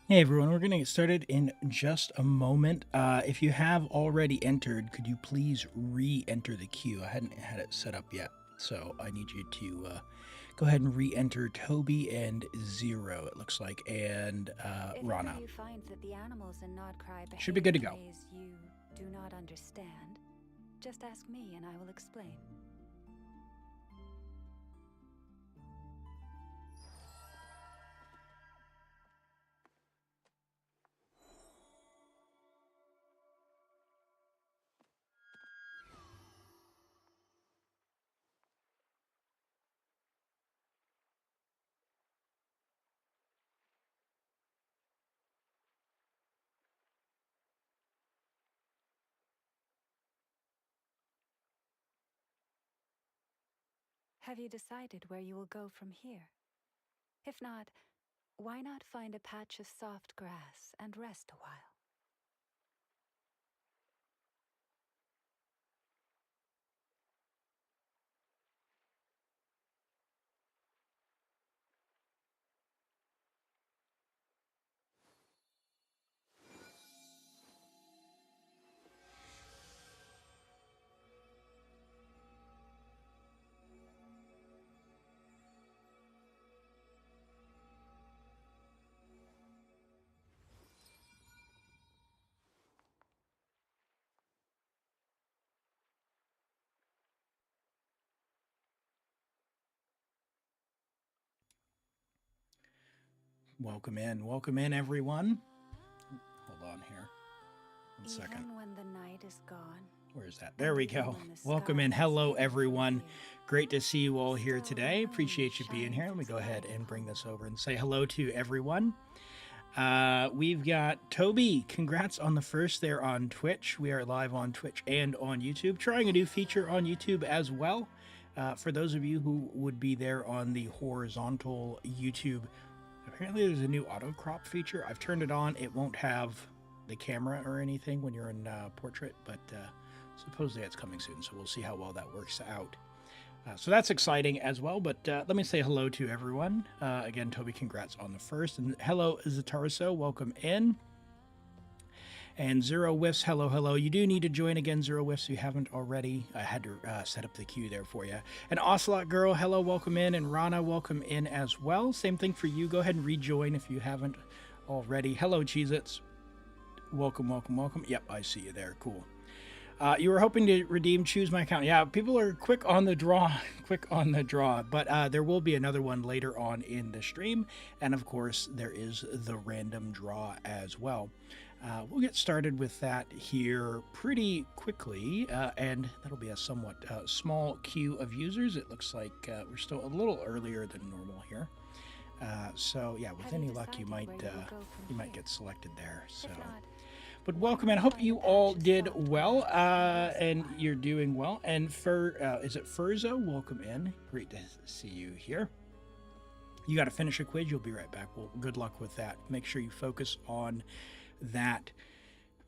Hey everyone, we're going to get started in just a moment. If you have already entered, could you please re-enter the queue? I hadn't had it set up yet, so I need you to go ahead and re-enter Toby and Zero, it looks like, and If ever Rana. you find that the animals in Nodcry Should be behave good to in go. ways you do not understand, just ask me and I will explain. Have you decided where you will go from here? If not, why not find a patch of soft grass and rest a while? Welcome in everyone. Hold on here, one second. Even when the night is gone. Where is that? There we go. Welcome in. Hello, everyone. Great to see you all here today. Appreciate you being here. Let me go ahead and bring this over and say hello to everyone. We've got Toby. Congrats on the first there on Twitch. We are live on Twitch and on YouTube. Trying a new feature on YouTube as well. For those of you who would be there on the horizontal YouTube, apparently there's a new auto crop feature. I've turned it on. It won't have the camera or anything when you're in portrait, but supposedly it's coming soon, so we'll see how well that works out. So that's exciting as well, but let me say hello to everyone. Again, Toby, congrats on the first. And hello, Zataraso, welcome in. And Zero Whiffs, hello, hello. You do need to join again, Zero Whiffs, if you haven't already. I had to set up the queue there for you. And Ocelot Girl, hello, welcome in. And Rana, welcome in as well. Same thing for you. Go ahead and rejoin if you haven't already. Hello, Cheez-Its. Welcome, welcome, welcome. Yep, I see you there. Cool. You were hoping to redeem Choose My Account. Yeah, people are quick on the draw, But there will be another one later on in the stream. And of course, there is the random draw as well. We'll get started with that here pretty quickly. And that'll be a somewhat small queue of users. It looks like we're still a little earlier than normal here. So yeah, with any luck, you might get selected there. So. But welcome, and I hope you all did well, and you're doing well. And is it Furzo? Welcome in. Great to see you here. You got to finish a quiz. You'll be right back. Well, good luck with that. Make sure you focus on that.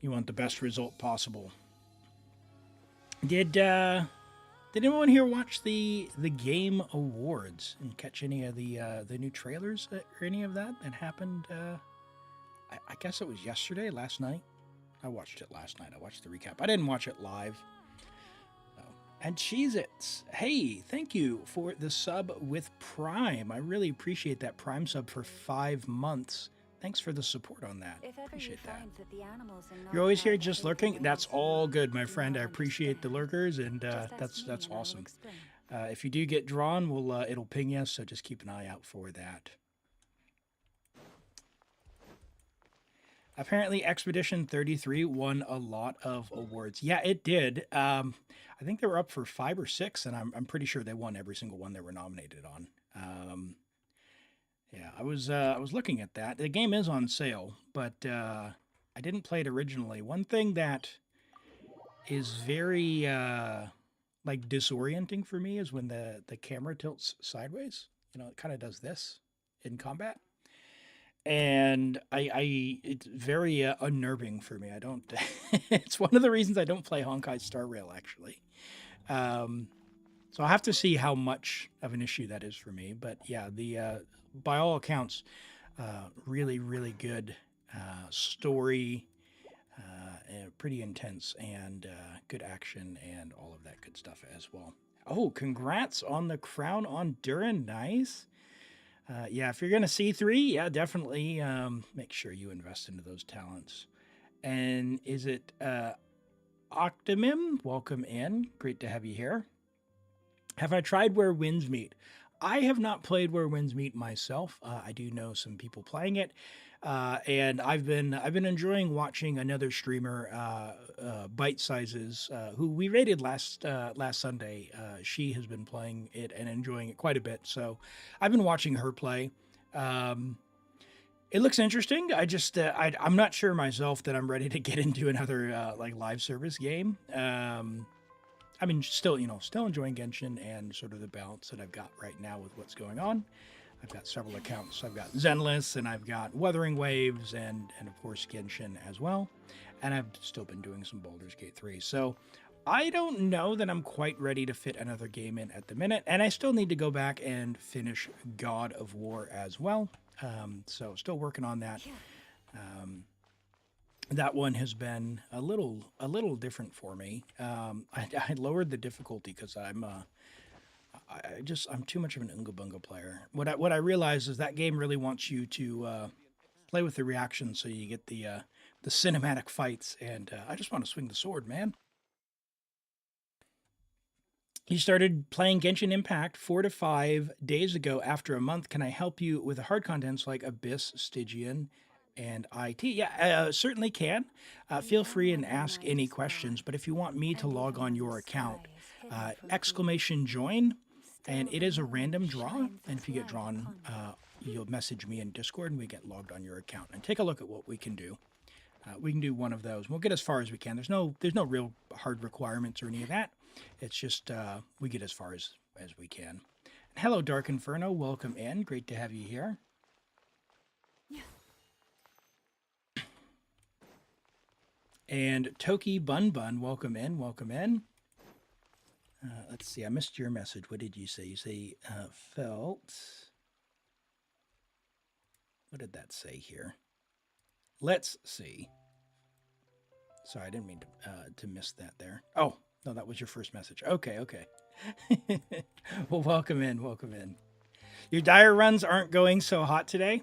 You want the best result possible. Did anyone here watch the Game Awards and catch any of the new trailers or any of that happened? I guess it was yesterday, last night. I watched it last night. I watched the recap. I didn't watch it live. So. And Cheez-Its. Hey, thank you for the sub with Prime. I really appreciate that Prime sub for 5 months. Thanks for the support on that. Appreciate that. You're always here just lurking. That's all good, my friend. I appreciate the lurkers, and that's awesome. If you do get drawn, it'll ping you, so just keep an eye out for that. Apparently, Expedition 33 won a lot of awards. Yeah, it did. I think they were up for 5 or 6, and I'm pretty sure they won every single one they were nominated on. Yeah, I was looking at that. The game is on sale, but I didn't play it originally. One thing that is very like disorienting for me is when the camera tilts sideways. You know, it kind of does this in combat, and it's very unnerving for me. I don't. It's one of the reasons I don't play Honkai Star Rail actually. So I'll have to see how much of an issue that is for me. But yeah, the by all accounts, really really good story, pretty intense, and good action and all of that good stuff as well. Oh, congrats on the crown on Durin. Nice. Yeah, if you're going to C3, yeah, definitely make sure you invest into those talents. And is it Octomim? Welcome in. Great to have you here. Have I tried Where Winds Meet? I have not played Where Winds Meet myself. I do know some people playing it, and I've been enjoying watching another streamer, Bite Sizes, who we rated last Sunday. She has been playing it and enjoying it quite a bit. So I've been watching her play. It looks interesting. I'm not sure myself that I'm ready to get into another like live service game. I mean, still enjoying Genshin and sort of the balance that I've got right now with what's going on. I've got several accounts. I've got Zenless, and I've got Wuthering Waves, and of course Genshin as well. And I've still been doing some Baldur's Gate 3. So I don't know that I'm quite ready to fit another game in at the minute. And I still need to go back and finish God of War as well. So still working on that. That one has been a little different for me. I lowered the difficulty because I'm too much of an Unga Bunga player. What I realize is that game really wants you to play with the reactions so you get the cinematic fights, and I just want to swing the sword, man. You started playing Genshin Impact 4 to 5 days ago after a month. Can I help you with the hard contents like Abyss, Stygian, and IT? Yeah, certainly can. Feel free and ask any questions, but if you want me to log on your account, exclamation join, and it is a random draw, and if you get drawn, you'll message me in Discord and we get logged on your account and take a look at what we can do. We can do one of those. We'll get as far as we can. There's no real hard requirements or any of that. It's just we get as far as we can. And hello, Dark Inferno. Welcome in. Great to have you here. And Toki Bun Bun, welcome in. Welcome in. Let's see. I missed your message. What did you say? You say felt. What did that say here? Let's see. Sorry, I didn't mean to miss that there. Oh, no, that was your first message. Okay. Well, welcome in. Welcome in. Your dire runs aren't going so hot today.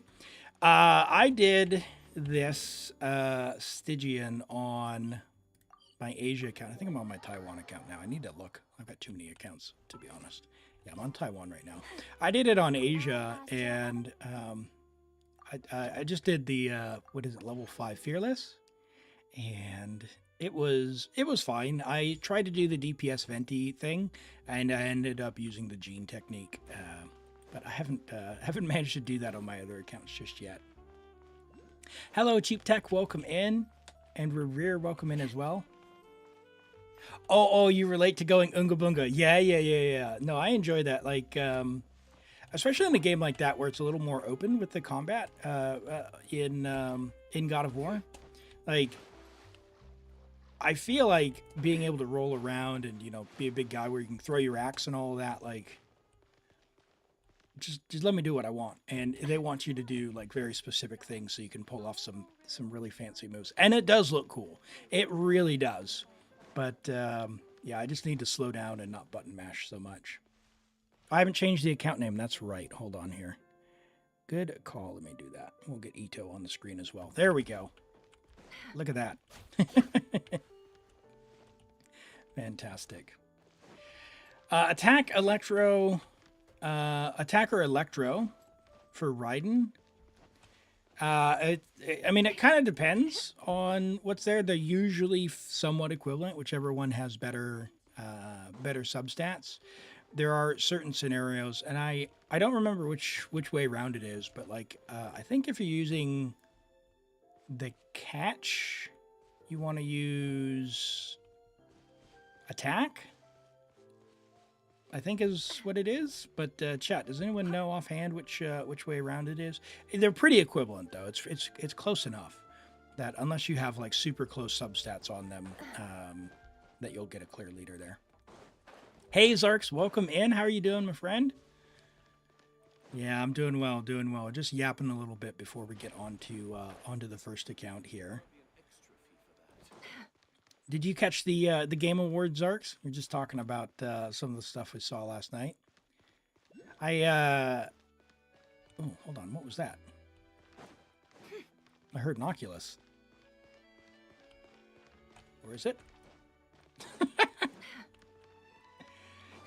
I did this Stygian on my Asia account. I think I'm on my Taiwan account now. I need to look. I've got too many accounts, to be honest. Yeah, I'm on Taiwan right now. I did it on Asia, and I just did the level 5 Fearless, and it was fine. I tried to do the DPS venti thing, and I ended up using the gene technique, but I haven't managed to do that on my other accounts just yet. Hello, Cheap Tech, welcome in, and Revere, welcome in as well. Oh, you relate to going Unga Bunga. Yeah. No, I enjoy that. Like, especially in a game like that where it's a little more open with the combat in God of War. Like, I feel like being able to roll around and, be a big guy where you can throw your axe and all of that, like, just let me do what I want. And they want you to do like very specific things so you can pull off some really fancy moves. And it does look cool. It really does. But yeah, I just need to slow down and not button mash so much. I haven't changed the account name. That's right. Hold on here. Good call. Let me do that. We'll get Ito on the screen as well. There we go. Look at that. Fantastic. Attacker Electro for Raiden. I mean, it kind of depends on what's there. They're usually somewhat equivalent, whichever one has better substats. There are certain scenarios, and I don't remember which way around it is, but like I think if you're using the catch, you want to use attack, I think is what it is. But chat, does anyone know offhand which way around it is? They're pretty equivalent though. It's close enough that unless you have like super close substats on them, that you'll get a clear leader there. Hey Zarks, welcome in. How are you doing, my friend? Yeah, I'm doing well, doing well. Just yapping a little bit before we get onto the first account here. Did you catch the Game Awards, Zarks? We're just talking about some of the stuff we saw last night. Oh, hold on, what was that? I heard an Oculus. Where is it?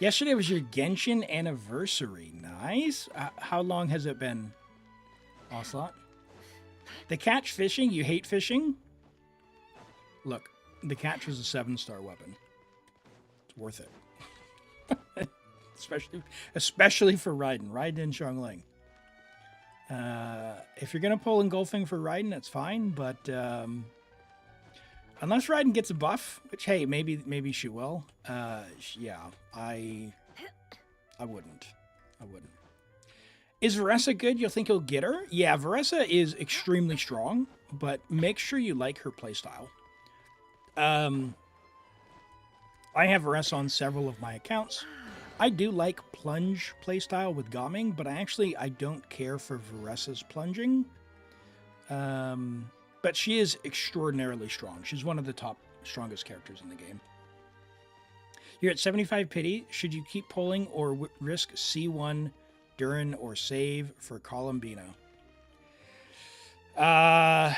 Yesterday was your Genshin anniversary. Nice. How long has it been, Ocelot? The catch fishing? You hate fishing? Look, the catch was a 7-star weapon. It's worth it. especially for Raiden. Raiden and Xiangling. If you're going to pull engulfing for Raiden, that's fine, but unless Raiden gets a buff, which, hey, maybe she will. Yeah, I wouldn't. Is Varessa good? You'll think you'll get her? Yeah, Varessa is extremely strong, but make sure you like her playstyle. I have Varessa on several of my accounts. I do like plunge playstyle with Gaming, but I don't care for Varessa's plunging. But she is extraordinarily strong. She's one of the top strongest characters in the game. You're at 75 pity. Should you keep pulling or risk C1, Durin, or save for Columbina? How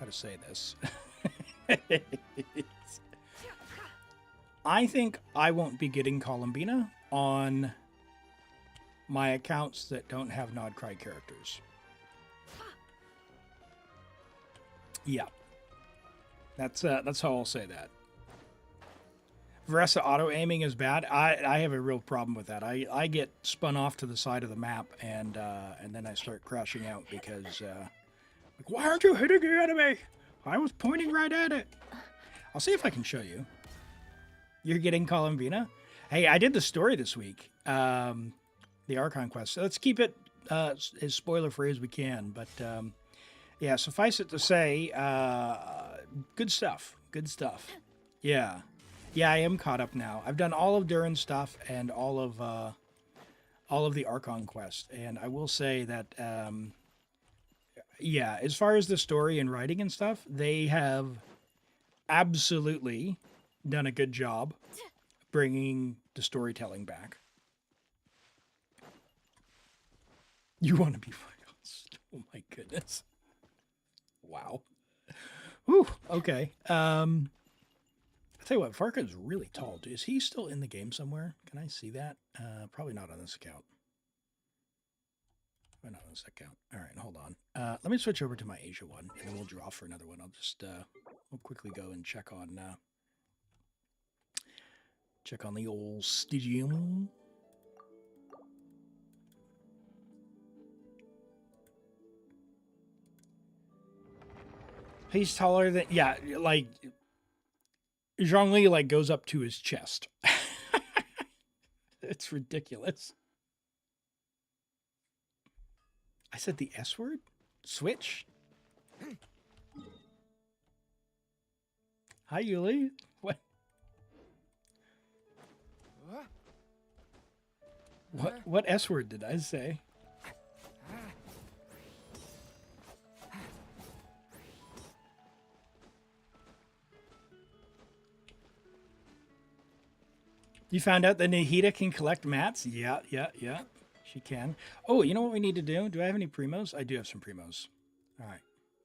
to say this? I think I won't be getting Columbina on my accounts that don't have Nod Cry characters. Yeah. That's how I'll say that. Varessa auto-aiming is bad. I have a real problem with that. I get spun off to the side of the map, and then I start crashing out because, like, why aren't you hitting the enemy? I was pointing right at it. I'll see if I can show you. You're getting Columbina? Hey, I did the story this week. The Archon quest. So let's keep it as spoiler-free as we can. But, yeah, suffice it to say, good stuff. Good stuff. Yeah. Yeah, I am caught up now. I've done all of Durin's stuff and all of the Archon quest. And I will say that, yeah, as far as the story and writing and stuff, they have absolutely done a good job bringing the storytelling back. You want to be financed? Oh my goodness! Wow. Whew. Okay. I'll tell you what. Farka's really tall. Is he still in the game somewhere? Can I see that? Probably not on this account. Probably not on this account. All right, hold on. Let me switch over to my Asia one, and then we'll draw for another one. I'll just we'll quickly go and check on the old Stygium. He's taller than, yeah, like Zhongli like goes up to his chest. It's ridiculous. I said the S word? Switch? Hi, Yuli. What S word did I say? You found out that Nahida can collect mats? Yeah. She can. Oh, you know what we need to do? Do I have any primos? I do have some primos. All right.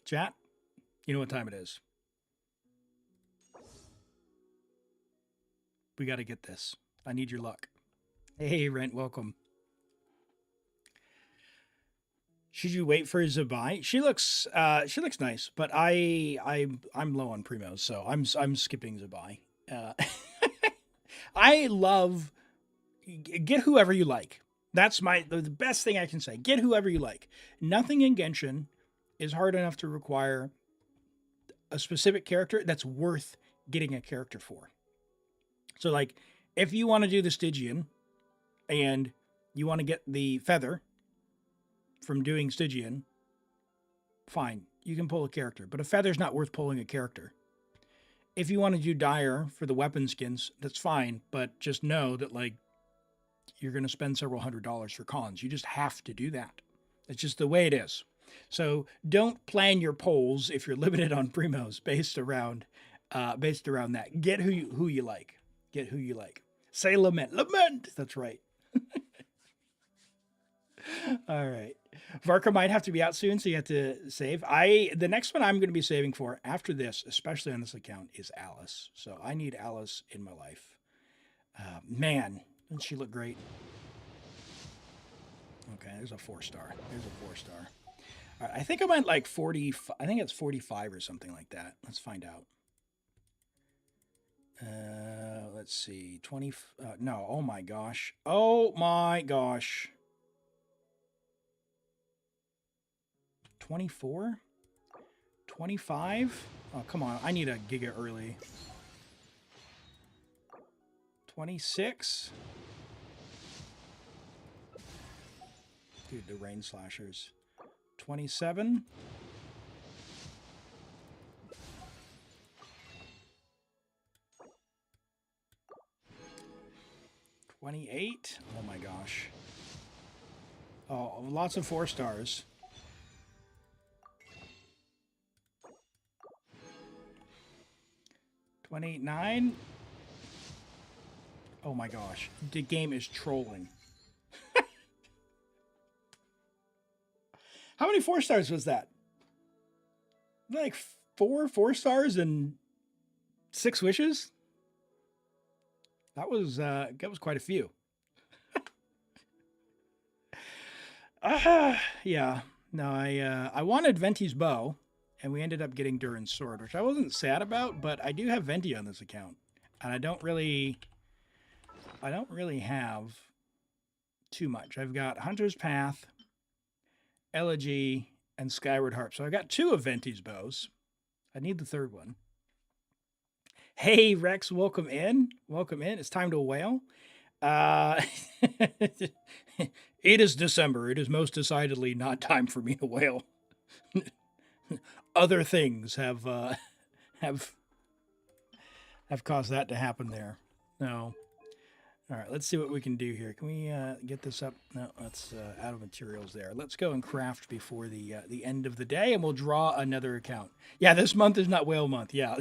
Chat, you know what time it is. We got to get this. I need your luck. Hey, Rent, welcome. Should you wait for Zabai? She looks nice, but I'm low on primos, so I'm skipping Zabai. I love get whoever you like. That's the best thing I can say. Get whoever you like. Nothing in Genshin is hard enough to require a specific character that's worth getting a character for. So, like, if you want to do the Stygian and you want to get the feather from doing Stygian, fine, you can pull a character. But a feather's not worth pulling a character. if you want to do dire for the weapon skins, that's fine. But just know that, like, you're going to spend several $100s for cons. You just have to do that. It's just the way it is. So don't plan your polls if you're limited on primos based around that. Get who you like. Get who you like. Say lament. Lament. That's right. All right. Varka might have to be out soon, so you have to save. The next one I'm going to be saving for after this, especially on this account, is Alice. So I need Alice in my life. Man, doesn't she look great? Okay, there's a 4-star. There's a 4-star. All right, I think I might like 40. I think it's 45 or something like that. Let's find out. Let's see. 20. No. Oh my gosh. Oh my gosh. 24? 25? Oh, come on. I need a giga early. 26? Dude, the rain slashers. 27? 28? Oh my gosh. Oh, lots of 4-stars. 29? Oh my gosh. The game is trolling. How many 4-stars was that? Like 4 stars and 6 wishes? That was quite a few. Yeah. No, I wanted Venti's bow, and we ended up getting Durin's sword, which I wasn't sad about, but I do have Venti on this account, and I don't really have too much. I've got Hunter's Path, Elegy, and Skyward Harp. So I got 2 of Venti's bows. I need the 3rd one. Hey, Rex, welcome in. Welcome in. It's time to wail. It is December. It is most decidedly not time for me to wail. Other things have caused that to happen there. No. All right, let's see what we can do here. Can we get this up? No, that's out of materials there. Let's go and craft before the end of the day, and we'll draw another account. Yeah, this month is not whale month. Yeah,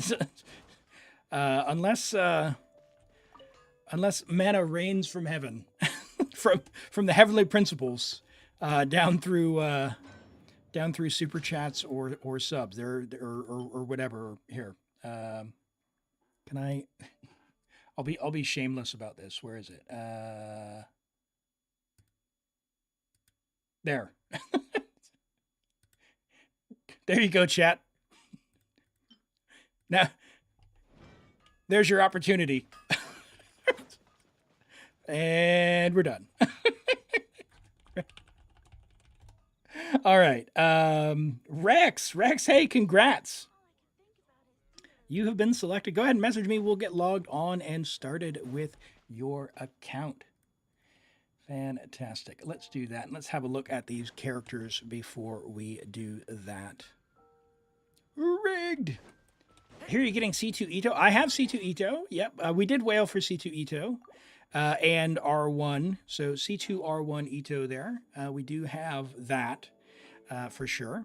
unless mana rains from heaven, from the heavenly principles, down through super chats or subs or whatever. Here, can I? I'll be shameless about this. Where is it? There. There you go, chat. Now, there's your opportunity. And we're done. All right. Rex, hey, congrats. You have been selected. Go ahead and message me. We'll get logged on and started with your account. Fantastic. Let's do that. And let's have a look at these characters before we do that. Rigged. Here you're getting C2 Ito. I have C2 Ito. Yep. We did whale for C2 Ito and R1. So C2 R1 Ito there. We do have that for sure.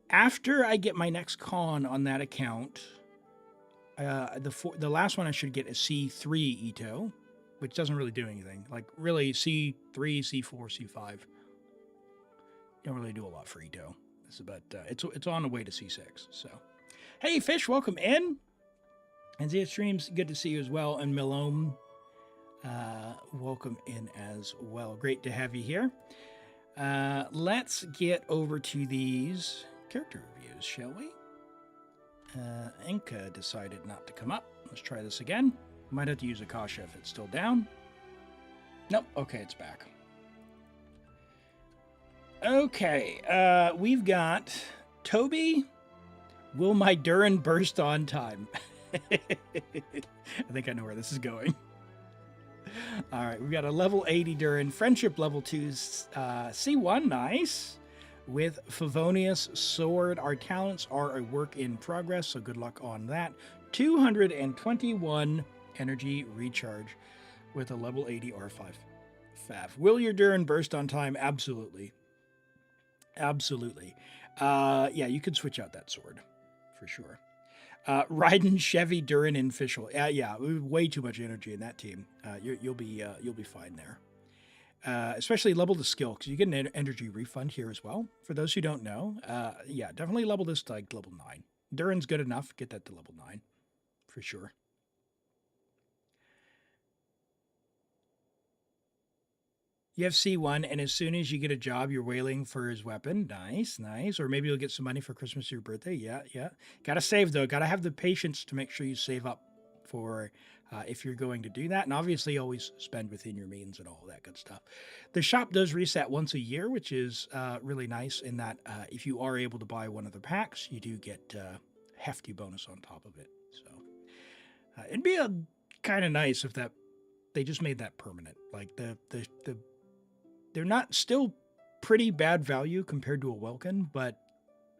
After I get my next con on that account, the last one I should get is C3 Ito, which doesn't really do anything. Like, really, C3, C4, C5. Don't really do a lot for Ito. But it's on the way to C6. So, hey, Fish, welcome in. And Zia Streams, good to see you as well. And Milome, welcome in as well. Great to have you here. Let's get over to these character reviews, shall we? Inca decided not to come up. Let's try this again. Might have to use Akasha if it's still down. Nope. Okay, it's back. Okay, we've got Toby. Will my Durin burst on time? I think I know where this is going. All right, we've got a level 80 Durin, friendship level 2, C1, nice. with Favonius Sword. Our talents are a work in progress, so good luck on that. 221 energy recharge with a level 80 R5 Fav. Will your Durin burst on time? Absolutely. Absolutely. Yeah, you could switch out that sword for sure. Raiden, Chevy, Durin, and Fischl. Yeah, way too much energy in that team. You'll be fine there. Especially level the skill because you get an energy refund here as well. For those who don't know, yeah, definitely level this to like level 9. Durin's good enough. Get that to level 9 for sure. You have C1, and as soon as you get a job, you're wailing for his weapon. Nice, nice. Or maybe you'll get some money for Christmas or your birthday. Yeah, yeah. Gotta save, though. Gotta have the patience to make sure you save up for if you're going to do that. And obviously, always spend within your means and all that good stuff. The shop does reset once a year, which is really nice in that if you are able to buy one of the packs, you do get hefty bonus on top of it. So it'd be a kind of nice if that they just made that permanent. Like the they're not still pretty bad value compared to a Welkin, but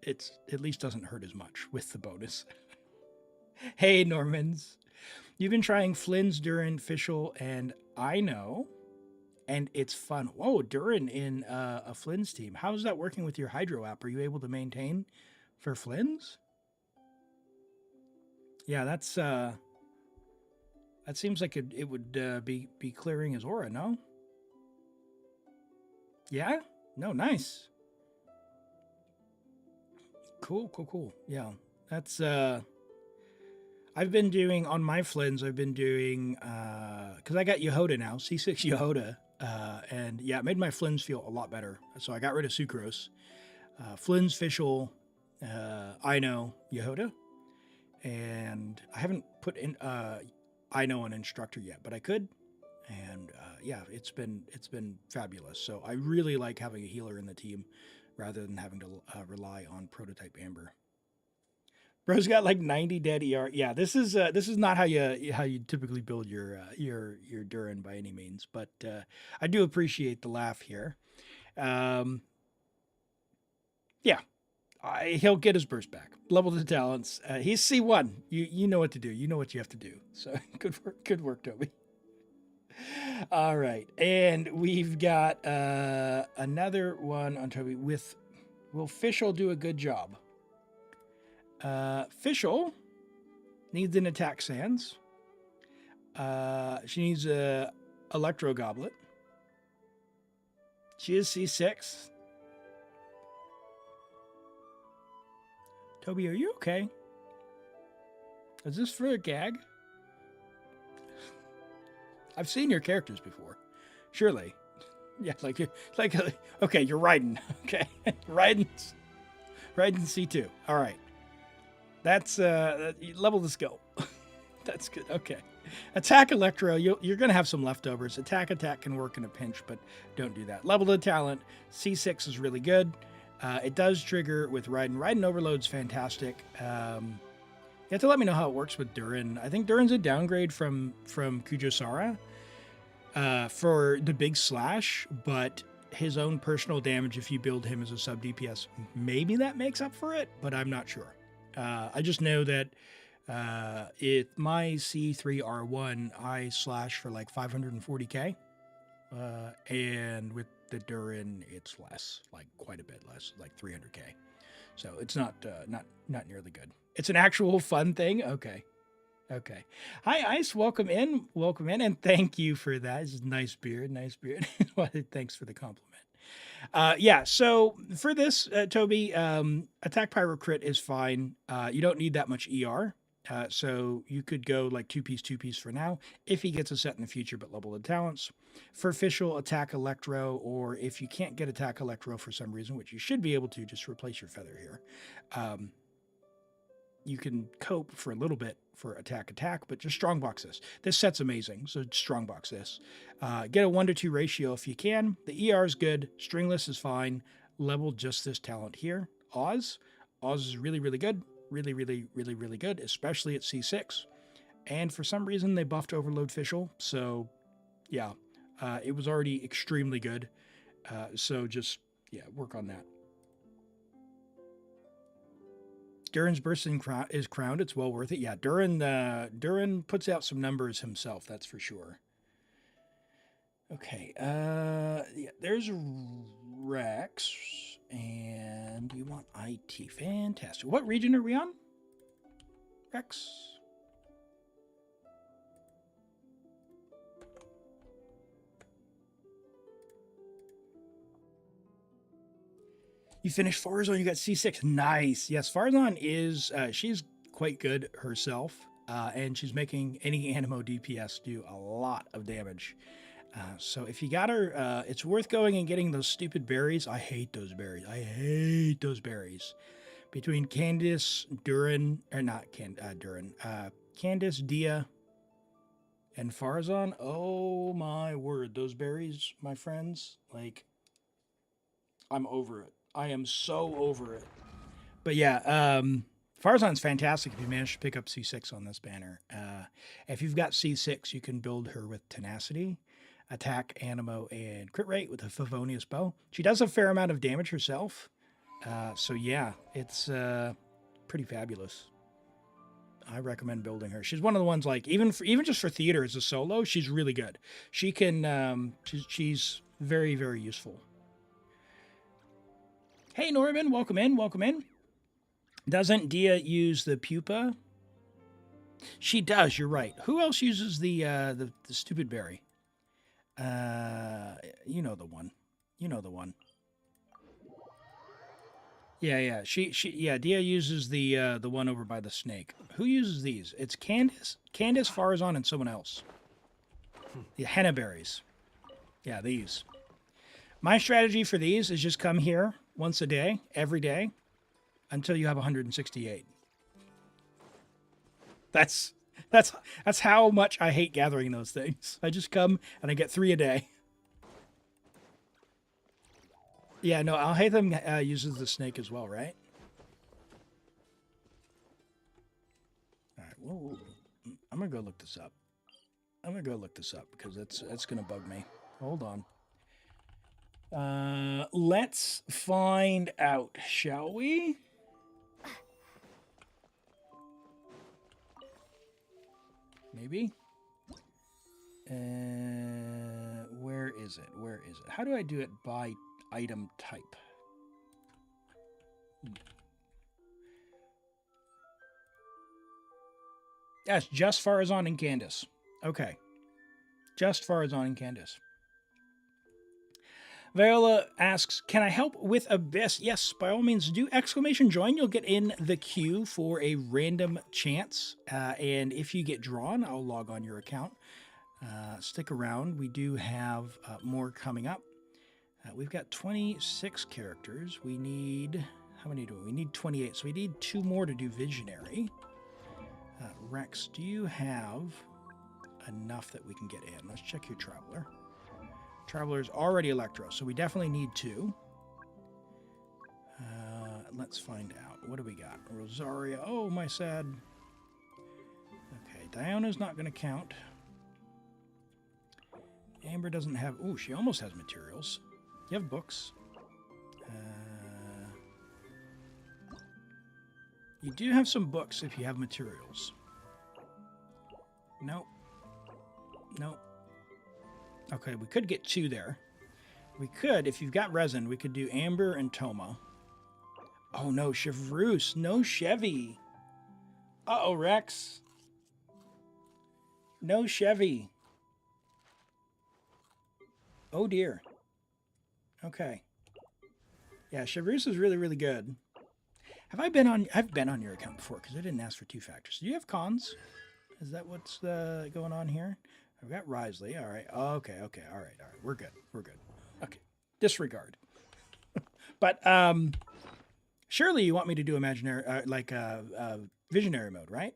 it's at least doesn't hurt as much with the bonus. Hey, Normans. You've been trying Flynn's, Durin, Fischl, and I know, and it's fun. Whoa, Durin in a Flynn's team. How's that working with your Hydro app? Are you able to maintain for Flynn's? Yeah, that's that seems like it would be clearing his aura, no? Yeah? No, nice. Cool, cool, cool. Yeah. That's I've been doing on my Flynn's, I've been doing because I got Yehoda now, C6 Yehoda. And yeah, it made my Flynn's feel a lot better. So I got rid of Sucrose. Flynn's, Fischl, Ino, Yehoda. And I haven't put in Ino on instructor yet, but I could. And yeah, it's been fabulous. So I really like having a healer in the team rather than having to rely on prototype Amber. Bro's got like 90 dead ER. Yeah, this is not how you typically build your Durin by any means, but I do appreciate the laugh here. Yeah, he'll get his burst back. Level the talents. He's C1. You know what to do. You know what you have to do. So good work, Toby. All right, and we've got another one on Toby with. Will Fischl do a good job? Fischl needs an attack sands. She needs a electro goblet. She is C6. Toby, are you okay? Is this for a gag? I've seen your characters before. Surely. Yeah, okay, you're riding. Okay. riding C2. All right. That's level the skill. That's good. Okay. Attack Electro, you're going to have some leftovers. Attack can work in a pinch, but don't do that. Level the talent. C6 is really good. It does trigger with Raiden. Raiden Overload's fantastic. You have to let me know how it works with Durin. I think Durin's a downgrade from Kujosara for the big slash, but his own personal damage, if you build him as a sub DPS, maybe that makes up for it, but I'm not sure. I just know that if my C3R1, I slash for like 540k, and with the Durin, it's less, like quite a bit less, like 300k. So it's not nearly good. It's an actual fun thing. Okay. Hi, Ice. Welcome in, and thank you for that. This is nice beard. Well, thanks for the compliment. Yeah. So for this, Toby, attack pyro crit is fine. You don't need that much ER. So you could go like two piece for now if he gets a set in the future, but level the talents. For Fischl, attack electro, or if you can't get attack electro for some reason, which you should be able to, just replace your feather here. You can cope for a little bit for attack, but just strongbox this. This set's amazing, so strongbox this. Get a 1-to-2 ratio if you can. The ER is good. Stringless is fine. Level just this talent here. Oz is really, really good. Really, really, really, really good, especially at C6. And for some reason, they buffed Overload Fischl, so yeah, it was already extremely good. So just, yeah, work on that. Durin's burst is crowned. It's well worth it. Yeah, Durin puts out some numbers himself. That's for sure. Okay. Yeah, there's Rex, and you want IT. Fantastic. What region are we on? Rex. You finished Farazan. You got C6. Nice. Yes, Farazan is. She's quite good herself, and she's making any Animo DPS do a lot of damage. So if you got her, it's worth going and getting those stupid berries. I hate those berries. I hate those berries. Between Candace, Durin, or not Durin, Candace, Dia, and Farazan. Oh my word, those berries, my friends. Like, I'm over it. I am so over it. But yeah, Farazan's fantastic if you manage to pick up C6 on this banner. If you've got C6, you can build her with Tenacity, Attack, Animo, and Crit Rate with a Favonius Bow. She does a fair amount of damage herself. So yeah, it's pretty fabulous. I recommend building her. She's one of the ones like even just for theater as a solo, she's really good. She can she's very, very useful. Hey Norman, welcome in, welcome in. Doesn't Dia use the pupa? She does, you're right. Who else uses the stupid berry? You know the one. You know the one. Yeah. Yeah, Dia uses the one over by the snake. Who uses these? It's Candace, Farazan, and someone else. The henna berries. Yeah, these. My strategy for these is just come here once a day, every day, until you have 168. That's how much I hate gathering those things. I just come and I get 3 a day. Yeah, no, Alhaitham uses the snake as well, right? All right, whoa. I'm gonna go look this up. Because that's gonna bug me. Hold on. Let's find out, shall we? Maybe. Where is it? How do I do it by item type? Yes, just Farazan and Candace. Okay. Just Farazan and Candace. Viola asks, can I help with Abyss? Yes, by all means do. Exclamation join. You'll get in the queue for a random chance. And if you get drawn, I'll log on your account. Stick around. We do have more coming up. We've got 26 characters. We need, how many do we? We need 28. So we need 2 more to do Visionary. Rex, do you have enough that we can get in? Let's check your Traveler. Traveler's already Electro, so we definitely need 2. Let's find out. What do we got? Rosaria. Oh, my sad. Okay, Diana's not going to count. Amber doesn't have... Ooh, she almost has materials. You have books. You do have some books if you have materials. Nope. Nope. Okay, we could get 2 there. We could, if you've got resin, we could do Amber and Toma. Oh no, Chevreuse. No Chevy. Uh-oh, Rex. No Chevy. Oh dear. Okay. Yeah, Chevreuse is really, really good. I've been on your account before because I didn't ask for 2 factors. Do you have cons? Is that what's going on here? I've got Risley. All right. Okay. All right. We're good. Okay. Disregard. But surely you want me to do imaginary, visionary mode, right?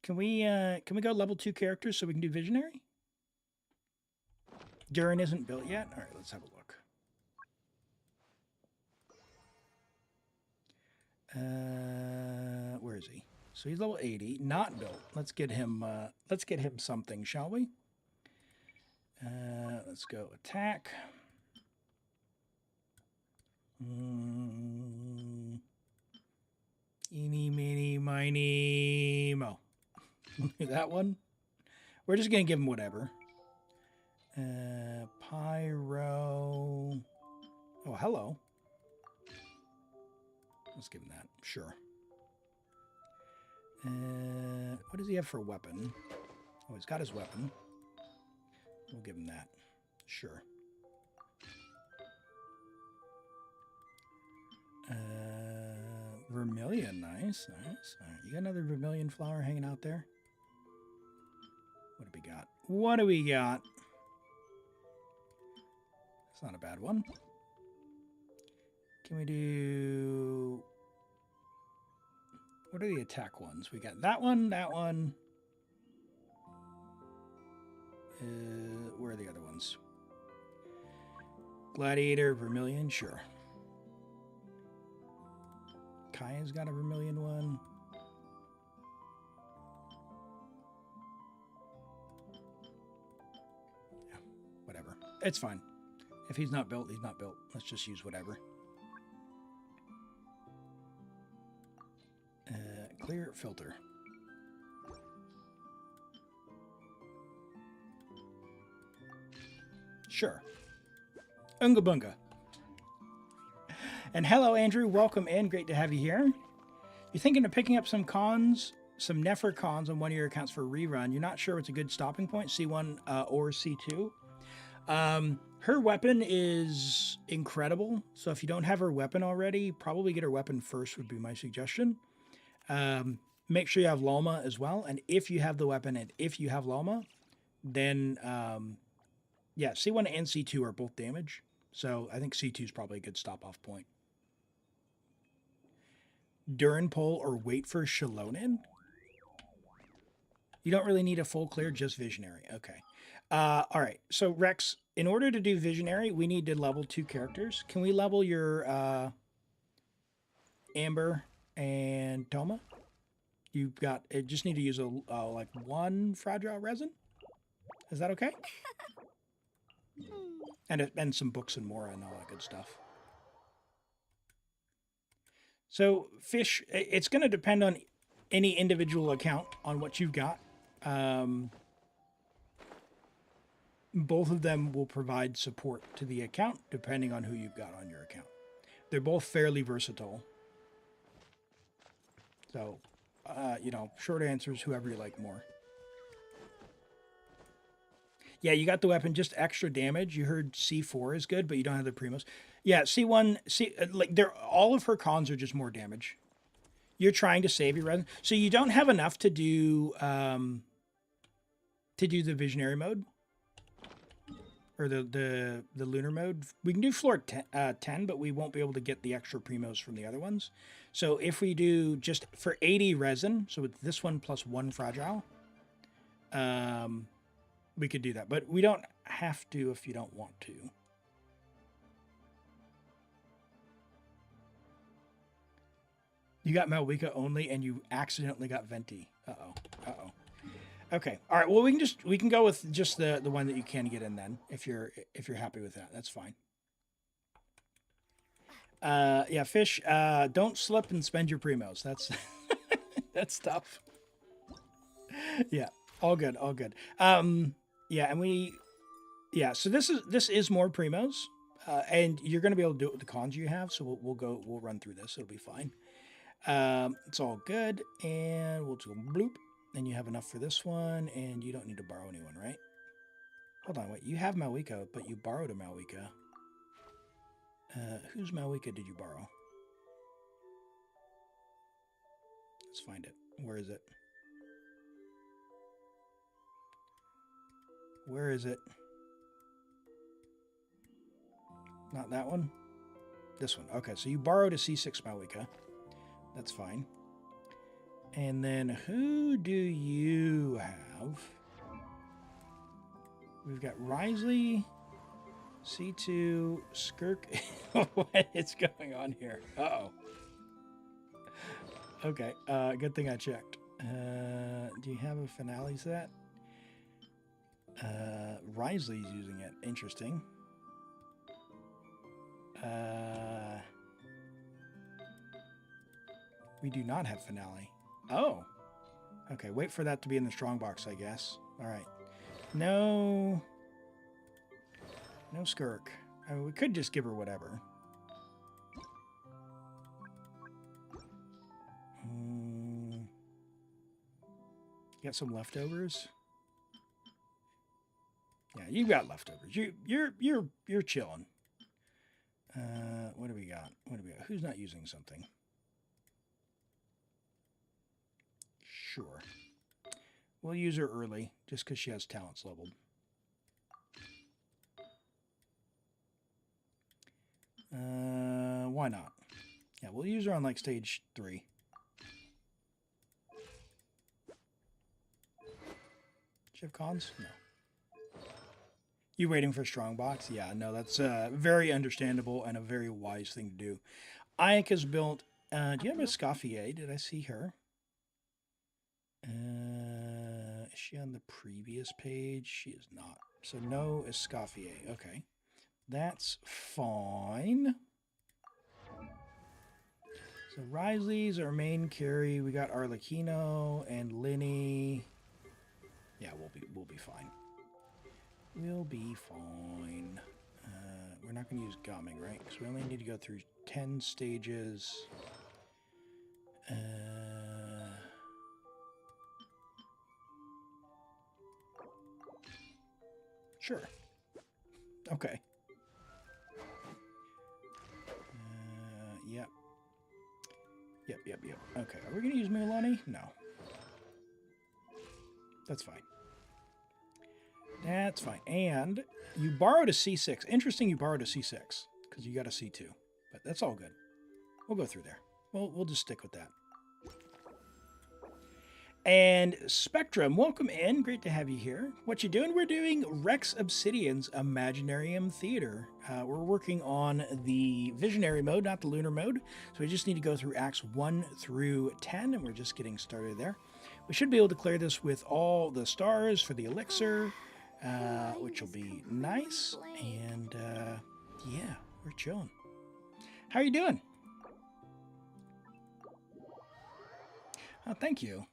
Can we go level 2 characters so we can do visionary? Durin isn't built yet. All right. Let's have a look. Where is he? So he's level 80, not built. Let's get him something, shall we? Let's go attack. Eeny, meeny, miny, mo. That one? We're just going to give him whatever. Pyro. Oh, hello. Let's give him that. Sure. What does he have for a weapon? Oh, he's got his weapon. We'll give him that. Sure. Vermilion. Nice, nice. All right, you got another vermilion flower hanging out there? What do we got? What do we got? It's not a bad one. Can we do... What are the attack ones? We got that one, that one. Where are the other ones? Gladiator, vermilion, sure. Kaya's got a vermilion one. Yeah, whatever. It's fine. If he's not built, he's not built. Let's just use whatever. Clear filter. Sure. Unga bunga. And hello, Andrew. Welcome in. Great to have you here. You're thinking of picking up some cons, some Nefer cons on one of your accounts for a rerun. You're not sure what's a good stopping point, C1 or C2. Her weapon is incredible. So if you don't have her weapon already, probably get her weapon first would be my suggestion. Make sure you have Loma as well. And if you have the weapon and if you have Loma, then, yeah, C1 and C2 are both damage. So I think C2 is probably a good stop-off point. Durin Pole or wait for Shalonin? You don't really need a full clear, just Visionary. Okay. All right. So, Rex, in order to do Visionary, we need to level 2 characters. Can we level your Amber and Toma? You've got, it just need to use a like 1 fragile resin. Is that okay? And some books and more and all that good stuff. So fish, it's going to depend on any individual account on what you've got. Both of them will provide support to the account depending on who you've got on your account. They're both fairly versatile. So, you know, short answers, whoever you like more. Yeah, you got the weapon, just extra damage. You heard C4 is good, but you don't have the primos. Yeah, C1, like they're all of her cons are just more damage. You're trying to save your resin, so you don't have enough to do the visionary mode or the lunar mode. We can do floor 10, but we won't be able to get the extra primos from the other ones. So if we do just for 80 resin, so with this one plus 1 fragile, we could do that, but we don't have to if you don't want to. You got Malwika only, and you accidentally got Venti. Uh-oh. Uh-oh. Okay. All right. Well, we can go with just the one that you can get in then, if you're happy with that. That's fine. Yeah, fish. Don't slip and spend your primos. That's that's tough. Yeah. All good. All good. Yeah, and so this is more primos, and you're going to be able to do it with the cons you have. So we'll run through this. It'll be fine. It's all good, and we'll just go bloop. And you have enough for this one, and you don't need to borrow anyone, right? Hold on, wait. You have Malwika, but you borrowed a Malwika. Whose Malwika did you borrow? Let's find it. Where is it? Where is it? Not that one? This one. Okay, so you borrowed a C6 Malwika. That's fine. And then who do you have? We've got Risley, C2, Skirk. What is going on here? Uh-oh. Okay, good thing I checked. Do you have a finale set? Risley's using it. Interesting. We do not have finale. Oh. Okay, wait for that to be in the strongbox, I guess. All right. No. No skirk. I mean, we could just give her whatever. Got some leftovers? Yeah, you got leftovers. You're chilling. What do we got? What do we got? Who's not using something? Sure. We'll use her early, just because she has talents leveled. Why not? Yeah, we'll use her on like stage 3. Do you have cons? No. You waiting for strongbox? Yeah, no, that's very understandable and a very wise thing to do. Ike has built. Do you have a Escoffier? Did I see her? Is she on the previous page? She is not. So no Escoffier. Okay. That's fine. So Risley's our main carry. We got Arlecchino and Linny. Yeah, we'll be fine. We'll be fine. We're not going to use Gaming, right? Because we only need to go through 10 stages. Sure. Okay. Yep. Yep. Okay, are we going to use Mulaney? No. That's fine. That's fine. And you borrowed a C6. Interesting you borrowed a C6, because you got a C2. But that's all good. We'll go through there. We'll just stick with that. And Spectrum, welcome in. Great to have you here. What you doing? We're doing Rex Obsidian's Imaginarium Theater. We're working on the visionary mode, not the lunar mode. So we just need to go through acts 1 through 10, and we're just getting started there. We should be able to clear this with all the stars for the elixir, which will be nice. And yeah, we're chilling. How are you doing? Oh, thank you.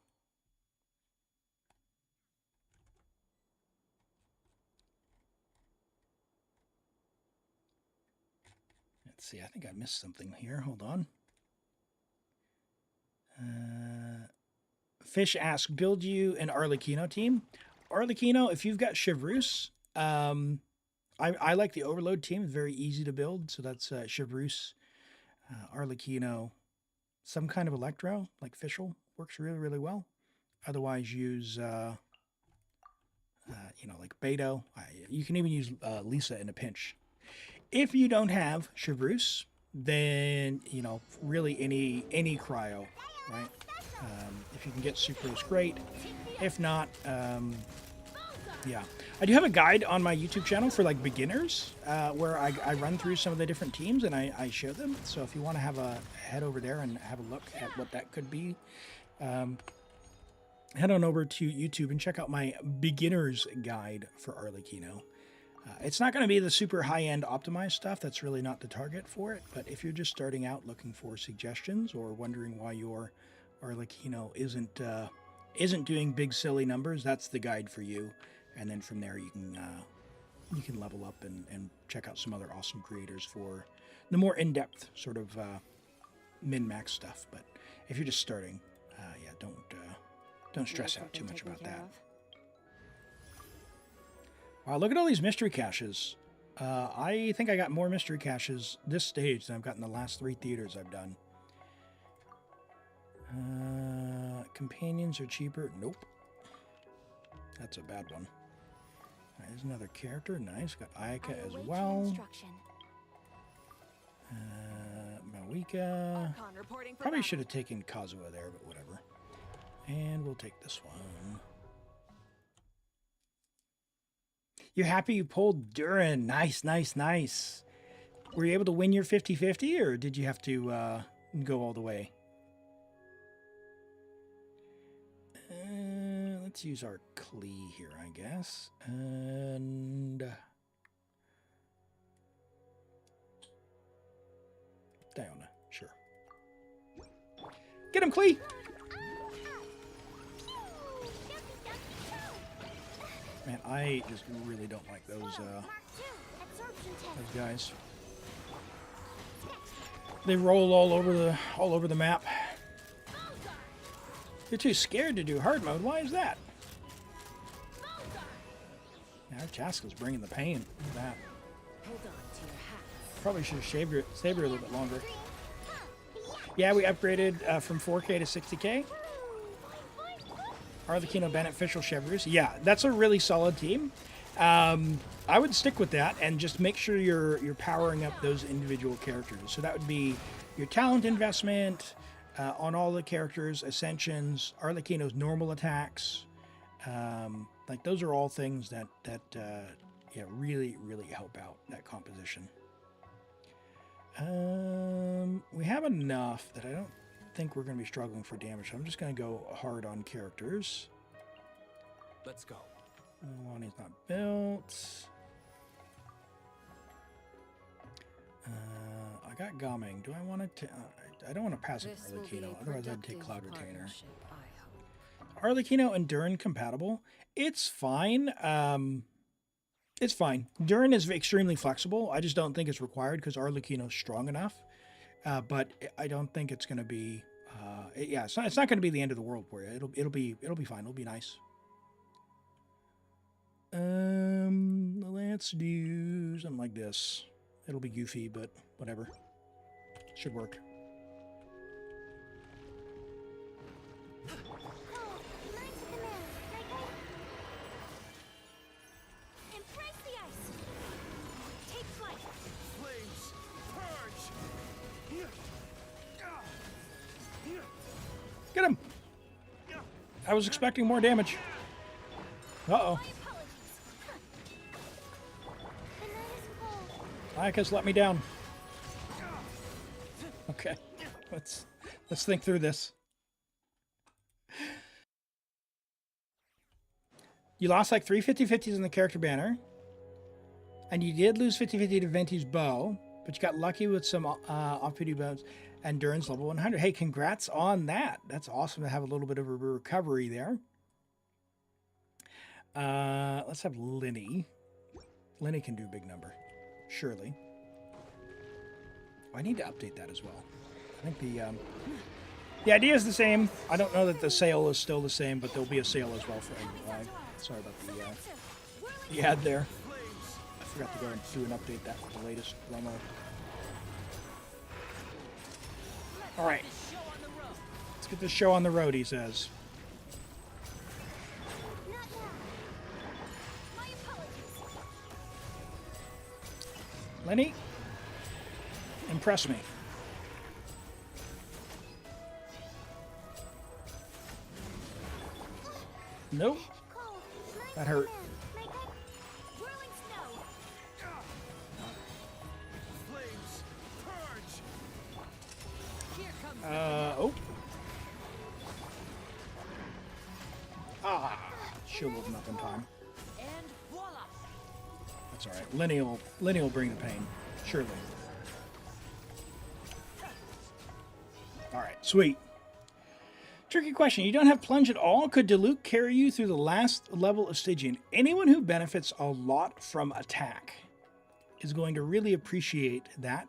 Let's see, I think I missed something here. Hold on. Fish asks, build you an Arlecchino team. Arlecchino, if you've got Chevreuse, I like the Overload team. It's very easy to build. So that's Chevreuse, Arlecchino, some kind of Electro, like Fischl, works really, really well. Otherwise, use, like Beto. You can even use Lisa in a pinch. If you don't have Chevreuse, then, really any cryo, right? If you can get Sucrose, great. If not, yeah. I do have a guide on my YouTube channel for like beginners, where I run through some of the different teams and I show them. So if you want to have a head over there and have a look at what that could be, head on over to YouTube and check out my beginner's guide for Arlecchino. It's not going to be the super high-end optimized stuff. That's really not the target for it. But if you're just starting out looking for suggestions or wondering why your Arlecchino isn't doing big silly numbers, that's the guide for you. And then from there you can level up and check out some other awesome creators for the more in-depth sort of min-max stuff. But if you're just starting, yeah, don't stress out too much about that. Wow, look at all these mystery caches. I think I got more mystery caches this stage than I've gotten the last 3 theaters I've done. Companions are cheaper. Nope. That's a bad one. There's another character. Nice. Got Ayaka as well. Mawika. Probably should have taken Kazuha there, but whatever. And we'll take this one. You're happy you pulled Durin. Nice. Were you able to win your 50-50, or did you have to go all the way? Let's use our Klee here, I guess. And Diona, sure. Get him, Clee! Man, I just really don't like those guys. They roll all over the map. They're too scared to do hard mode. Why is that? Yeah, our Chaska's bringing the pain. Look at that. Probably should have saved her a little bit longer. Yeah, we upgraded from 4K to 60K. Arlecchino beneficial Chevreuse. Yeah, that's a really solid team. I would stick with that and just make sure you're powering up those individual characters. So that would be your talent investment on all the characters, ascensions, Arlecchino's normal attacks. Like those are all things that yeah, really help out that composition. We have enough that I don't think we're going to be struggling for damage. So I'm just going to go hard on characters. Let's go. Lonnie's not built. I got Gaming. Do I want to? I don't want to pass up Arlecchino. Otherwise, I'd take Cloud Retainer. Arlecchino and Durin compatible? It's fine. It's fine. Durin is extremely flexible. I just don't think it's required because Arlecchino's strong enough. But I don't think it's going to be. Yeah, it's not going to be the end of the world for you. It'll be fine. It'll be nice. Let's do something like this. It'll be goofy, but whatever. Should work. Get him! I was expecting more damage. Uh-oh. Ika's let me down. Okay. Let's think through this. You lost like 3 50/50s in the character banner. And you did lose 50/50 to Venti's bow, but you got lucky with some off-duty bows and Durin's level 100. Hey, congrats on that. That's awesome to have a little bit of a recovery there. Let's have Linny. Linny can do a big number. Surely. I need to update that as well. I think the idea is the same. I don't know that the sale is still the same, but there'll be a sale as well for sorry about the ad there. I forgot to go and do an update that with the latest promo. All right. Let's get this show on the road, he says. Lenny, impress me. Nope. That hurt. Oh. Shield wasn't up in time. That's all right. Lenny will bring the pain. Surely. All right. Sweet. Tricky question. You don't have plunge at all? Could Diluc carry you through the last level of Stygian? Anyone who benefits a lot from attack is going to really appreciate that.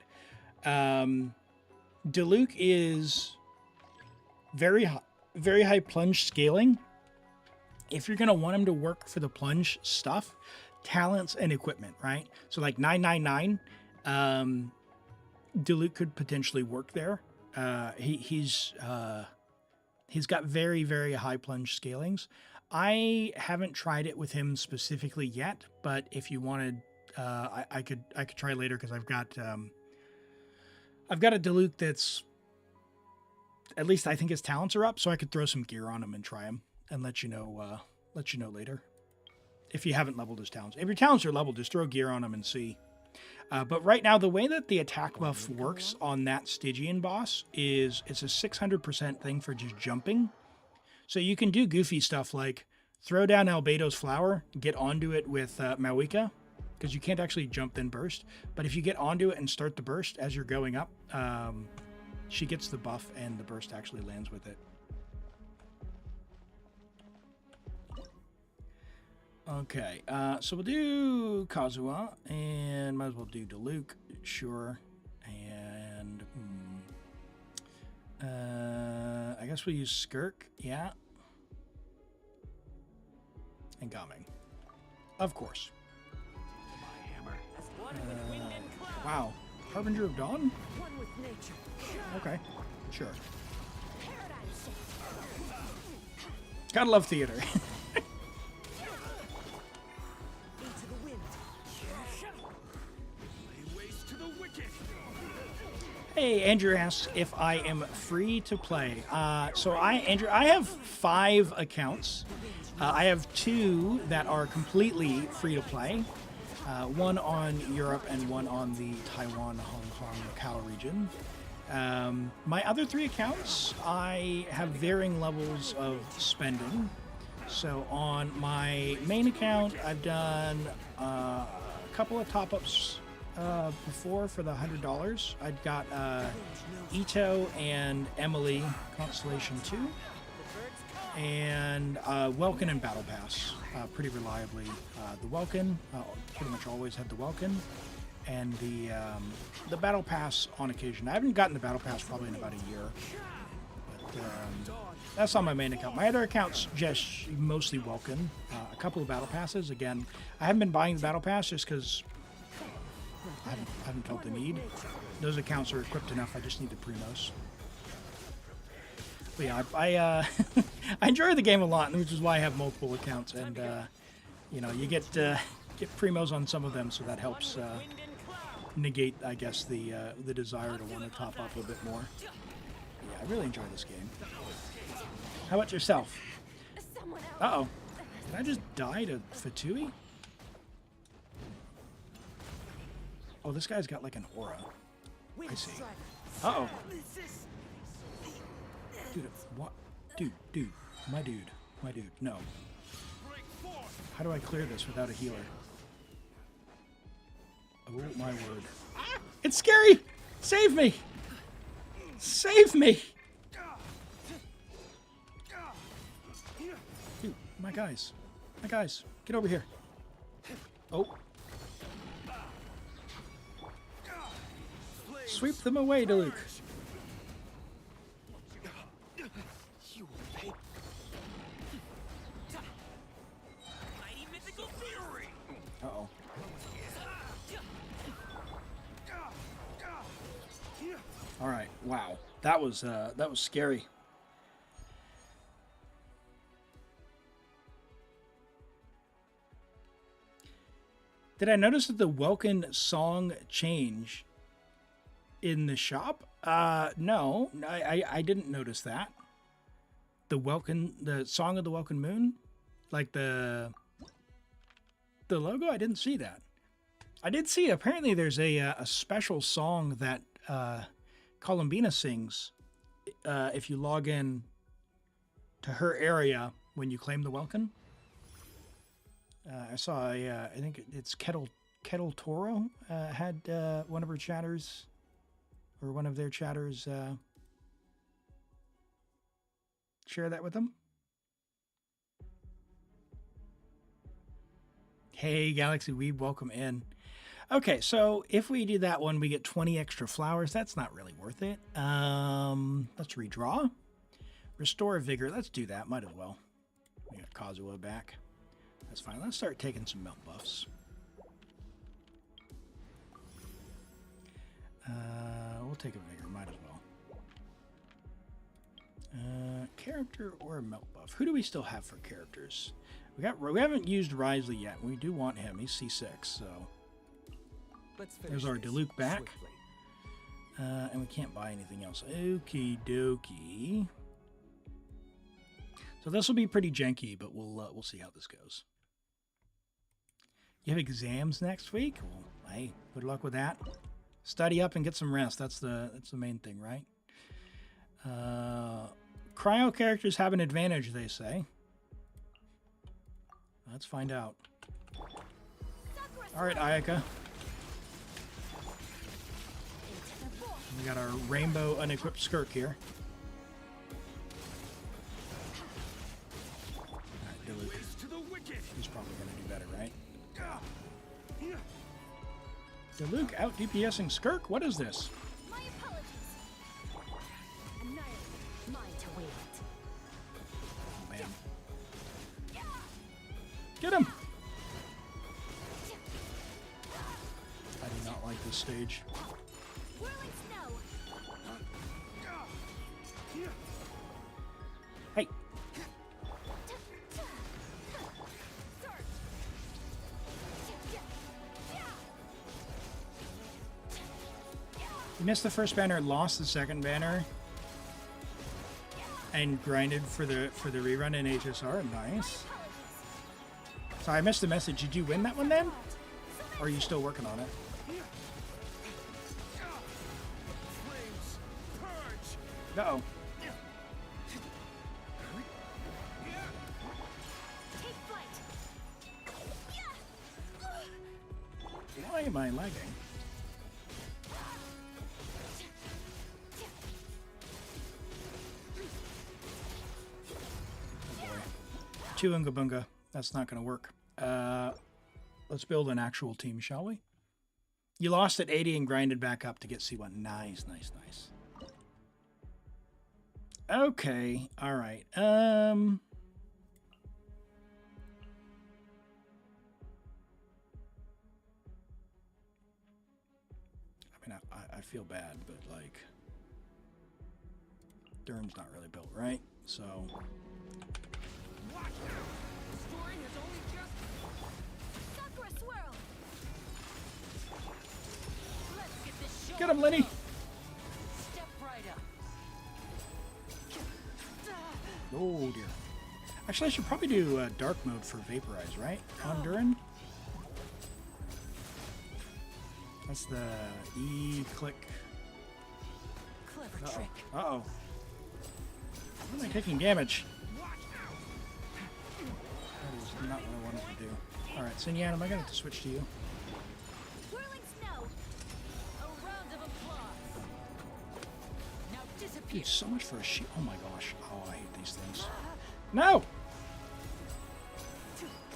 Diluc is very high plunge scaling. If you're going to want him to work for the plunge stuff, talents and equipment, right? So like 999, Diluc could potentially work there. He's got very high plunge scalings. I haven't tried it with him specifically yet, but if you wanted, I could try later because I've got a Diluc that's, at least I think his talents are up, so I could throw some gear on him and try him and let you know later. If you haven't leveled his talents. If your talents are leveled, just throw gear on him and see. But right now, the way that the attack buff works on that Stygian boss is it's a 600% thing for just jumping. So you can do goofy stuff like throw down Albedo's flower, get onto it with Mawika, because you can't actually jump then burst. But if you get onto it and start the burst as you're going up, she gets the buff and the burst actually lands with it. Okay, so we'll do Kazuha, and might as well do Diluc, sure, and I guess we'll use Skirk, yeah, and Gaming, of course. Wow, Harbinger of Dawn? Okay, sure. Gotta love theater. Hey, Andrew asks if I am free to play. Andrew, I have 5 accounts. I have 2 that are completely free to play. One on Europe and one on the Taiwan, Hong Kong, Macau region. My other 3 accounts, I have varying levels of spending. So on my main account, I've done a couple of top-ups before for the $100. I've got Ito and Emily Constellation 2, and Welkin and Battle Pass pretty reliably. The Welkin, pretty much always had the Welkin, and the Battle Pass on occasion. I haven't gotten the Battle Pass probably in about a year, but that's on my main account. My other account's just mostly Welkin, a couple of Battle Passes. Again, I haven't been buying the Battle Pass just because I haven't felt the need. Those accounts are equipped enough. I just need the primos. But yeah, I enjoy the game a lot, which is why I have multiple accounts. And you know, you get primos on some of them, so that helps negate, I guess, the desire to want to top up a bit more. Yeah, I really enjoy this game. How about yourself? Uh-oh. Did I just die to Fatui? Oh, this guy's got like an aura. I see. Uh-oh. Dude, what? Dude. My dude. No. How do I clear this without a healer? Oh, my word. It's scary! Save me! Save me! Dude, my guys. Get over here. Oh. Sweep them away, Diluc. Uh-oh. All right. Wow. That was scary. Did I notice that the Welkin song change in the shop? No, I didn't notice that. The song of the Welkin Moon, like the logo, I didn't see that. I did see, apparently there's a special song that Columbina sings if you log in to her area when you claim the Welkin. I saw I think it's Kettle Toro had one of her chatters, or one of their chatters, share that with them. Hey, Galaxy Weeb, welcome in. Okay, so if we do that one, we get 20 extra flowers. That's not really worth it. Let's redraw. Restore Vigor. Let's do that. Might as well. We got Kazuha back. That's fine. Let's start taking some melt buffs. We'll take a Vigor. Might as well. Character or a melt buff. Who do we still have for characters? We haven't used Risley yet. We do want him. He's C6, so there's our Diluc back. And we can't buy anything else. Okie dokie. So this will be pretty janky, but we'll see how this goes. You have exams next week? Well, hey, good luck with that. Study up and get some rest. That's the main thing, right? Cryo characters have an advantage, they say. Let's find out. All right, Ayaka. We got our rainbow unequipped skirk here. Alright, Diluc. He's probably going to do better, right? Diluc out DPSing skirk? What is this? My apologies. Annihilate. Mine to wield. Oh, man. Get him! I do not like this stage. Whirling snow. Hey! You missed the first banner, lost the second banner, and grinded for the rerun in HSR. Nice. So I missed the message. Did you win that one then? Or are you still working on it? Uh-oh. Take flight. Why am I lagging? Oh boy. Chewinga bunga. That's not going to work. Let's build an actual team, shall we? You lost at 80 and grinded back up to get C1. Nice, nice, nice. Okay, all right. I mean, I feel bad, but like, Durham's not really built right, so. Sakura swirl. Let's get this show. Get him, Lenny! Step right up. Oh dear. Actually, I should probably do dark mode for Vaporize, right? On Durin? That's the E-click. Clever Uh-oh. trick. Uh-oh. Why am I taking damage? That is not what I wanted to do. Alright, Sinyan, am I going to have to switch to you? Whirling snow. A round of applause. Now disappear. Dude, so much for a sheet. Oh my gosh. Oh, I hate these things. No!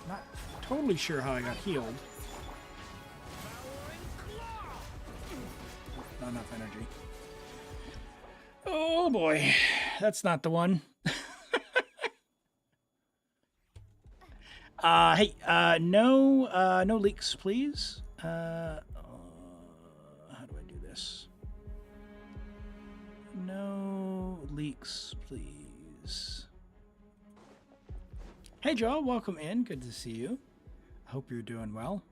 Not totally sure how I got healed. Not enough energy. Oh boy. That's not the one. Hey, no leaks, please. How do I do this? No leaks, please. Hey, Joel, welcome in. Good to see you. I hope you're doing well.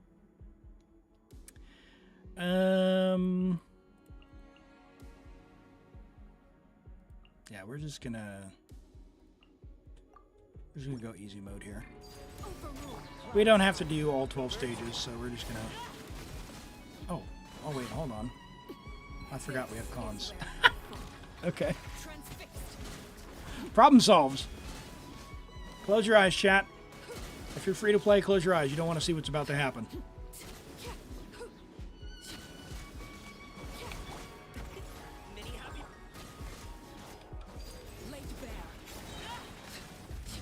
Yeah, we're just gonna go easy mode here. We don't have to do all 12 stages, so we're just gonna. Oh wait, hold on. I forgot we have cons. Okay. Problem solved. Close your eyes, chat. If you're free to play, close your eyes. You don't want to see what's about to happen.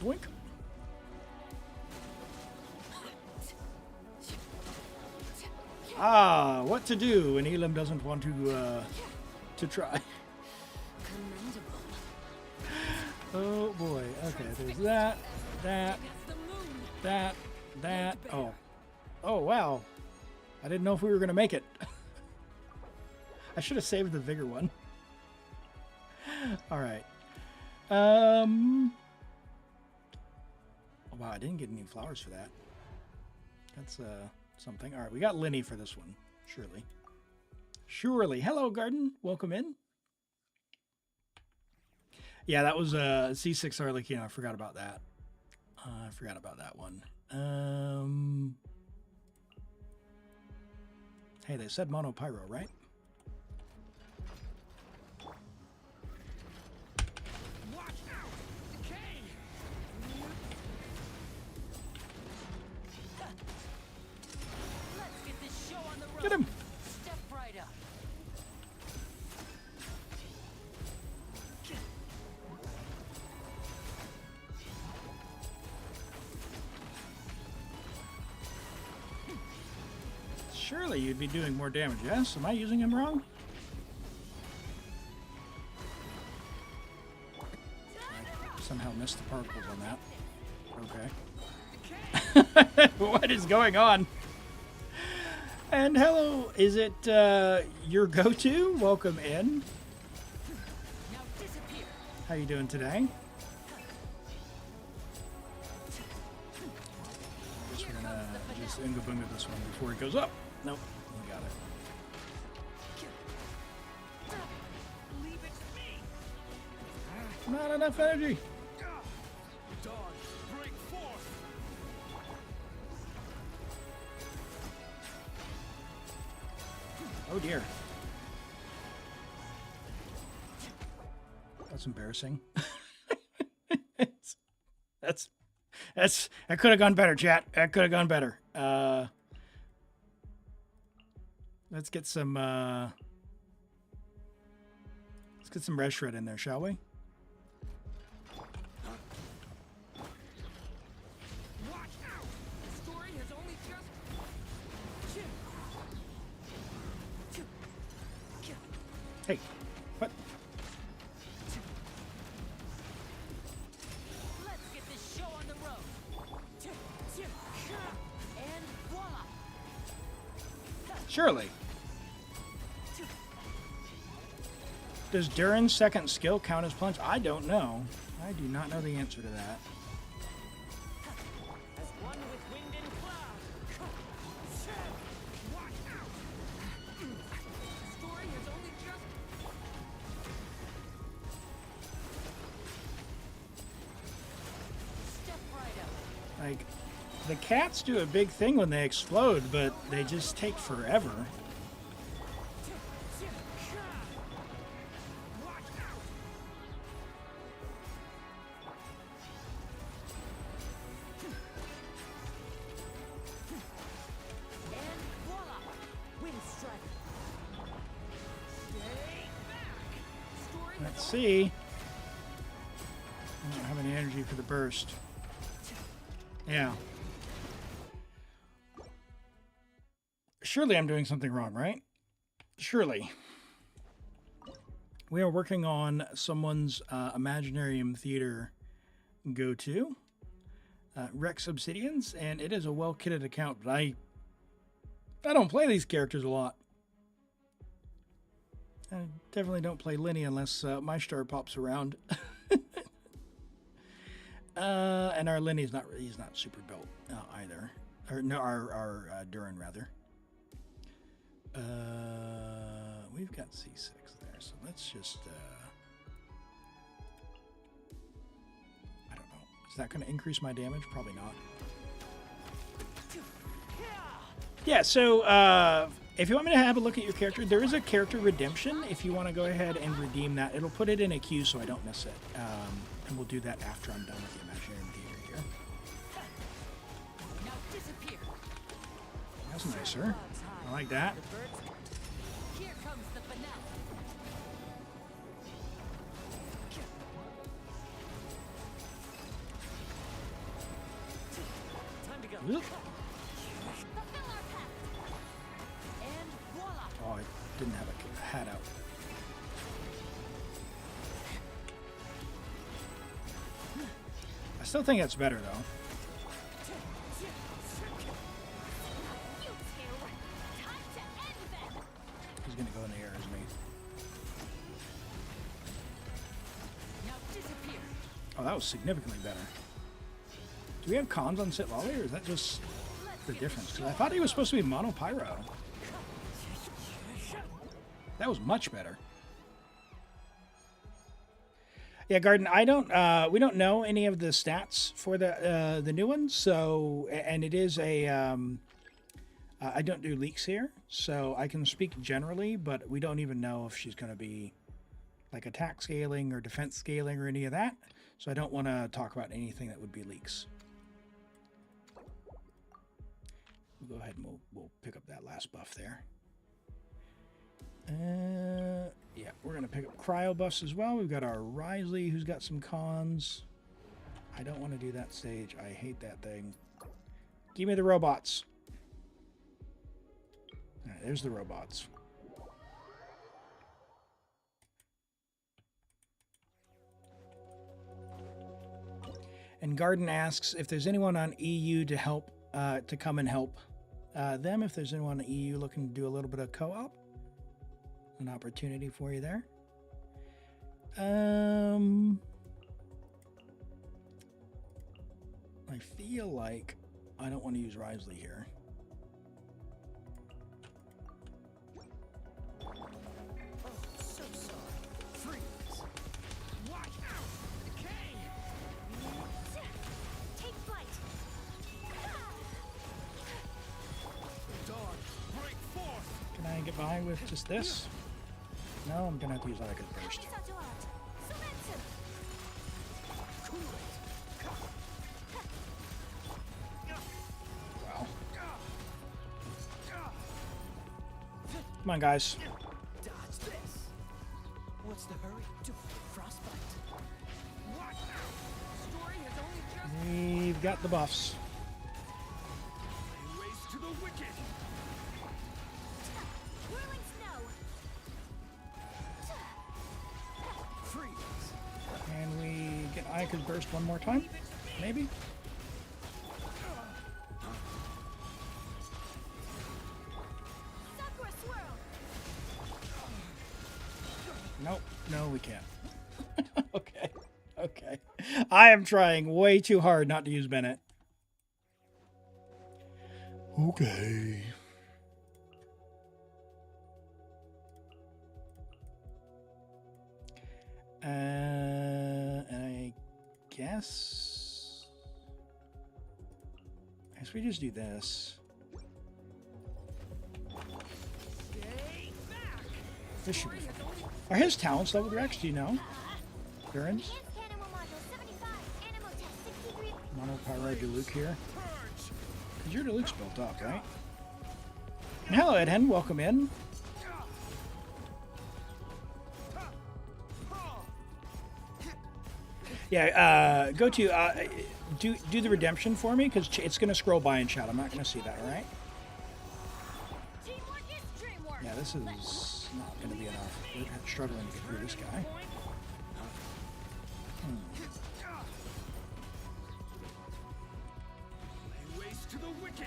Doink. Ah, what to do when Elim doesn't want to try. Oh boy. Okay, there's that. Oh wow. I didn't know if we were gonna make it. I should have saved the vigor one. All right. Oh, wow, I didn't get any flowers for that. That's something. All right, we got Lenny for this one. Surely. Hello, Garden. Welcome in. Yeah, that was C6 Arlecchino. I forgot about that. I forgot about that one. Hey, they said mono pyro, right? Let's get this show on the road. Get him! Step right up. Surely you'd be doing more damage, yes? Am I using him wrong? I somehow missed the particles on that. Okay. What is going on? And hello, is it your go-to? Welcome in. Now disappear. How you doing today? I guess we're gonna just Unga Bunga this one before it goes up. Nope, we got it. Leave it to me. Not enough energy. Dawn, break forth. Oh dear. That's embarrassing. That could have gone better, chat. That could have gone better. Let's get some red shred in there, shall we? Watch out. The story has only just. Hey, what? Let's get this show on the road. And voila. Surely. Does Durin's second skill count as plunge? I don't know. I do not know the answer to that. As one with wind and cloud. Watch out. The story has only just. Step right up. Like, the cats do a big thing when they explode, but they just take forever. Watch out. And voila. Wind strike. Stay back. Story has Let's only- see. I don't have any energy for the burst. Yeah. Surely I'm doing something wrong, right? Surely. We are working on someone's Imaginarium Theater go-to, Rex Obsidians, and it is a well-kitted account, but I don't play these characters a lot. I definitely don't play Lenny unless my star pops around. And our Lenny's he's not super built either. Or no, our Durin rather. We've got C6 there, so let's just I don't know. Is that going to increase my damage? Probably not. Yeah, so if you want me to have a look at your character, there is a character redemption. If you want to go ahead and redeem that, it'll put it in a queue so I don't miss it. And we'll do that after I'm done with the Imaginarium Theater here. Now disappear. That's nicer. I like that. The birds. Here comes the finale. Time to go. Oop. Fulfill our pact. And voila. Oh, I didn't have a hat out. I still think that's better, though. You two. Time to end them. He's going to go in the air, isn't he? Now disappear. Oh, that was significantly better. Do we have cons on Sit Lolly, or is that just the difference? Because I thought he was supposed to be mono pyro. That was much better. Yeah, Garden. We don't know any of the stats for the new ones. So, and it is a. I don't do leaks here, so I can speak generally, but we don't even know if she's going to be like attack scaling or defense scaling or any of that. So I don't want to talk about anything that would be leaks. We'll go ahead and we'll pick up that last buff there. Yeah, we're going to pick up cryo buffs as well. We've got our Risley, who's got some cons. I don't want to do that stage. I hate that thing. Give me the robots. All right, there's the robots. And Garden asks if there's anyone on EU to help, to come and help them. If there's anyone on EU looking to do a little bit of co-op, an opportunity for you there. I feel like I don't want to use Risley here. So sorry. Freeze. Watch out. Okay. Take flight. Dog, break forth. Can I get by with just this? No, I'm gonna have to use Imaginarium first. Wow. Come on, guys. Dodge this. What's the hurry? Frostbite. Watch out. Story has only just We've got the buffs. race to the wicked. Whirling snow. Freeze. Can we get Ika's burst one more time? Maybe? Sakura swirl. Nope. No, we can't. Okay. Okay. I am trying way too hard not to use Bennett. Okay. I guess we just do this. Stay back. This should be fun. Are his talents leveled, Rex? Do you know? Durans? Enhanced animal module 75. Animal test 63. Monopyrite Deluxe here. Purge. Because your Deluxe built up, right? And hello, Edhen. Welcome in. Yeah, go to do the redemption for me because it's going to scroll by in chat. I'm not going to see that. All right. Teamwork is dreamwork. Yeah, this is not going to be enough. We're struggling to get through this guy. Race to the wicked.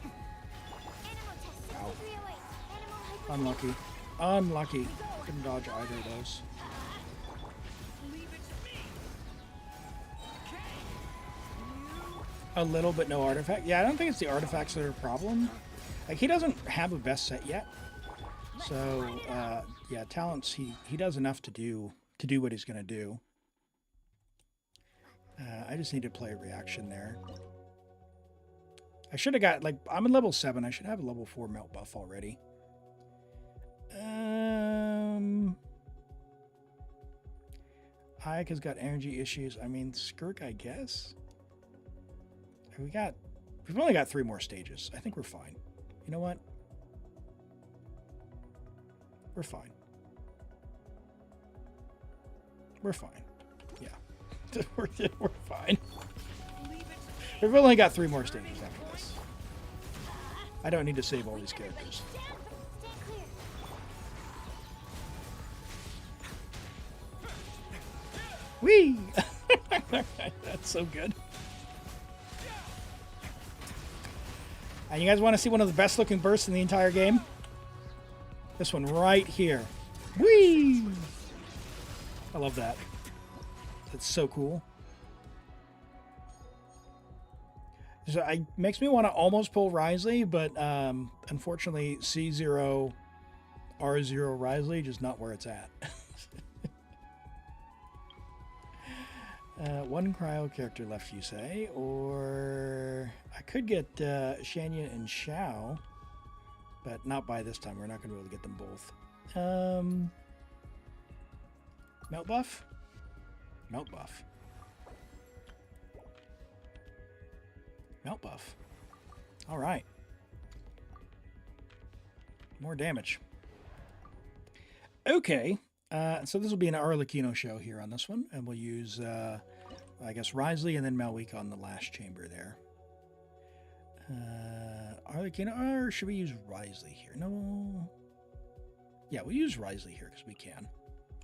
Animal test 6308. Animal hyper. Unlucky. Unlucky. Couldn't dodge either of those. Leave it to me. A little, but no artifact. Yeah, I don't think it's the artifacts that are a problem. Like, he doesn't have a best set yet. So, yeah, talents, he does enough to do what he's going to do. I just need to play a reaction there. I should have got, like, I'm in level 7. I should have a level 4 melt buff already. Hayek has got energy issues. I mean, Skirk, I guess. We've only got 3 more stages. I think we're fine. You know what? We're fine. We're fine. Yeah. we're fine. We've only got 3 more stages after this. I don't need to save all these characters. Stand clear. Whee! That's so good. And you guys want to see one of the best looking bursts in the entire game? This one right here. Whee! I love that. That's so cool. So it makes me want to almost pull Risley, but unfortunately C0, R0 Risley, just not where it's at. One cryo character left, you say, or I could get Shanya and Xiao, but not by this time. We're not going to be able to get them both. Melt buff? Melt buff. Melt buff. All right. More damage. Okay. So this will be an Arlecchino show here on this one, and we'll use, I guess, Risley and then Malweek on the last chamber there. Arlecchino, or should we use Risley here? No. Yeah, we'll use Risley here because we can.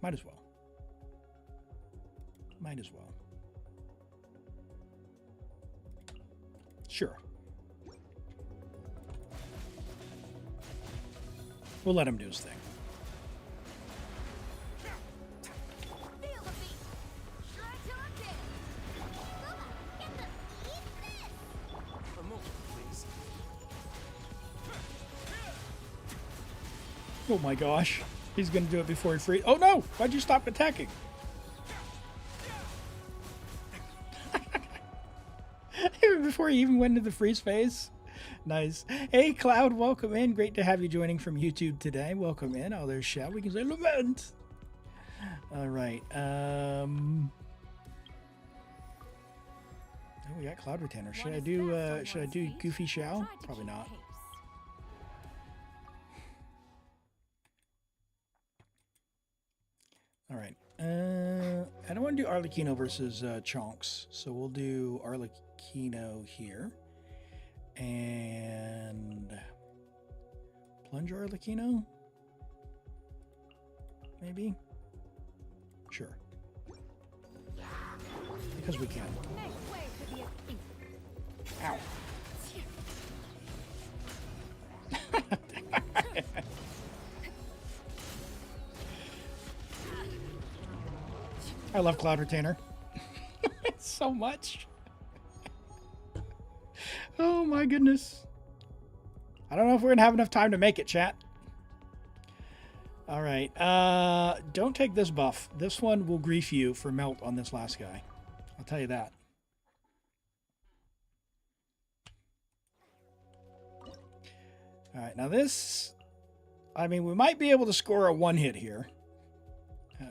Might as well. Might as well. Sure. We'll let him do his thing. Feel the beat. Try till I'm dead. Luma, get the eat this. A moment, please. Oh my gosh. He's going to do it before he freezes. Oh no! Why'd you stop attacking? Before he even went into the freeze phase. Nice. Hey, Cloud, welcome in. Great to have you joining from YouTube today. Welcome in. Oh, there's Shell. We can say lament. All right. Oh, we got Cloud Retainer. Should I do Goofy Shell? Probably not. All right. I don't want to do Arlecchino versus Chonks, so we'll do Arlecchino here. And Plunge Arlecchino? Maybe? Sure. Because we can. Ow. I love Cloud Retainer. So much. Oh my goodness. I don't know if we're going to have enough time to make it, chat. All right. Don't take this buff. This one will grief you for melt on this last guy. I'll tell you that. All right. Now this, I mean, we might be able to score a one hit here.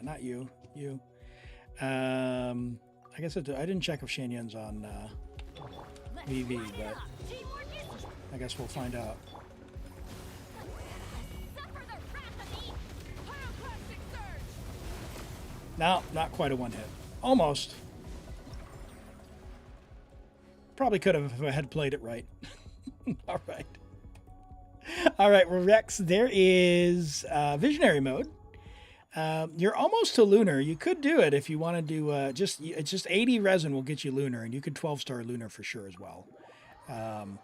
Not you. You. I guess I didn't check if Shanyun's on VV, but I guess we'll find out. No, not quite a one hit. Almost. Probably could have if I had played it right. All right. All right, well, Rex, there is Visionary mode. You're almost to Lunar. You could do it if you want to do it's just 80 resin will get you Lunar, and you could 12-star Lunar for sure as well.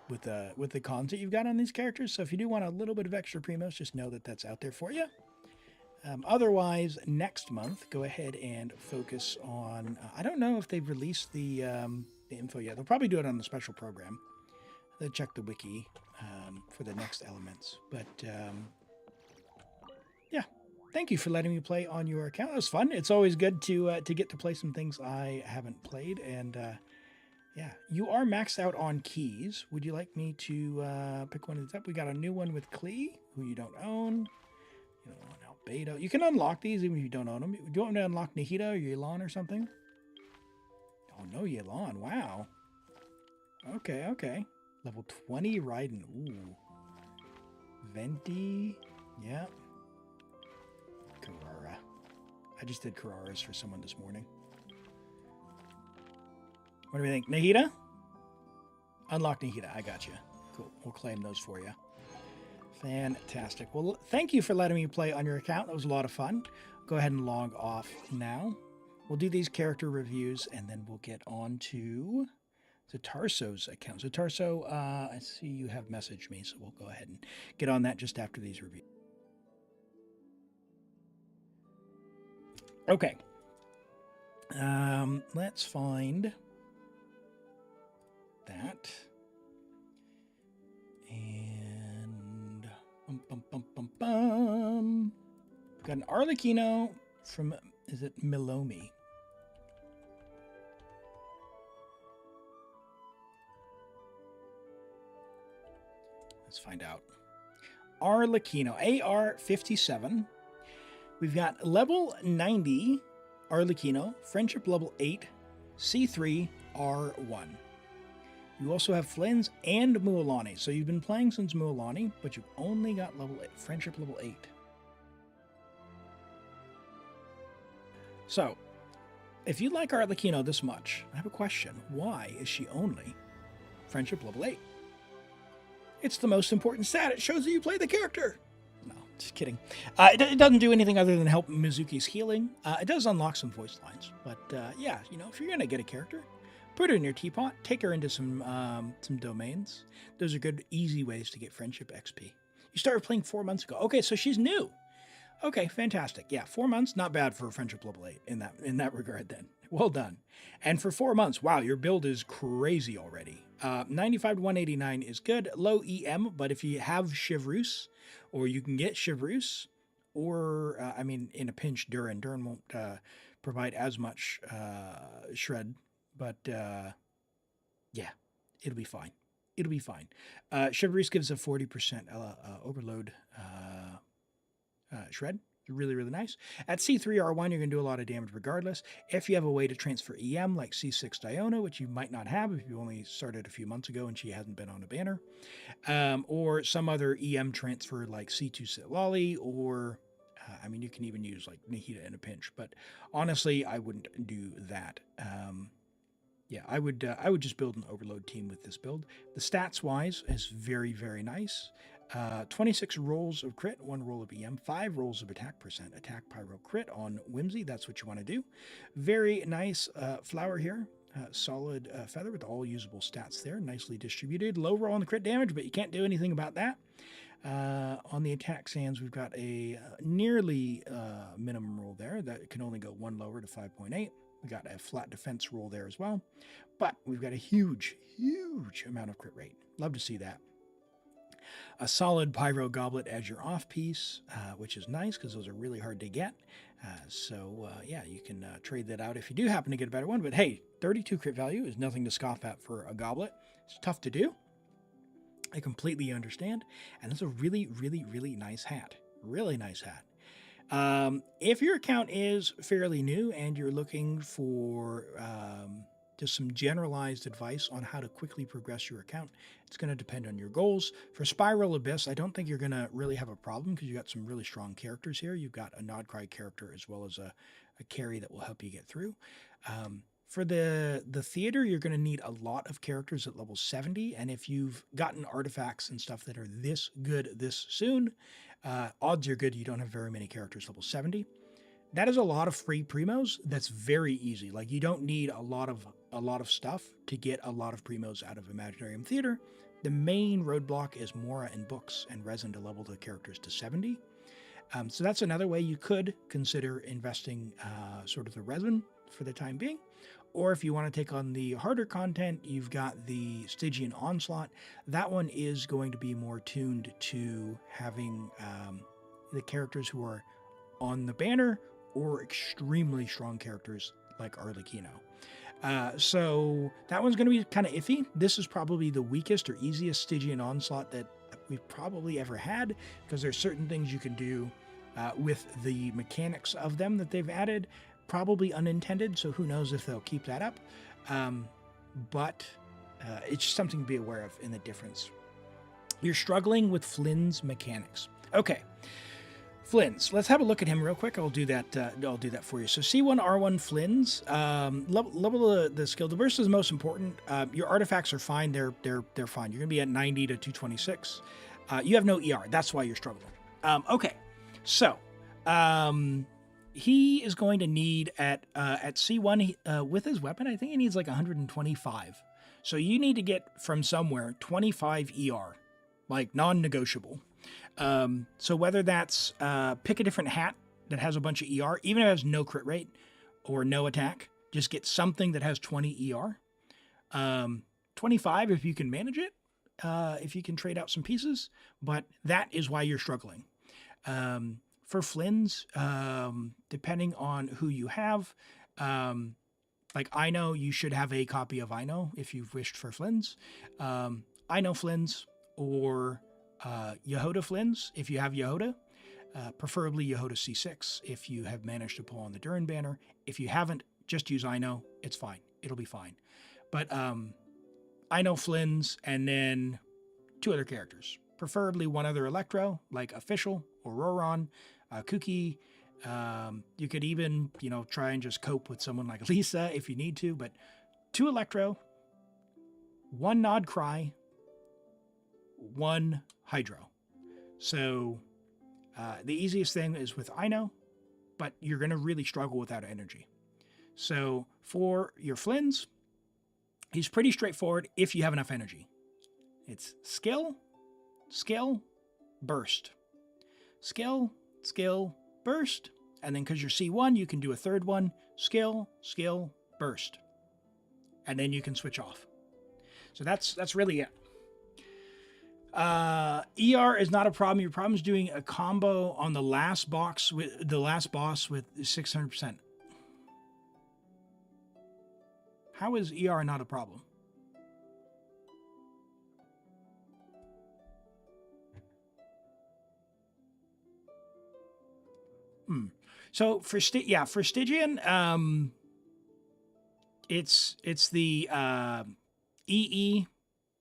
With the cons that you've got on these characters. So if you do want a little bit of extra primos, just know that that's out there for you. Otherwise, next month, go ahead and focus on... I don't know if they've released the info yet. They'll probably do it on the special program. They'll check the wiki for the next elements. But, yeah. Thank you for letting me play on your account. It was fun. It's always good to get to play some things I haven't played. And, yeah, you are maxed out on keys. Would you like me to pick one of these up? We got a new one with Klee, who you don't own. You don't want Albedo. You can unlock these even if you don't own them. Do you want me to unlock Nahida or Yelan or something? Oh, no Yelan. Wow. Okay, okay. Level 20 Raiden. Ooh. Venti. Yeah. Carrara. I just did Carraras for someone this morning. What do we think? Nahida? Unlock Nahida. I got you. Cool. We'll claim those for you. Fantastic. Well, thank you for letting me play on your account. That was a lot of fun. Go ahead and log off now. We'll do these character reviews, and then we'll get on to Zatarso's account. Zatarso, I see you have messaged me, so we'll go ahead and get on that just after these reviews. Okay. Let's find that. And got an Arlecchino from, is it Milomi? Let's find out. Arlecchino, AR57. We've got level 90 Arlecchino, friendship level 8, C3, R1. You also have Flens and Mualani. So you've been playing since Mualani, but you've only got level 8, friendship level 8. So, if you like Arlecchino this much, I have a question. Why is she only friendship level 8? It's the most important stat. It shows that you play the character. No, just kidding. It doesn't do anything other than help Mizuki's healing. It does unlock some voice lines. But yeah, you know, if you're going to get a character, put her in your teapot, take her into some domains. Those are good, easy ways to get friendship XP. You started playing 4 months ago. Okay, so she's new. Okay, fantastic. Yeah, 4 months, not bad for friendship level 8 in that regard then. Well done. And for 4 months, wow, your build is crazy already. 95 to 189 is good. Low EM, but if you have Chivrus, or you can get Chivrus, or, I mean, in a pinch, Durin. Durin won't provide as much shred, but yeah, it'll be fine. It'll be fine. Chivrus gives a 40% overload shred. Really, really nice. At C3R1, you're going to do a lot of damage regardless. If you have a way to transfer EM like C6 Diona, which you might not have if you only started a few months ago and she hasn't been on a banner, or some other EM transfer like C2 Sitlali, or I mean, you can even use like Nahida in a pinch, but honestly, I wouldn't do that. Yeah, I would just build an overload team with this build. The stats wise is very, very nice. 26 rolls of crit, 1 roll of EM, 5 rolls of attack percent, attack pyro crit on Whimsy. That's what you want to do. Very nice flower here. Solid feather with all usable stats there. Nicely distributed. Low roll on the crit damage, but you can't do anything about that. On the attack sands, we've got a nearly minimum roll there that can only go 1 lower to 5.8. We got a flat defense roll there as well. But we've got a huge, huge amount of crit rate. Love to see that. A solid Pyro Goblet as your off piece, which is nice because those are really hard to get. Yeah, you can trade that out if you do happen to get a better one. But hey, 32 crit value is nothing to scoff at for a goblet. It's tough to do. I completely understand. And it's a really, really, really nice hat. Really nice hat. If your account is fairly new and you're looking for just some generalized advice on how to quickly progress your account, it's going to depend on your goals. For Spiral Abyss, I don't think you're going to really have a problem because you got some really strong characters here. You've got a Nodcry character as well as a carry that will help you get through. For the theater, you're going to need a lot of characters at level 70, and if you've gotten artifacts and stuff that are this good this soon, odds are good you don't have very many characters level 70. That is a lot of free primos. That's very easy. Like, you don't need a lot of stuff to get a lot of primos out of Imaginarium Theater. The main roadblock is Mora and books and resin to level the characters to 70. So that's another way you could consider investing sort of the resin for the time being. Or if you want to take on the harder content, you've got the Stygian Onslaught. That one is going to be more tuned to having the characters who are on the banner or extremely strong characters like Arlecchino. So that one's going to be kind of iffy. This is probably the weakest or easiest Stygian Onslaught that we've probably ever had, because there's certain things you can do with the mechanics of them that they've added. Probably unintended, so who knows if they'll keep that up. But it's just something to be aware of in the difference. You're struggling with Flynn's mechanics. Okay, Flynn's. Let's have a look at him real quick. I'll do that for you. So C1, R1 Flynn's. Level the skill. The burst is the most important. Your artifacts are fine. They're fine. You're going to be at 90 to 226. You have no ER. That's why you're struggling. Okay, so he is going to need at C1 with his weapon, I think he needs like 125. So you need to get from somewhere 25 ER, like non-negotiable. So whether that's pick a different hat that has a bunch of ER, even if it has no crit rate or no attack, just get something that has 20 ER. 25 if you can manage it, if you can trade out some pieces, but that is why you're struggling. For Flynn's, depending on who you have, like Ino, you should have a copy of Ino if you've wished for Flynn's. Ino Flynn's or Yehoda Flynn's if you have Yehoda. Preferably Yehoda C6 if you have managed to pull on the Durin banner. If you haven't, just use Ino. It's fine. It'll be fine. But Ino Flynn's and then 2 other characters. Preferably 1 other Electro, like Official or Roron. Kuki. You could even, try and just cope with someone like Lisa if you need to, but 2 Electro, 1 Nod Cry, 1 hydro. So the easiest thing is with Ino, but you're going to really struggle without energy. So for your Flynn's, he's pretty straightforward if you have enough energy. It's skill, skill, burst. Skill, skill, burst. And then because you're C1, you can do a third one. Skill, skill, burst. And then you can switch off. So that's really it. ER is not a problem. Your problem is doing a combo on the last boss with 600%. How is ER not a problem? So for Stygian, it's the EE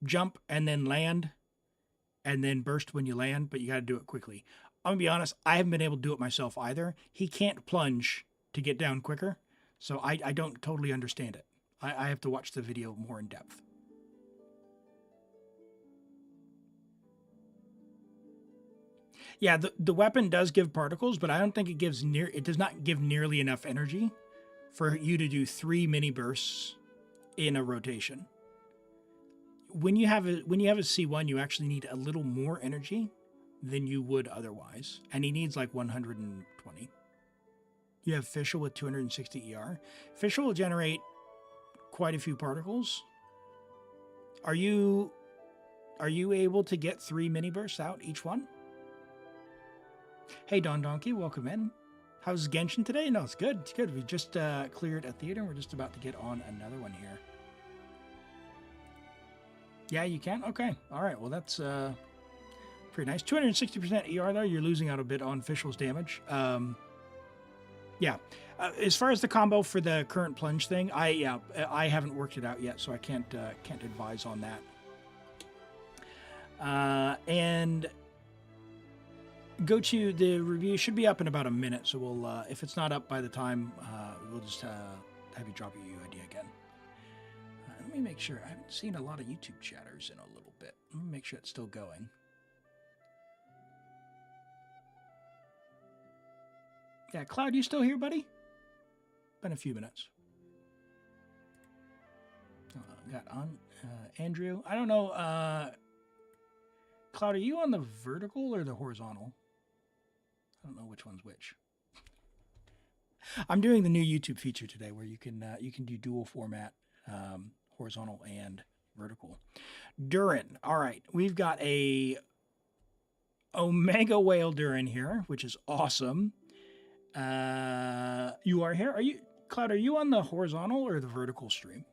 jump and then land and then burst when you land, but you got to do it quickly. I'm gonna be honest, I haven't been able to do it myself either. He can't plunge to get down quicker, so I don't totally understand it. I have to watch the video more in depth. Yeah, the weapon does give particles, but I don't think it does not give nearly enough energy for you to do 3 mini bursts in a rotation. When you have a C1, you actually need a little more energy than you would otherwise, and he needs like 120. You have Fischl with 260 ER. Fischl will generate quite a few particles. Are you able to get 3 mini bursts out each one? Hey, Don Donkey, welcome in. How's Genshin today? No, it's good. It's good. We just cleared a theater, and we're just about to get on another one here. Yeah, you can? Okay. All right. Well, that's pretty nice. 260% ER there. You're losing out a bit on Fischl's damage. Yeah. As far as the combo for the current plunge thing, I haven't worked it out yet, so I can't advise on that. And go to the review. Should be up in about a minute, so we'll if it's not up by the time, we'll just have you drop your UID again. Let me make sure. I haven't seen a lot of YouTube chatters in a little bit. Let me make sure it's still going. Yeah, Cloud, you still here, buddy? Been a few minutes. Got on Andrew. I don't know. Cloud, are you on the vertical or the horizontal? I don't know which one's which. I'm doing the new YouTube feature today where you can do dual format, horizontal and vertical. Durin. All right, we've got a Omega Whale Durin here, which is awesome. You are here. Are you, Cloud? Are you on the horizontal or the vertical stream?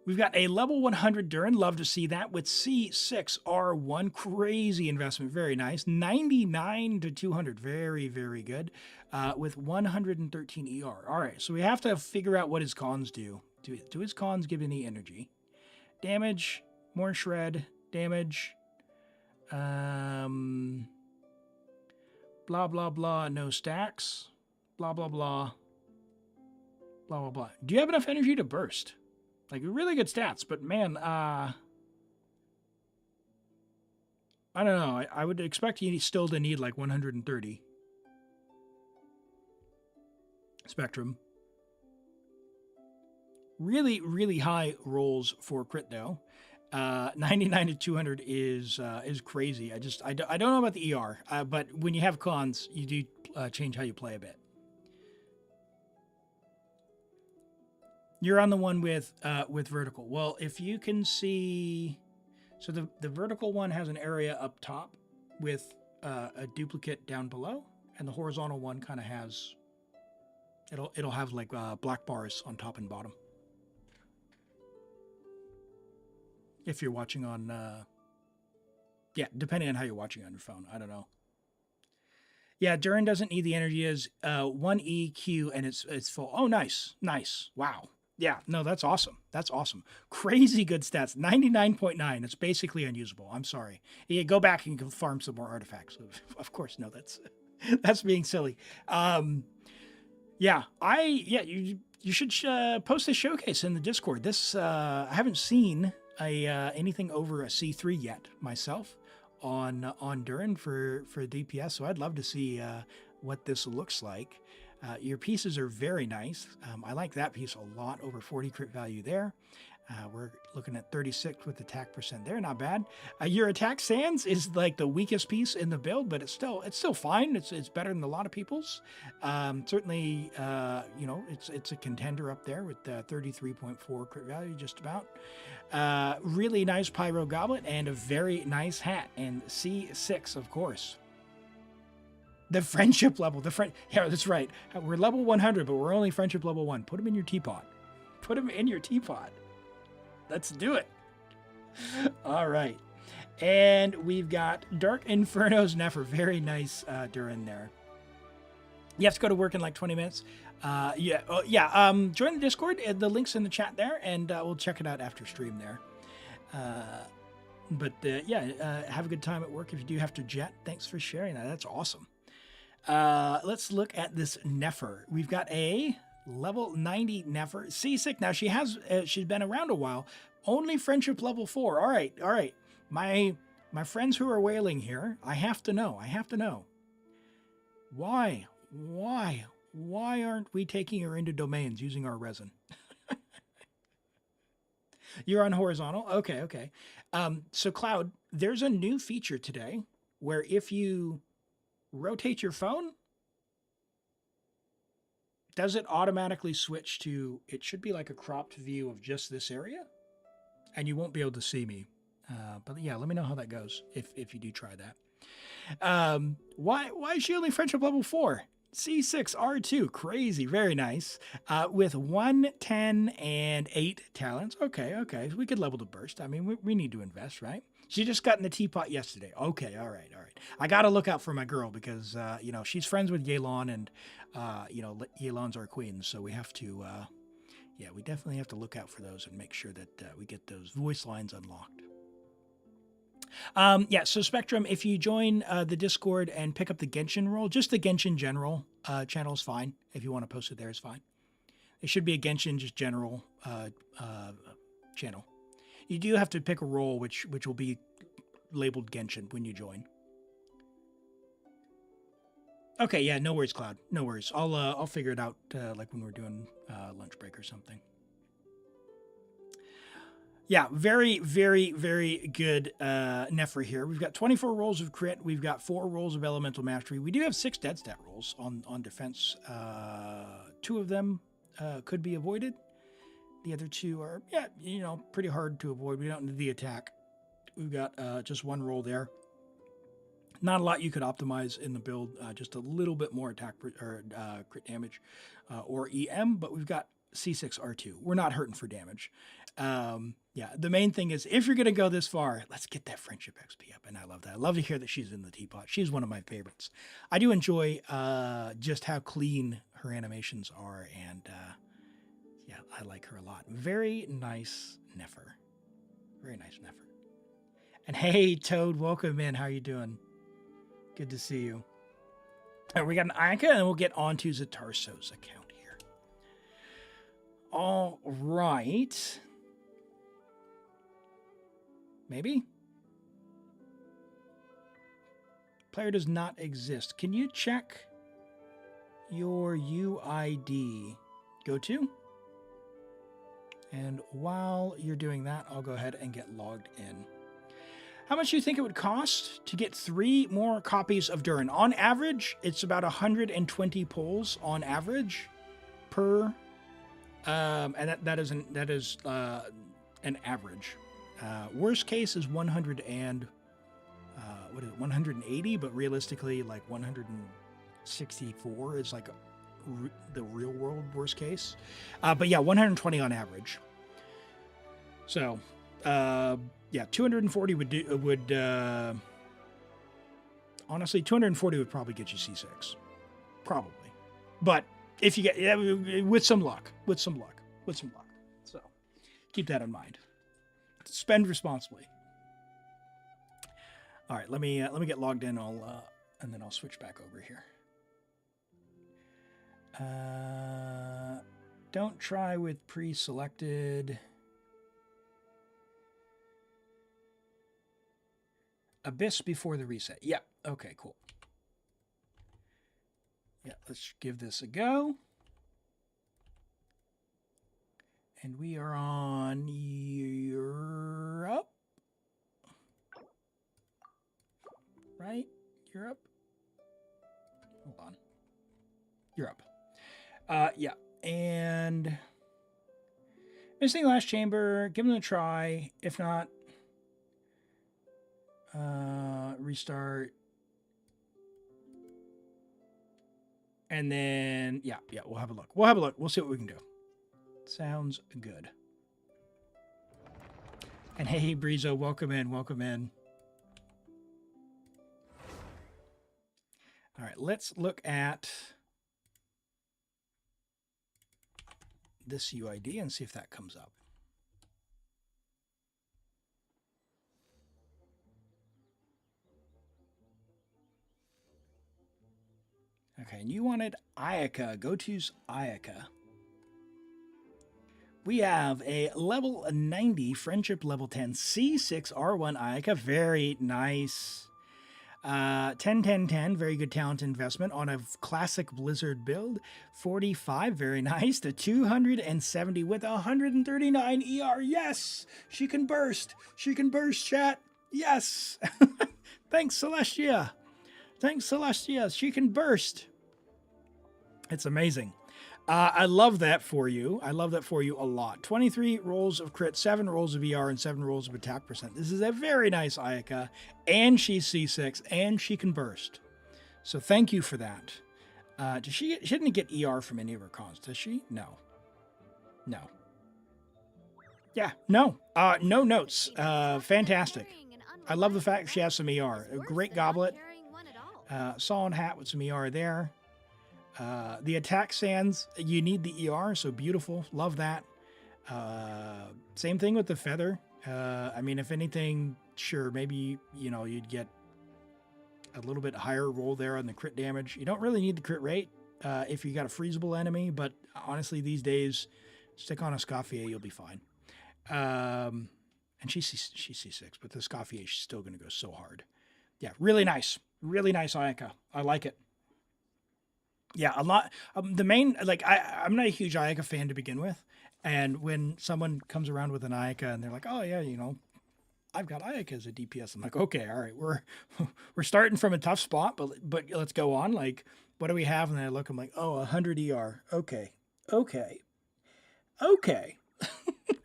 We've got a level 100 Durin. Love to see that with C6R1. Crazy investment. Very nice. 99 to 200. Very, very good. With 113 ER. All right. So we have to figure out what his cons do. Do his cons give any energy? Damage. More shred. Damage. Blah, blah, blah. No stacks. Blah, blah, blah. Blah, blah, blah. Do you have enough energy to burst? Like, really good stats, but man, I don't know. I would expect you still to need like 130. Spectrum. Really, really high rolls for crit though. 99 to 200 is crazy. I don't know about the ER, but when you have cons, you do change how you play a bit. You're on the one with vertical. Well, if you can see, so the vertical one has an area up top with a duplicate down below, and the horizontal one kind of has, it'll have like black bars on top and bottom. If you're watching on, yeah, depending on how you're watching on your phone, I don't know. Yeah, Durin doesn't need the energy as 1 EQ and it's full. Oh, nice, nice, wow. Yeah, no, that's awesome. That's awesome. Crazy good stats. 99.9. It's basically unusable. I'm sorry. Yeah, go back and farm some more artifacts. Of course, no, that's being silly. Yeah, you should post this showcase in the Discord. This I haven't seen a anything over a C3 yet myself on Durin for DPS, so I'd love to see what this looks like. Your pieces are very nice. I like that piece a lot, over 40 crit value there. We're looking at 36 with attack percent there, not bad. Your attack sans is like the weakest piece in the build, but it's still fine. It's better than a lot of people's. Certainly, you know, it's a contender up there with 33.4 crit value, just about. Really nice Pyro Goblet and a very nice hat, and C6, of course. The friendship level, yeah, that's right. We're level 100, but we're only friendship level 1. Put them in your teapot. Put them in your teapot. Let's do it. All right. And we've got Dark Inferno's Nefer. Very nice Durin there. You have to go to work in like 20 minutes. Yeah. Join the Discord. The link's in the chat there, and we'll check it out after stream there. Have a good time at work if you do have to jet. Thanks for sharing that. That's awesome. Let's look at this Nefer. We've got a level 90 Nefer, C6. Now she's been around a while. Only friendship level 4. All right. My friends who are wailing here, I have to know. Why aren't we taking her into domains using our resin? You're on horizontal? Okay. So Cloud, there's a new feature today where if you rotate your phone, does it automatically switch to, it should be like a cropped view of just this area, and you won't be able to see me. But yeah, let me know how that goes if you do try that. Why is she only friendship level 4? C6 R2, crazy, very nice. With 1, 10, and 8 talents. Okay. So we could level the burst. I mean, we need to invest, right? She just got in the teapot yesterday. Okay, all right. I got to look out for my girl because, she's friends with Yelan, and, Yelan's our queen. So we have to, we definitely have to look out for those and make sure that we get those voice lines unlocked. So Spectrum, if you join the Discord and pick up the Genshin role, just the Genshin General channel is fine. If you want to post it there, it's fine. It should be a Genshin just general channel. You do have to pick a role which will be labeled Genshin when you join. Okay, yeah, no worries, Cloud. No worries. I'll figure it out like when we're doing lunch break or something. Yeah, very, very, very good Nefer here. We've got 24 rolls of crit. We've got 4 rolls of elemental mastery. We do have 6 dead stat rolls on defense. 2 of them could be avoided. The other 2 are, pretty hard to avoid. We don't need the attack. We've got just 1 roll there. Not a lot you could optimize in the build. Just a little bit more attack or crit damage or EM, but we've got C6 R2. We're not hurting for damage. The main thing is if you're going to go this far, let's get that friendship XP up. And I love that. I love to hear that she's in the teapot. She's one of my favorites. I do enjoy just how clean her animations are. And I like her a lot. Very nice Nefer. Very nice Nefer. And hey, Toad, welcome in. How you doing? Good to see you. All right, we got an Anka, and we'll get on to Zatarso's account here. All right. Maybe? Player does not exist. Can you check your UID? Go to? And while you're doing that, I'll go ahead and get logged in. How much do you think it would cost to get 3 more copies of Durin? On average, it's about 120 pulls on average per, and that is an average. Worst case is 180, but realistically, like 164 is like the real world worst case. But yeah, 120 on average. So, 240 would honestly, 240 would probably get you C6. Probably. But if you get, with some luck. So keep that in mind. Spend responsibly. All right, let me get logged in. And then I'll switch back over here. Don't try with pre-selected. Abyss before the reset. Yeah. Okay, cool. Yeah, let's give this a go. And we are on Europe. Right? Europe? Hold on. Europe. Yeah. And missing last chamber. Give them a try. If not, restart. And then, yeah, we'll have a look. We'll see what we can do. Sounds good. And hey, Breezo, welcome in. All right, let's look at this UID and see if that comes up. Okay, and you wanted Ayaka. Go choose Ayaka. We have a level 90 friendship level 10 C6 R1 Ayaka. Very nice. 10-10-10, very good talent investment on a classic Blizzard build. 45, very nice. To 270 with 139 ER. Yes, she can burst. She can burst, chat. Yes. Thanks, Celestia. She can burst. It's amazing. I love that for you. I love that for you a lot. 23 rolls of crit, 7 rolls of ER, and 7 rolls of attack percent. This is a very nice Ayaka, and she's C6, and she can burst. So thank you for that. She didn't get ER from any of her cons, does she? No. Yeah, no. No notes. Fantastic. I love the fact she has some ER. A great goblet. Solid hat with some ER there. The attack sands, you need the ER, so beautiful. Love that. Same thing with the feather. I mean, if anything, sure, maybe, you'd get a little bit higher roll there on the crit damage. You don't really need the crit rate if you got a freezable enemy, but honestly, these days, stick on a Scoffier, you'll be fine. And she's C6, but the Scoffier is still going to go so hard. Yeah, really nice. Really nice Ayaka. I like it. Yeah, a lot. The main, I'm not a huge Ayaka fan to begin with. And when someone comes around with an Ayaka and they're like, oh, yeah, I've got Ayaka as a DPS. I'm like, okay, all right, we're starting from a tough spot, but let's go on. Like, what do we have? And then I look, I'm like, oh, 100 ER. Okay.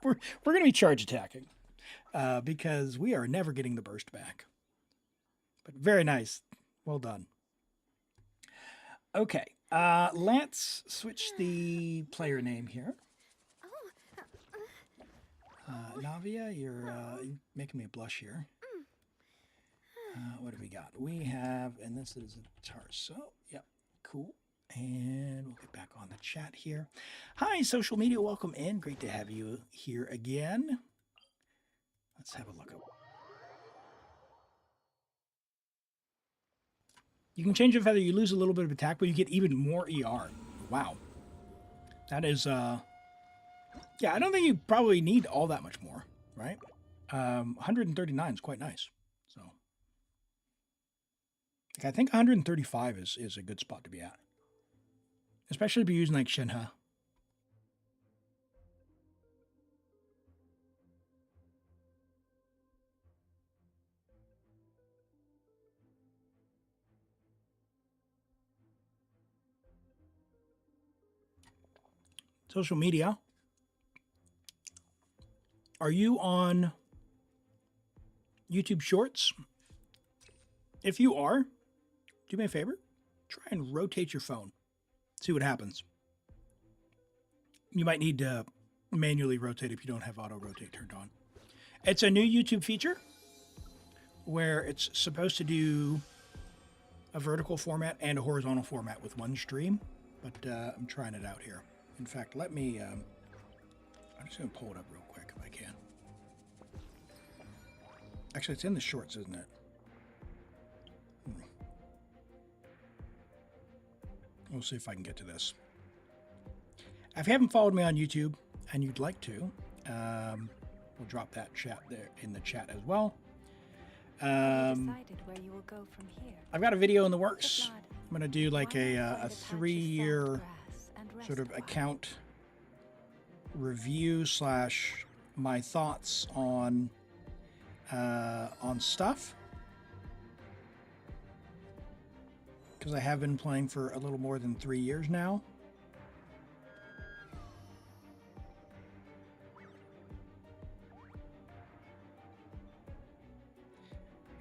we're going to be charge attacking because we are never getting the burst back. But very nice. Well done. Okay, let's switch the player name here. Navia, you're making me blush here. What do we got? We have, and this is a Tarso. Yep, cool. And we'll get back on the chat here. Hi, social media, welcome in. Great to have you here again. Let's have a look at. You can change the feather, you lose a little bit of attack, but you get even more ER. Wow. That is, yeah, I don't think you probably need all that much more, right? 139 is quite nice. So, I think 135 is a good spot to be at. Especially if you're using like Shenhe. Social media. Are you on YouTube Shorts? If you are, do me a favor. Try and rotate your phone. See what happens. You might need to manually rotate if you don't have auto rotate turned on. It's a new YouTube feature where it's supposed to do a vertical format and a horizontal format with one stream, but I'm trying it out here. In fact, let me, I'm just going to pull it up real quick if I can. Actually, it's in the shorts, isn't it? We'll see if I can get to this. If you haven't followed me on YouTube and you'd like to, we'll drop that chat there in the chat as well. Have you decided where you will go from here? I've got a video in the If works. not, I'm gonna do like why not a find patch of soft 3-year grass and rest sort of a while? account review slash my thoughts on stuff, because I have been playing for a little more than 3 years now.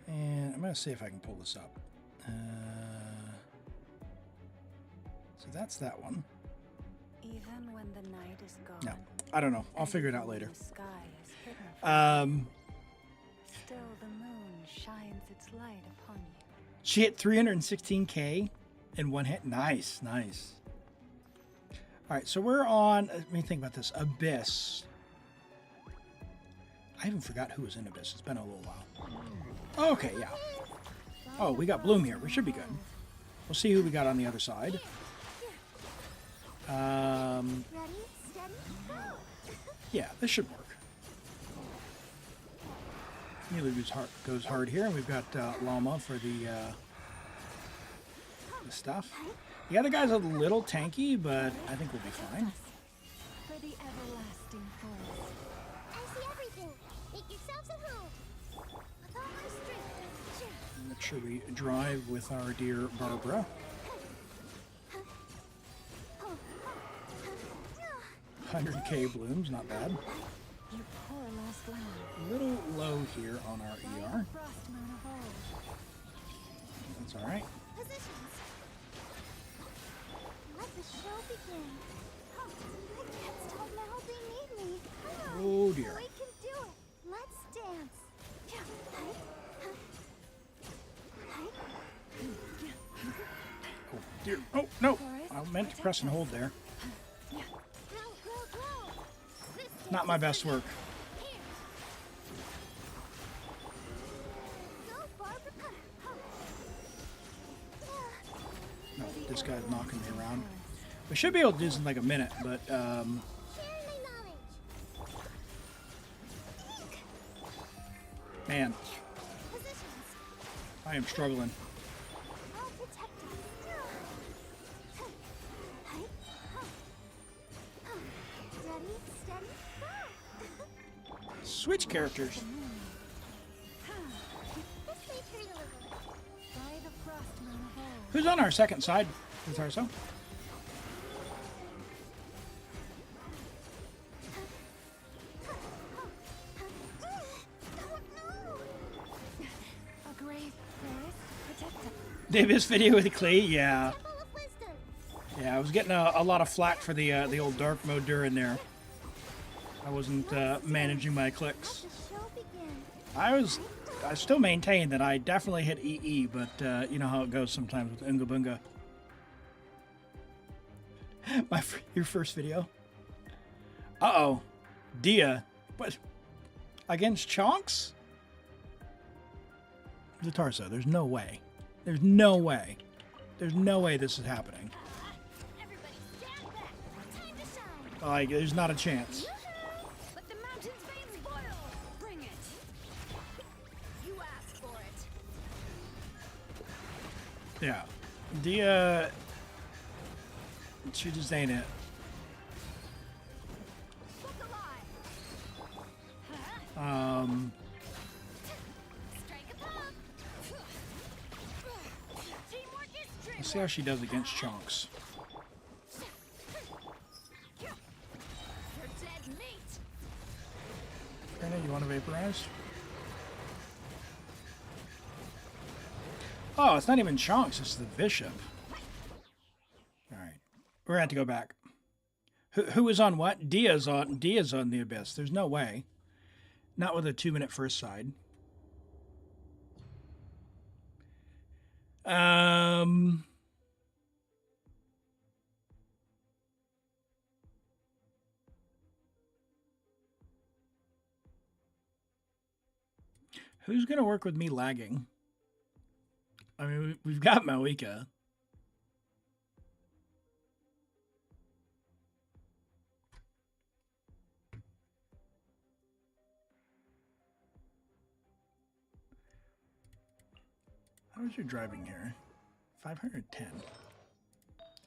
And I'm gonna see if I can pull this up. So that's that one. Even when the night is gone. No, I don't know. I'll and figure it out even later. when the sky is hidden from still the moon shines its light upon you. She hit 316K in one hit. Nice, nice. All right, so we're on. Let me think about this. Abyss. I even forgot who was in Abyss. It's been a little while. Okay, yeah. Oh, we got Bloom here. We should be good. We'll see who we got on the other side. Ready, steady, go! Yeah, this should work. Nearly goes hard here, and we've got Llama for the stuff. The other guy's a little tanky, but I think we'll be fine. For the everlasting forest. I see everything. Make yourselves at home. With all my strength. Make sure we drive with our dear Barbara. 100K blooms, not bad. You poor lost lamb. A little low here on our ER. Frost moon of old. That's all right. Positions. Let the show begin. Oh, I can't stop now. They need me. Come on. Oh dear. We can do it. Let's dance. Oh dear. Oh no! I meant to press and hold there. Grow, grow, grow. This Not my best work. Here. Go, Barbara. No, this guy's knocking me around. We should be able to do this in like a minute, but Share my knowledge. man, Positions. I am struggling. I'll protect us. Ready, steady, go! Switch characters. This may hurt a little. By the frost moon of old. Who's on our second side? Is Tarso? A grave forest protect us. Davis video with Clay? Yeah. Full of wisdom. Yeah, I was getting a lot of flack for the old dark mode during there. I wasn't managing my clicks. Let the show begin. I still maintain that I definitely hit EE, but you know how it goes sometimes with Unga Bunga. Your first video? Uh-oh. Dia. What? Against Chonks? The Tarso. There's no way. There's no way. There's no way this is happening. Everybody stand back. Time to shine. Like, there's not a chance. Let the mountain's veins boil. Bring it. You asked for it. Yeah. Dia... She just ain't it. Look alive. Strike a pop. Teamwork is Let's dreamwork. see how she does against Chonks. You're dead meat. Karina, you want to vaporize? Oh, it's not even Chonks, it's the Bishop. Alright. We're gonna have to go back. Who is on what? Dia's on the Abyss. There's no way. Not with a 2-minute first side. Who's gonna work with me lagging? I mean, we've got Malika. How is your driving here? 510.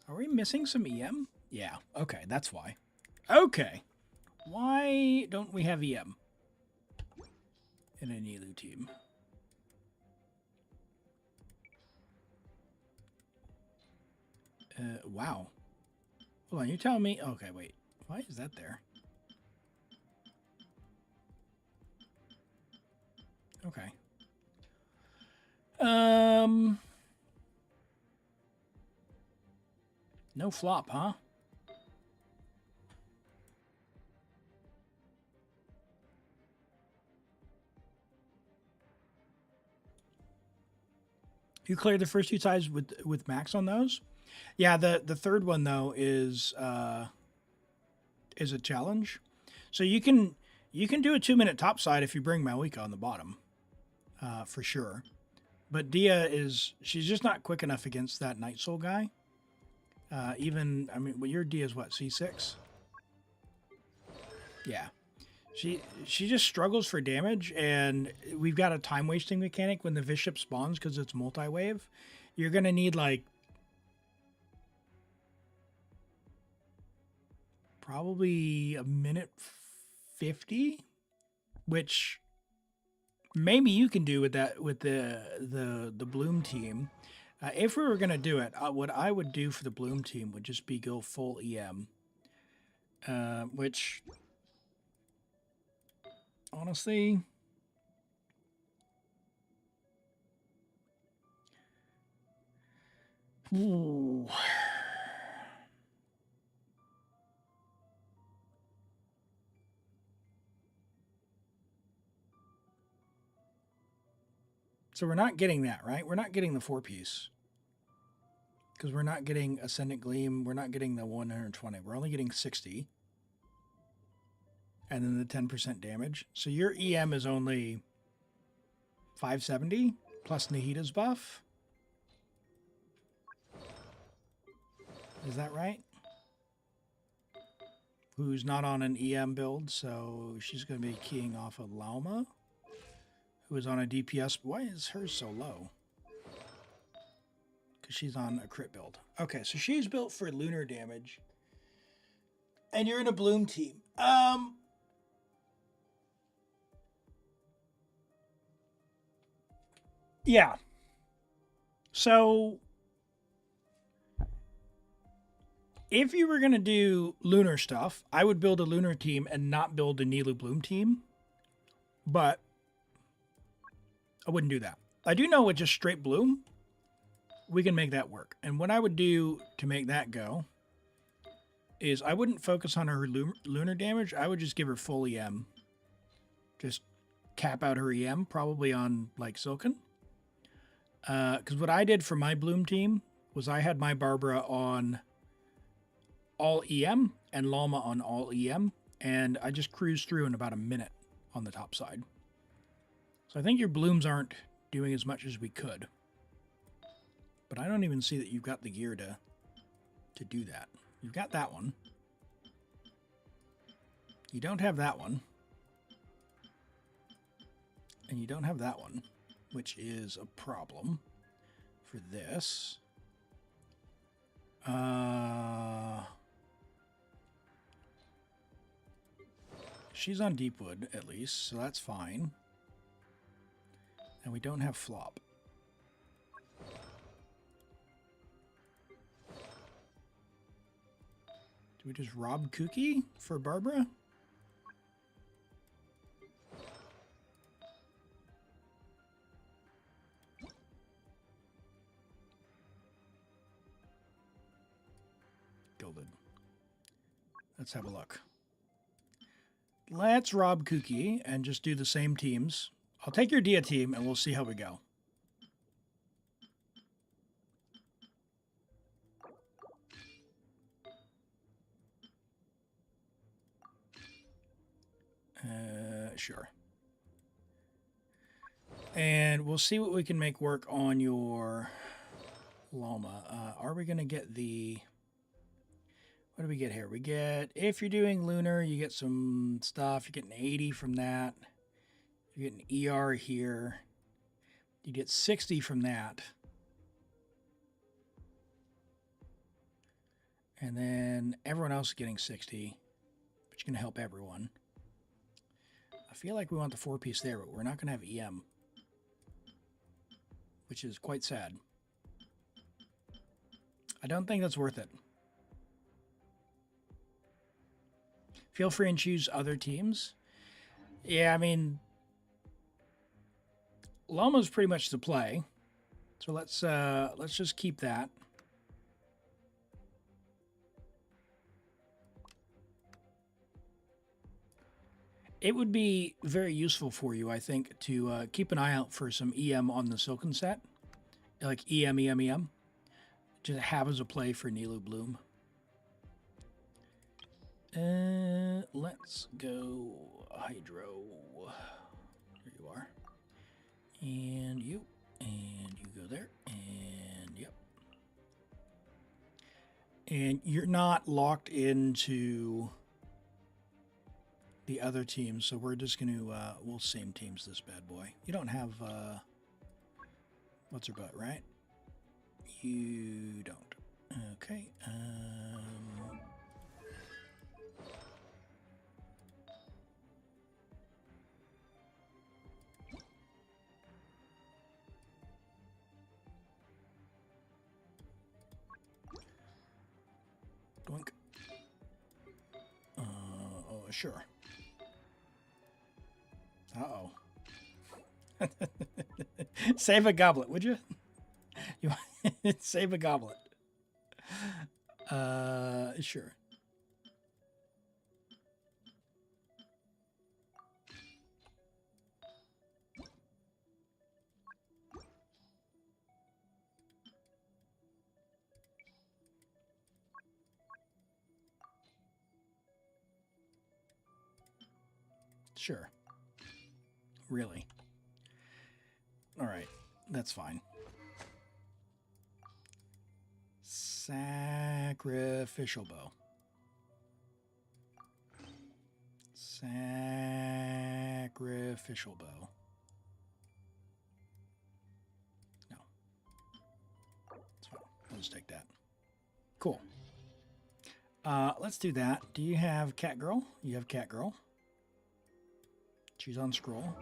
Are we missing some EM? Yeah, okay, that's why. Okay. Why don't we have EM in a Nilu team? Wow. Hold on, you tell me. Okay, wait. Why is that there? Okay. No flop, huh? You cleared the first two ties with max on those? Yeah, the third one though is a challenge. So you can do a 2-minute topside if you bring Malika on the bottom, for sure. But Dia she's just not quick enough against that Night Soul guy. Even I mean, well, your Dia's what, C6? Yeah. She just struggles for damage, and we've got a time wasting mechanic when the Bishop spawns because it's multi-wave. You're gonna need like probably a minute 50, which maybe you can do with that with the Bloom team. If we were gonna do it, what I would do for the Bloom team would just be go full EM, which honestly, ooh. So we're not getting that, right? We're not getting the 4-piece. Because we're not getting Ascendant Gleam. We're not getting the 120. We're only getting 60. And then the 10% damage. So your EM is only 570 plus Nahita's buff. Is that right? Who's not on an EM build, so she's going to be keying off of Lauma, who is on a DPS. Why is hers so low? Because she's on a crit build. Okay, so she's built for lunar damage. And you're in a Bloom team. Yeah. So if you were going to do lunar stuff, I would build a lunar team and not build a Nilu Bloom team. But I wouldn't do that. I do know with just straight Bloom, we can make that work. And what I would do to make that go is I wouldn't focus on her lunar damage. I would just give her full EM. Just cap out her EM, probably on like Silken. Because what I did for my Bloom team was I had my Barbara on all EM and Llama on all EM, and I just cruised through in about a minute on the top side. So I think your Blooms aren't doing as much as we could. But I don't even see that you've got the gear to do that. You've got that one. You don't have that one. And you don't have that one, which is a problem for this. She's on Deepwood, at least, so that's fine. And we don't have flop. Do we just rob Kooky for Barbara? Gilded. Let's have a look. Let's rob Kooky and just do the same teams. I'll take your Dia team and we'll see how we go. Sure. And we'll see what we can make work on your Llama. Are we going to get the... What do we get here? We get, if you're doing lunar, you get some stuff. You're getting 80 from that. You're getting ER here. You get 60 from that. And then everyone else is getting 60, which is going to help everyone. I feel like we want the 4-piece there, but we're not going to have EM, which is quite sad. I don't think that's worth it. Feel free and choose other teams. Yeah, I mean, Llama's pretty much the play. So let's just keep that. It would be very useful for you, I think, to keep an eye out for some EM on the Silken set. Like EM, EM, EM. Just have as a play for Nilu Bloom. Let's go Hydro. There you are. And you go there. And yep. And you're not locked into the other teams, so we're just going to, we'll same teams this bad boy. You don't have, what's her butt, right? You don't. Okay. Doink. Oh, sure. Uh-oh. Save a goblet, would you? You save a goblet. Sure. Sure. Really? All right. That's fine. Sacrificial bow. Sacrificial bow. No. That's fine. I'll just take that. Cool. Let's do that. Do you have Catgirl? You have Catgirl. She's on scroll.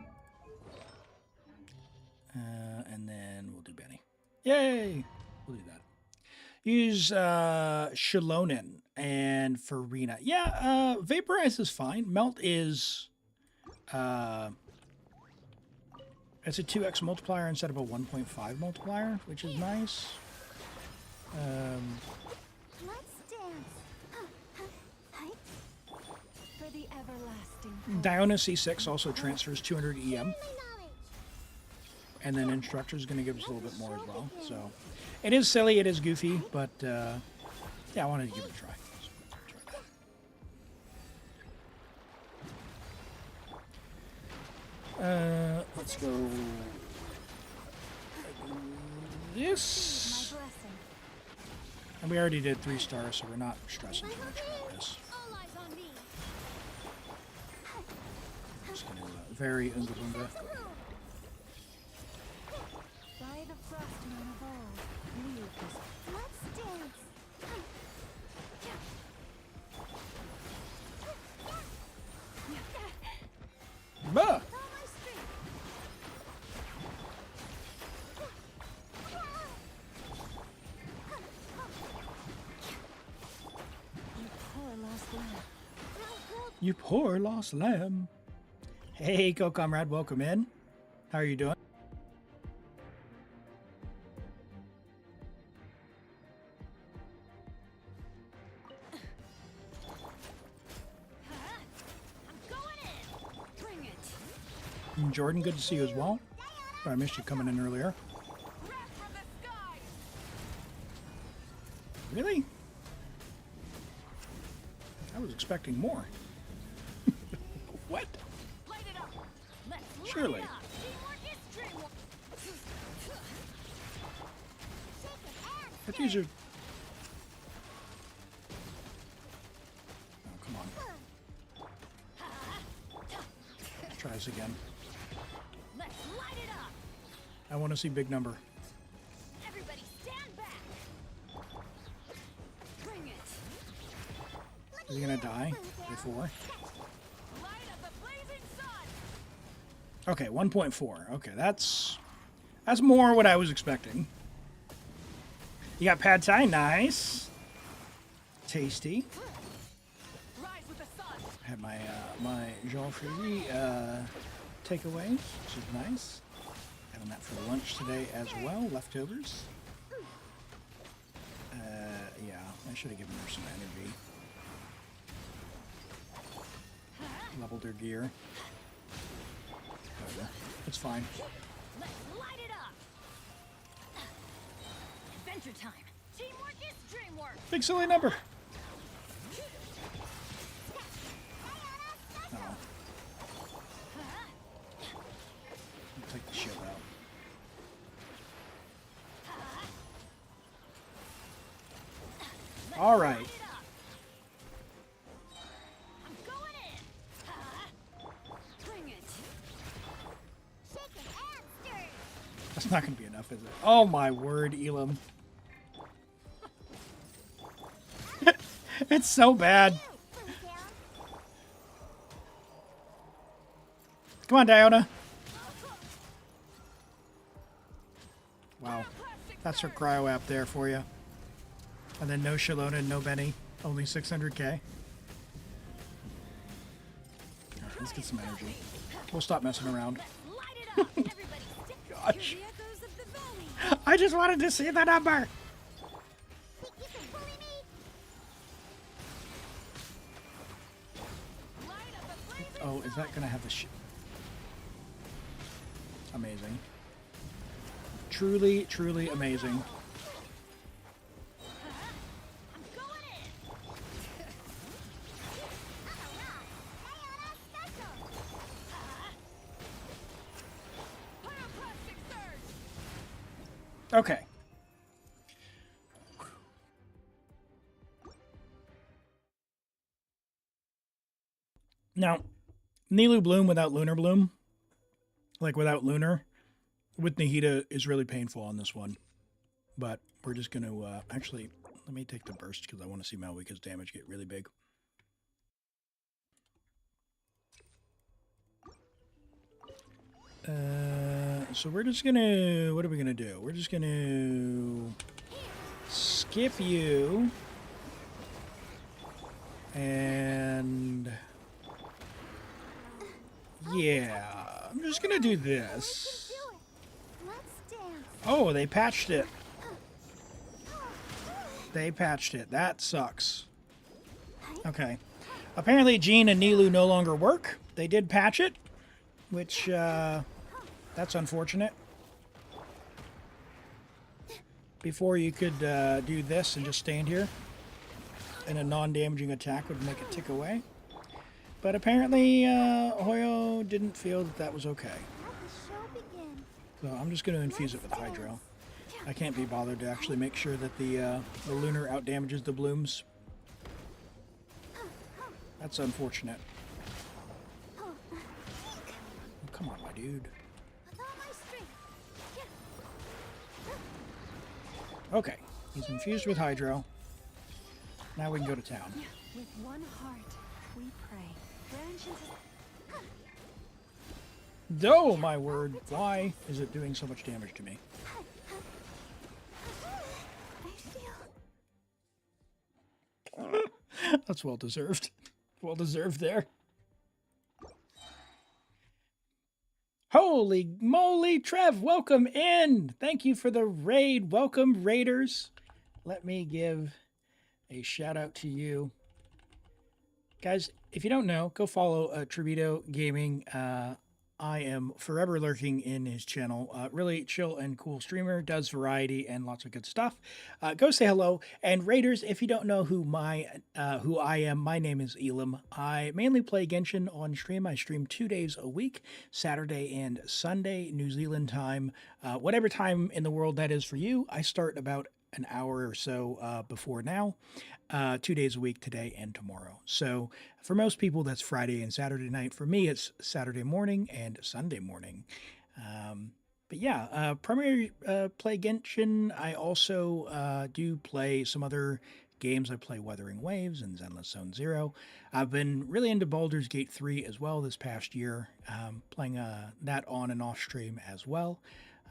And then we'll do Benny. Yay! We'll do that. Use Shalonin and Farina. Yeah, Vaporize is fine. Melt is... it's a 2x multiplier instead of a 1.5 multiplier, which is nice. Let's dance. For the everlasting. Diona C6 also transfers 200 EM. And then Instructor is going to give us a little bit more as well. So it is silly, it is goofy, but yeah, I wanted to give it a try. Let's go this. My blessing. And we already did 3 stars, so we're not stressing too much about this. All eyes on me. I'm just going to very Unga Bunga. By the frostman of old, leave this. Let's dance. Bah! Follow my street. You poor lost lamb. You poor lost lamb. Hey, co-comrade, welcome in. How are you doing? I'm going in. Bring it. And Jordan, good to see you as well. I missed you coming in earlier. Wrath from the sky. Really? I was expecting more. What? Light it up. Let's light Surely. it up. Teamwork is dreamwork. Shake it and But these are... Oh, come on. Let's try this again. let's light it up. I want to see big number. Everybody stand back. Bring it. Is he gonna die before? Light up the blazing sun. Okay, 1.4. Okay, that's more what I was expecting. You got pad thai, nice, tasty. Rise with the sun. I had my my Jean Frézy takeaways, which is nice. Having that for lunch today as well. Leftovers. Yeah, I should have given her some energy. Leveled her gear. Whatever. It's fine. Let's light it up. Adventure time. Teamwork is dreamwork. Big silly number. Oh. Take the shield out. All right. Light it up. I'm going in. Bring it. Shaken and stirred. That's not going to be enough, is it? Oh my word, Elim. It's so bad. Come on, Diona. Wow. That's her cryo app there for you. And then no Shalona and no Benny. Only 600k. Alright, let's get some energy. We'll stop messing around. Light it up. Everybody stick. Gosh. Hear the echoes of the valley. I just wanted to see the number. Think you can bully me? Light up the blazing Oh, is that going to have the shit? Amazing. Truly, truly amazing. I'm going in. Pyroclastic surge. Okay. Now, Nilu Bloom without Lunar Bloom, like without Lunar, with Nahida is really painful on this one. But we're just going to, actually, let me take the burst because I want to see Malwika's damage get really big. So we're just going to, what are we going to do? We're just going to skip you. And yeah, I'm just going to do this. Let's dance. Oh, they patched it. They patched it. That sucks. Okay. Apparently Jean and Nilu no longer work. They did patch it, which, that's unfortunate. Before you could do this and just stand here, and a non-damaging attack would make it tick away. But apparently Hoyo didn't feel that that was okay. Let the show begin. So I'm just going to infuse it with Hydro. I can't be bothered to actually make sure that the Lunar outdamages the Blooms. That's unfortunate. Oh, come on, my dude. With all my strength. Okay, he's infused with Hydro. Now we can go to town. With one heart, we pray. Branches. Oh, my word. Why is it doing so much damage to me? I feel. That's well deserved. Well deserved there. Holy moly, Trev, welcome in. Thank you for the raid. Welcome, Raiders. Let me give a shout out to you. Guys, if you don't know, go follow Tribito Gaming. I am forever lurking in his channel. Really chill and cool streamer, does variety and lots of good stuff. Go say hello. And Raiders, if you don't know who I am, my name is Elim. I mainly play Genshin on stream. I stream 2 days a week, Saturday and Sunday, New Zealand time. Whatever time in the world that is for you, I start about an hour or so before now, 2 days a week, today and tomorrow. So for most people, that's Friday and Saturday night. For me, it's Saturday morning and Sunday morning. But But yeah, primarily play Genshin. I also do play some other games. I play Wuthering Waves and Zenless Zone Zero. I've been really into Baldur's Gate 3 as well this past year, playing that on and off stream as well.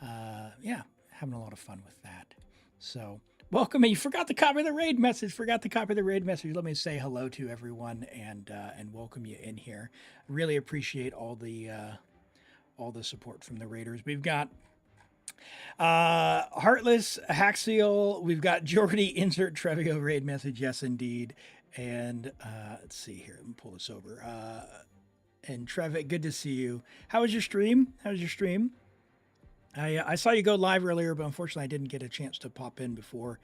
Yeah, having a lot of fun with that. So, welcome. You forgot to copy the raid message. Forgot to copy the raid message. Let me say hello to everyone and welcome you in here. Really appreciate all the support from the raiders. We've got Heartless, Haxial, we've got Jordy, insert Trevio raid message, yes indeed. And let's see here, let me pull this over. And Trevic, good to see you. How was your stream? How was your stream? I saw you go live earlier, but unfortunately I didn't get a chance to pop in before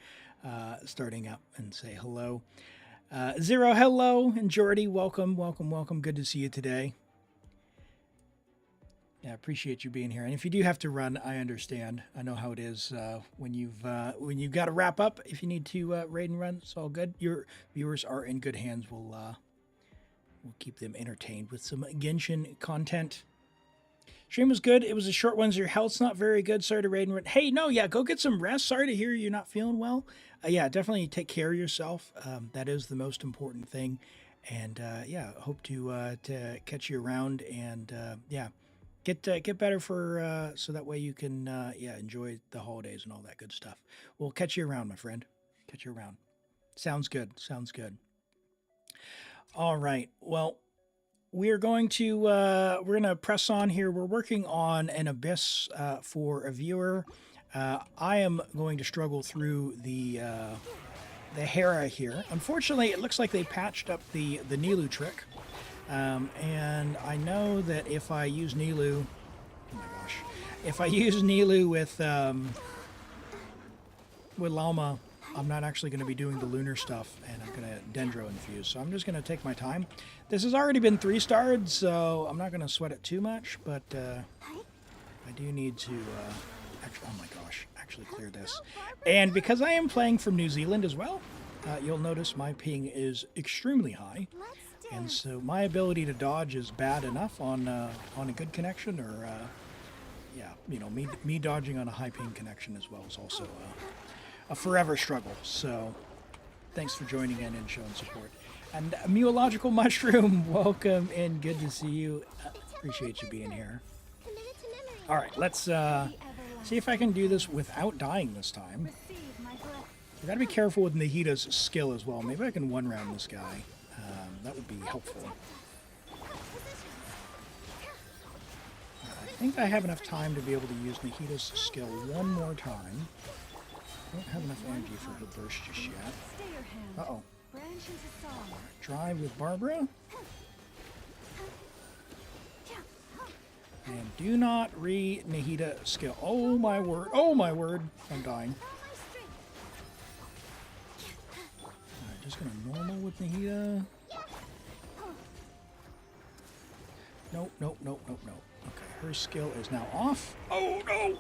starting up and say hello. Zero, hello, and Jordy, welcome, welcome, welcome. Good to see you today. Yeah, appreciate you being here. And if you do have to run, I understand. I know how it is when you've got to wrap up. If you need to raid and run, it's all good. Your viewers are in good hands. We'll keep them entertained with some Genshin content. Stream was good. It was a short one. So your health's not very good. Sorry to raid and run. Hey, no, yeah, go get some rest. Sorry to hear you're not feeling well. Yeah, definitely take care of yourself. That is the most important thing. And yeah, hope to catch you around. And yeah. Get better for so that way you can enjoy the holidays and all that good stuff. We'll catch you around, my friend. Catch you around. Sounds good. Sounds good. All right. Well, we're going to press on here. We're working on an Abyss for a viewer. I am going to struggle through the Hera here. Unfortunately, it looks like they patched up the Nilu trick. And I know that if I use Nilu, oh my gosh, if I use Nilu with Llama, I'm not actually going to be doing the lunar stuff, and I'm going to Dendro infuse. So I'm just going to take my time. This has already been 3-starred, so I'm not going to sweat it too much, but I do need to, oh my gosh, actually clear this. And because I am playing from New Zealand as well, you'll notice my ping is extremely high. And so my ability to dodge is bad enough on a good connection, or yeah, you know, me dodging on a high ping connection as well is also a forever struggle. So thanks for joining in and showing support. And Muological Mushroom, welcome and good to see you. Appreciate you being here. All right, let's see if I can do this without dying this time. I gotta be careful with Nahida's skill as well. Maybe I can one-round this guy. That would be helpful. I think I have enough time to be able to use Nahida's skill one more time. I don't have enough energy for her burst just yet. Uh-oh. Drive with Barbara. And do not read Nahida skill. Oh my word. Oh my word. I'm dying. Alright, just gonna normal with Nahida. Nope, nope, nope, nope, nope. Okay, her skill is now off. Oh, no!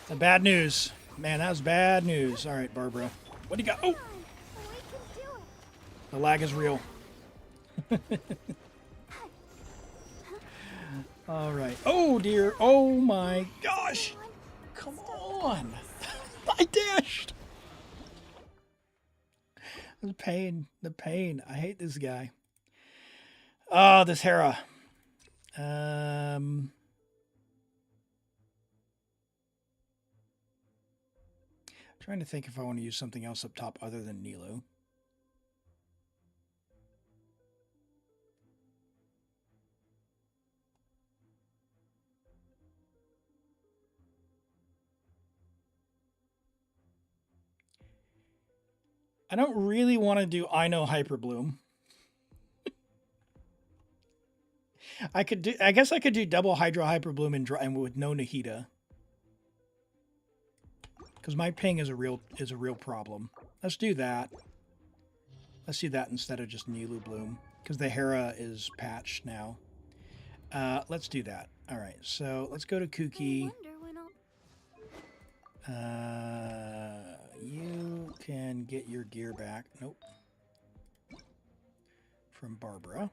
The bad news. Man, that was bad news. All right, Barbara. What do you got? Oh! The lag is real. All right. Oh, dear. Oh, my gosh. Come on. I dashed. The pain, the pain. I hate this guy. Oh, this Hera. Trying to think if I want to use something else up top other than Nilu. I don't really want to do I know Hyper Bloom. I guess I could do double Hydro Hyper Bloom and with no Nahida. Because my ping is a real problem. Let's do that. Let's do that instead of just Nilu Bloom. Because the Hera is patched now. Let's do that. Alright, so let's go to Kuki. You can get your gear back. Nope. from Barbara.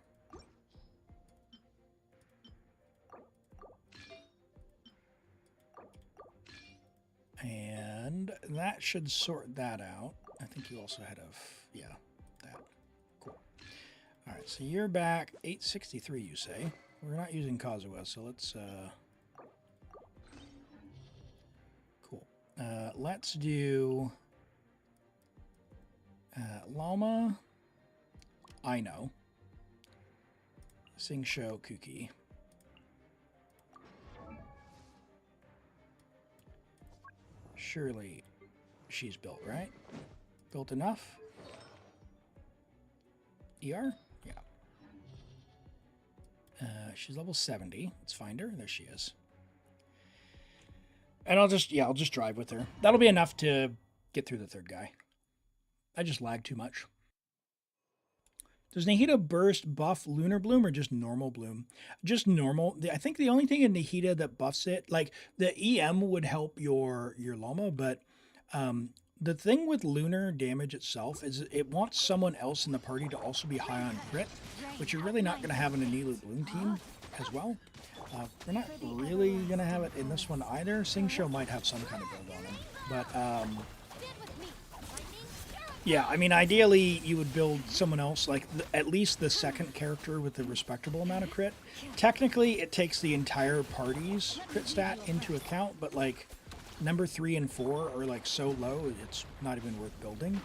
And that should sort that out. I think you also had yeah, that. Cool. All right, so you're back 863, you say. We're not using Kazuha, so let's, cool. Let's do Llama, Aino, Singsho, Kuki. Surely she's built, right? Built enough? ER? Yeah. She's level 70. Let's find her. There she is. And I'll just drive with her. That'll be enough to get through the third guy. I just lag too much. Does Nahida Burst buff Lunar Bloom or just normal Bloom? Just normal. I think the only thing in Nahida that buffs it, like the EM would help your Llama, but the thing with Lunar damage itself is it wants someone else in the party to also be high on crit, which you're really not going to have in a Nilu Bloom team as well. We're not really going to have it in this one either. Singsho might have some kind of build on him, but yeah, I mean, ideally, you would build someone else, like at least the second character with a respectable amount of crit. Technically, it takes the entire party's crit stat into account, but like number 3 and 4 are like so low, it's not even worth building.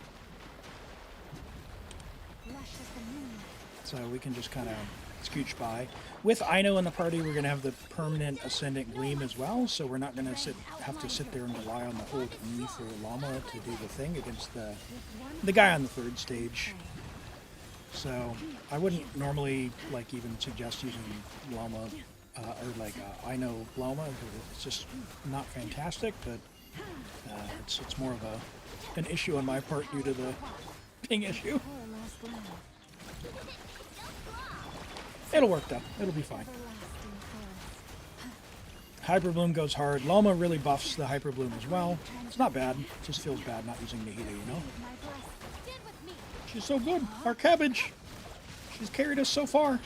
So we can just kind of scooch by. With Aino in the party, we're going to have the permanent Ascendant Gleam as well, so we're not going to have to sit there and rely on the hold E for Llama to do the thing against the guy on the third stage. So I wouldn't normally like even suggest using Llama or like Aino Llama, because it's just not fantastic, but it's more of an issue on my part due to the ping issue. It'll work though. It'll be fine. Hyper Bloom goes hard. Llama really buffs the Hyper Bloom as well. It's not bad. It just feels bad not using Nahida, you know? She's so good. Our cabbage. She's carried us so far.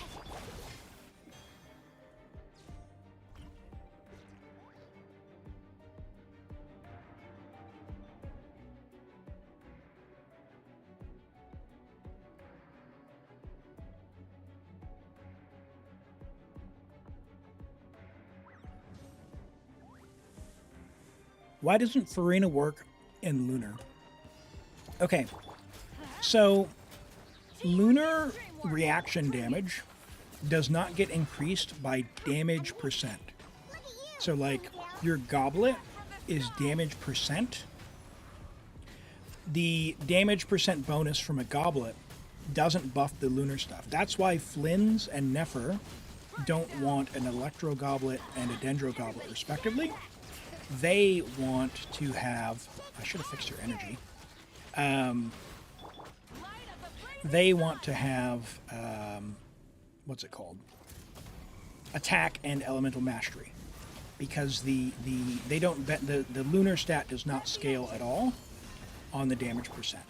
Why doesn't Farina work in Lunar? Okay, so Lunar reaction damage does not get increased by damage percent. So like your goblet is damage percent. The damage percent bonus from a goblet doesn't buff the Lunar stuff. That's why Flynn's and Nefer don't want an Electro Goblet and a Dendro Goblet respectively. They want to have, I should have fixed your energy. They want to have, what's it called? Attack and Elemental Mastery. Because the Lunar stat does not scale at all on the damage percent.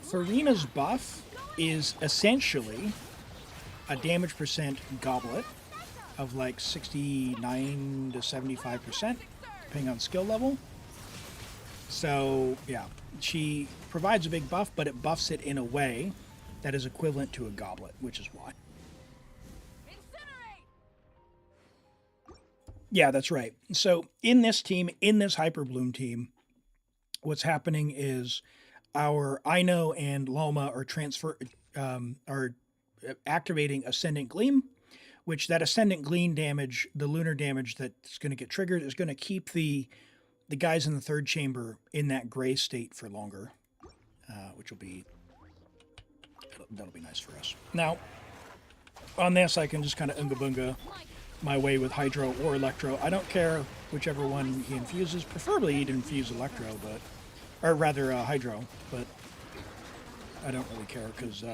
Farina's buff is essentially a damage percent goblet of like 69 to 75%. Depending on skill level. So, yeah, she provides a big buff, but it buffs it in a way that is equivalent to a goblet, which is why. Incinerate! Yeah, that's right. So, in this team, in this Hyper Bloom team, what's happening is our Aino and Llama are activating Ascendant Gleam, which that Ascendant Gleam damage, the Lunar damage that's going to get triggered, is going to keep the guys in the third chamber in that gray state for longer, which will be, that'll be nice for us. Now, on this, I can just kind of Unga Bunga my way with Hydro or Electro. I don't care whichever one he infuses. Preferably he'd infuse Electro, or rather Hydro, but I don't really care because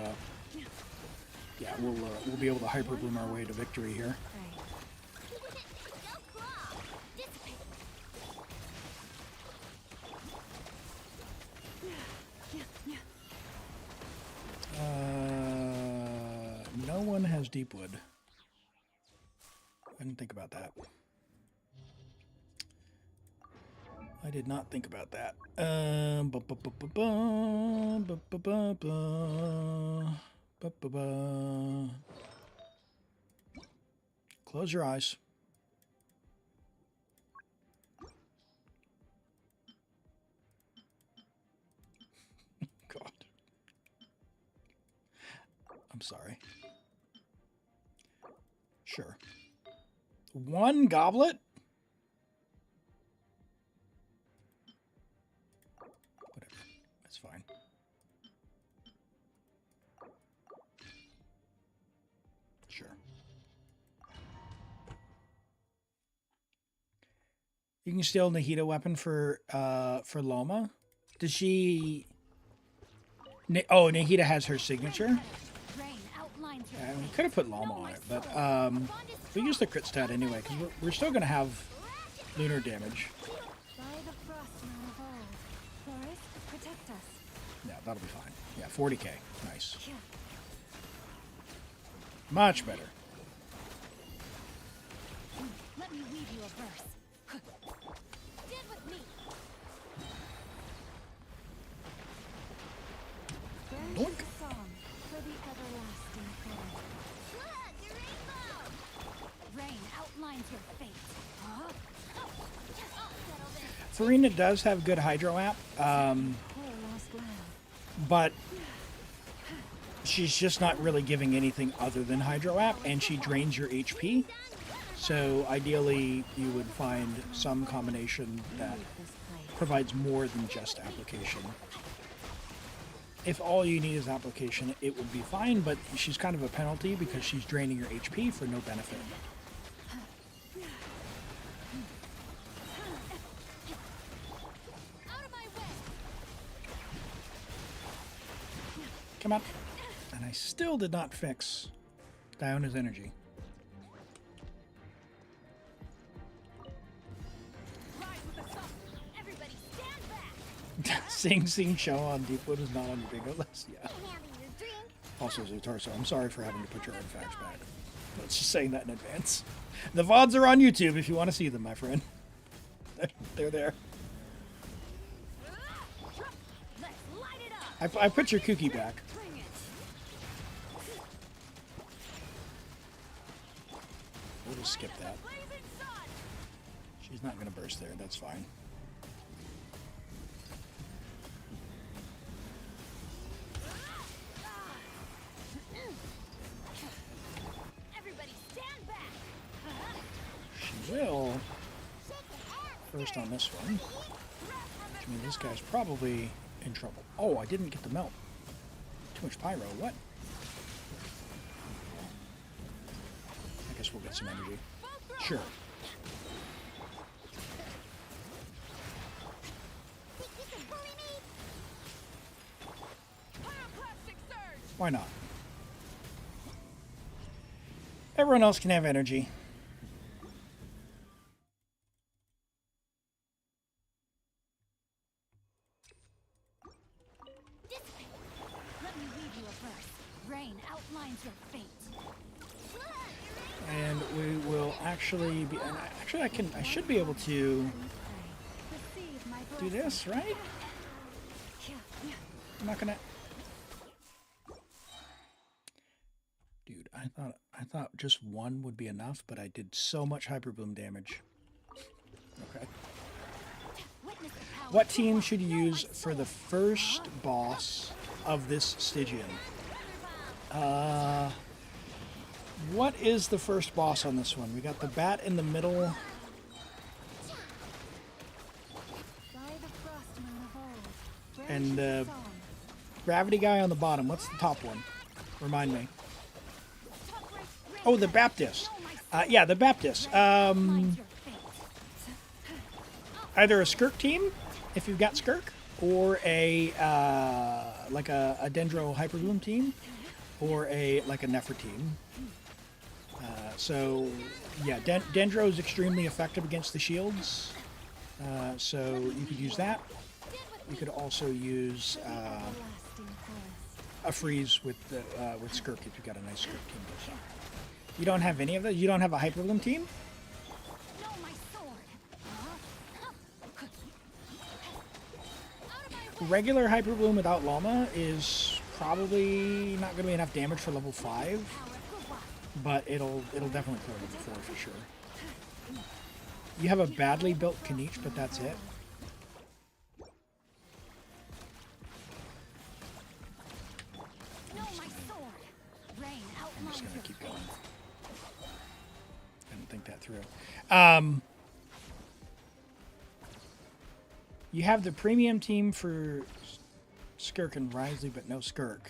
yeah, we'll be able to Hyper Bloom our way to victory here. no one has deep wood. I didn't think about that. I did not think about that. Close your eyes. God. I'm sorry. Sure. One goblet? Whatever. That's fine. Sure. You can steal Nahida weapon for Loma. Does she... Oh, Nahida has her signature? Yeah, we could have put Lama on it, but we use the crit stat anyway, because we're still going to have lunar damage. Yeah, that'll be fine. Yeah, 40k. Nice. Much better. Let me weave you a verse. Stand with me. Doink. For the everlasting flame. Look, the rainbow. Rain outlines your fate. Huh? I'll settle this. Farina does have good hydro app, Poor lost land. but she's just not really giving anything other than hydro app, and she drains your HP. So ideally, you would find some combination that provides more than just application. If all you need is application, it would be fine, but she's kind of a penalty because she's draining your HP for no benefit. Out of my way. Come on. And I still did not fix Diona's energy. Rise with the sun. Everybody stand back. Sing Show on Deepwood is not on your bingo list. Yeah. Having your drink. Also, Zutarso, I'm sorry for having to put your artifacts back. Let's just saying that in advance. The VODs are on YouTube if you want to see them, my friend. They're there. Let's light it up. I put your cookie back. Bring it. We'll just skip that. Blazing sun. She's not going to burst there. That's fine. Everybody stand back. She will first on this one. Which means this guy's probably in trouble. Oh, I didn't get the melt. Too much pyro. What? I guess we'll get some energy. Sure. Think you can bully me? Pyroclastic surge. Why not? Everyone else can have energy. Dissipate. Let me weave you a verse. Rain outlines your fate. Look, And we will actually be... And actually, I should be able to Receive my do blessing. this, right? I'm not gonna... Dude, I thought just one would be enough, but I did so much hyperbloom damage. Okay. witness the power. What team should you use for the first boss of this Stygian? What is the first boss on this one? We got the bat in the middle. By the frostmoon of old. And, branches of song. Gravity guy on the bottom. What's the top one? Remind me. Oh, the Baptist. Yeah, the Baptist. Outlines your fate. Either a Skirk team, if you've got Skirk, or a like a Dendro Hyperbloom team, or like a Nefer team. So yeah, Dendro is extremely effective against the shields. So you could use that. You could also use Everlasting forest. a freeze with Skirk if you've got a nice Skirk team. So. You don't have any of those? You don't have a Hyperbloom team? No, my sword. Out of my way. Regular Hyperbloom without Llama is probably not going to be enough damage for level 5, but it'll definitely clear level 4 for sure. You have a badly built Kniech, but that's it. No, my sword. Rain I'm just outlines going to your keep fate. going. I didn't think that through. You have the premium team for Skirk and Risley, but no Skirk.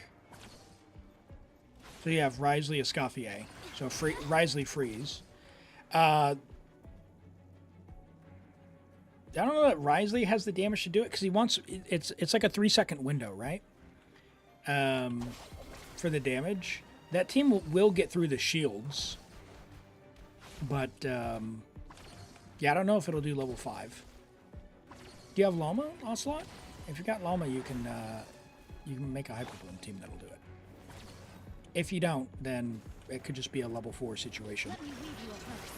So you have Risley, Escoffier. So Risley freeze. I don't know that Risley has the damage to do it because he wants it's like a 3-second window, right? For the damage, that team will get through the shields, but yeah, I don't know if it'll do level 5. Do you have Llama, Ocelot? If you got Llama, you can make a Hyperbloom team that'll do it. If you don't, then it could just be a level 4 situation. Let me read you a verse.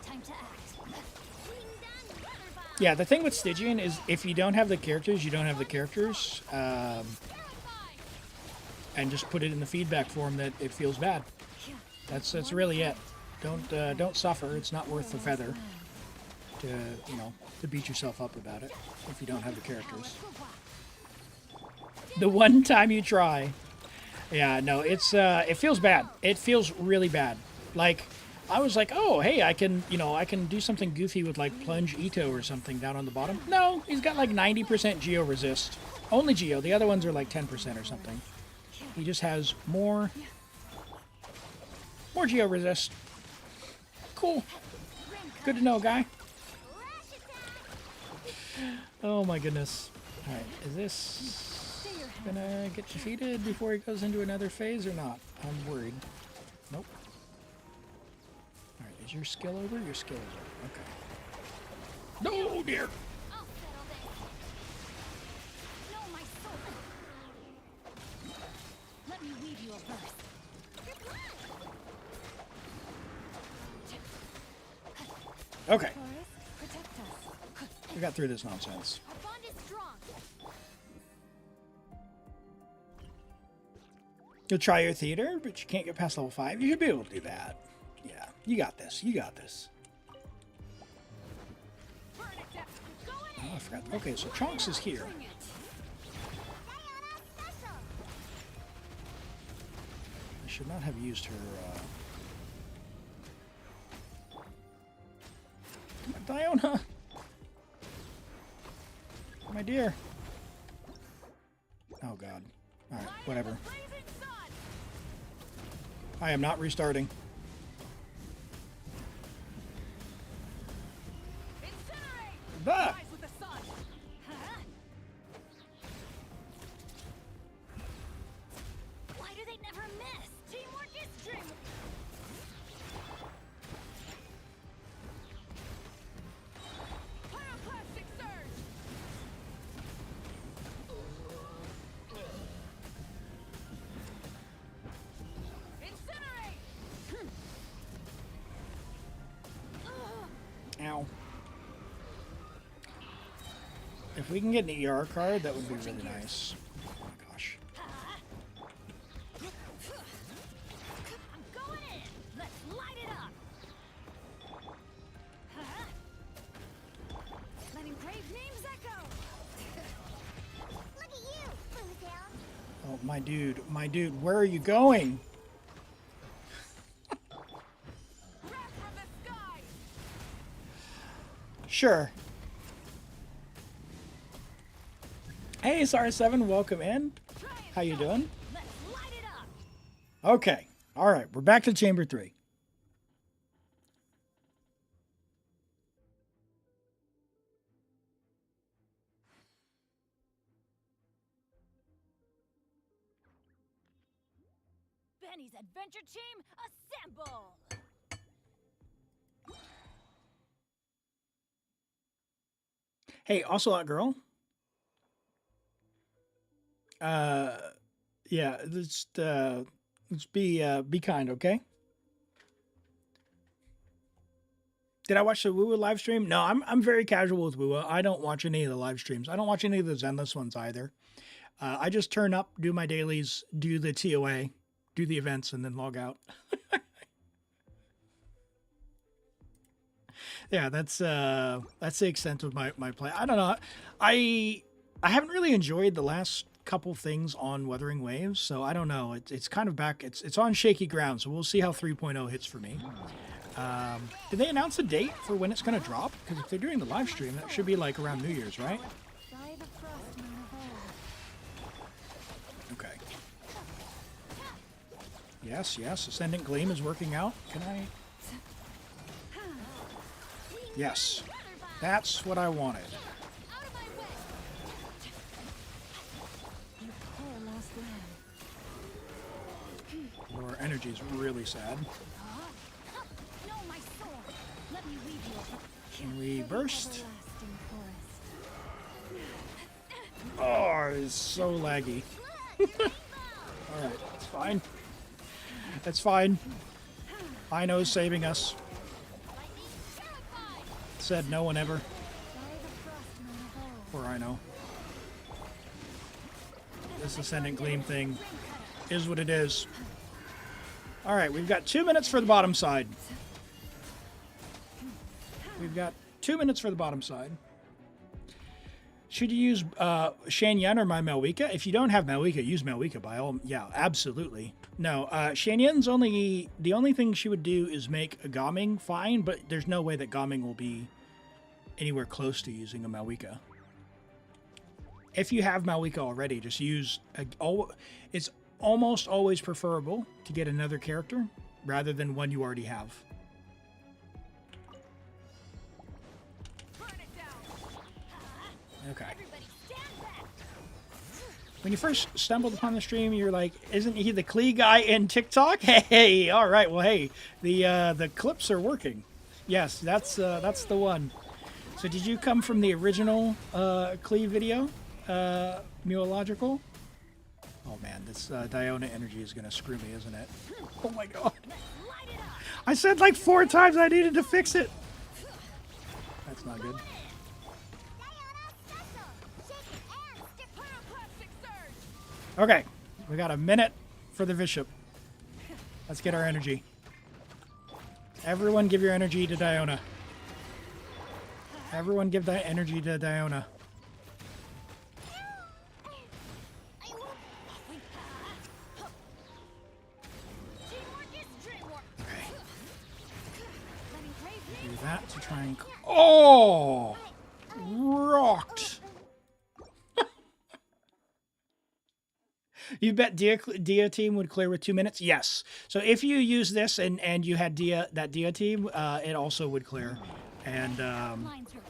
Time to act. Yeah, the thing with Stygian is if you don't have the characters, you don't have the characters. And just put it in the feedback form that it feels bad. That's really it. Don't suffer. It's not worth the feather to beat yourself up about it if you don't have the characters. The one time you try. Yeah, no, it feels bad. It feels really bad. Like I was like, oh, hey, I can do something goofy with like Plunge Ito or something down on the bottom. No, he's got like 90% Geo resist. Only Geo. The other ones are like 10% or something. He just has more Geo resist. Cool. Good to know, guy. Oh my goodness. All right, is this gonna get defeated before he goes into another phase or not? I'm worried. Nope. Alright, is your skill over? Your skill is over. Okay. No, dear! I'll settle this. No, my sword. Let me read you a verse. Okay, Forest, protect us. we got through this nonsense. Our bond is strong. You'll try your theater, but you can't get past level 5. You should be able to do that. Yeah, you got this. You got this. Burn it down. Go in. Oh, I forgot. Okay, so Chonks is here. Bring it. I should not have used her, Come on, Diona! My dear. Oh, God. Alright, whatever. Blazing sun. I am not restarting. Incinerate. Bah! Rise with the sun. Why do they never miss? Teamwork is dream. Pyroclastic surge. Incinerate. Ow. If we can get an ER card, that would be really nice. Oh my gosh. I'm going in. Let's light it up. Letting brave names echo. Look at you, Bluetail. Oh, my dude, where are you going? Wrath from the sky. Sure. Hey, SR7, welcome in. How you doing? Let's light it up. Okay. All right, we're back to Chamber 3. Benny's adventure team, assemble! Hey, Ocelot girl. Yeah, let's be kind, okay? Did I watch the Woo live stream? No, I'm very casual with Woo. I don't watch any of the live streams. I don't watch any of the Zenless ones either. I just turn up, do my dailies, do the TOA, do the events, and then log out. Yeah, that's the extent of my play. I don't know. I haven't really enjoyed the last couple things on Wuthering Waves, so I don't know. It's kind of back. It's on shaky ground, so we'll see how 3.0 hits for me. Did they announce a date for when it's going to drop? Because if they're doing the live stream, that should be like around New Year's, right? By the frost moon of old. Okay. Yes, yes. Ascendant Gleam is working out. Can I? Yes. That's what I wanted. Out of my way. You poor lost lamb. Your energy is really sad. No, my sword. Let me weave you. Can we burst? Everlasting forest. Oh, it's so laggy. Alright, it's fine. It's fine. Ino's saving us. Said no one ever. By the frost moon of old. Poor Ino. This Ascendant Gleam thing is what it is. Alright, we've got 2 minutes for the bottom side. We've got 2 minutes for the bottom side. Should you use Shan Yun or my Malwika? If you don't have Malwika, use Malwika by all. Yeah, absolutely. No, Shan Yun's the only thing she would do is make a Gaming fine, but there's no way that Gaming will be anywhere close to using a Malwika. If you have Malwika already, just use it's almost always preferable to get another character rather than one you already have. Burn it down. Okay. Everybody stand back. When you first stumbled upon the stream, you're like, "Isn't he the Klee guy in TikTok?" Hey, all right. Well, hey, the clips are working. Yes, that's the one. So, did you come from the original Klee video, Muological? Oh man, this Diona energy is gonna screw me, isn't it? Oh my god! Light it up. I said like 4 times I needed to fix it. That's not good. Okay, we got a minute for the bishop. Let's get our energy. Everyone give your energy to Diona. Everyone give that energy to Diona. Okay. Do that to try and... Oh! Rocked! You bet Dia team would clear with 2 minutes? Yes. So if you use this and you had that Dia team, it also would clear. And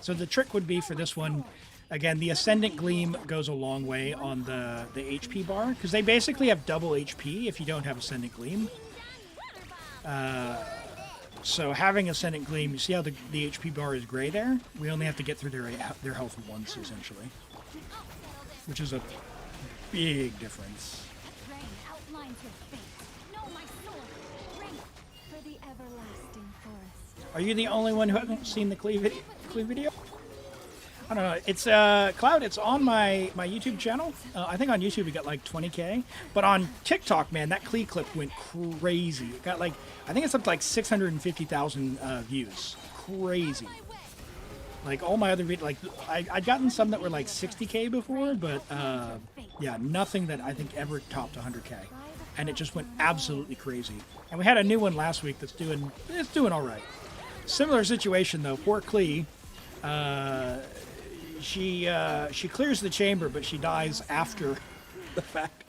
so the trick would be for this one, again, the Ascendant Gleam goes a long way on the HP bar, because they basically have double HP if you don't have Ascendant Gleam. So having Ascendant Gleam, you see how the HP bar is gray there? We only have to get through their health once, essentially. Which is a big difference. Rain outlines your fate. Know my sword. Rain for the everlasting forest. Are you the only one who hasn't seen the Klee video? I don't know. It's Cloud. It's on my YouTube channel. I think on YouTube it got like 20K, but on TikTok, man, that Klee clip went crazy. It got like, I think it's up to like 650,000 views. Crazy. Like all my other videos, like I'd gotten some that were like 60K before, but yeah, nothing that I think ever topped 100K, and it just went absolutely crazy. And we had a new one last week that's doing all right. Similar situation though. Poor Klee. She clears the chamber, but she dies after the fact,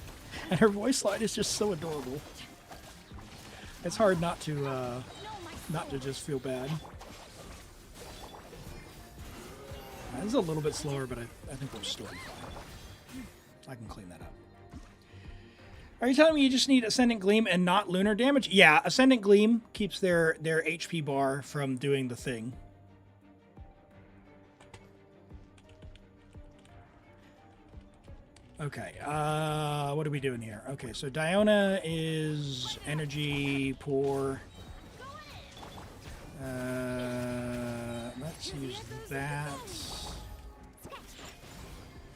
and her voice line is just so adorable. It's hard not to just feel bad. This is a little bit slower, but I think we're still fine. I can clean that up. Are you telling me you just need Ascendant Gleam and not Lunar damage? Yeah, Ascendant Gleam keeps their HP bar from doing the thing. Okay, what are we doing here? Okay, so Diona is energy poor. Let's use that.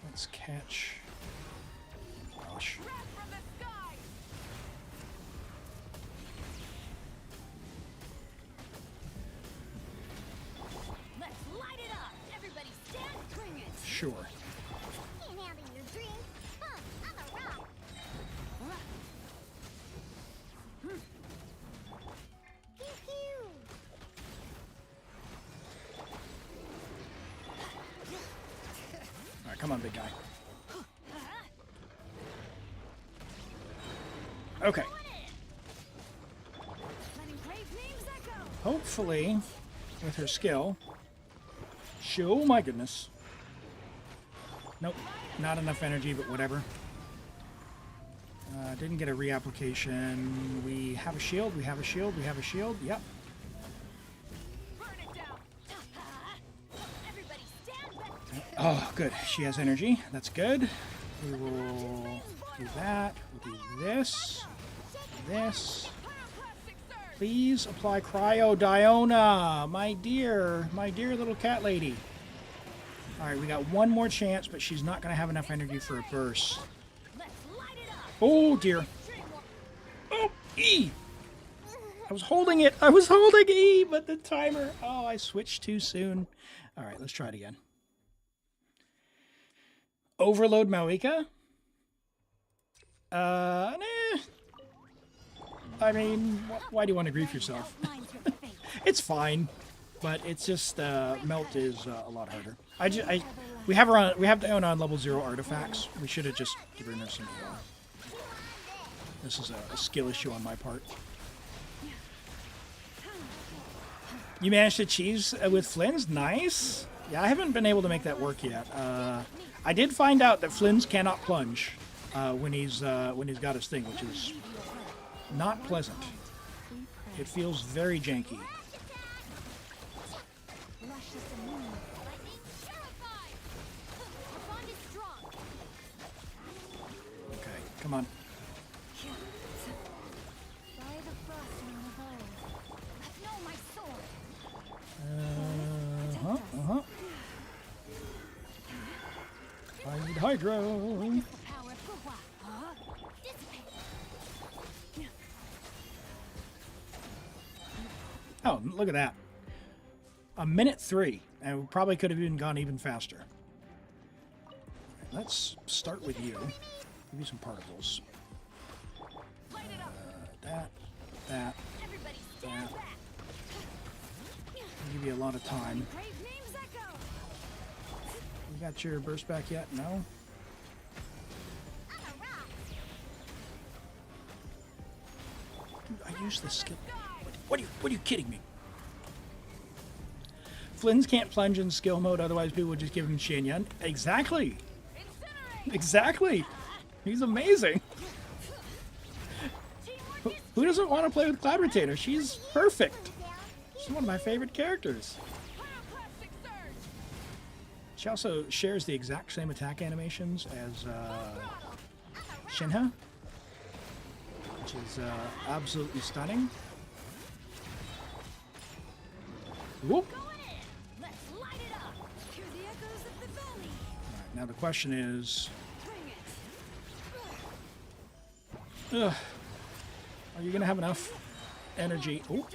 Let's catch. Gosh. Let's light it up. Everybody stand. Bring it. Sure. Can't have in your dreams. Huh, I'm a rock. Pew pew. All right, come on, big guy. Okay. Letting brave names echo. Hopefully, with her skill. Oh my goodness. Nope, not enough energy, but whatever. Didn't get a reapplication. We have a shield, we have a shield, we have a shield. Yep. Burn it down. Everybody stand back. Oh, good. She has energy. That's good. We will do that. We'll do this. This. Please apply cryo, Diona. My dear little cat lady. All right, we got one more chance, but she's not going to have enough energy for a burst. Let's light it up. Oh, dear. Oh, E! I was holding it. I was holding E, but the timer. Oh, I switched too soon. All right, let's try it again. Overload Malika? Nah. I mean, why do you want to grief yourself? Mine's your fate. It's fine, but it's just melt is a lot harder. We have her on. We have Diona on level 0 artifacts. We should have just given her some. This is a skill issue on my part. You managed to cheese with Flynn's? Nice. Yeah, I haven't been able to make that work yet. I did find out that Flynn's cannot plunge when he's got his thing, which is not pleasant. It feels very janky. Luscious and moon. Lightning terrified. The bond is strong. Okay, come on. By the frost moon of old. No, my sword. I need Hydro. The power of Guhua. Dissipate. Oh, look at that. A minute 3, and we probably could have even gone even faster. Let's start with you. Give you some particles. That. Everybody stand Yeah. back. I'll give you a lot of time. Brave names echo. You got your burst back yet? No? I'm a rock. Dude, I used the skill. What are you kidding me? Flynn's can't plunge in skill mode, otherwise people would just give him Shinyan. Exactly. Incinerate. Exactly. He's amazing. Who doesn't want to play with Collaborator? She's perfect. She's one of my favorite characters. Pyroclastic surge. She also shares the exact same attack animations as Shinha, which is absolutely stunning. Whoop. Going in. Let's light it up. Hear the echoes of the valley. Alright, now the question is, Bring it. are you going to have enough energy? Oh,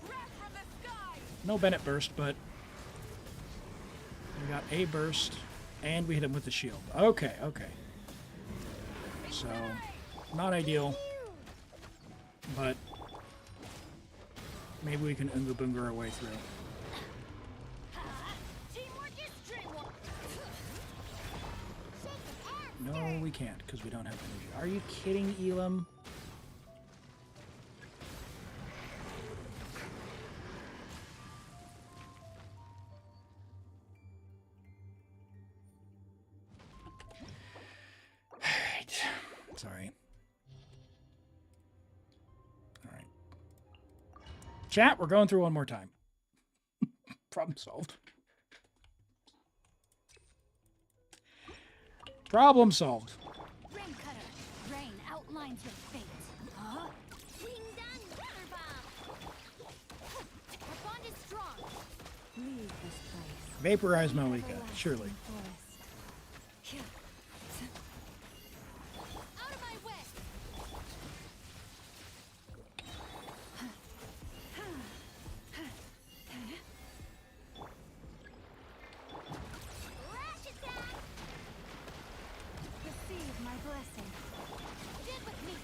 Wrap from the sky. no Bennett burst, but we got a burst, and we hit him with the shield. Okay. So, not ideal, but maybe we can Unga Bunga our way through. Teamwork is dreamwork. No, we can't, because we don't have energy. Are you kidding, Elim? Alright. Sorry. Alright. Chat, we're going through one more time. Problem solved. Problem solved. Rain cutter. Rain outlines your fate. Huh? Wing done. Water bomb. Our bond is strong. Leave this place. Vaporize Malika, Everlasting surely. forest. Here. Out of my way. Lash attack. Receive my blessing. Stand with me.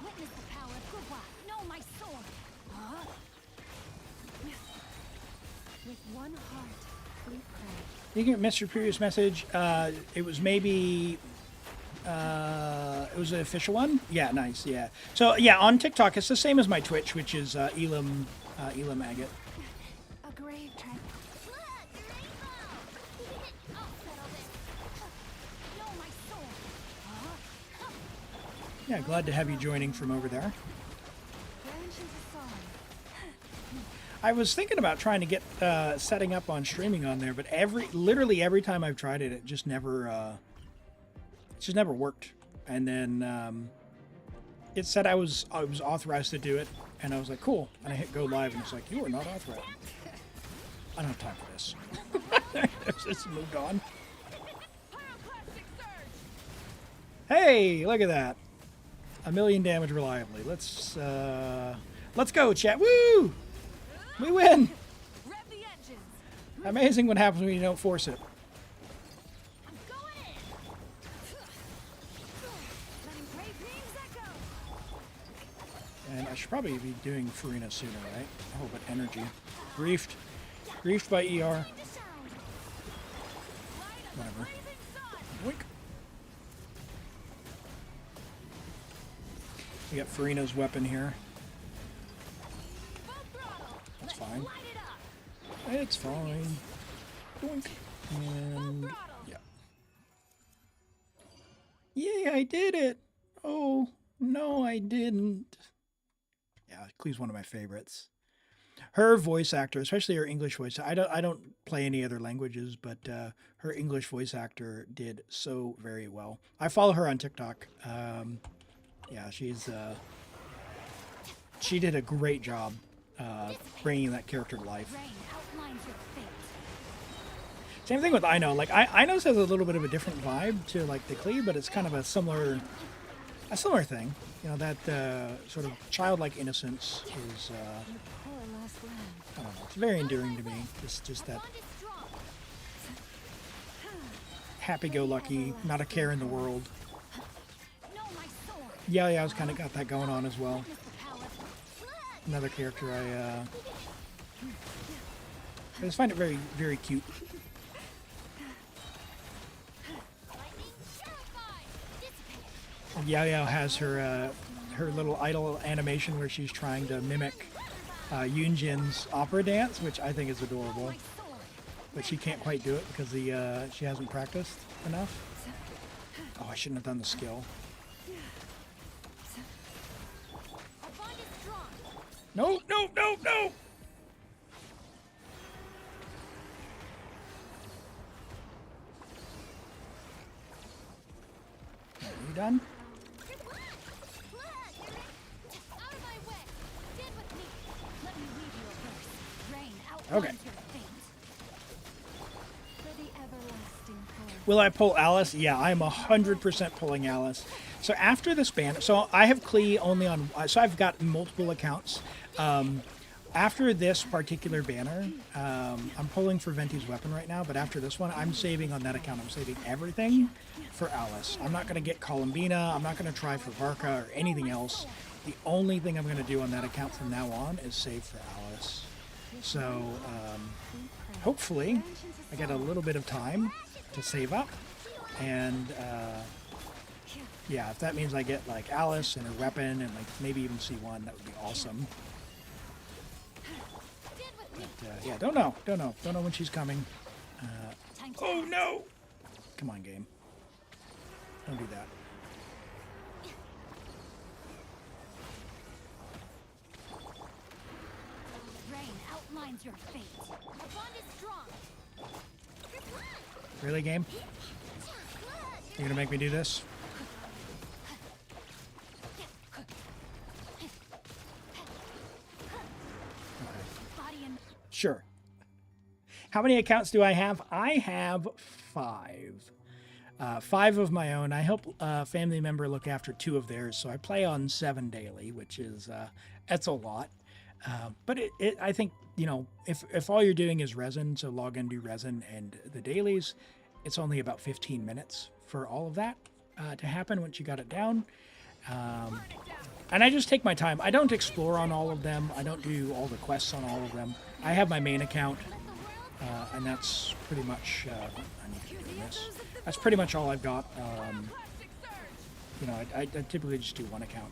Witness the power of Gurwa. Know my sword. Huh? With one heart, we pray. You can miss your previous message. It was maybe. It was an official one. Yeah, nice. Yeah. So yeah, on TikTok, it's the same as my Twitch, which is ElimAgate. A grave trap. Look, the rainbow. I'll settle this. Know my sword. Huh? Yeah, glad to have you joining from over there. Branch into song. I was thinking about trying to get setting up on streaming on there, but literally every time I've tried it, it just never worked. And then it said I was authorized to do it, and I was like, cool. And I hit go live, and it's like, you are not authorized. I don't have time for this. It's just moved on. Hey, look at that. 1,000,000 damage reliably. Let's go, chat. Woo! We win. Rev the engines. Amazing what happens when you don't force it. I'm going in. Letting brave names echo. And I should probably be doing Farina sooner, right? Oh, but energy. Griefed. Griefed by ER. Whatever. Wink. We got Farina's weapon here. That's fine. Light it up. It's fine. Doink. And yeah. Yay, I did it! Oh, no, I didn't. Yeah, Clee's one of my favorites. Her voice actor, especially her English voice. I don't play any other languages, but her English voice actor did so very well. I follow her on TikTok. Yeah, she did a great job bringing that character to life. Rain outlines your fate. Same thing with Ino. Like Ino's has a little bit of a different vibe to like the Clee, but it's kind of a similar thing. You know, that sort of childlike innocence is Poor last land. I don't know, it's very endearing to me. Just that Bond is strong. happy-go-lucky, not a care in the world. Know my sword. Yeah, I was kind of got that going on as well. Witness the power. Look. Another character I just find it very, very cute. Lightning purified. Dissipate. Yao has her little idol animation where she's trying to mimic Yunjin's opera dance, which I think is adorable. My sword. But she can't quite do it because she hasn't practiced enough. Oh, I shouldn't have done the skill. Our bond is strong. No! Are you done? Look. Out of my way. Stand with me. Let me read you a verse. Rain outlines Okay. your fate. For the everlasting forest. Will I pull Alice? Yeah, I'm 100% pulling Alice. So after this ban, so I have Clee only on, so I've got multiple accounts. After this particular banner, I'm pulling for Venti's weapon right now, but after this one, I'm saving on that account. I'm saving everything for Alice. I'm not going to get Columbina. I'm not going to try for Varka or anything else. The only thing I'm going to do on that account from now on is save for Alice. So hopefully I get a little bit of time to save up, and yeah, if that means I get like Alice and her weapon and like maybe even C1, that would be awesome. But yeah, don't know when she's coming. Oh no! Come on, game. Don't do that. Rain outlines your fate. Our bond is strong. Really, game? Look, You gonna make me do this? Body and Sure. How many accounts do I have? I have 5. 5 of my own. I help a family member look after 2 of theirs, so I play on 7 daily, which is that's a lot. But I think, you know, if all you're doing is resin, so log in, do resin and the dailies, it's only about 15 minutes for all of that to happen once you got it down. And I just take my time. I don't explore on all of them. I don't do all the quests on all of them. I have my main account, and that's pretty much. I need to be doing this. That's pretty much all I've got. You know, I typically just do one account.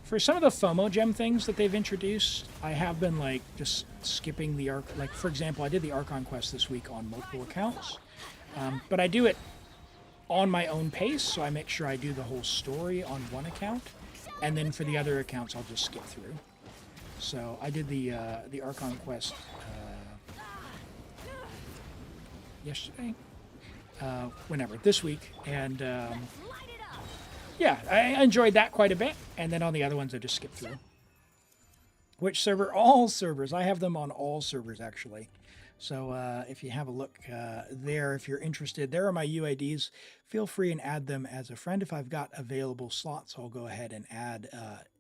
For some of the FOMO gem things that they've introduced, I have been like just skipping the arc. Like for example, I did the Archon quest this week on multiple accounts, but I do it on my own pace, so I make sure I do the whole story on one account, and then for the other accounts, I'll just skip through. So I did the Archon quest yesterday, whenever this week, and yeah, I enjoyed that quite a bit. And then on the other ones, I just skipped through. Which server? All servers. I have them on all servers actually. So if you have a look there, if you're interested, there are my UIDs. Feel free and add them as a friend. If I've got available slots, I'll go ahead and add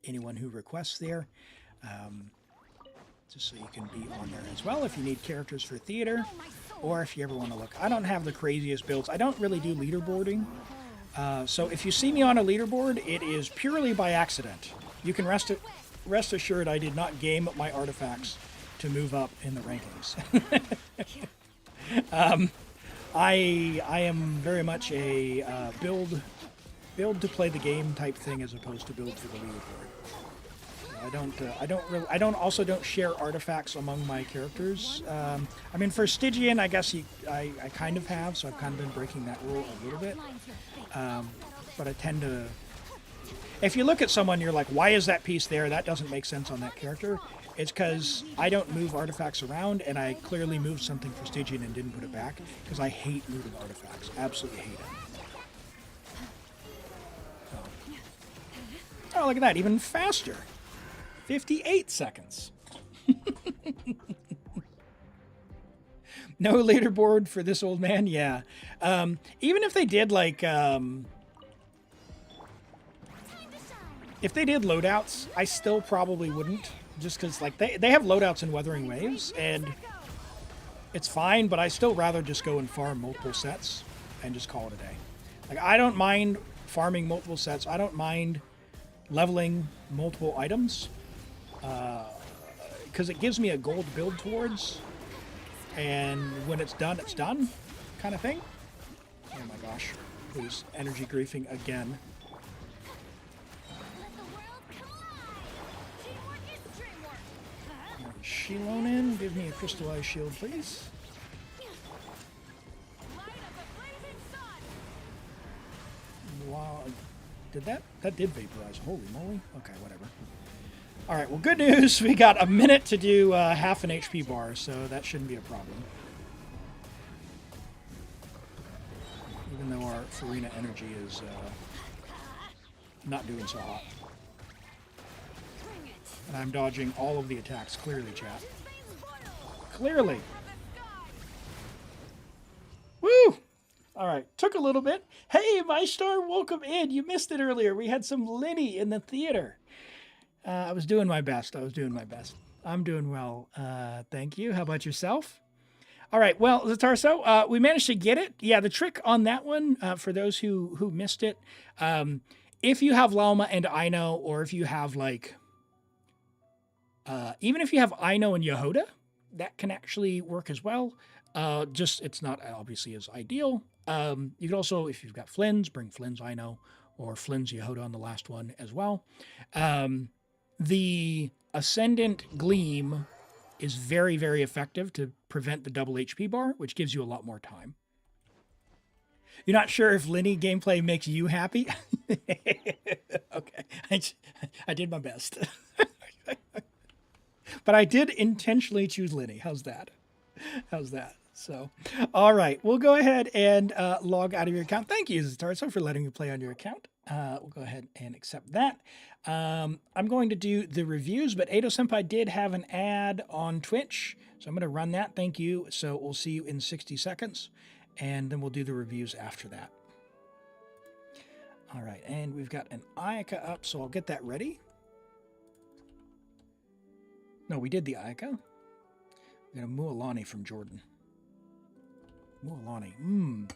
anyone who requests there. Just so you can be on there as well if you need characters for theater, or if you ever want to look. I don't have the craziest builds. I don't really do leaderboarding. So if you see me on a leaderboard, it is purely by accident. You can rest assured I did not game my artifacts to move up in the rankings. I am very much a build to play the game type thing as opposed to build for the leaderboard. I don't share artifacts among my characters. I mean, for Stygian, I guess I kind of have, so I've kind of been breaking that rule a little bit. But I tend to, if you look at someone, you're like, why is that piece there? That doesn't make sense on that character. It's because I don't move artifacts around, and I clearly moved something for Stygian and didn't put it back, because I hate moving artifacts. Absolutely hate it. Oh, look at that. Even faster. 58 seconds. No leaderboard for this old man? Yeah. Even if they did, like, if they did loadouts, I still probably wouldn't. Just because, like, they have loadouts in Wuthering Waves, and it's fine, but I still rather just go and farm multiple sets and just call it a day. Like, I don't mind farming multiple sets. I don't mind leveling multiple items, because it gives me a goal to build towards, and when it's done kind of thing. Oh my gosh, please, energy griefing again. Shilon in, give me a crystallized shield, please. Wow, that did vaporize, holy moly. Okay, whatever. All right, well, good news. We got a minute to do half an HP bar, so that shouldn't be a problem. Even though our Farina energy is not doing so hot. And I'm dodging all of the attacks, clearly, chat. Clearly. Woo! All right, took a little bit. Hey, my star, welcome in. You missed it earlier. We had some Linny in the theater. I was doing my best. I'm doing well. Thank you. How about yourself? All right. Well, Zatarso, we managed to get it. Yeah, the trick on that one, for those who missed it, if you have Lauma and Aino, or if you have, like, even if you have Aino and Yehoda, that can actually work as well. Just, it's not obviously as ideal. You could also, if you've got Flynn's, bring Flynn's Aino, or Flynn's Yehoda on the last one as well. The Ascendant Gleam is very, very effective to prevent the double HP bar, which gives you a lot more time. You're not sure if Linny gameplay makes you happy? Okay, I did my best. But I did intentionally choose Linny. How's that? So, all right, we'll go ahead and log out of your account. Thank you, Tarso, for letting me play on your account. We'll go ahead and accept that. I'm going to do the reviews, but Ado Senpai did have an ad on Twitch, so I'm going to run that. Thank you. So we'll see you in 60 seconds, and then we'll do the reviews after that. All right, and we've got an Ayaka up, so I'll get that ready. No, we did the Ayaka. We got a Mualani from Jordan. Mualani.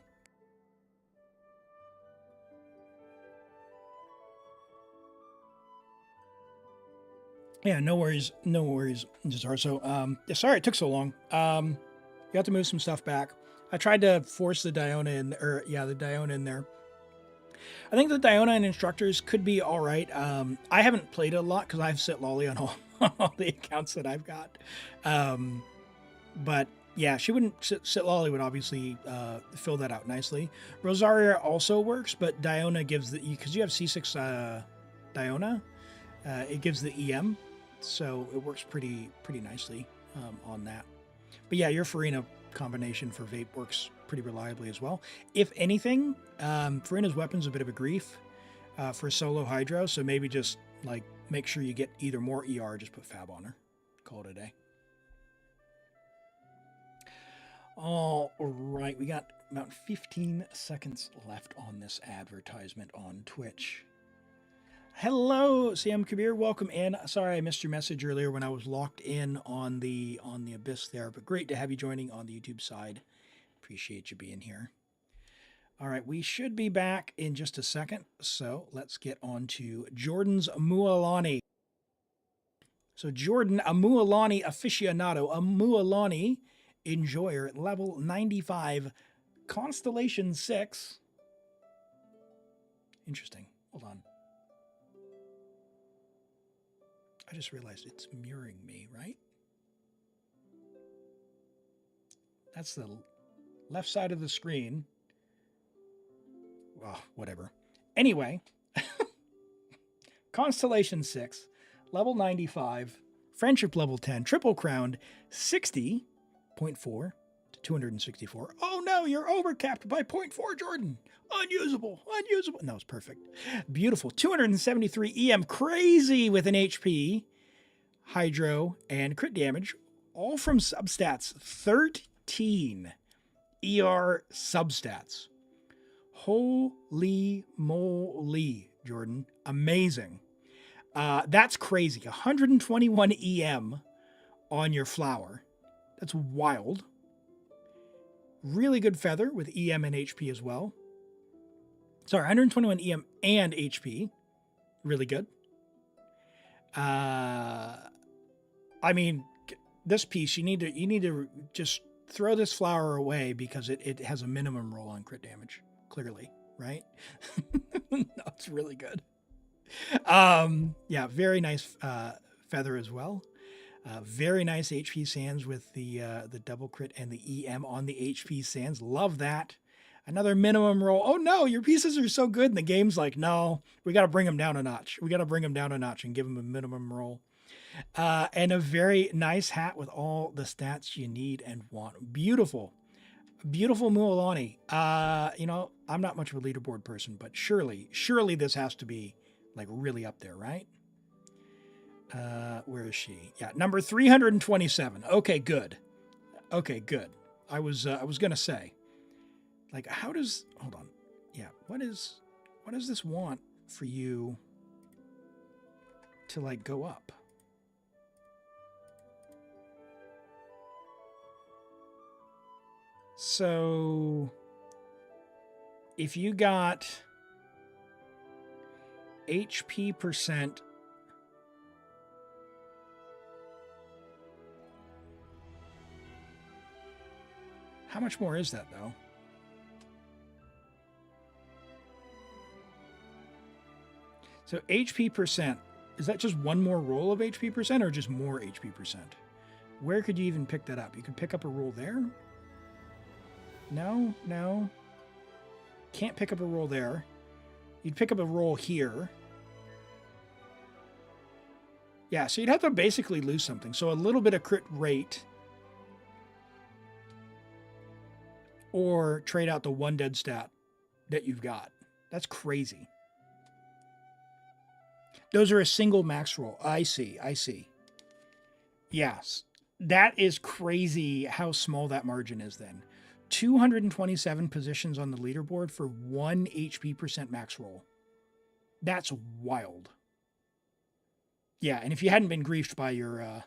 Yeah, no worries, Zarso. Sorry it took so long. You have to move some stuff back. I tried to force the Diona in, the Diona in there. I think the Diona and instructors could be all right. I haven't played it a lot because I've set Lolly on all the accounts that I've got. But yeah, she wouldn't sit Lolly would obviously fill that out nicely. Rosaria also works, but Diona gives the because you have C6 Diona, it gives the EM, so it works pretty nicely on that. But yeah, your Farina combination for vape works pretty reliably as well. If anything, Farina's weapon's a bit of a grief for solo Hydro, so maybe just like make sure you get either more ER or just put Fab on her. Call it a day. All right, we got about 15 seconds left on this advertisement on Twitch. Hello, Sam Kabir, welcome in. Sorry I missed your message earlier when I was locked in on the Abyss there, but great to have you joining on the YouTube side. Appreciate you being here. All right, we should be back in just a second, so let's get on to Jordan's Mualani. So Jordan, a Mualani aficionado, a Mualani enjoyer, level 95, Constellation 6. Interesting. Hold on. I just realized it's mirroring me, right? That's the left side of the screen. Well, whatever. Anyway, Constellation 6, level 95, Friendship level 10, triple crowned, 60.4 to 264. Oh no, you're overcapped by 0.4, Jordan. Unusable. No, it's perfect. Beautiful. 273 EM, crazy with an HP, Hydro, and crit damage, all from substats. 13 ER substats. Holy moly, Jordan. Amazing. That's crazy. 121 EM on your flower. That's wild. Really good feather with EM and HP as well. Sorry, 121 EM and HP. Really good. I mean, this piece, you need to just throw this flower away because it has a minimum roll on crit damage. Clearly, right? No, it's really good. Yeah, very nice feather as well. Very nice HP sands with the double crit and the EM on the HP sands. Love that. Another minimum roll. Oh no, your pieces are so good. And the game's like, no, we got to bring them down a notch. We got to bring them down a notch and give them a minimum roll. And a very nice hat with all the stats you need and want. Beautiful. Beautiful Mualani. You know, I'm not much of a leaderboard person, but surely this has to be like really up there, right? Where is she? Yeah, number 327. Okay, good. I was gonna say, like, how does, hold on. Yeah, what does this want for you to like go up? So if you got HP percent, how much more is that though? So HP percent, is that just one more roll of HP percent or just more HP percent? Where could you even pick that up? You could pick up a roll there? No. Can't pick up a roll there. You'd pick up a roll here. Yeah, so you'd have to basically lose something. So a little bit of crit rate. or trade out the 1 dead stat that you've got. That's crazy. Those are a single max roll. I see. Yes. That is crazy how small that margin is then. 227 positions on the leaderboard for 1 HP percent max roll. That's wild. Yeah, and if you hadn't been griefed by your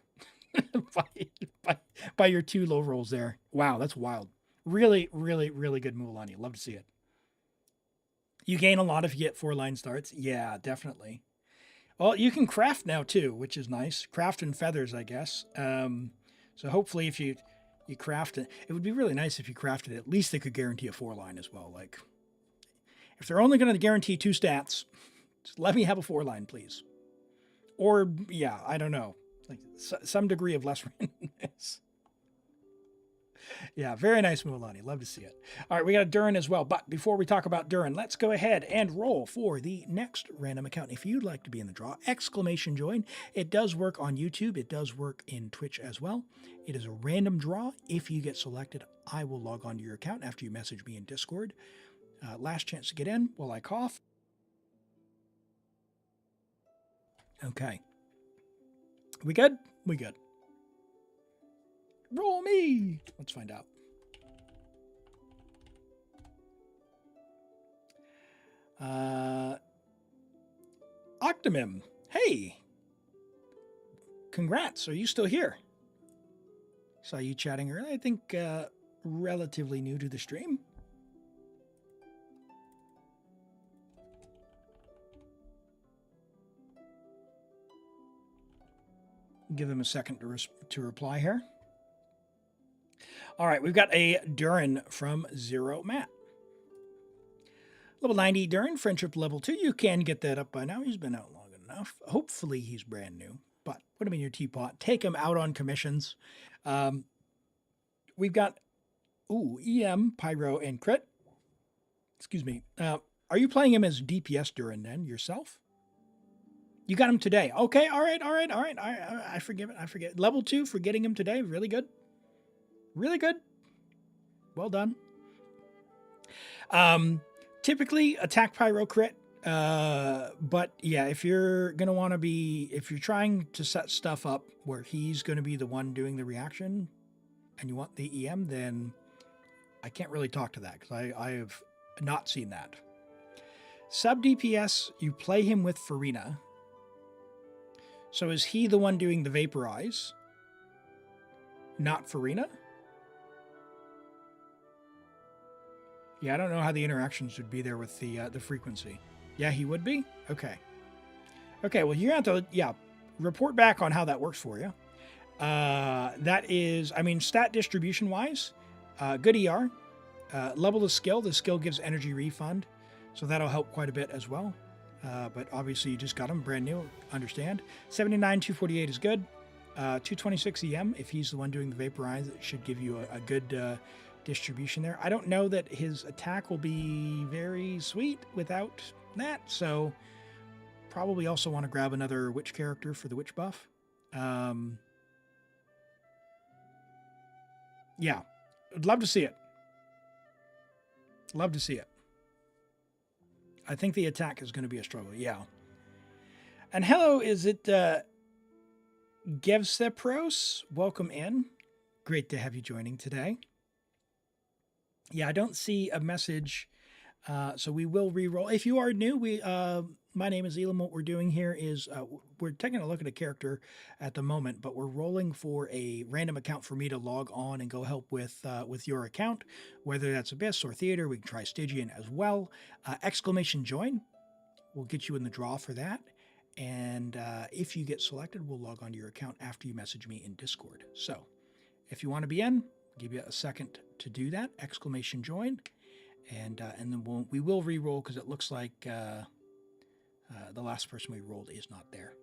by your 2 low rolls there, wow, that's wild. Really, really, really good Mulan. Love to see it. You gain a lot if you get 4 line starts. Yeah, definitely. Well, you can craft now too, which is nice. Craft and feathers, I guess. So hopefully, if you craft it, it would be really nice if you crafted it. At least they could guarantee a 4 line as well. Like, if they're only going to guarantee 2 stats, just let me have a 4 line, please. Or yeah, I don't know, like some degree of less randomness. Yeah, very nice, Mulan. Love to see it. All right, we got a Durin as well. But before we talk about Durin, let's go ahead and roll for the next random account. If you'd like to be in the draw, exclamation join. It does work on YouTube. It does work in Twitch as well. It is a random draw. If you get selected, I will log on to your account after you message me in Discord. Last chance to get in while I cough. Okay. We good? We good. Roll me. Let's find out. Octomim. Hey. Congrats. Are you still here? Saw you chatting earlier. I think relatively new to the stream. Give them a second to reply here. All right, we've got a Durin from Zero Matt. Level 90 Durin, friendship level 2. You can get that up by now. He's been out long enough. Hopefully he's brand new, but put him in your teapot. Take him out on commissions. We've got, EM, Pyro, and Crit. Excuse me. Are you playing him as DPS Durin then, yourself? You got him today. Okay, all right. I forgive it. Level 2 for getting him today. Really good. Really good. Well done. Typically attack pyro crit. But yeah, if you're going to want to if you're trying to set stuff up where he's going to be the one doing the reaction and you want the EM, then I can't really talk to that because I have not seen that. Sub DPS, you play him with Farina. So is he the one doing the vaporize? Not Farina? Yeah, I don't know how the interactions would be there with the frequency. Yeah, he would be? Okay. Okay, well, you're going to have to, report back on how that works for you. That is, stat distribution-wise, good ER. Level of skill. The skill gives energy refund, so that'll help quite a bit as well. But obviously, you just got him brand new, understand. 79, 248 is good. 226 EM, if he's the one doing the vaporize, it should give you a good distribution there. I don't know that his attack will be very sweet without that, so probably also want to grab another witch character for the witch buff. Yeah, I'd love to see it. Love to see it. I think the attack is going to be a struggle, yeah. And hello, is it Gevsepros? Welcome in. Great to have you joining today. Yeah, I don't see a message, so we will re-roll. If you are new, my name is Elim. What we're doing here is we're taking a look at a character at the moment, but we're rolling for a random account for me to log on and go help with your account, whether that's Abyss or Theater. We can try Stygian as well. Exclamation join. We'll get you in the draw for that. And if you get selected, we'll log on to your account after you message me in Discord. So if you want to be in, I'll give you a second to do that. Exclamation join. And then we will re-roll because it looks like the last person we rolled is not there.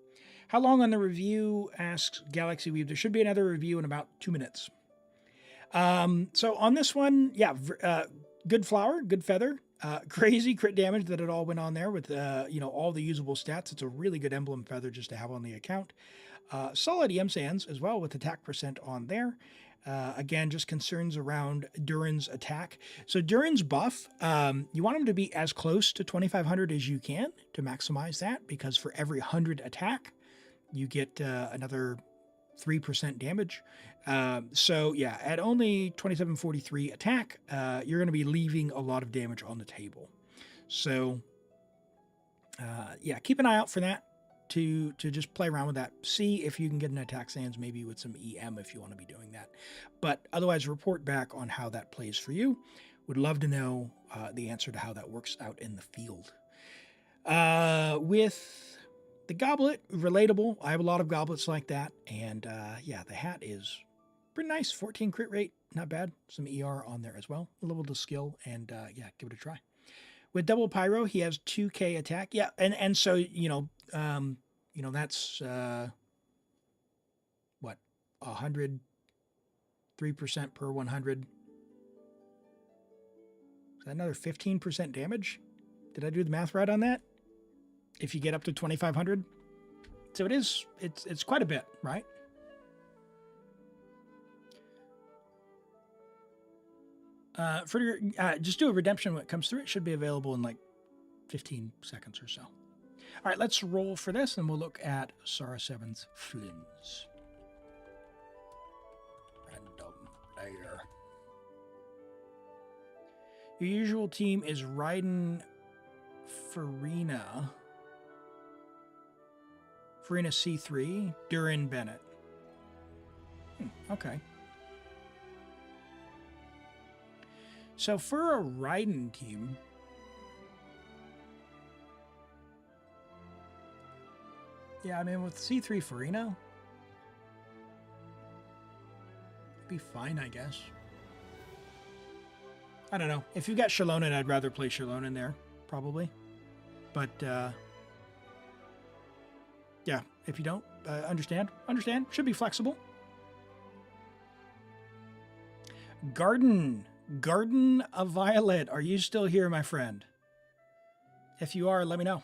How long on the review, asks Galaxy Weave. There should be another review in about 2 minutes. So on this one, good flower, good feather. Crazy crit damage that it all went on there with all the usable stats. It's a really good emblem feather just to have on the account. Solid EM sands as well with attack percent on there. Again, just concerns around Durin's attack. So Durin's buff, you want him to be as close to 2,500 as you can to maximize that, because for every 100 attack, you get another 3% damage. So yeah, at only 2743 attack, you're going to be leaving a lot of damage on the table. So yeah, keep an eye out for that. To just play around with that. See if you can get an attack sands, maybe with some EM if you want to be doing that. But otherwise, report back on how that plays for you. Would love to know the answer to how that works out in the field. With the goblet, relatable. I have a lot of goblets like that. And yeah, the hat is pretty nice. 14 crit rate, not bad. Some ER on there as well. A little bit of skill, and yeah, give it a try. With double pyro, he has 2k attack. Yeah, and so that's what, 100, 3% per 100. Is that another 15% damage? Did I do the math right on that? If you get up to 2,500, so it's quite a bit, right? Just do a redemption when it comes through. It should be available in like 15 seconds or so. All right, let's roll for this, and we'll look at Sara 7's Flins. Random player. Your usual team is Raiden, Farina C3, Durin, Bennett. Okay. So for a Raiden team, yeah, I mean, with C3 Farina, it'd be fine, I guess. I don't know. If you've got Shallonen, I'd rather play Shallonen there, probably. But, yeah, if you don't, understand. Should be flexible. Garden of Violet, are you still here, my friend? If you are, let me know,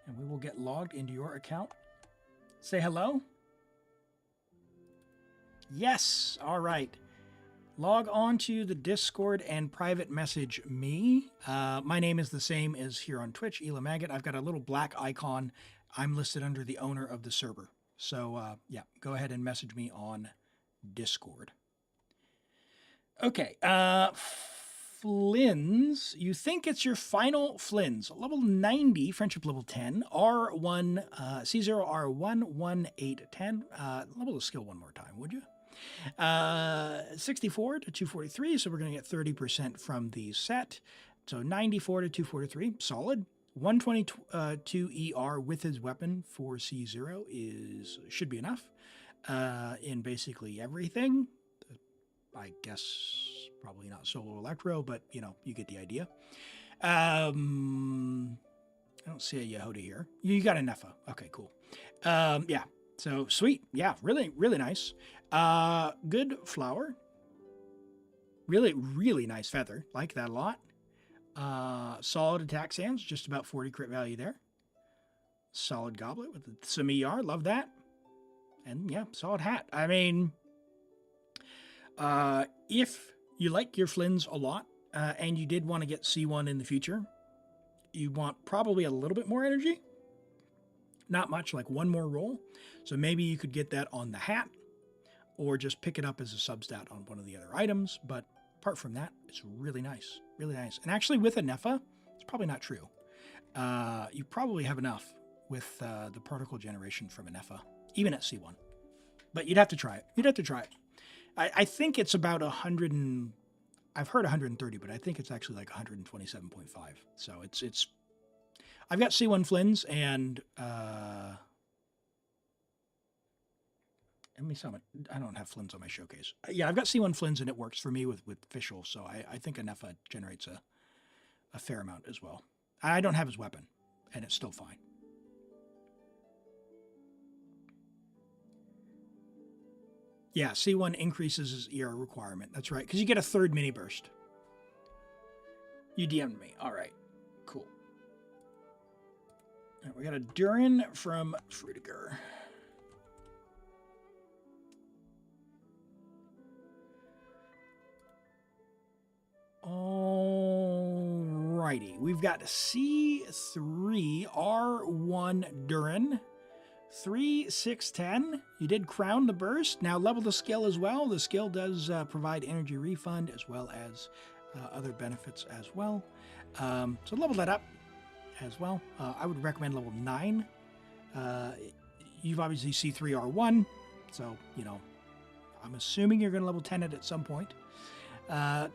and we will get logged into your account. Say hello. Yes, all right. Log on to the Discord and private message me. My name is the same as here on Twitch, ElimAgate. I've got a little black icon. I'm listed under the owner of the server. So, yeah, go ahead and message me on Discord. Okay, Flins. You think it's your final Flins. Level 90, friendship level 10, R1, C0, R1, 1, 8, 10. Level the skill one more time, would you? 64 to 243, so we're going to get 30% from the set. So 94 to 243, solid. 122 ER with his weapon for C0 should be enough in basically everything. I guess probably not Solo Electro, but, you get the idea. I don't see a Yehoda here. You got a Nepha. Okay, cool. Yeah, so sweet. Yeah, really, really nice. Good flower. Really, really nice feather. Like that a lot. Solid attack sands, just about 40 crit value there. Solid goblet with some ER. Love that. And, yeah, solid hat. I mean, if you like your Flins a lot, and you did want to get C1 in the future, you want probably a little bit more energy. Not much, like one more roll. So maybe you could get that on the hat, or just pick it up as a substat on one of the other items. But apart from that, it's really nice. Really nice. And actually with a Nepha, it's probably not true. You probably have enough with the particle generation from a Nepha, even at C1. But you'd have to try it. I think it's about 100 and... I've heard 130, but I think it's actually like 127.5. So it's... I've got C1 Flins, and... Let me see. I don't have Flins on my showcase. Yeah, I've got C1 Flins, and it works for me with Fischl, so I think a Nepha generates a fair amount as well. I don't have his weapon, and it's still fine. Yeah, C1 increases his ER requirement. That's right, because you get a third mini burst. You DM'd me. All right, cool. All right, we got a Durin from Fruitiger. righty. We've got C3 R1 Durin. 3, 6, 10. You did crown the burst. Now level the skill as well. The skill does provide energy refund as well as other benefits as well. So level that up as well. I would recommend level 9. You've obviously C3R1, so, you know, I'm assuming you're going to level 10 it at some point.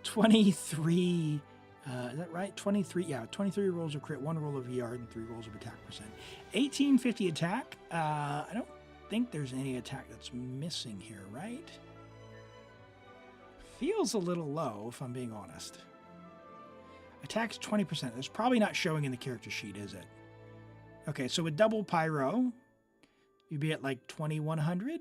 23, is that right? 23, yeah, 23 rolls of crit, 1 roll of ER, and 3 rolls of attack percent. 1850 attack. I don't think there's any attack that's missing here, right? Feels a little low, if I'm being honest. Attacks 20%. That's probably not showing in the character sheet, is it? Okay, so with double pyro, you'd be at like 2100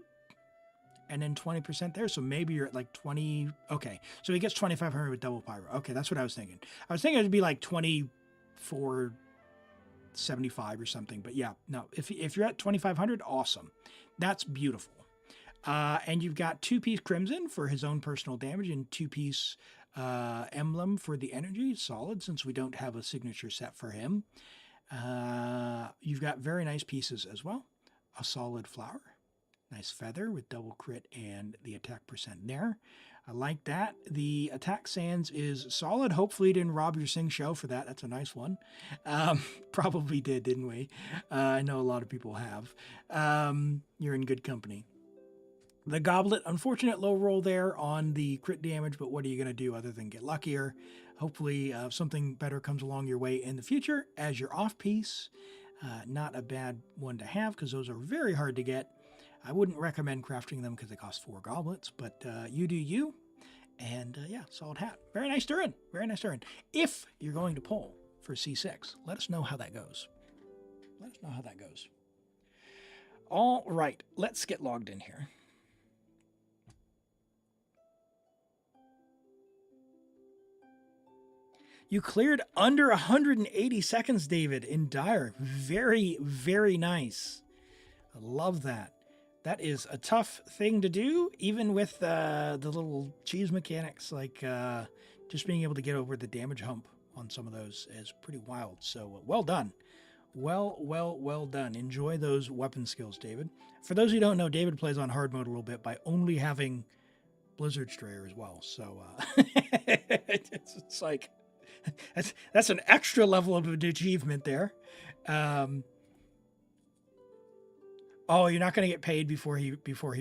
and then 20% there. So maybe you're at like 20. Okay, so he gets 2500 with double pyro. Okay, that's what I was thinking. I was thinking it'd be like 2475 or something. But yeah, no, if you're at 2500, awesome. That's beautiful. And you've got 2-piece Crimson for his own personal damage and 2-piece Emblem for the energy. Solid, since we don't have a signature set for him. You've got very nice pieces as well. A solid flower. Nice feather with double crit and the attack percent there. I like that. The attack sans is solid. Hopefully you didn't rob your Sing Show for that. That's a nice one. Probably did, didn't we? I know a lot of people have. You're in good company. The Goblet, unfortunate low roll there on the crit damage, but what are you going to do other than get luckier? Hopefully something better comes along your way in the future as your off-piece. Not a bad one to have because those are very hard to get. I wouldn't recommend crafting them because they cost 4 goblets, but you do you. And yeah, solid hat. Very nice Durin. Very nice Durin. If you're going to pull for C6, let us know how that goes. Let us know how that goes. All right, let's get logged in here. You cleared under 180 seconds, David, in Dire. Very, very nice. I love that. That is a tough thing to do, even with the little cheese mechanics, like just being able to get over the damage hump on some of those is pretty wild. So well done. Well done. Enjoy those weapon skills, David. For those who don't know, David plays on hard mode a little bit by only having Blizzard Strayer as well. So it's like... That's an extra level of achievement there. Oh, you're not going to get paid before he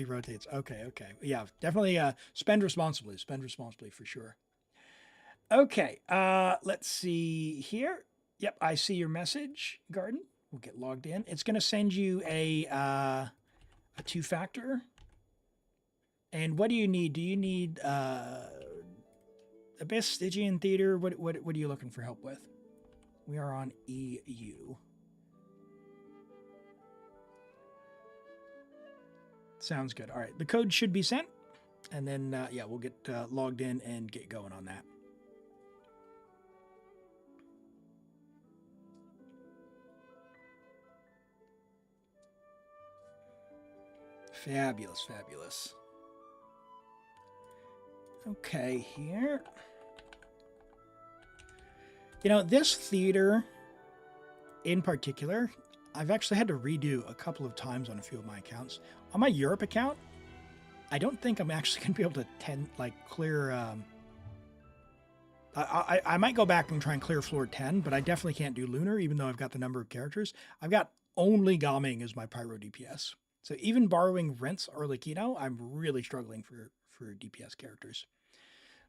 rotates. Okay. Yeah, definitely spend responsibly. Spend responsibly for sure. Okay, let's see here. Yep, I see your message, Garden. We'll get logged in. It's going to send you a 2-factor. And what do you need? Do you need Abyss, Stygian Theater? What are you looking for help with? We are on EU. Sounds good. All right, the code should be sent, and then yeah, we'll get logged in and get going on that. Fabulous, fabulous. Okay, here. You know, this theater in particular, I've actually had to redo a couple of times on a few of my accounts. On my Europe account, I don't think I'm actually going to be able to clear... I might go back and try and clear floor 10, but I definitely can't do Lunar, even though I've got the number of characters. I've got only Gaming as my Pyro DPS. So even borrowing Rent's Arlecchino, I'm really struggling for DPS characters.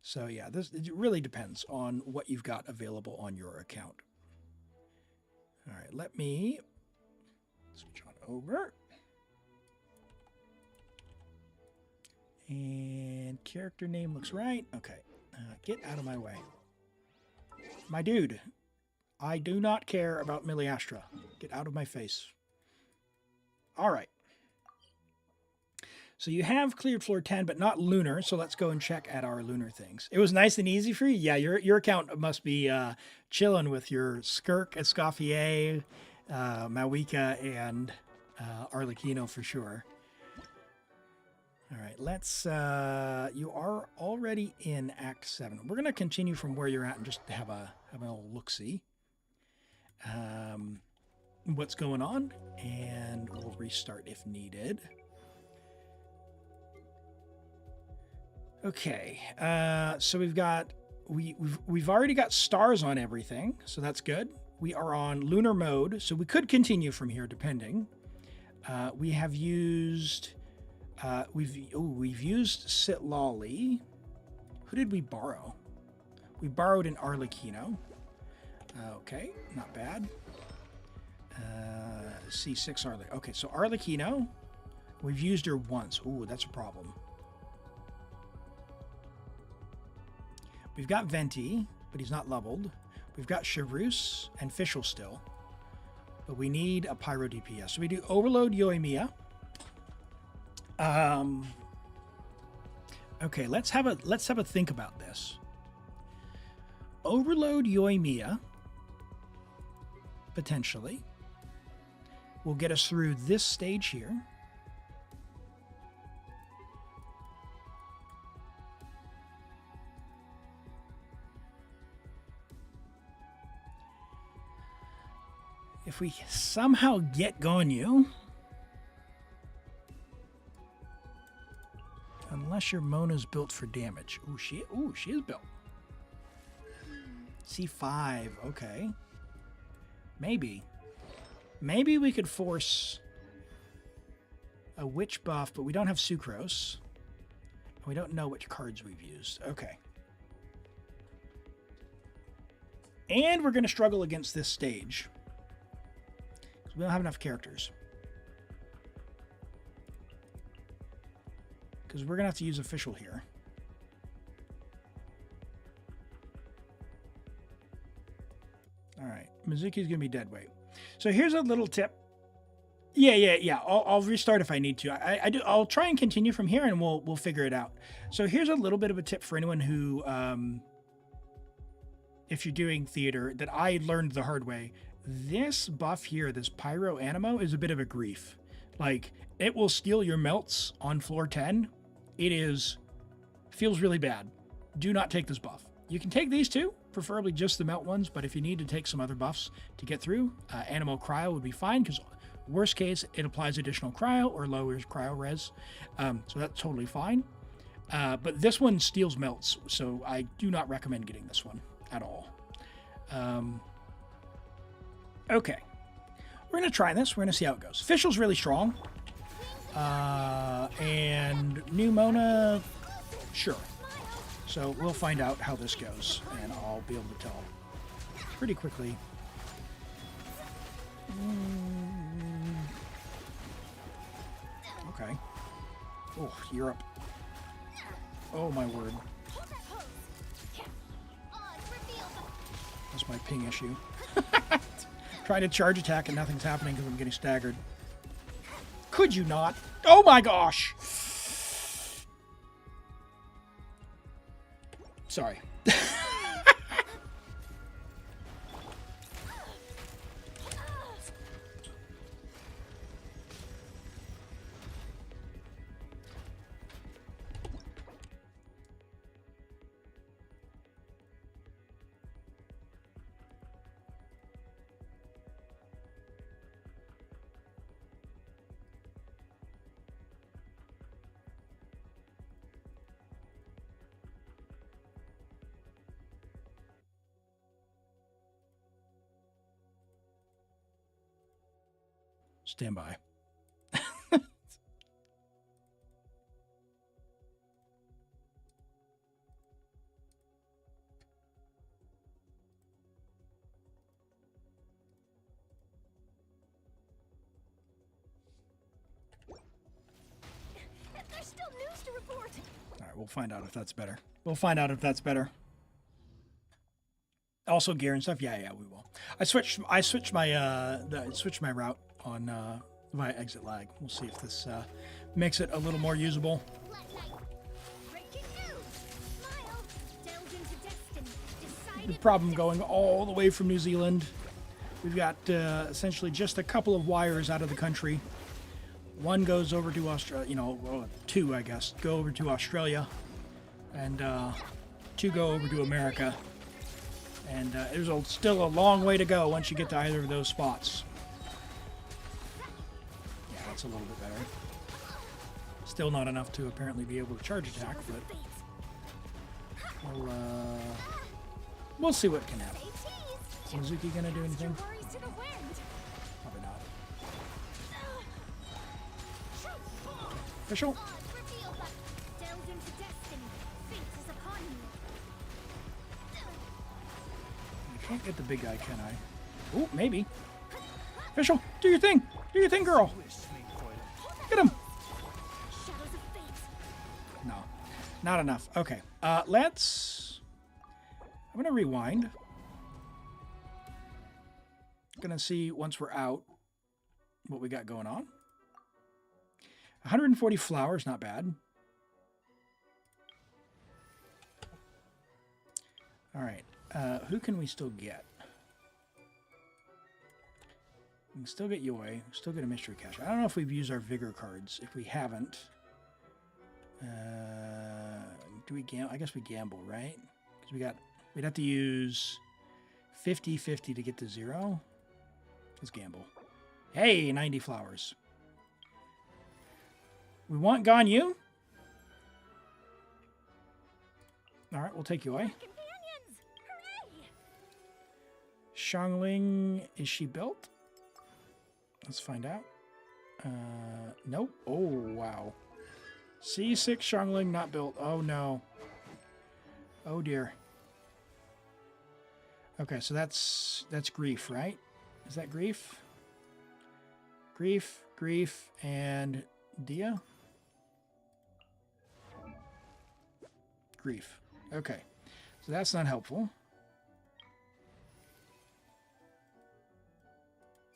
So yeah, it really depends on what you've got available on your account. All right, let me switch on over. And character name looks right. Okay, get out of my way. My dude, I do not care about Miliastra. Get out of my face. All right. So you have cleared floor 10, but not Lunar. So let's go and check at our Lunar things. It was nice and easy for you. Yeah, your account must be chilling with your Skirk, Escoffier, Mawika, and Arlecchino for sure. All right, let's... you are already in Act 7. We're going to continue from where you're at and just have a have a little look-see. What's going on, and we'll restart if needed. Okay, so we've already got stars on everything, so that's good. We are on lunar mode, so we could continue from here depending. We have used we've used Sitlali. Who did we borrow? We borrowed an Arlecchino. Okay, not bad. C6 Arlecchino. Okay, so Arlecchino, we've used her once. Ooh, that's a problem. We've got Venti, but he's not leveled. We've got Chevreuse and Fischl still, but we need a Pyro DPS. So we do Overload Yoimiya. Okay, let's have a think about this. Overload Yoimiya potentially will get us through this stage here. If we somehow get Gonyu, unless your Mona's built for damage. Ooh, she is built. C5, okay. Maybe we could force a witch buff, but we don't have Sucrose. We don't know which cards we've used. Okay. And we're going to struggle against this stage, because we don't have enough characters. Because we're going to have to use official here. All right. Mizuki's going to be dead weight. So here's a little tip. Yeah. I'll restart if I need to. I'll try and continue from here, and we'll figure it out. So here's a little bit of a tip for anyone who, if you're doing theater, that I learned the hard way. This buff here, this Pyro Animo, is a bit of a grief. Like, it will steal your melts on floor 10. Feels really bad. Do not take this buff. You can take these two, preferably just the melt ones, but if you need to take some other buffs to get through, Animo Cryo would be fine, because worst case, it applies additional cryo or lowers cryo res. So that's totally fine. But this one steals melts, so I do not recommend getting this one at all. Okay. We're going to try this. We're going to see how it goes. Fischl's really strong. And new Mona, sure. So we'll find out how this goes, and I'll be able to tell pretty quickly. Okay. Oh, Europe. Oh, my word. That's my ping issue. Trying to charge attack and nothing's happening because I'm getting staggered. Could you not? Oh my gosh! Sorry. Stand by. There's still news to report. All right, we'll find out if that's better. Also, gear and stuff. Yeah, we will. I switched my route on via exit lag. We'll see if this makes it a little more usable. The problem going all the way from New Zealand. We've got essentially just a couple of wires out of the country. One goes over to Australia, two, I guess, go over to Australia, and two go over to America. And there's still a long way to go once you get to either of those spots. Yeah, that's a little bit better. Still not enough to apparently be able to charge attack, but we'll see what can happen. Is Mizuki gonna do anything? Probably not. Official. I can't get the big guy, can I? Ooh, maybe. Official, do your thing! Do your thing, girl! Get him! No, not enough. Okay, let's... I'm gonna rewind. Gonna see, once we're out, what we got going on. 140 flowers, not bad. All right, who can we still get? We can still get Yoi, still get a mystery cache. I don't know if we've used our vigor cards. If we haven't, do we gamble? I guess we gamble, right? Because we'd have to use 50-50 to get to 0. Let's gamble. Hey, 90 flowers. We want Ganyu. All right, we'll take Yoi. Xiangling, is she built? Let's find out. Nope. Oh, wow. C6 Xiangling not built. Oh, no. Oh, dear. Okay, so that's grief, right? Is that grief? Grief, and Dia? Grief. Okay. So that's not helpful.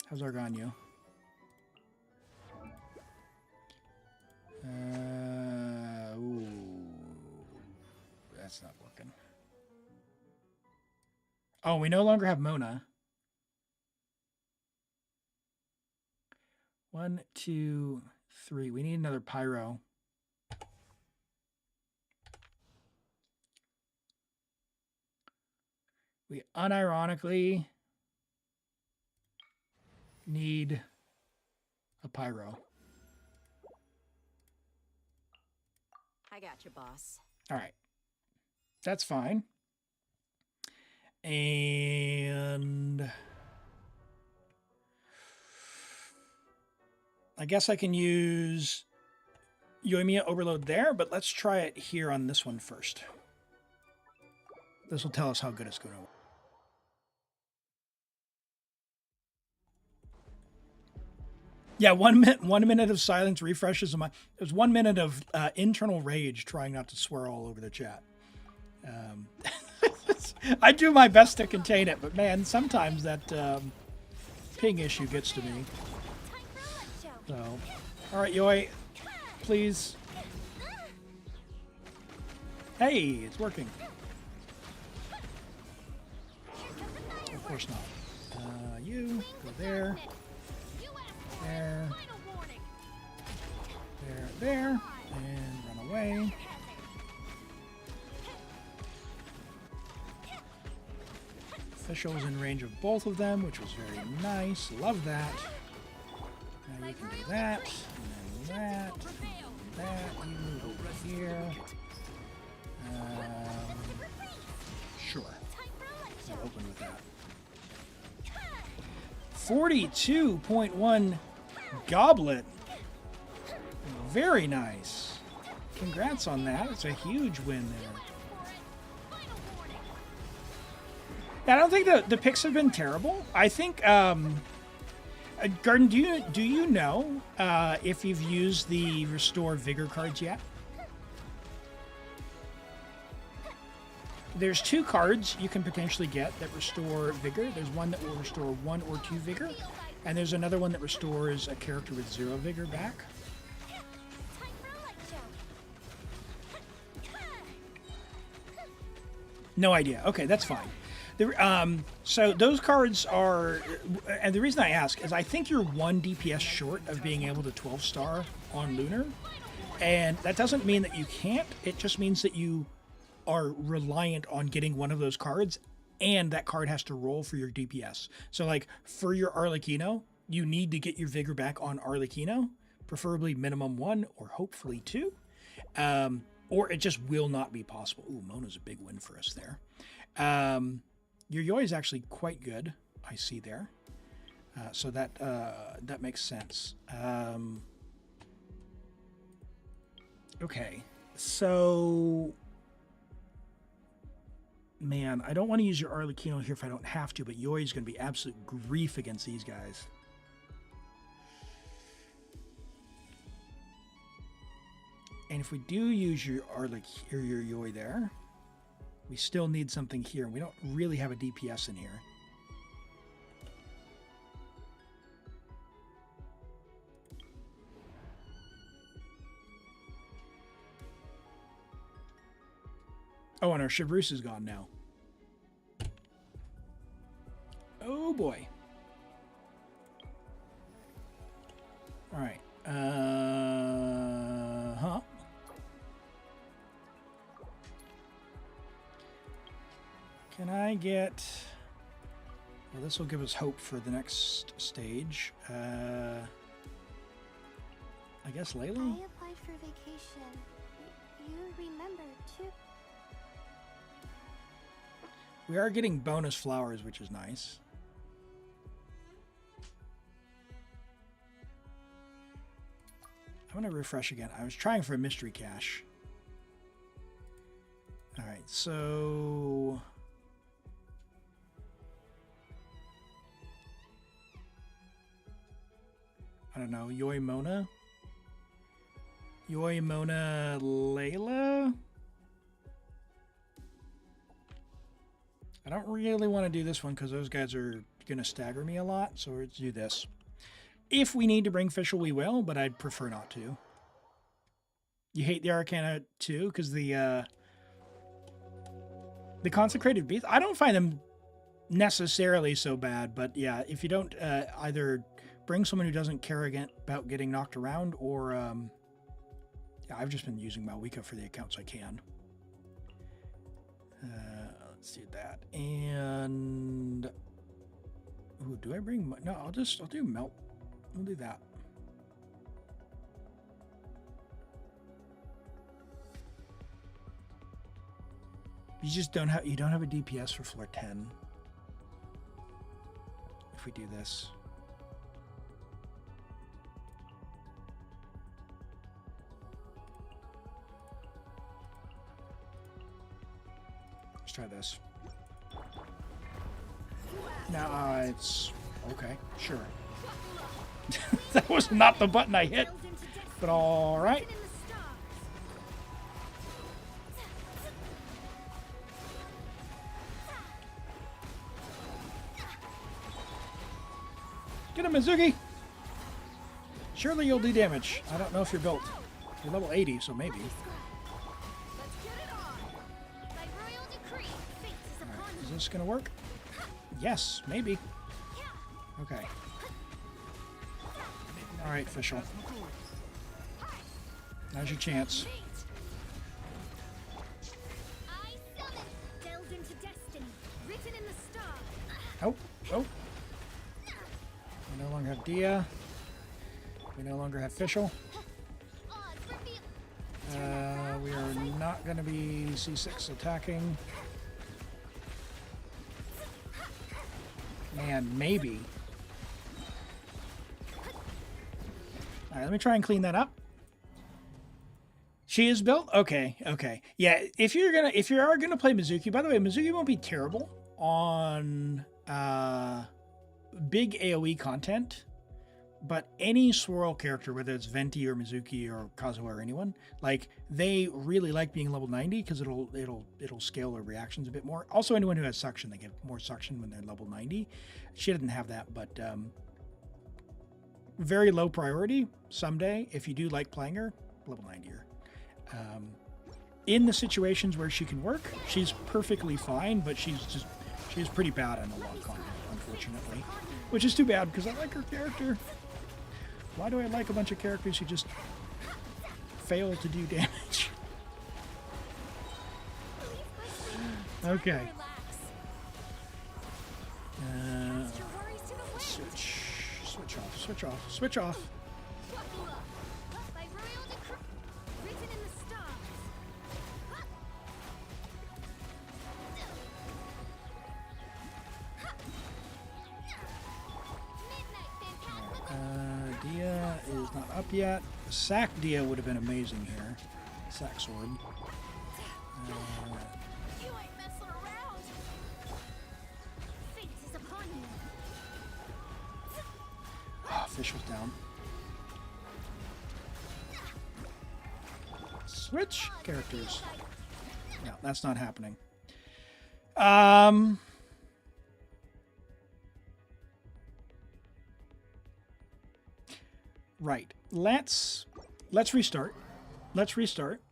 How's our Ganyu? Ooh. That's not working. Oh, we no longer have Mona. 1, 2, 3. We need another Pyro. We unironically need a Pyro. I got you, boss. All right. That's fine. And I guess I can use Yoimiya Overload there, but let's try it here on this one first. This will tell us how good it's going to work. Yeah, 1 minute of silence refreshes my. There's 1 minute of internal rage trying not to swear all over the chat. I do my best to contain it, but man, sometimes that ping issue gets to me. So, all right, Yoi, please. Hey, it's working. Of course not. You go there. There, and run away. Official's in range of both of them, which was very nice. Love that. Now you can do that, and then that, and that. You move over here. Sure. I'll open with that. 42.1 Goblet. Very nice. Congrats on that. It's a huge win there. I don't think the picks have been terrible. I think, Garden, do you know if you've used the Restore Vigor cards yet? There's 2 cards you can potentially get that restore Vigor. There's one that will restore 1 or 2 Vigor, and there's another one that restores a character with 0 Vigor back. No idea. Okay, that's fine. So those cards are, and the reason I ask is I think you're 1 DPS short of being able to 12-star on Lunar, and that doesn't mean that you can't. It just means that you are reliant on getting one of those cards and that card has to roll for your DPS. So like for your Arlecchino, you need to get your vigor back on Arlecchino, preferably minimum 1 or hopefully 2. Or it just will not be possible. Ooh, Mona's a big win for us there. Your Yoi is actually quite good, I see there. So that makes sense. Okay, so man, I don't want to use your Arlecchino here if I don't have to, but Yoi is going to be absolute grief against these guys. And if we do use your Arlecchino or your Yoi there, we still need something here. We don't really have a DPS in here. Oh, and our Chevreuse is gone now. Oh boy. All right. Can I get... Well, this will give us hope for the next stage. I guess Layla? I applied for vacation. You remember, too. We are getting bonus flowers, which is nice. I'm going to refresh again. I was trying for a mystery cache. All right, so... I don't know, Yoi Mona? Yoi Mona Layla? I don't really want to do this one because those guys are going to stagger me a lot, so let's do this. If we need to bring Fischl, we will, but I'd prefer not to. You hate the Arcana too because the Consecrated Beasts, I don't find them necessarily so bad, but yeah, if you don't either bring someone who doesn't care about getting knocked around, or yeah, I've just been using Malwika for the accounts I can. Let's do that. And ooh, do I bring? No, I'll do Melt. We'll do that. You don't have a DPS for floor 10. If we do this. Let's try this. No, it's okay, sure. That was not the button I hit, but all right. Get him, Mizuki! Surely you'll do damage. I don't know if you're built. You're level 80, so maybe. Right, is this gonna work? Yes, maybe. Okay. Alright, Fischl. Now's your chance. Oh, oh. We no longer have Dia. We no longer have Fischl. We are not going to be C6 attacking. Man, maybe. Alright, let me try and clean that up. She is built? Okay, okay. Yeah, if you are gonna play Mizuki, by the way, Mizuki won't be terrible on big AoE content, but any swirl character, whether it's Venti or Mizuki or Kazuha or anyone, like they really like being level 90 because it'll scale their reactions a bit more. Also, anyone who has suction, they get more suction when they're level 90. She didn't have that, but very low priority. Someday, if you do like playing her, level 90 her. In the situations where she can work, she's perfectly fine, but she's pretty bad on the long content, unfortunately, which is too bad because I like her character. Why do I like a bunch of characters who just fail to do damage? Cast your worries to the wind. Switch off. Pluck you up. By royal decree. Written in the stars. Midnight phantasmal. Dia is not up yet. Sack Dia would have been amazing here. Sack sword. You ain't messing around. Fate is upon you. Official's down. Switch characters. No, that's not happening. Right. Let's restart. Let's restart.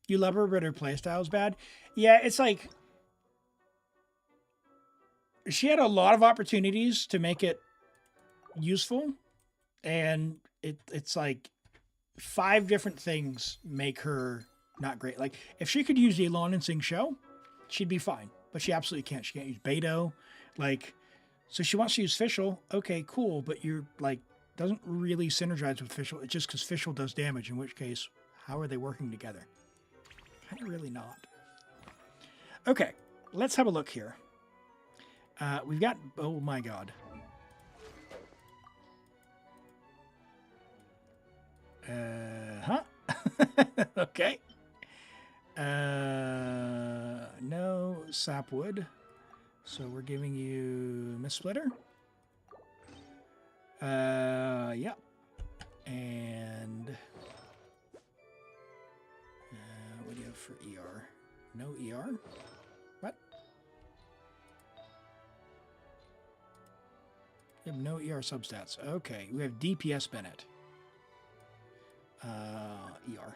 You love her, but her playstyle is bad. Yeah, it's like she had a lot of opportunities to make it useful, and it's like 5 different things make her not great. Like if she could use the Elon and Sing show, she'd be fine, but she absolutely can't. She can't use Beto. Like, so she wants to use Fischl. Okay, cool, but you're like doesn't really synergize with Fischl. It's just because Fischl does damage. In which case, how are they working together? Kind of really not. Okay, let's have a look here. We've got, oh my god. Okay. No sapwood. So we're giving you Miss Splitter. Yeah. And what do you have for ER? No ER? What? You have no ER substats. Okay, we have DPS Bennett. ER.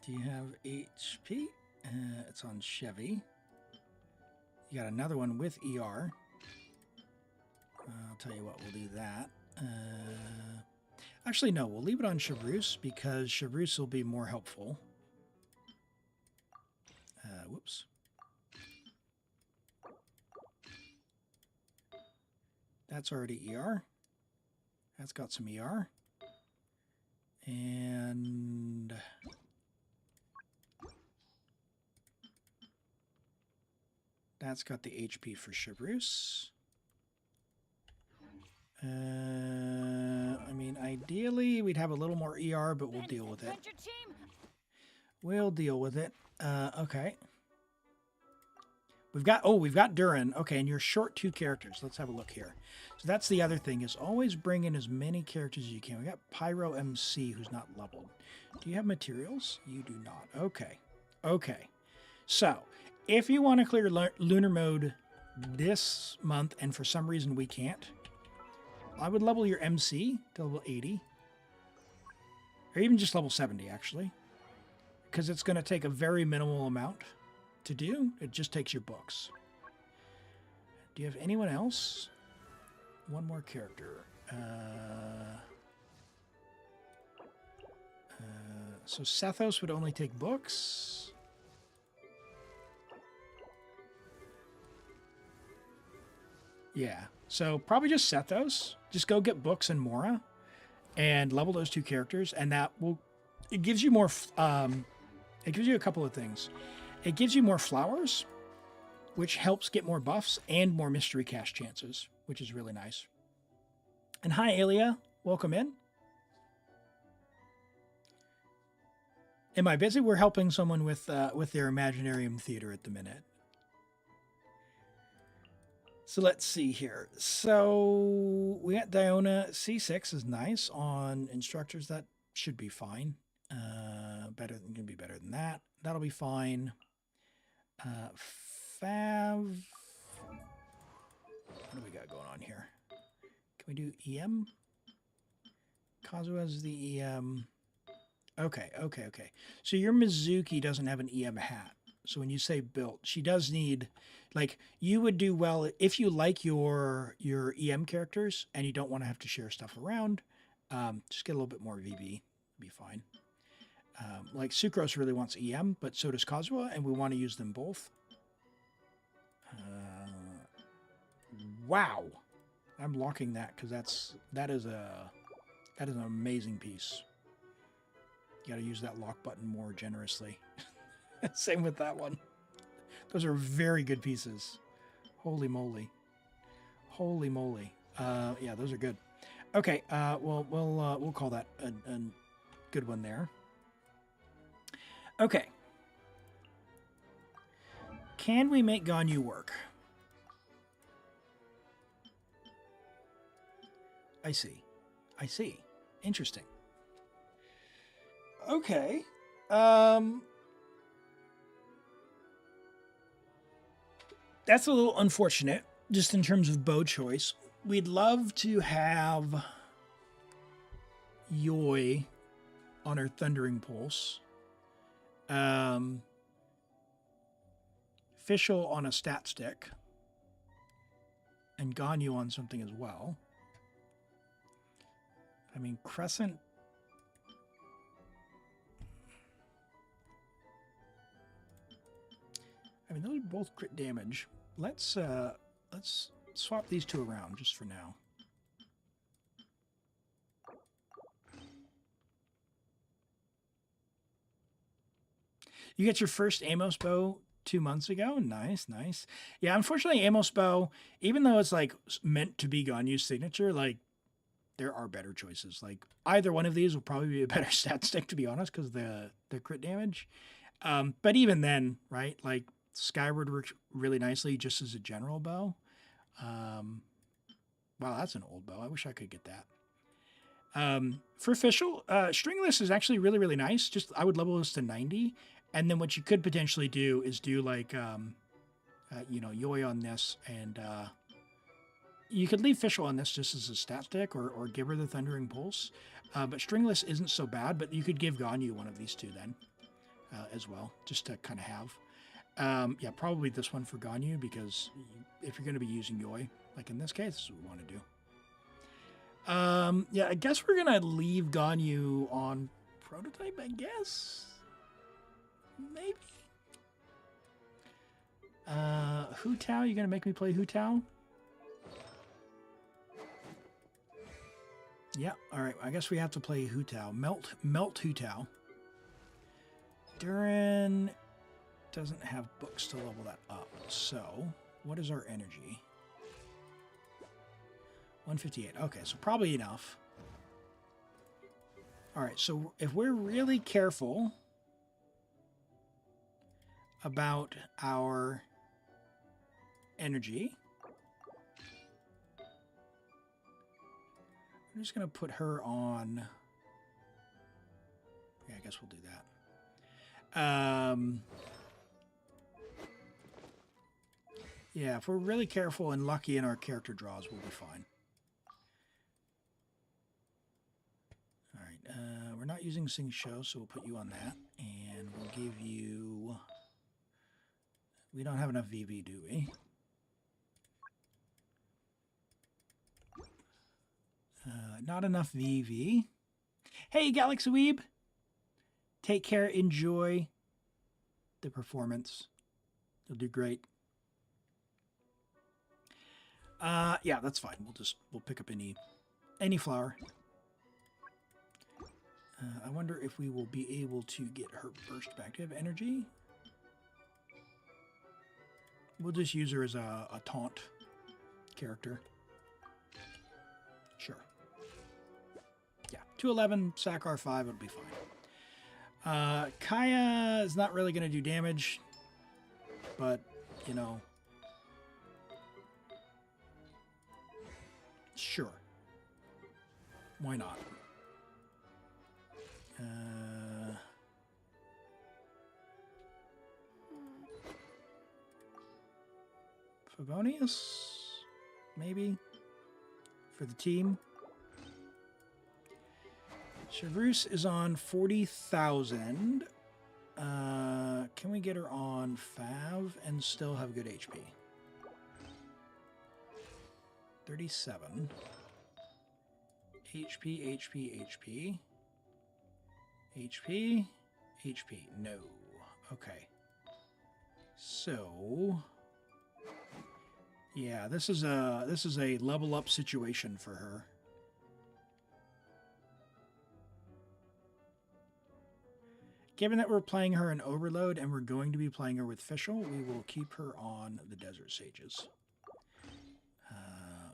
Do you have HP? It's on Chevy. You got another one with ER. I'll tell you what, we'll do that. Actually, no, we'll leave it on Chevrouse because Chevrouse will be more helpful. Whoops. That's already ER. That's got some ER. And that's got the HP for Chevrouse. I mean, ideally, we'd have a little more ER, but we'll deal with it. We'll deal with it. Okay. We've got Durin. Okay, and you're short 2 characters. Let's have a look here. So that's the other thing, is always bring in as many characters as you can. We got Pyro MC, who's not leveled. Do you have materials? You do not. Okay. Okay. So, if you want to clear lunar mode this month, and for some reason we can't, I would level your MC to level 80. Or even just level 70, actually. Because it's going to take a very minimal amount to do. It just takes your books. Do you have anyone else? One more character. So Sethos would only take books. Yeah. So probably just Sethos. Just go get books and Mora and level those 2 characters, and that will, it gives you more it gives you a couple of things. It gives you more flowers, which helps get more buffs and more mystery cash chances, which is really nice. And hi, Alia. Welcome in. Am I busy? We're helping someone with their Imaginarium theater at the minute. So let's see here. So we got Diona. C6 is nice on instructors. That should be fine. Going to be better than that. That'll be fine. Fav. What do we got going on here? Can we do EM? Kazu has the EM. Okay. So your Mizuki doesn't have an EM hat. So when you say built, she does need, like, you would do well if you like your EM characters and you don't want to have to share stuff around. Just get a little bit more VB. be fine. Like Sucrose really wants EM, but so does Kazuha, and we want to use them both. Wow, I'm locking that because that is an amazing piece. You got to use that lock button more generously. Same with that one. Those are very good pieces. Holy moly. Holy moly. Yeah, those are good. Okay, well, we'll call that a good one there. Okay. Can we make Ganyu work? I see. I see. Interesting. Okay. That's a little unfortunate, just in terms of bow choice. We'd love to have Yoi on our Thundering Pulse. Fischl on a stat stick. And Ganyu on something as well. I mean, Crescent... I mean, those are both crit damage. Let's swap these two around just for now. You get your first Amos bow 2 months ago. Nice, nice. Yeah, unfortunately, Amos bow, even though it's like meant to be Ganyu's signature, like there are better choices. Like either one of these will probably be a better stat stick, to be honest, because the crit damage. But even then, right? Like Skyward works really nicely just as a general bow. Wow, that's an old bow. I wish I could get that. For Fischl, Stringless is actually really, really nice. Just I would level this to 90. And then what you could potentially do is do like, Yoi on this, and you could leave Fischl on this just as a stat stick, or give her the Thundering Pulse. But Stringless isn't so bad, but you could give Ganyu one of these two then as well, just to kind of have. Yeah, probably this one for Ganyu, because if you're going to be using Yoi, like in this case, this is what we want to do. Yeah, I guess we're going to leave Ganyu on Prototype, I guess. Maybe. Hu Tao, you gonna make me play Hu Tao? Yeah, alright, I guess we have to play Hu Tao. Melt Hu Tao. Durin doesn't have books to level that up, so what is our energy? 158. Okay, so probably enough. Alright, so if we're really careful about our energy, I'm just going to put her on. Yeah, I guess we'll do that. Yeah, if we're really careful and lucky in our character draws, we'll be fine. All right, we're not using Sing Show, so we'll put you on that, and we'll give you... We don't have enough VV, do we? Not enough VV. Hey, Galaxy Weeb! Take care, enjoy the performance. You'll do great. Yeah, that's fine. We'll pick up any flower. I wonder if we will be able to get her burst back. Do you have energy? We'll just use her as a taunt character. Sure. Yeah, 211, sack R5, it'll be fine. Kaya is not really going to do damage, but, you know, sure. Why not? Favonius, maybe, for the team. Chevreuse is on 40,000. Can we get her on Fav and still have good HP? 37. HP. HP. HP. No. Okay. So, yeah, this is a level up situation for her. Given that we're playing her in Overload and we're going to be playing her with Fischl, we will keep her on the Desert Sages,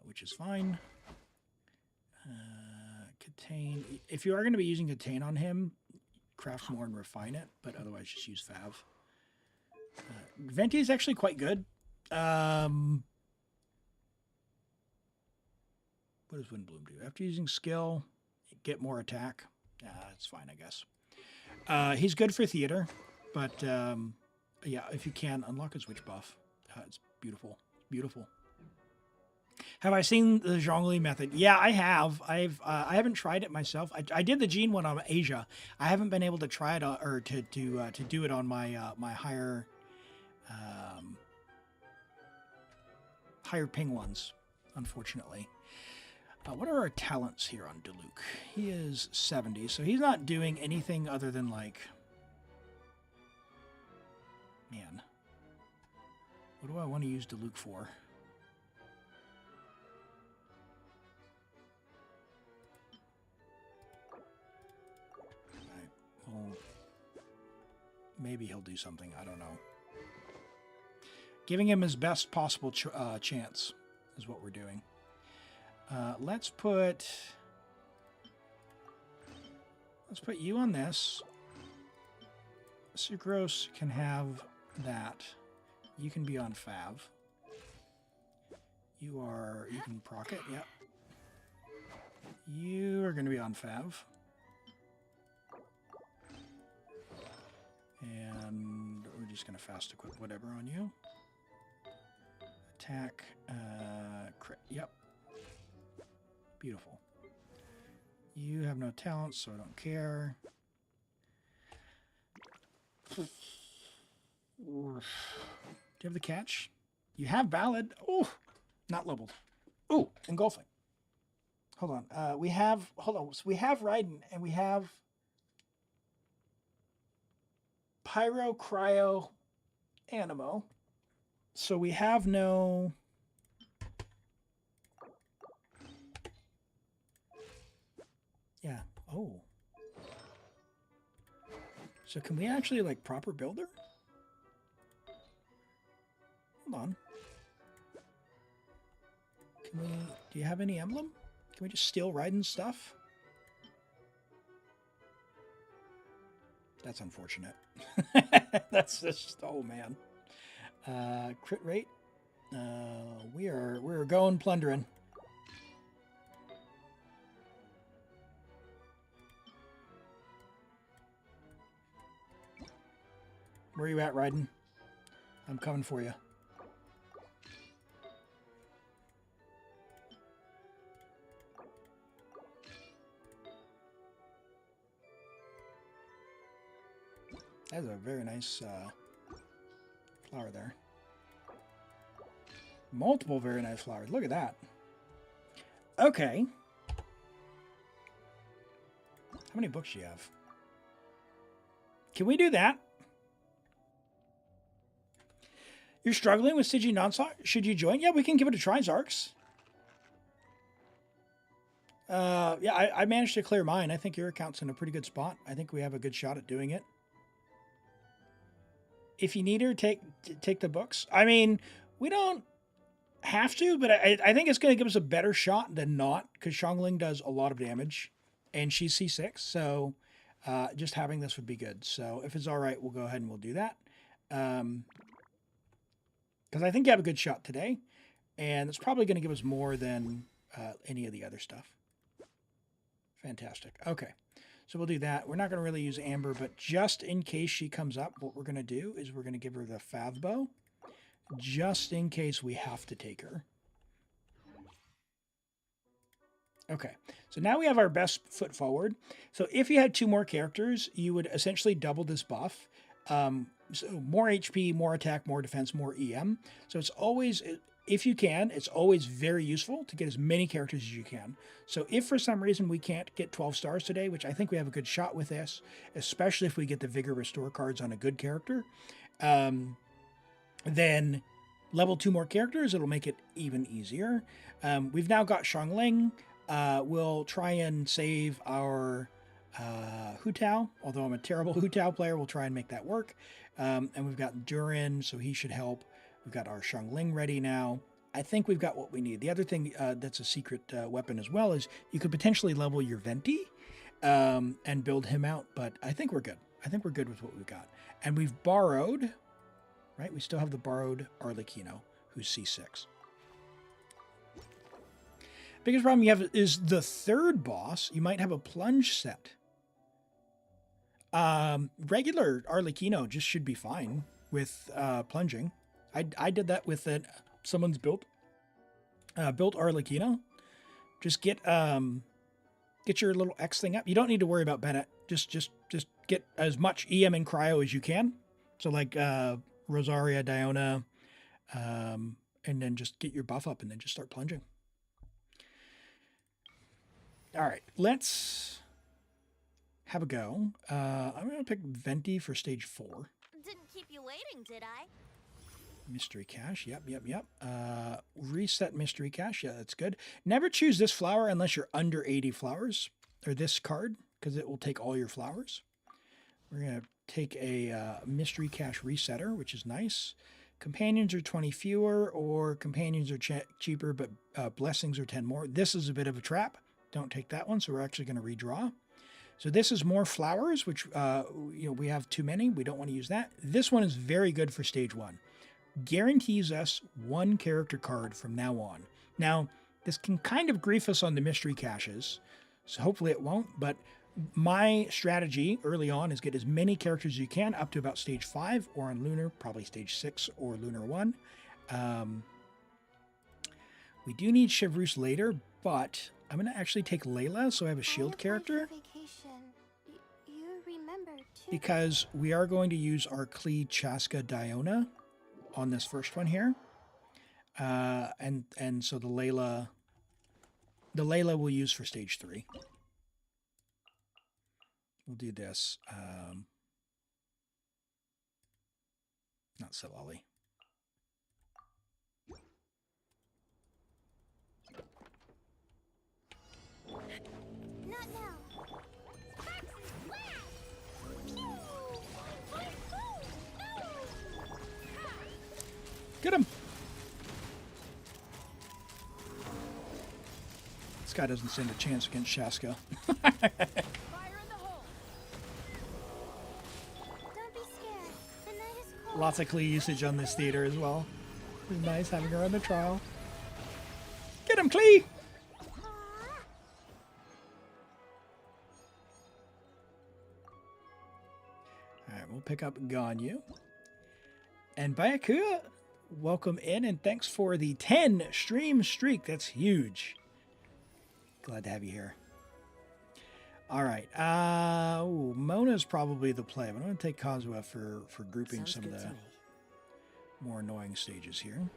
which is fine. Contain. If you are going to be using Contain on him, craft more and refine it, but otherwise just use Fav. Venti is actually quite good. What does Windbloom do? After using skill, get more attack. That's fine, I guess. He's good for theater, but yeah, if you can, unlock his witch buff. It's beautiful. Beautiful. Have I seen the Zhongli method? Yeah, I have. I haven't tried it myself. I did the Gene one on Asia. I haven't been able to try it or to do it on my my higher ping ones, unfortunately. What are our talents here on Diluc? He is 70, so he's not doing anything other than like, man, what do I want to use Diluc for? Well, maybe he'll do something. I don't know. Giving him his best possible chance is what we're doing. Let's put you on this. Sucrose can have that. You can be on Fav. You can proc it, yep. You are going to be on Fav. And we're just going to fast equip whatever on you. Attack, crit, yep. Beautiful. You have no talents, so I don't care. Do you have the catch? You have Ballad. Oh, not leveled. Oh, engulfing. Hold on. So we have Raiden and we have Pyro, Cryo, Animo. So we have no... Yeah. Oh. So can we actually like proper build her? Hold on. Can we... Do you have any emblem? Can we just steal Raiden's stuff? That's unfortunate. That's just... Oh, man. Crit rate. We're going plundering. Where are you at, Raiden? I'm coming for you. That's a very nice flower there. Multiple very nice flowers. Look at that. Okay. How many books do you have? Can we do that? You're struggling with Sigi Nonsock? Should you join? Yeah, we can give it a try, Zarks. Yeah, I managed to clear mine. I think your account's in a pretty good spot. I think we have a good shot at doing it. If you need her, take the books. I mean, we don't have to, but I think it's going to give us a better shot than not, because Xiangling does a lot of damage, and she's C6, so just having this would be good. So if it's all right, we'll go ahead and we'll do that. Because I think you have a good shot today, and it's probably going to give us more than any of the other stuff. Fantastic. Okay, so we'll do that. We're not going to really use Amber, but just in case she comes up, what we're going to do is we're going to give her the Fav Bow, just in case we have to take her. Okay, so now we have our best foot forward. So if you had 2 more characters, you would essentially double this buff. So more HP, more attack, more defense, more EM. So it's always, if you can, it's always very useful to get as many characters as you can. So if for some reason we can't get 12 stars today, which I think we have a good shot with this, especially if we get the Vigor Restore cards on a good character, then level 2 more characters, it'll make it even easier. We've now got Xiangling. We'll try and save our Hu Tao, although I'm a terrible Hu Tao player, we'll try and make that work. And we've got Durin, so he should help. We've got our Xiangling ready now. I think we've got what we need. The other thing that's a secret weapon as well is you could potentially level your Venti and build him out, but I think we're good. I think we're good with what we've got. And we've borrowed, right? We still have the borrowed Arlecchino, who's C6. Biggest problem you have is the third boss. You might have a plunge set. Regular Arlecchino just should be fine with plunging. I did that with someone's built Arlecchino. Just get your little X thing up. You don't need to worry about Bennett. Just get as much EM and cryo as you can. So like Rosaria, Diona, and then just get your buff up and then just start plunging. All right, let's have a go. I'm going to pick Venti for stage 4. Didn't keep you waiting, did I? Mystery Cache, yep. Reset Mystery Cache, yeah, that's good. Never choose this flower unless you're under 80 flowers, or this card, because it will take all your flowers. We're going to take a Mystery Cache Resetter, which is nice. Companions are 20 fewer, or companions are cheaper, but blessings are 10 more. This is a bit of a trap. Don't take that one, so we're actually going to redraw. So this is more flowers, which we have too many. We don't want to use that. This one is very good for stage 1. Guarantees us 1 character card from now on. Now, this can kind of grief us on the mystery caches, so hopefully it won't, but my strategy early on is get as many characters as you can up to about stage 5, or on Lunar, probably stage 6 or Lunar 1. We do need Chevreuse later, but I'm going to actually take Layla, so I have a shield character. You remember too. Because we are going to use our Klee Chaska Diona on this first one here. And so the Layla we'll use for stage 3. We'll do this. Not Silali. Not now. Sparks and flash. Pew! No! Get him! This guy doesn't stand a chance against Shaska. Fire in the hole. Don't be scared. The night is cold. Lots of Klee usage on this theater as well. It's nice having her on the trial. Get him, Klee! Alright, we'll pick up Ganyu. And Bayakua, welcome in, and thanks for the 10 stream streak. That's huge. Glad to have you here. Alright, Mona's probably the play, but I'm going to take Kazuha for grouping Sounds some of good the to me. more annoying stages here.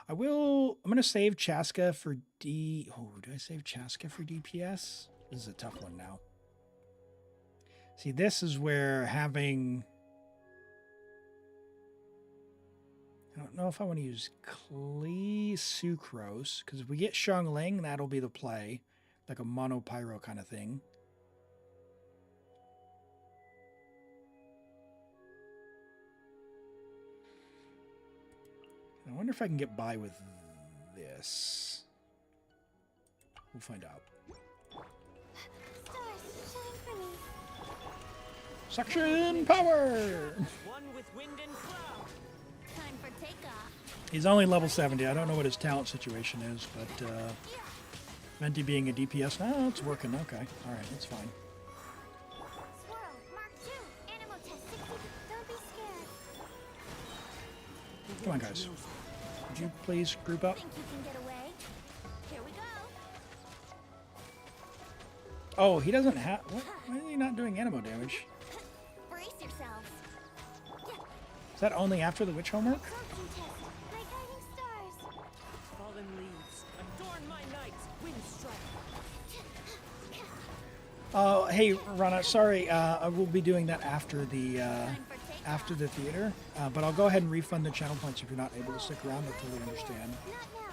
I'm going to save Chaska for do I save Chaska for DPS? This is a tough one now. See, this is where having... I don't know if I want to use Klee Sucrose, because if we get Xiangling, that'll be the play. Like a mono pyro kind of thing. I wonder if I can get by with this. We'll find out. Stars, shine for me. Suction power! One with wind and cloud. Time for takeoff. He's only level 70. I don't know what his talent situation is, but Venti being a DPS, it's working. Okay. All right, that's fine. Swirl, Mark 2. Animal test 60. Don't be scared. Come on, guys. Would you please group up? Think you can get away? Here we go. Oh, he doesn't have... Why is he not doing animo damage? Brace yourselves. Is that only after the witch homework? Crouching test. Hey, Rana, sorry, I will be doing that after the theater, but I'll go ahead and refund the channel points if you're not able to stick around. I totally understand. Not now.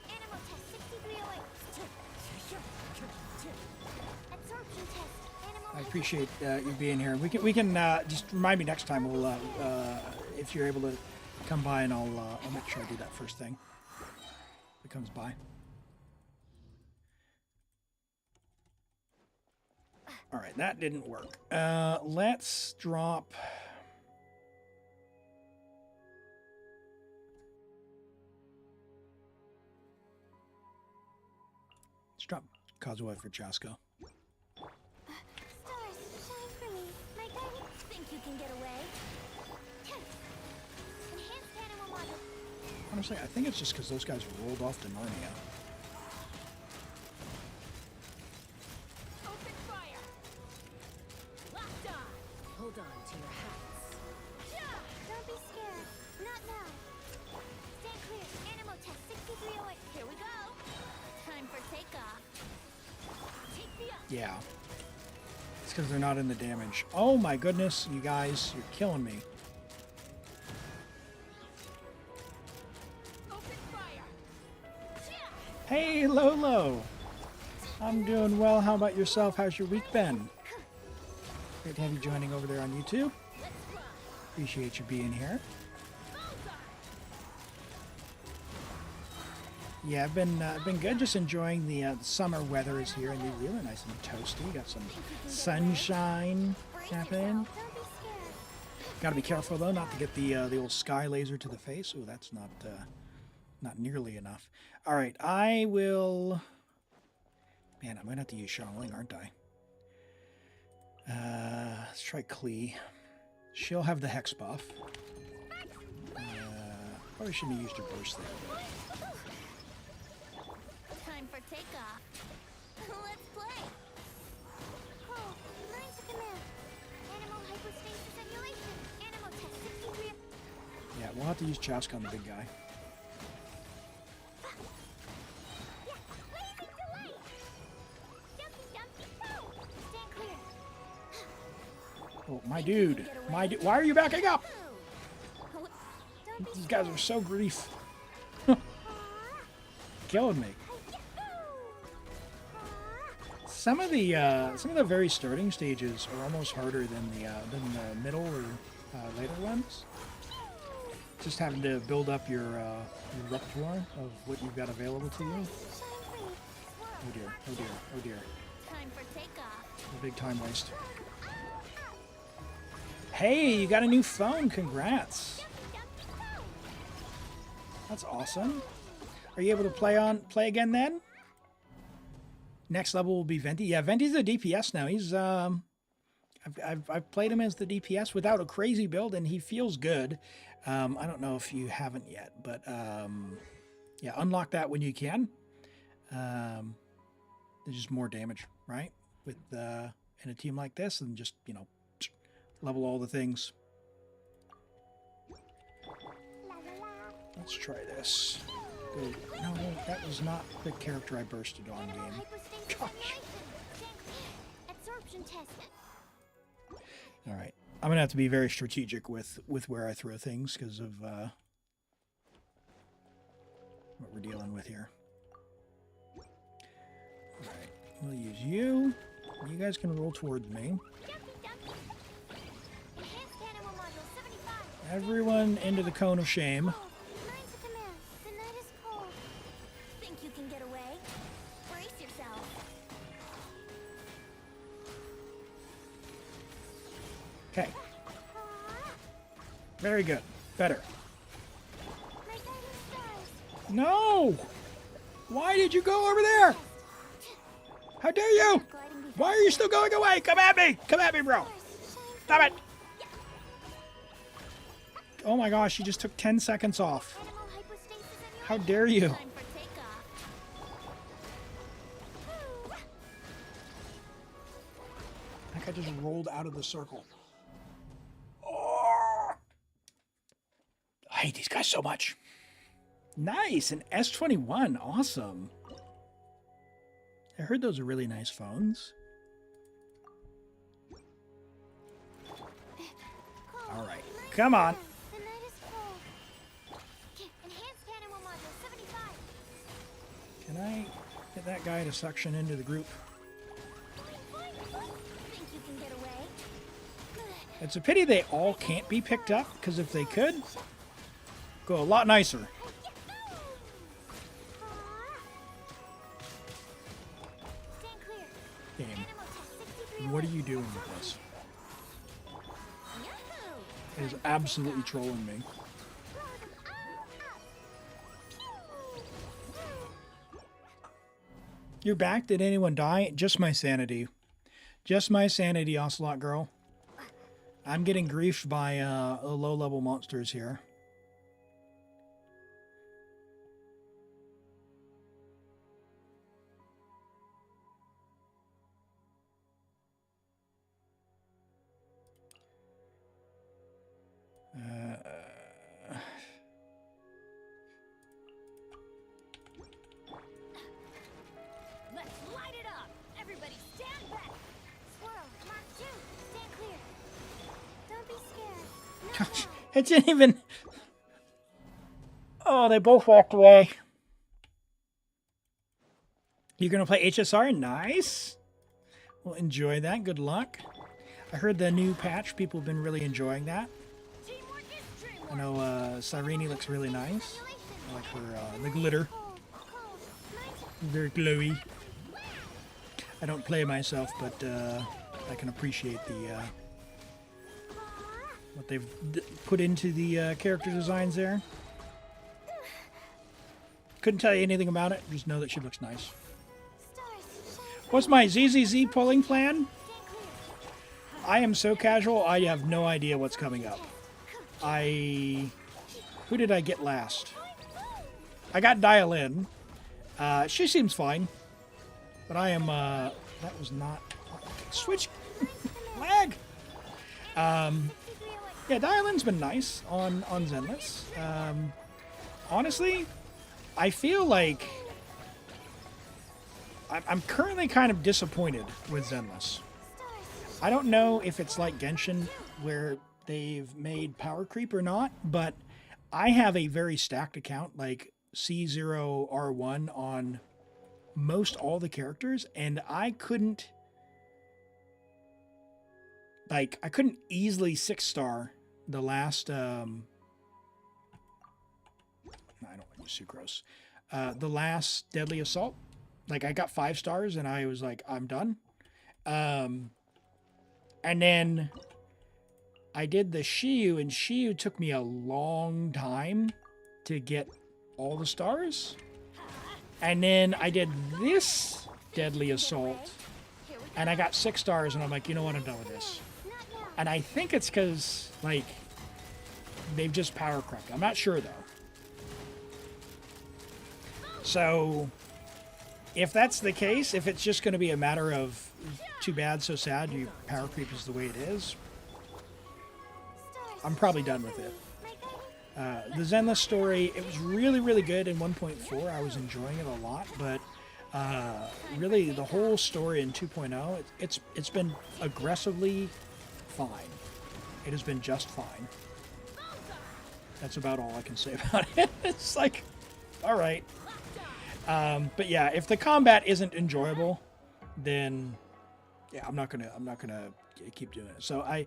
Animal test 6308. Absorption test. Animal I appreciate you being here. We can just remind me next time. We'll if you're able to come by, and I'll make sure I do that first thing. If it comes by. All right, that didn't work. Let's drop. Let's drop Kazuo for Chasko. Stars, shine for me. My guardian. Think you can get away? Enhanced animal model. Honestly, I think it's just because those guys rolled off to Narnia. Open fire! Locked on! Hold on to your hats. Don't be scared. Not now. Stand clear. Animal test 6308. Here we go. Time for takeoff. Take me up! Yeah. It's because they're not in the damage. Oh my goodness, you guys, you're killing me. Open fire! Hey, Lolo. I'm doing well. How about yourself? How's your week been? Great to have you joining over there on YouTube. Appreciate you being here. Yeah, I've been good. Just enjoying the summer weather is here in New Zealand. Nice and toasty. Got some sunshine happening. Don't be scared. Got to be careful though, not to get the old sky laser to the face. Oh, that's not nearly enough. All right, I will. Man, I'm gonna have to use Xiangling, aren't I? Let's try Klee. She'll have the hex buff. Probably shouldn't have used her burst there. Time for takeoff. Let's play. Oh, learn to command. Animal hypostasis emulation. Animal test 63. Yeah, we'll have to use Chask on the big guy. Yeah, laser delay. Jumpy, jumpy, go. Stand clear. Oh, my dude. Why are you backing up? Oh, don't be These guys are so grief. Killing me. Some of the very starting stages are almost harder than the middle or later ones. Just having to build up your repertoire of what you've got available to you. Oh dear, oh dear, oh dear. Time for takeoff. A big time waste. Hey, you got a new phone. Congrats. That's awesome. Are you able to play again then? Next level will be Venti. Yeah, Venti's a DPS now. He's I've played him as the DPS without a crazy build, and he feels good. I don't know if you haven't yet, but yeah, unlock that when you can. There's just more damage, right? With in a team like this, and just level all the things. Let's try this. No, that was not the character I bursted on game. Gosh. Absorption test. All right, I'm gonna have to be very strategic with where I throw things because of what we're dealing with here. All right, we'll use you. You guys can roll towards me. Enhanced animal module 75. Everyone into the cone of shame. Learn to command. The night is cold. Think you can get away? Brace yourself. Okay. Very good. Better. My guiding stars. No! Why did you go over there? How dare you? Gliding before Why are you still going away? Come at me! Come at me, bro! Stop it! Oh my gosh, you just took 10 seconds off. animal hypostasis emulation. How dare you? Time for takeoff. That guy just rolled out of the circle. Oh. I hate these guys so much. Nice, an S21, awesome. I heard those are really nice phones. Come on. The night is cold. Enhanced animal module 75. Can I get that guy to suction into the group? Think you can get away? It's a pity they all can't be picked up, because if they could, go a lot nicer. Stand clear. Game, Animal test 63. what are you doing with this? Yahoo! It is absolutely trolling me. Blow them all up. Pew! You're back? Did anyone die? Just my sanity. Just my sanity, Ocelot Girl. I'm getting griefed by low-level monsters here. Let's light it up! Everybody stand back! Swirl, Mark 2. Stand clear. Don't be scared. Gosh, it didn't even... Oh, they both walked away. You're going to play HSR? Nice. Well, enjoy that. Good luck. I heard the new patch. People have been really enjoying that. Teamwork is dreamwork! I know Cyrene looks really nice. I like her, the glitter. Cold, cold. Very glowy. I don't play myself, but I can appreciate the what they've put into the character designs there. Couldn't tell you anything about it. Just know that she looks nice. Stars, shine What's my ZZZ polling plan? Stand clear. I am so casual, I have no idea what's coming up. Who did I get last? I got Dial In. She seems fine. But I am, that was not... Switch! Lag! Yeah, Dial In's been nice on Zenless. Honestly, I feel like... I'm currently kind of disappointed with Zenless. I don't know if it's like Genshin, where they've made power creep or not, but I have a very stacked account, like C0R1 on most all the characters, and I couldn't easily 6-star the last I don't want to use sucrose. The last Deadly Assault. Like, I got 5 stars and I was like, I'm done. And then I did the Shiyu, and Shiyu took me a long time to get all the stars. And then I did this Deadly Assault, and I got 6 stars, and I'm like, you know what, I'm done with this. And I think it's because, like, they've just power crept. I'm not sure, though. So, if that's the case, if it's just going to be a matter of too bad, so sad, you power creep is the way it is, I'm probably done with it. The Zenless story, it was really, really good in 1.4. I was enjoying it a lot, but really the whole story in 2.0, it's been aggressively fine. It has been just fine. That's about all I can say about it. It's like, all right. But yeah, if the combat isn't enjoyable, then yeah, I'm not gonna keep doing it. So I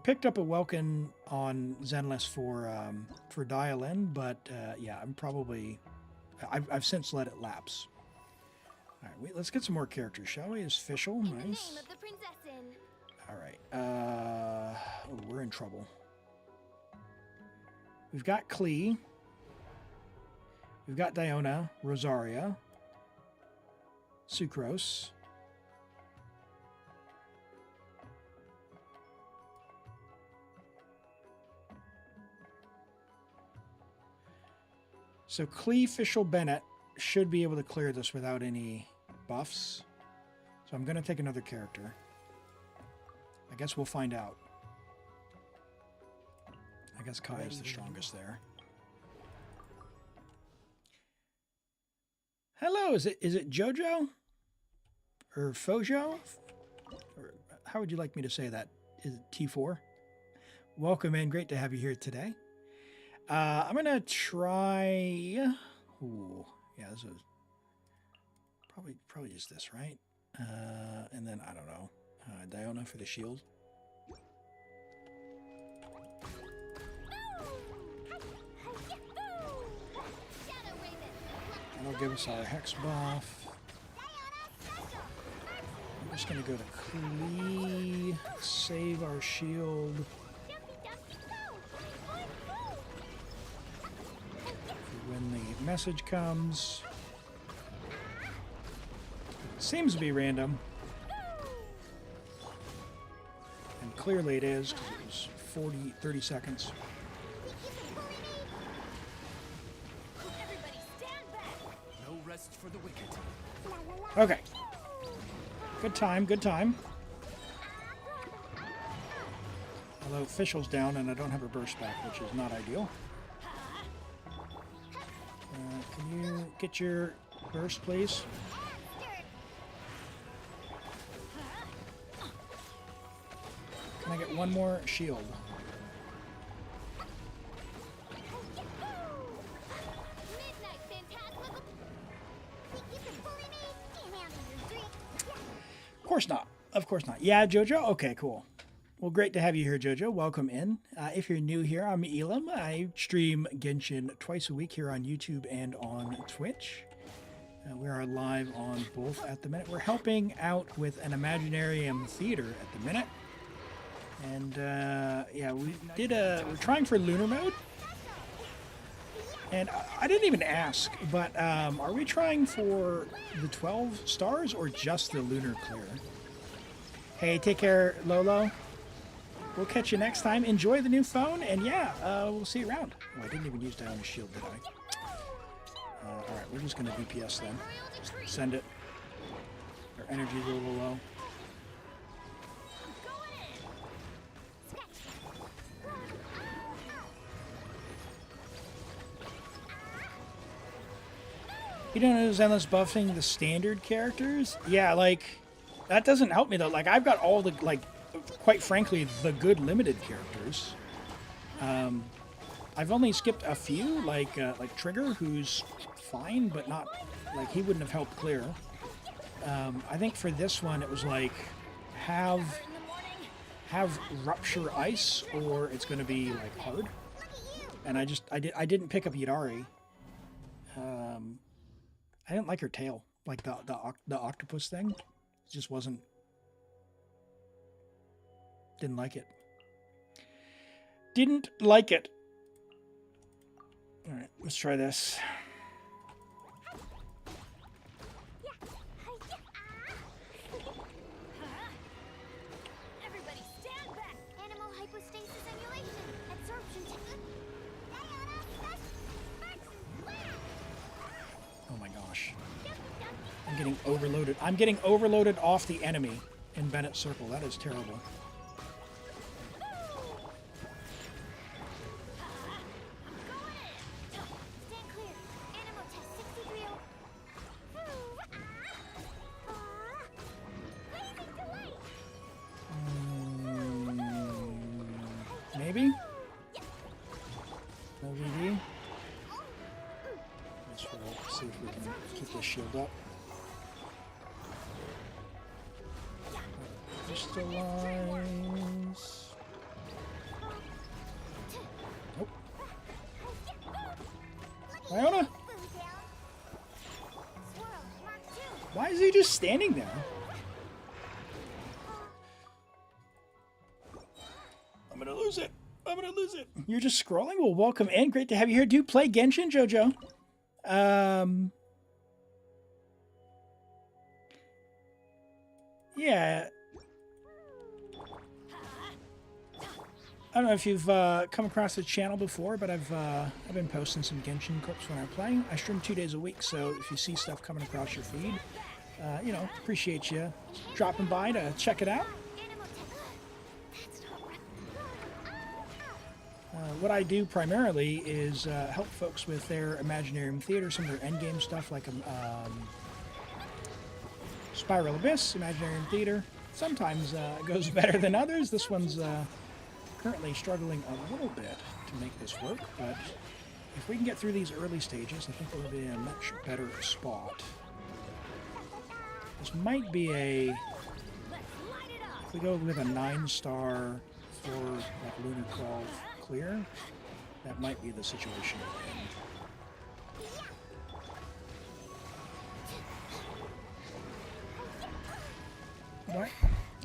picked up a Welkin on Zenless for Dial In, but yeah, I've since let it lapse. All right, let's get some more characters, shall we? Is Fischl nice? Name of the princess. All right, we're in trouble. We've got Klee. We've got Diona, Rosaria, Sucrose. So Klee, Fischl, Bennett should be able to clear this without any buffs. So I'm going to take another character. I guess we'll find out. I guess Kai is the strongest there. Hello, is it Jojo? Or Fojo? Or how would you like me to say that? Is it T4? welcome in. Great to have you here today. I'm gonna try. Ooh, yeah, this is probably just this, right? And then I don't know, Diona for the shield. That'll give us our hex buff. I'm just gonna go to Klee, save our shield. When the message comes, seems to be random, and clearly it is because it was 30 seconds. No rest for the wicked. Okay, good time, good time. Although official's down and I don't have a burst back, which is not ideal. Can you get your burst, please? Can I get one more shield? Of course not. Of course not. Yeah, Jojo? Okay, cool. Well, great to have you here, Jojo. Welcome in. If you're new here, I'm Elim. I stream Genshin twice a week here on YouTube and on Twitch. We are live on both at the minute. We're helping out with an Imaginarium theater at the minute. And yeah, we're trying for lunar mode. And I didn't even ask, but are we trying for the 12 stars or just the lunar clear? Hey, take care, Lolo. We'll catch you next time. Enjoy the new phone, and yeah, we'll see you around. Oh, I didn't even use Diona's shield, did I? Alright, we're just going to DPS then. Send it. Our energy's a little low. You don't know who's endless buffing the standard characters? Yeah, like, that doesn't help me though. Like, I've got all the, like, quite frankly, the good limited characters. I've only skipped a few, like Trigger, who's fine, but not, like, he wouldn't have helped clear. I think for this one, it was like, have Rupture Ice, or it's going to be, like, hard. And I didn't pick up Yidari. I didn't like her tail, like the octopus thing. It just wasn't. Didn't like it. Didn't like it. All right, let's try this. Everybody stand back! Animal hypostasis emulation. Absorption technique. Oh my gosh. I'm getting overloaded. I'm getting overloaded off the enemy in Bennett's Circle. That is terrible. Stand clear. Animal test 63. Maybe? No VD? Let's roll. See if we can keep this shield up. Crystal lines. Nope. Iona? Why is he just standing there? I'm gonna lose it. I'm gonna lose it. You're just scrolling? Well, welcome in. Great to have you here. Do you play Genshin, Jojo? Yeah. I don't know if you've come across the channel before, but I've been posting some Genshin clips when I play. I stream 2 days a week, so if you see stuff coming across your feed, you know, appreciate you dropping by to check it out. What I do primarily is help folks with their Imaginarium theater, some of their endgame stuff like Spiral Abyss, Imaginarium theater. Sometimes it goes better than others. This one's currently struggling a little bit to make this work, but if we can get through these early stages, I think we'll be in a much better spot. This might be a... If we go with a 9-star for like Lunar 12 clear, that might be the situation we're in. What?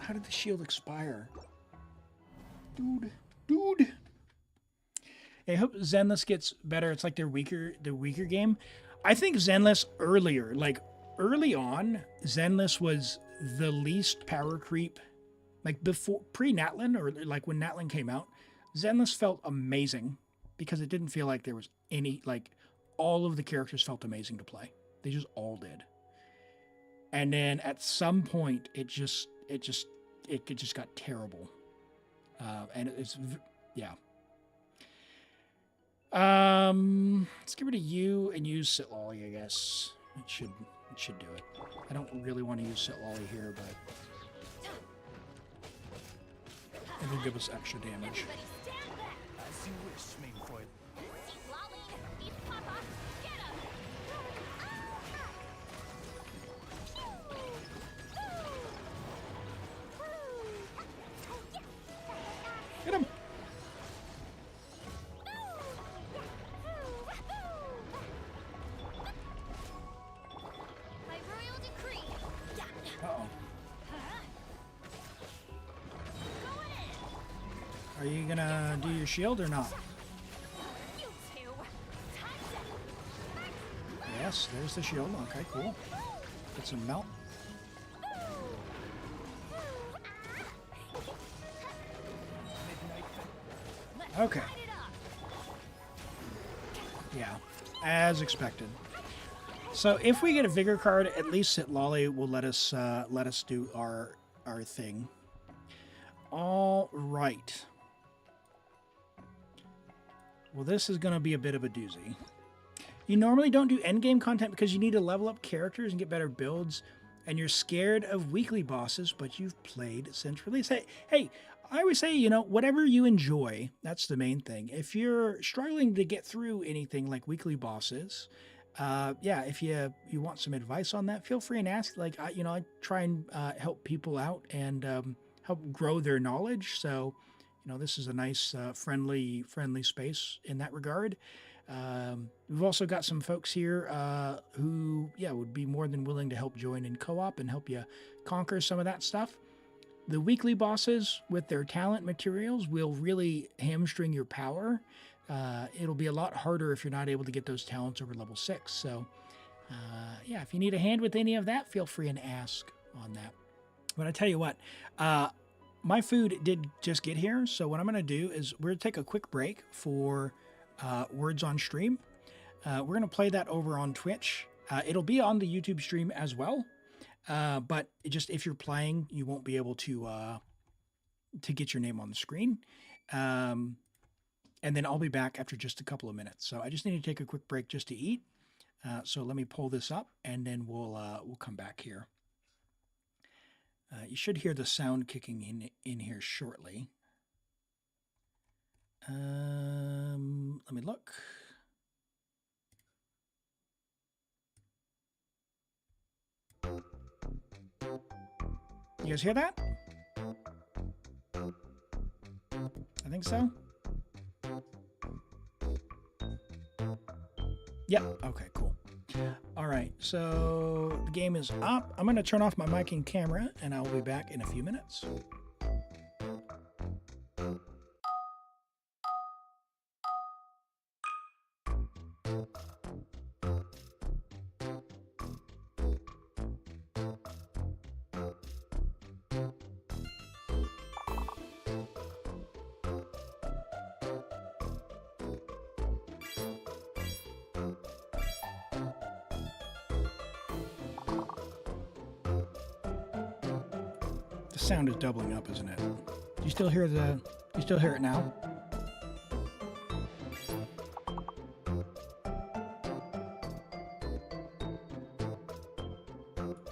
How did the shield expire? Dude. I hope Zenless gets better. It's like the weaker game. I think Zenless earlier, like early on, Zenless was the least power creep. Like before, pre-Natlin, or like when Natlin came out, Zenless felt amazing because it didn't feel like there was any, like all of the characters felt amazing to play. They just all did. And then at some point, it just got terrible. And it's, yeah. Let's get rid of you and use Sitlolly, I guess. It should do it. I don't really want to use Sitlolly here, but it'll give us extra damage. As you wish, Mainfoil. Hit him! By royal decree. Uh-oh. Are you gonna do your shield or not? You two. Yes, there's the shield. Okay, cool. Get some melt. Okay. Yeah, as expected. So if we get a vigor card, at least Sitlolly will let us do our thing. All right. Well, this is going to be a bit of a doozy. You normally don't do endgame content because you need to level up characters and get better builds, and you're scared of weekly bosses, but you've played since release. Hey, I always say, you know, whatever you enjoy, that's the main thing. If you're struggling to get through anything like weekly bosses, yeah, if you want some advice on that, feel free and ask. Like, I try and help people out and help grow their knowledge. So, this is a nice, friendly space in that regard. We've also got some folks here who, would be more than willing to help join in co-op and help you conquer some of that stuff. The weekly bosses with their talent materials will really hamstring your power. It'll be a lot harder if you're not able to get those talents over level 6. So, if you need a hand with any of that, feel free and ask on that. But I tell you what, my food did just get here. So what I'm going to do is we're going to take a quick break for Words on Stream. We're going to play that over on Twitch. It'll be on the YouTube stream as well. But just if you're playing, you won't be able to get your name on the screen. And then I'll be back after just a couple of minutes. So I just need to take a quick break just to eat. So let me pull this up, and then we'll come back here. You should hear the sound kicking in here shortly. Let me look. You guys hear that? I think so. Yeah, okay, cool. All right, so the game is up. I'm going to turn off my mic and camera, and I'll be back in a few minutes. The sound is doubling up, isn't it? You still hear it now?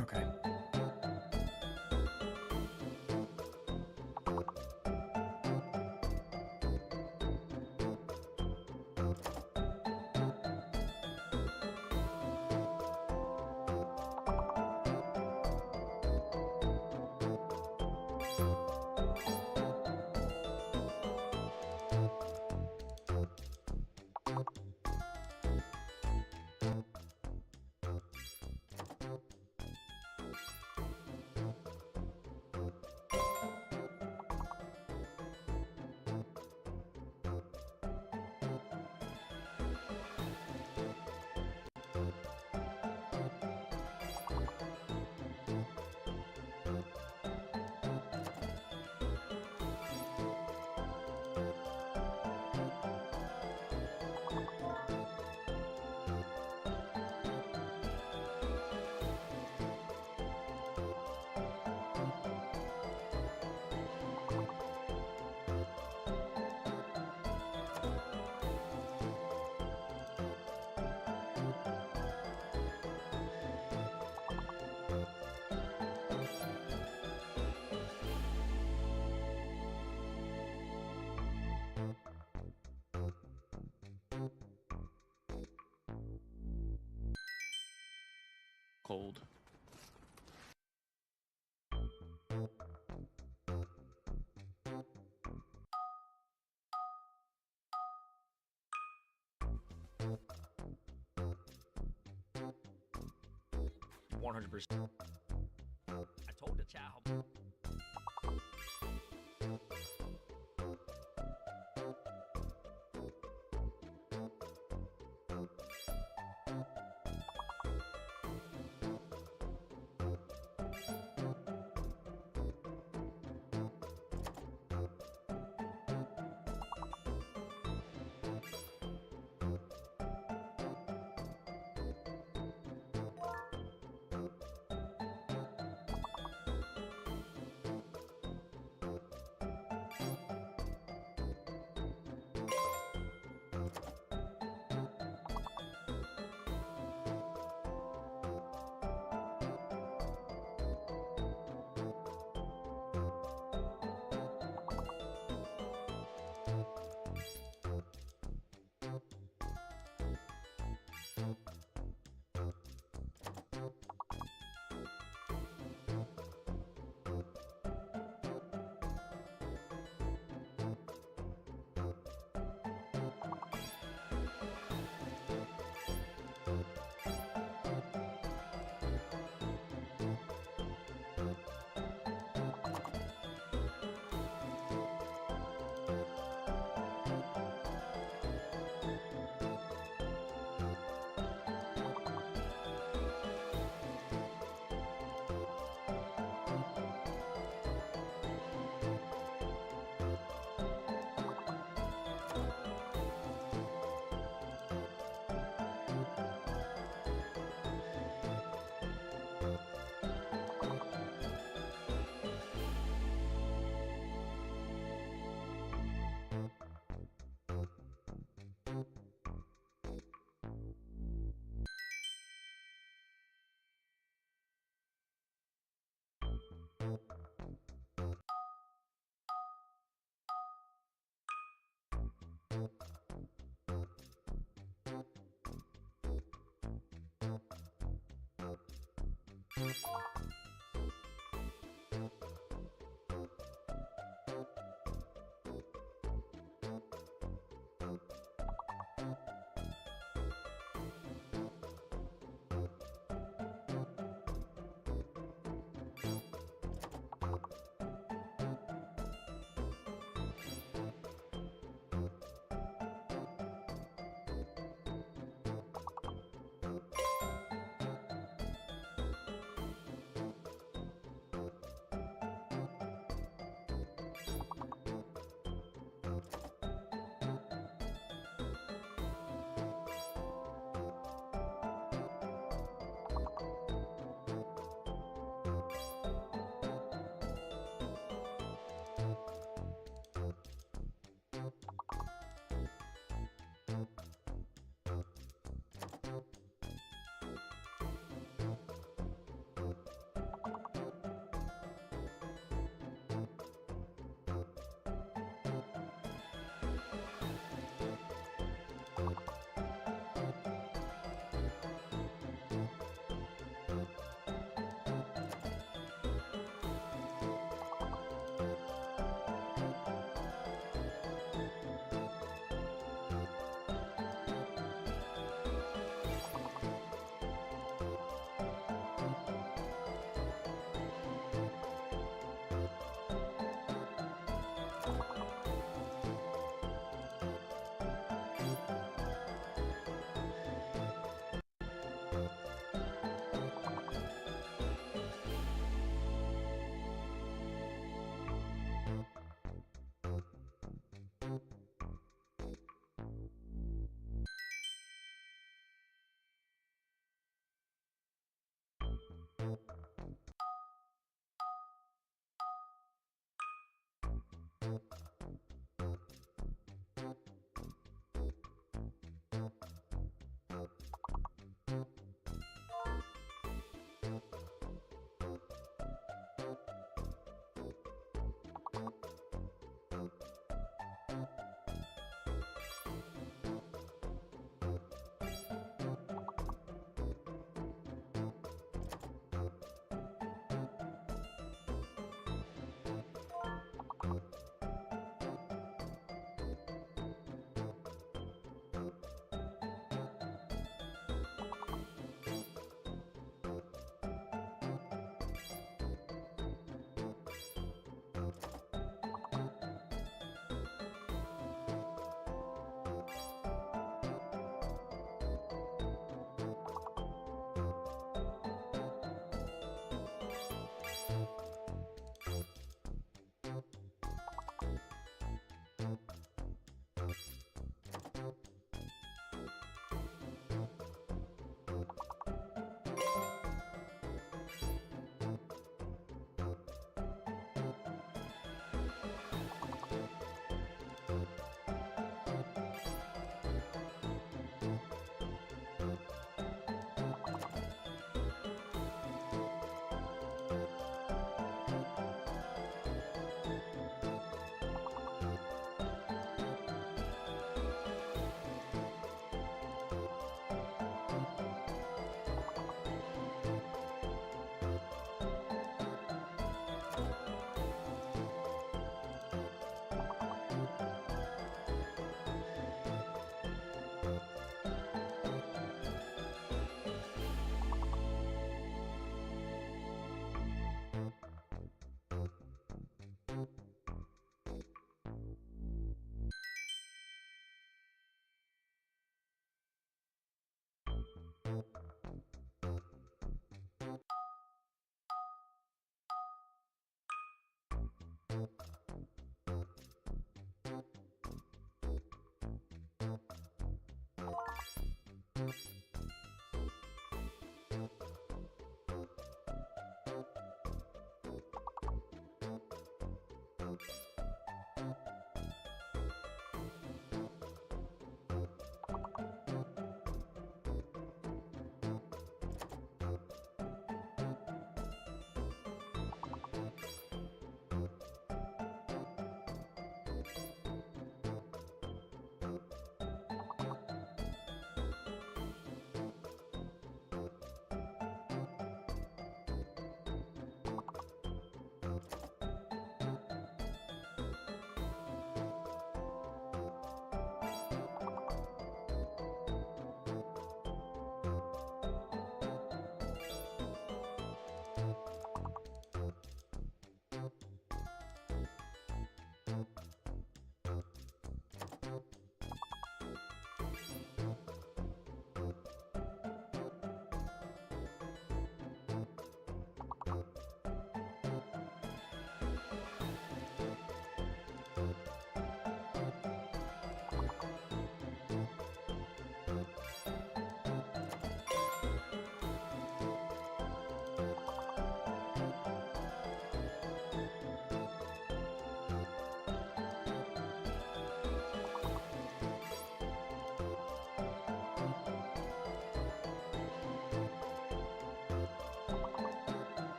Okay. cold. %. I told the child.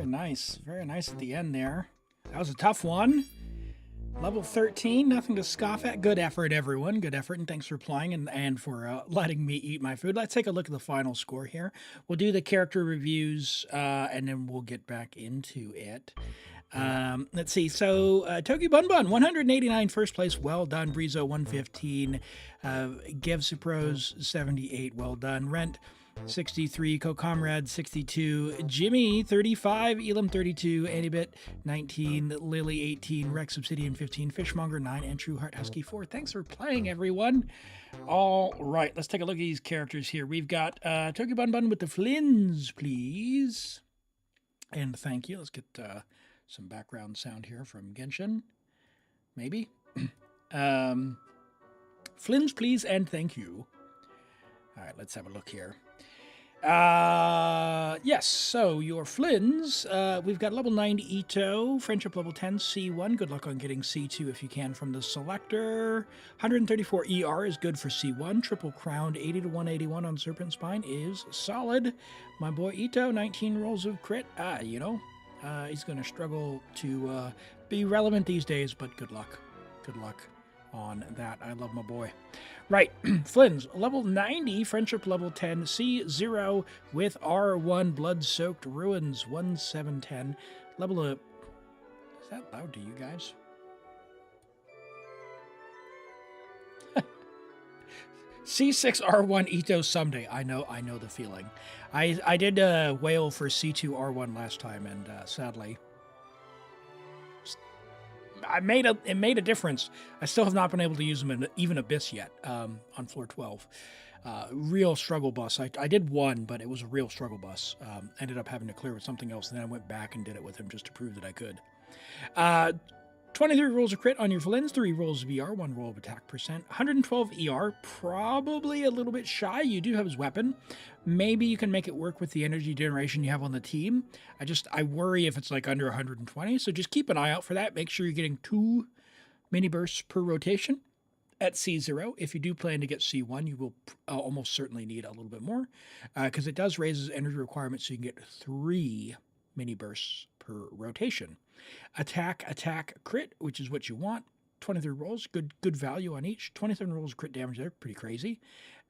Very nice. Very nice at the end there. That was a tough one. Level 13, nothing to scoff at. Good effort, everyone. Good effort, and thanks for playing and for letting me eat my food. Let's take a look at the final score here. We'll do the character reviews, and then we'll get back into it. Let's see. So, Toki Bun Bun, 189, first place. Well done. Brizo, 115. Gevsupros, 78. Well done. Rent, 63, Co-Comrade 62, Jimmy 35, Elim 32, Antibit 19, Lily 18, Rex Obsidian 15, Fishmonger 9, and True Heart Husky 4. Thanks for playing, everyone. All right, let's take a look at these characters here. We've got Tokyo Bun Bun with the Flins, please. And thank you. Let's get some background sound here from Genshin. Maybe. Flins, please, and thank you. All right, let's have a look here. Yes, so your Flins, we've got level 9 Ito, friendship level 10, C1. Good luck on getting C2 if you can from the selector. 134 ER is good for C1. Triple crowned 80 to 181 on Serpent Spine is solid. My boy Ito, 19 rolls of crit. He's going to struggle to be relevant these days, but good luck. Good luck on that. I love my boy. Right, Flins, level 90, friendship level 10, C0 with R1, blood-soaked ruins, 1710. Level of... Is that loud to you guys? C6 R1 Ito someday. I know the feeling. I did whale for C2 R1 last time, and sadly... it made a difference. I still have not been able to use them in even Abyss yet on floor 12. Real struggle bus. I did one, but it was a real struggle bus. Ended up having to clear with something else, and then I went back and did it with him just to prove that I could. 23 rolls of crit on your Flins, 3 rolls of ER, 1 roll of attack percent. 112 ER, probably a little bit shy. You do have his weapon. Maybe you can make it work with the energy generation you have on the team. I worry if it's like under 120, so just keep an eye out for that. Make sure you're getting 2 mini bursts per rotation at C0. If you do plan to get C1, you will almost certainly need a little bit more, because it does raise his energy requirement, so you can get 3 mini bursts per rotation. Attack, crit, which is what you want. 23 rolls, good value on each. 27 rolls of crit damage there, pretty crazy.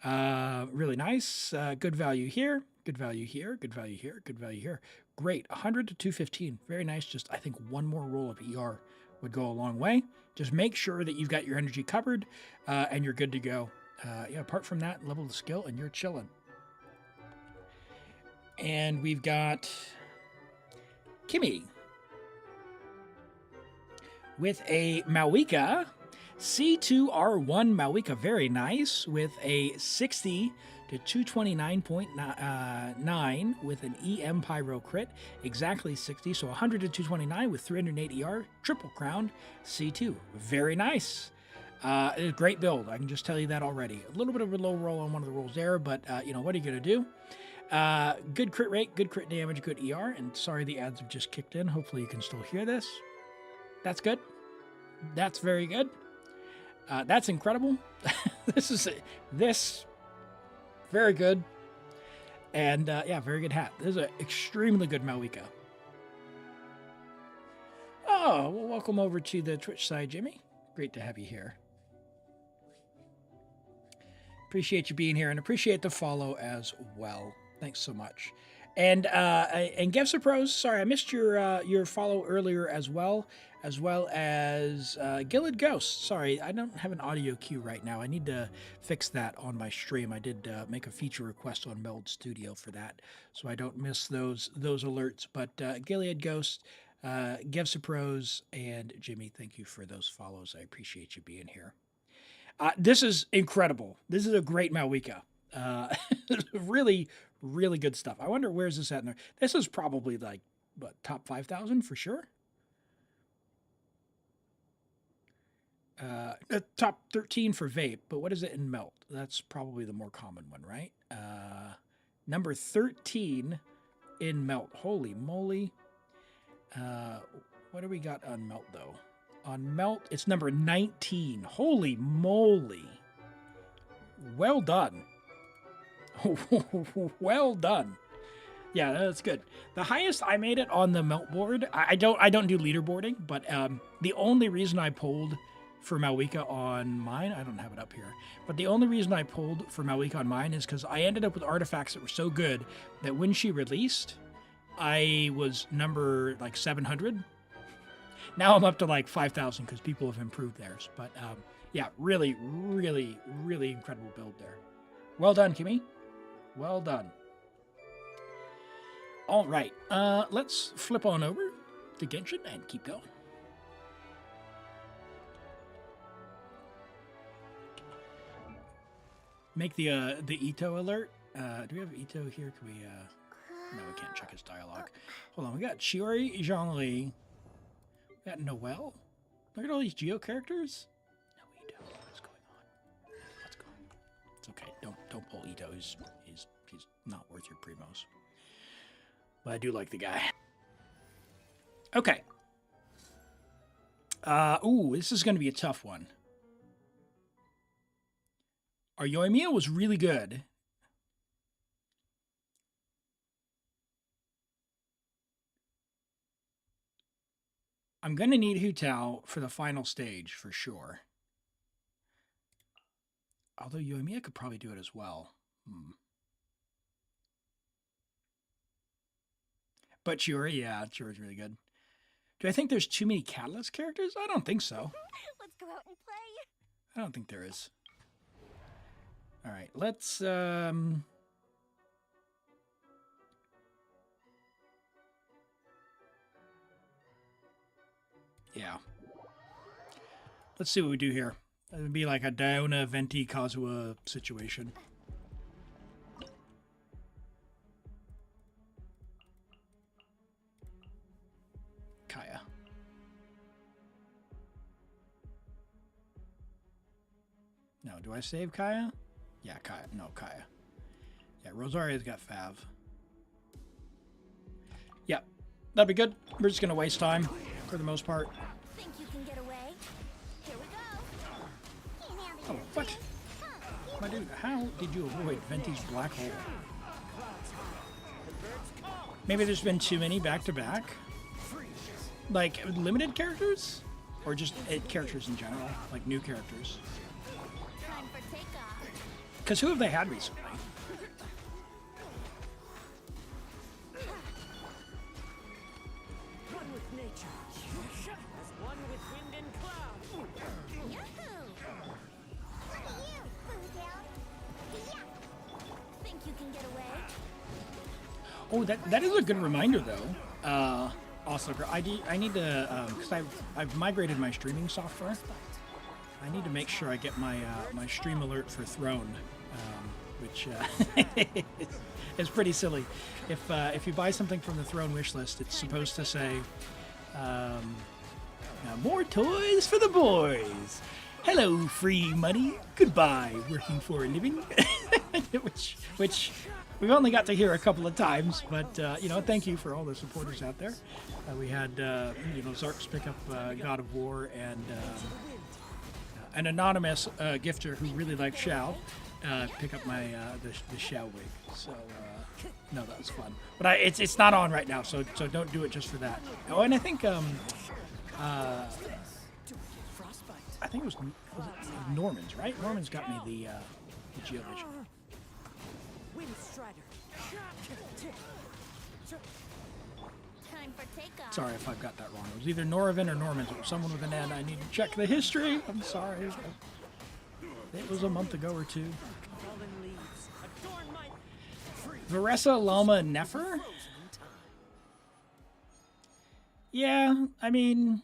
Really nice. Good value here, good value here, good value here, good value here. Great, 100 to 215, very nice. Just, I think one more roll of ER would go a long way. Just make sure that you've got your energy covered, and you're good to go. Apart from that, level the skill, and you're chilling. And we've got Kimmy with a Mawika, C2R1 Mawika, very nice, with a 60 to 229.9 with an EM Pyro crit, exactly 60, so 100 to 229 with 308 ER, triple crown, C2, very nice. A great build, I can just tell you that already. A little bit of a low roll on one of the rolls there, but what are you going to do? Good crit rate, good crit damage, good ER, and sorry the ads have just kicked in. Hopefully you can still hear this. That's good. That's very good. That's incredible. This very good. And very good hat. This is an extremely good Mawika. Oh, well, welcome over to the Twitch side, Jimmy. Great to have you here. Appreciate you being here, and appreciate the follow as well. Thanks so much. And Gevsa Pros, sorry, I missed your follow earlier as well as Gillid Ghost. Sorry, I don't have an audio cue right now. I need to fix that on my stream. I did make a feature request on Meld Studio for that, so I don't miss those alerts. But Gilead Ghost, Gevsa Pros, and Jimmy, thank you for those follows. I appreciate you being here. This is incredible. This is a great Mawika. Really, really good stuff. I wonder where's this at in there. This is probably like, what, top 5,000 for sure? Top 13 for vape, but what is it in melt? That's probably the more common one, right? Number 13 in melt. Holy moly. What do we got on melt, though? On melt, it's number 19. Holy moly. Well done. Well done. Yeah, that's good. The highest I made it on the melt board. I don't do leaderboarding, but the only reason I pulled for Malwika on mine, I don't have it up here, but the only reason I pulled for Malwika on mine is because I ended up with artifacts that were so good that when she released, I was number like 700. Now I'm up to like 5,000 because people have improved theirs. But yeah, really, really, really incredible build there. Well done, Kimmy. Well done. All right, let's flip on over to Genshin and keep going. Make the Ito alert. Do we have Ito here? Can we? No, we can't check his dialogue. Hold on, we got Chiori, Zhongli. We got Noelle. Look at all these Geo characters. No Ito. What's going on? What's going on? It's okay. Don't pull Ito. He's not worth your primos. But I do like the guy. Okay. Ooh, this is going to be a tough one. Our Yoimiya was really good. I'm going to need Hu Tao for the final stage for sure. Although Yoimiya could probably do it as well. But Chiori, yeah, Chiori's really good. Do I think there's too many Catalyst characters? I don't think so. Let's go out and play. I don't think there is. All right, let's yeah. Let's see what we do here. It would be like a Diona, Venti, Kazuha situation. Kaya. No, do I save Kaya? Yeah, Kaya. No, Kaya. Yeah, Rosaria's got Fav. Yeah, that'd be good. We're just gonna waste time for the most part. Think you can get away? Here we go. Can't have it Oh, here, what? kid. Huh, My dude, how did you avoid Venti's black hole? Maybe there's been too many back-to-back? Like, limited characters? Or just characters in general? Like, new characters? time for takeoff. Because who have they had recently? One with nature. As one with wind and cloud. Yahoo! Look at you, Boo Down. Yeah. Think you can get away? Oh, that is a good reminder, though. Also, I need to, because I've migrated my streaming software. I need to make sure I get my my stream alert for Throne, which is pretty silly. If you buy something from the Throne wish list, it's supposed to say, more toys for the boys. Hello, free money. Goodbye, working for a living. which we've only got to hear a couple of times, but thank you for all the supporters out there. We had Zarks pick up God of War, and an anonymous gifter who really liked Shao pick up my the Shao wig. So no, that was fun. But it's not on right now, so don't do it just for that. Oh, and I think I think was it Norman's, right? Norman's got me the Geovision. Wind Strider. Time for takeoff. Sorry if I've got that wrong. It was either Noravin or Norman's. It was someone with an N. I need to check the history. I'm sorry. It was a month ago or two. Fallen leaves. Adorn my Varessa, Lama, Nefer? Yeah, I mean,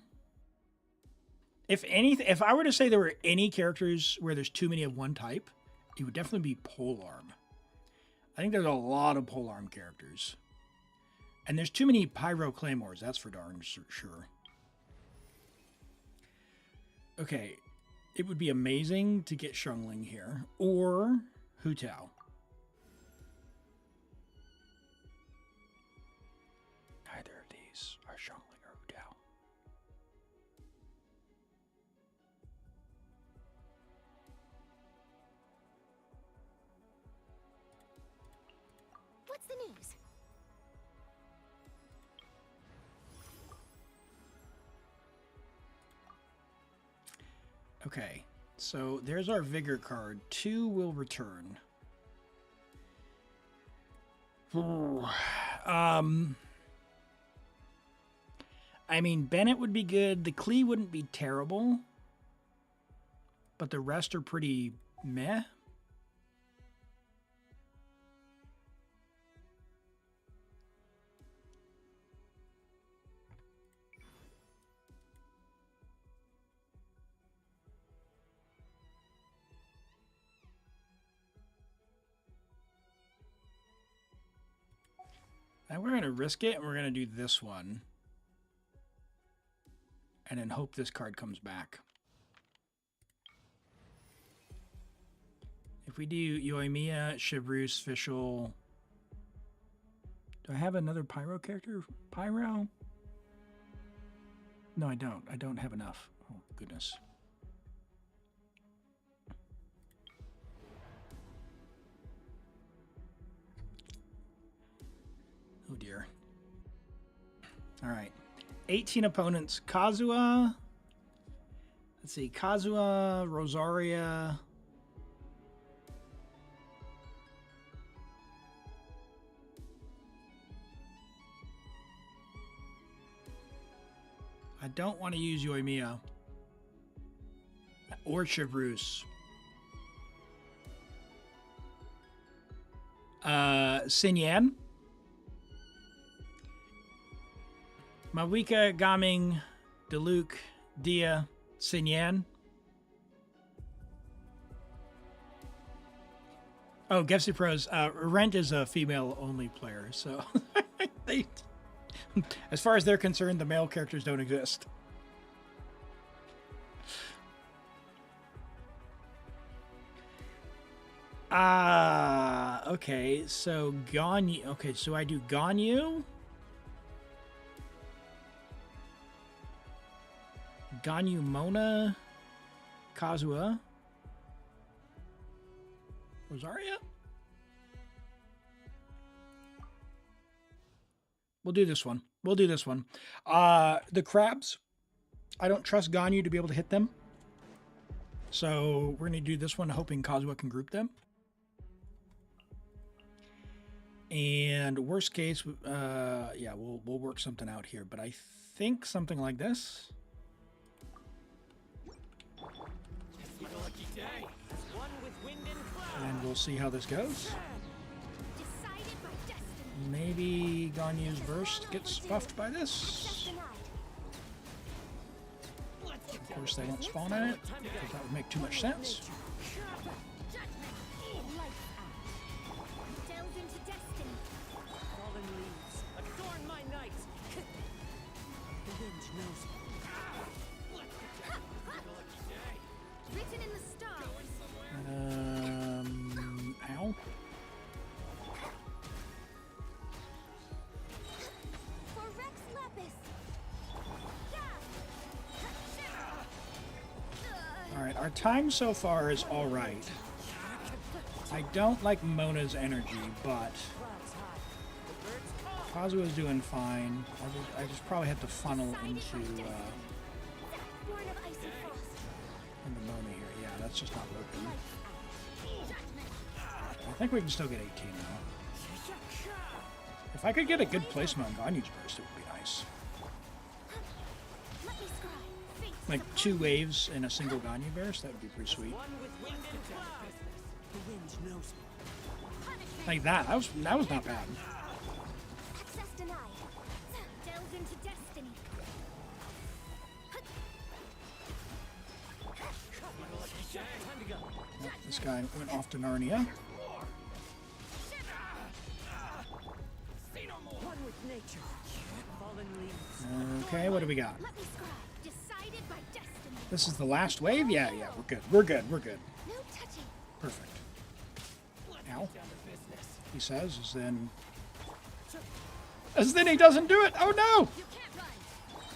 if I were to say there were any characters where there's too many of one type, it would definitely be Polearm. I think there's a lot of Polearm characters. And there's too many Pyro Claymores, that's for darn sure. Okay, it would be amazing to get Shungling here, or Hu Tao. Neither of these are Shungling or Hu Tao. What's the news? Okay, so there's our Vigor card. 2 will return. I mean, Bennett would be good. The Klee wouldn't be terrible. But the rest are pretty meh. And we're going to risk it, and we're going to do this one. And then hope this card comes back. If we do Yoimiya, Chevreuse, Fischl... Do I have another Pyro character? Pyro? No, I don't. I don't have enough. Oh, goodness. Oh, dear. All right. 18 opponents. Kazuha. Let's see. Kazuha, Rosaria. I don't want to use Yoimiya. Or Chevreuse. Xinyan. Mawika, Gaming, Diluc, Dia, Xinyan. Oh, Gefsi Pros. Rent is a female-only player, so they, as far as they're concerned, the male characters don't exist. Okay, so Ganyu. Okay, so I do Ganyu. Ganyu Mona, Kazuha, Rosaria. We'll do this one. We'll do this one. The crabs. I don't trust Ganyu to be able to hit them. So we're going to do this one hoping Kazuha can group them. And worst case, yeah, we'll work something out here. But I think something like this. And we'll see how this goes. Maybe Ganyu's burst gets buffed by this. Of course, they won't spawn in it, because that would make too much sense. Ow. Alright, our time so far is alright. I don't like Mona's energy, but Kazuha's doing fine. I just probably have to funnel into the Mona here. Yeah, that's just not working. I think we can still get 18 now. If I could get a good placement on Ganyu's burst, it would be nice. Like 2 waves in a single Ganyu burst, that would be pretty sweet. Like that was not bad. Well, this guy went off to Narnia. Okay, what do we got? This is the last wave? Yeah, we're good. We're good. We're good. Perfect. Ow. He says, as then he doesn't do it. Oh no!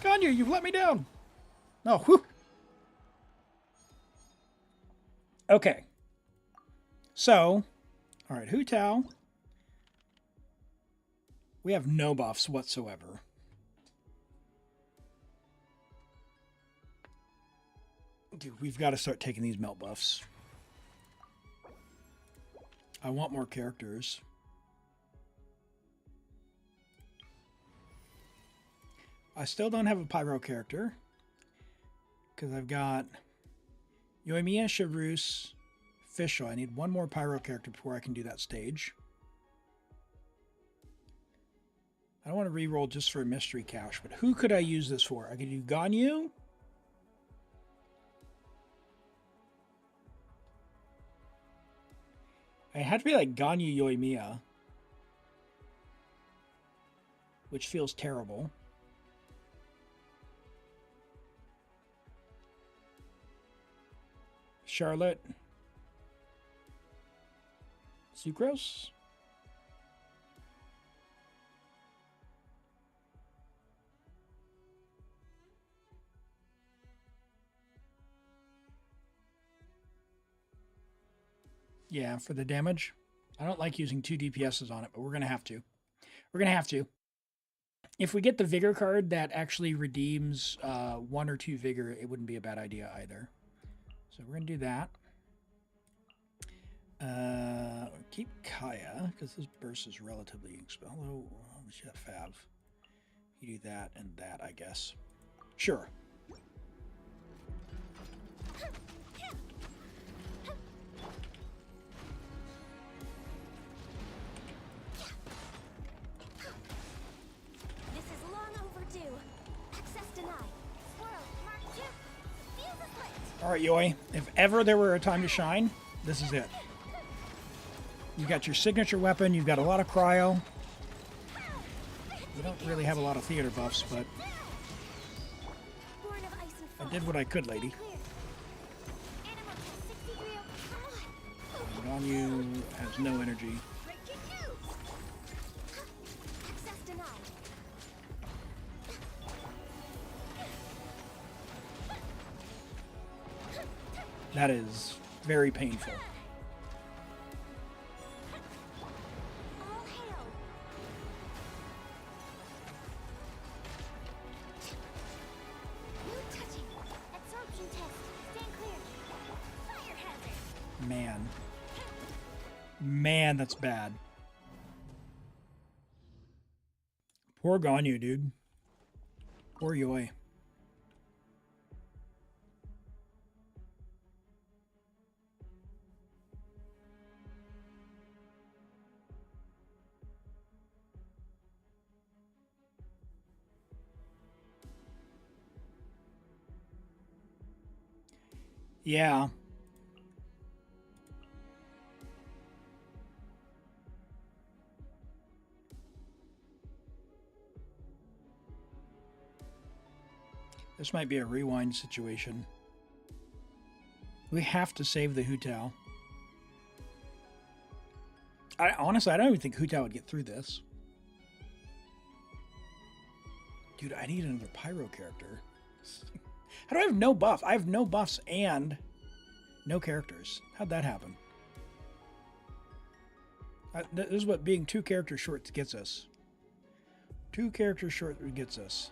Ganyu, you've let me down. No, whew. Okay. So, all right, Hu Tao. We have no buffs whatsoever. Dude, we've got to start taking these melt buffs. I want more characters. I still don't have a pyro character. Because I've got Yoimiya, Chevreuse, Fischl. I need one more pyro character before I can do that stage. I don't want to re-roll just for a mystery cache, but who could I use this for? I could do Ganyu. It had to be like Ganyu Yoimiya, which feels terrible. Charlotte. Sucrose. Yeah, for the damage. I don't like using 2 DPSs on it, but we're going to have to. We're going to have to. If we get the Vigor card that actually redeems 1 or 2 Vigor, it wouldn't be a bad idea either. So we're going to do that. Keep Kaya, because this burst is relatively expensive. Although, we should have Fav. You do that and that, I guess. Sure. All right, Yoi. If ever there were a time to shine, this is it. You got your signature weapon. You've got a lot of cryo. We don't really have a lot of theater buffs, but I did what I could, lady. Ganyu has no energy. That is very painful. Man. Man, that's bad. Poor Ganyu, dude. Poor Yoi. Yeah. This might be a rewind situation. We have to save the Hu Tao. Honestly, I don't even think Hu Tao would get through this. Dude, I need another pyro character. How do I have no buff? I have no buffs and no characters. How'd that happen? This is what being 2 characters short gets us. 2 characters short gets us.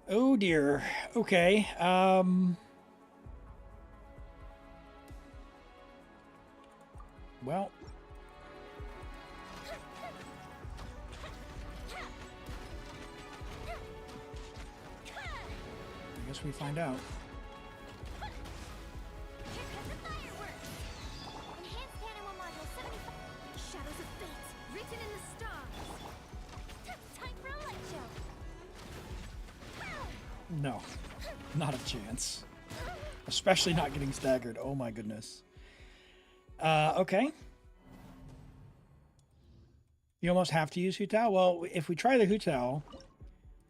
Oh dear. Okay. Well. I guess we find out. No, not a chance. Especially not getting staggered. Oh my goodness. Okay. You almost have to use Hu Tao. Well, if we try the Hu Tao,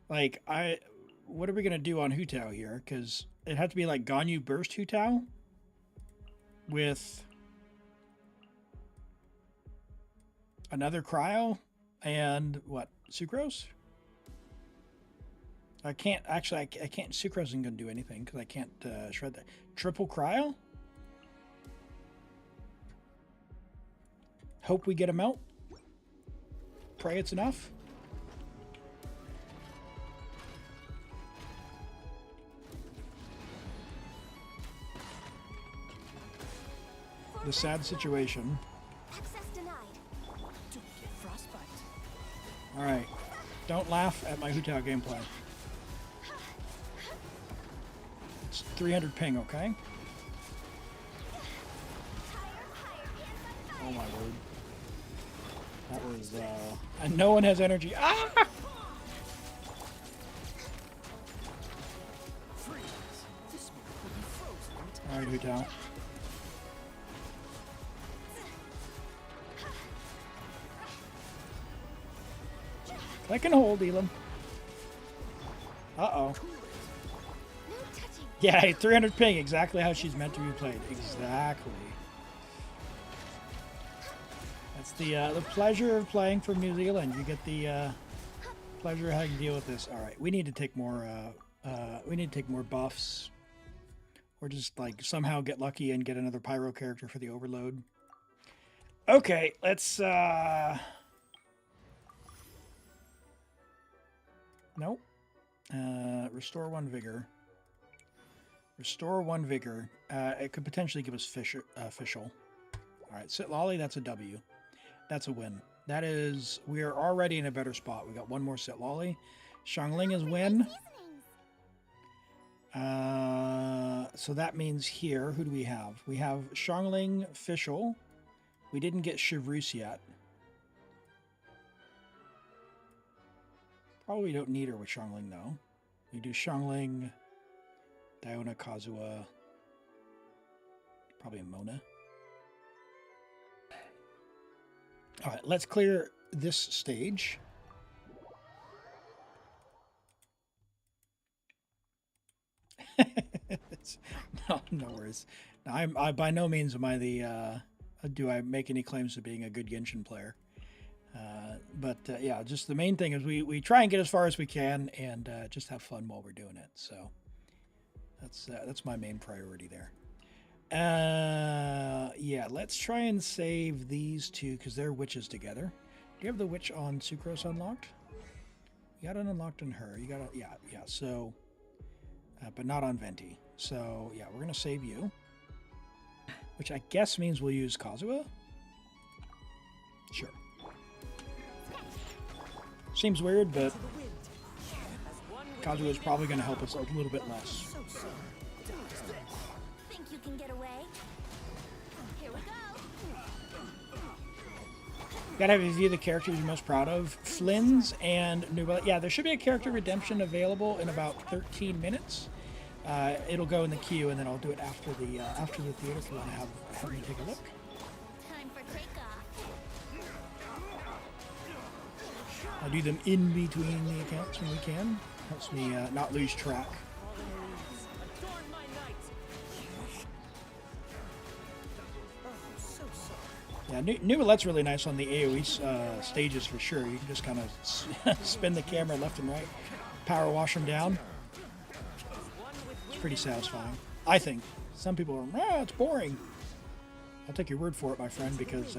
like what are we gonna do on Hu Tao here? Because it had to be like Ganyu Burst Hu Tao with another cryo and what? Sucrose? I can't actually. I can't. Sucrose isn't going to do anything because I can't shred that. Triple cryo. Hope we get a melt. Pray it's enough. the sad situation. Access denied. Don't get frostbite. All right. Don't laugh at my Hu-Tao gameplay. It's 300 ping, okay? Oh my word. That was, and no one has energy. Ah! Freeze. This spirit will be frozen in time. All right, Hu-Tao. Click and hold, Elim. Uh-oh. No touching. Yeah, 300 ping, exactly how she's meant to be played. Exactly. That's the pleasure of playing from New Zealand. You get the pleasure of having to deal with this. All right, we need to take more. We need to take more buffs, or just like somehow get lucky and get another pyro character for the overload. Okay, let's. Nope. Restore 1 vigor. Restore 1 vigor. It could potentially give us official. All right, sit lolly. That's a W. That's a win. That is. We are already in a better spot. We got 1 more sit lolly. Shangling is win. So that means here, who do we have? We have Shangling official. We didn't get Chivrus yet. Probably don't need her with Shangling though. We do Shangling, Diona, Kazuha, probably a Mona. All right, let's clear this stage. No worries. Now, I by no means am I the. Do I make any claims to being a good Genshin player? But yeah, just the main thing is we try and get as far as we can and just have fun while we're doing it. So that's my main priority there. Yeah, let's try and save these two because they're witches together. Do you have the witch on Sucrose unlocked? You got it unlocked on her. You got it. Yeah. So, but not on Venti. So yeah, we're gonna save you, which I guess means we'll use Kazuha. Sure. Seems weird, but Kazuha is probably going to help us a little bit less. Think you can get away? Here we go. Gotta have a view of the characters you're most proud of. Flynn's and Nubel. Yeah, there should be a character redemption available in about 13 minutes. It'll go in the queue, and then I'll do it after the theater if you want to have me take a look. Time for takeoff. I do them in between the accounts when we can. Helps me not lose track. Adorn my night. Oh, so sorry. Yeah, New Roulette's really nice on the AoE stages for sure. You can just kind of spin the camera left and right, power wash them down. It's pretty satisfying, I think. Some people are, it's boring. I'll take your word for it, my friend, because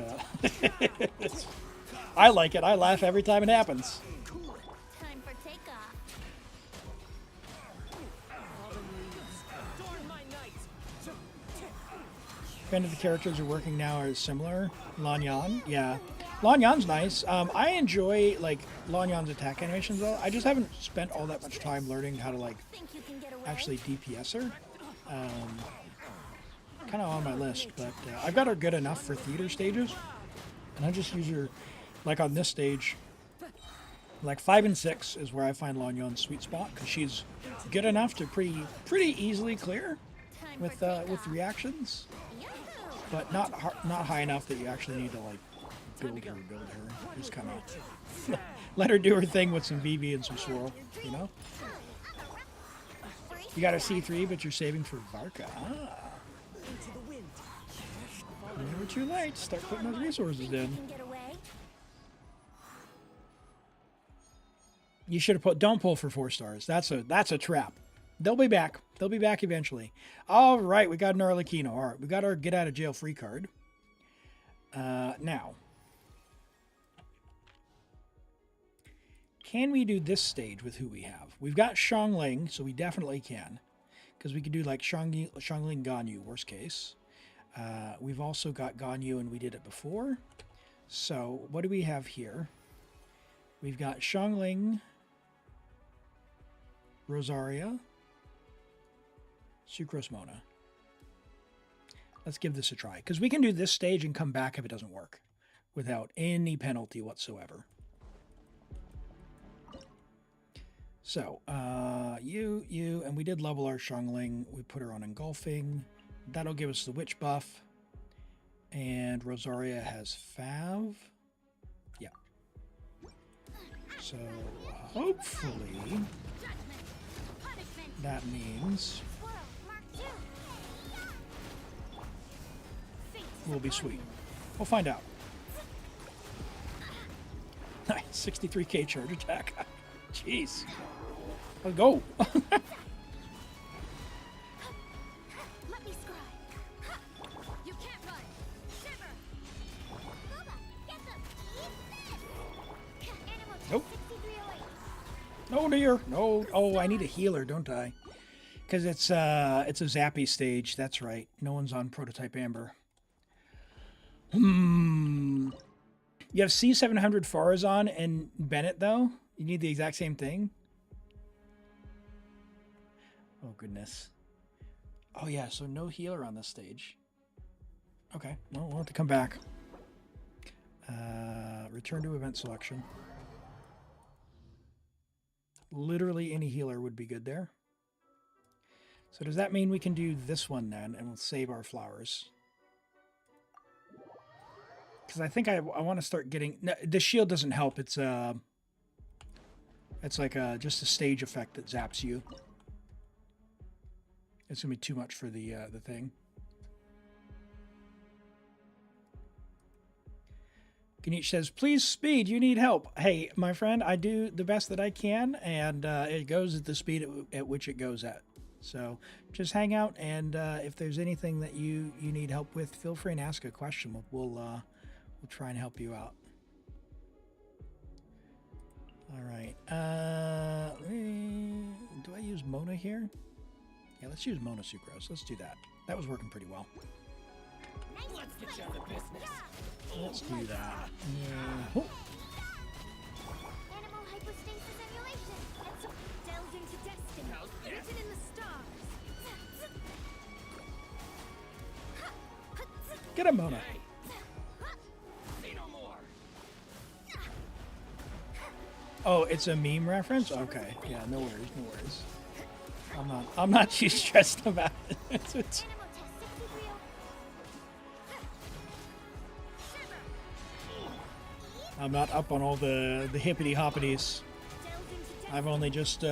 I like it. I laugh every time it happens. Time for takeoff. Adorn my night. Kind of the characters are working now are similar. Lanyan, yeah. Lanyan's nice. I enjoy like Lanyan's attack animations though. I just haven't spent all that much time learning how to like Think you can get away? actually DPS her. Kind of on my list, but I've got her good enough for theater stages, and I just use her like on this stage. Like 5 and 6 is where I find Lanyan's sweet spot because she's good enough to pretty easily clear Time with for takeoff. reactions, Yahoo! but not high enough that you actually need to like build her. Just kind of let her do her thing with some VV and some swirl, you know. You got a C3, but you're saving for Varka. Ah. Into the wind. Never too late. Start putting those resources in. Can get away? You should have put. Don't pull for 4 stars. That's a trap. They'll be back. They'll be back eventually. All right, we got an Arlecchino. All right, we got our get out of jail free card. Now, can we do this stage with who we have? We've got Xiangling, so we definitely can, because we could do like Xiangling Ganyu, worst case. We've also got Ganyu, and we did it before. So what do we have here? We've got Xiangling, Rosaria, Sucrose Mona. Let's give this a try, because we can do this stage and come back if it doesn't work without any penalty whatsoever. So, you, and we did level our Xiangling. We put her on Engulfing. That'll give us the Witch buff. And Rosaria has Fav. Yeah. So, hopefully, that means we'll be sweet. We'll find out. Nice, 63k charge attack. Jeez. Let's go. Let me scry. You can't run. Shiver. Booba, get them. Eat this. Animal Nope. 6308. No, dear. No. Oh, I need a healer, don't I? Because it's a zappy stage. That's right. No one's on Prototype Amber. You have C700 Farazan and Bennett, though? You need the exact same thing? Oh, goodness. Oh, yeah, so no healer on this stage. Okay, well, we'll have to come back. Return to event selection. Literally any healer would be good there. So does that mean we can do this one then, and we'll save our flowers? Because I think I want to start getting... No, the shield doesn't help. It's like just a stage effect that zaps you. It's going to be too much for the thing. Ganesh says, please speed, you need help. Hey, my friend, I do the best that I can, and it goes at the speed at which it goes at. So just hang out, and if there's anything that you need help with, feel free and ask a question. We'll try and help you out. All right. Do I use Mona here? Yeah, let's use Mona Sucrose. Let's do that. That was working pretty well. Let's get you out of business. Let's do that. Yeah. Oh. Animal hypostasis emulation. Delved into destiny. How's this? Written in the stars. Get him, Mona. Hey. Say no more. Oh, it's a meme reference? Okay. Yeah, no worries, no worries. I'm not too stressed about it. It's- Animal test 6308. I'm not up on all the hippity hoppities. Delved into destiny. I've only just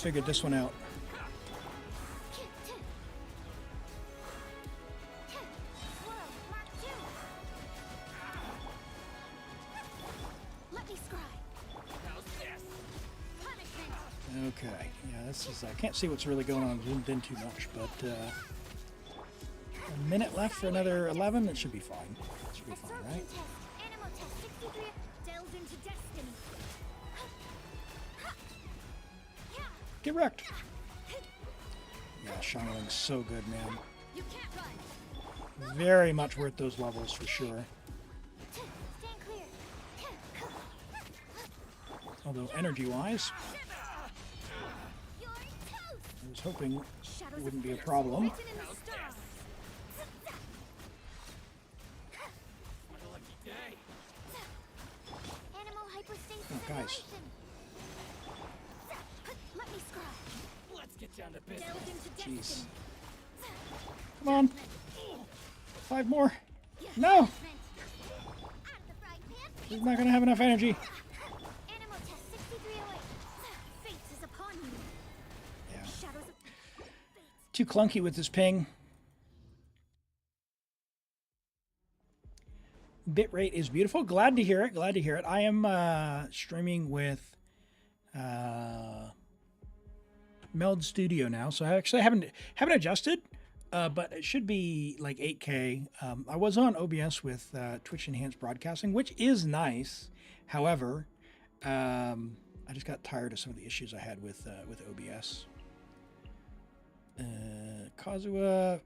figured this one out. Swirl, Mark 2. Let me scry. How's this? Punishment. Okay. Yeah, this is. I can't see what's really going on. Zoomed in too much, but a minute left for another 11. It should be fine. It should be fine, Absorption right? test. Animal test 63. Delved into destiny. Get wrecked. Yeah, Xiangling's so good, man. You can't run. Very much worth those levels for sure. Stand clear. Although energy-wise, You're toast. I was hoping Shadows it of wouldn't be a fear. problem. Written in the stars. What a lucky day. Animal hypostasis Oh, guys. emulation. Let me scry. Let's get down to business. Delved into Jeez. destiny. Come on. 5 more. No! Out of the frying pan. He's not going to have enough energy. Animal test 6308. Fate is upon you. Yeah. Shadows of Too clunky with this ping. Bitrate is beautiful. Glad to hear it. Glad to hear it. I am streaming with Meld Studio now, so I actually haven't adjusted, but it should be like 8K. I was on OBS with Twitch Enhanced Broadcasting, which is nice. However, I just got tired of some of the issues I had with OBS. Kazuha.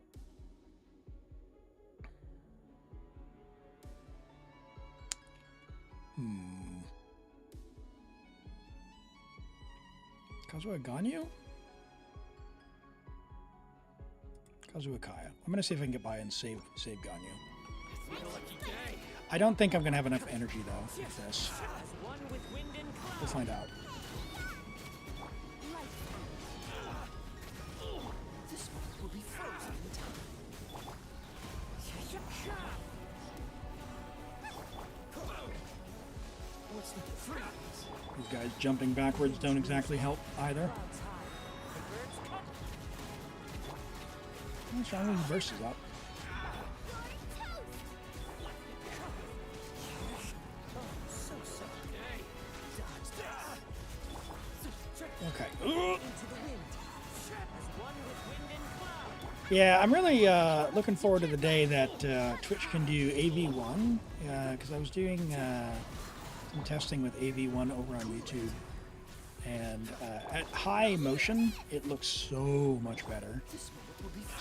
Kazuha Ganyu? Kazuha Kaya. I'm gonna see if I can get by and save Ganyu. I don't think I'm gonna have enough energy though with this. We'll find out. This one will be frozen in time. What's the freeze? These guys jumping backwards don't exactly help either. Shang's burst is up. Okay. Yeah, I'm really looking forward to the day that Twitch can do AV1, because I was doing some testing with AV1 over on YouTube, and at high motion, it looks so much better.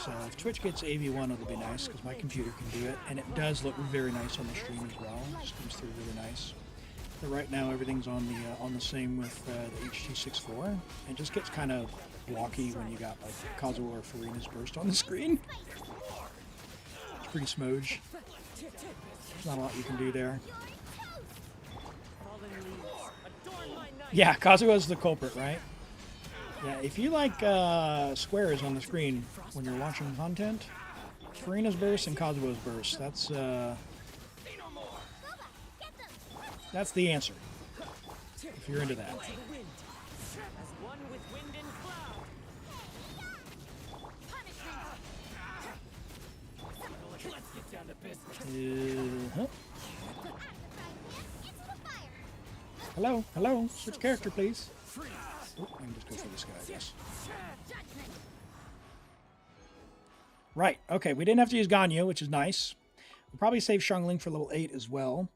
So if Twitch gets AV1, it'll be nice, because my computer can do it, and it does look very nice on the stream as well. It just comes through really nice. But right now, everything's on the same with the HT64. It just gets kind of blocky when you got like Kazuha or Farina's burst on the screen. It's pretty smooge. There's not a lot you can do there. Yeah, Kazuha's the culprit, right? Yeah, if you like squares on the screen when you're watching content, Farina's burst and Kazuha's burst, that's the answer, if you're into that. Hello, hello, switch character, please. Oh, I can just go for this guy, I guess. Right, okay, we didn't have to use Ganyu, which is nice. We'll probably save Xiangling for level 8 as well.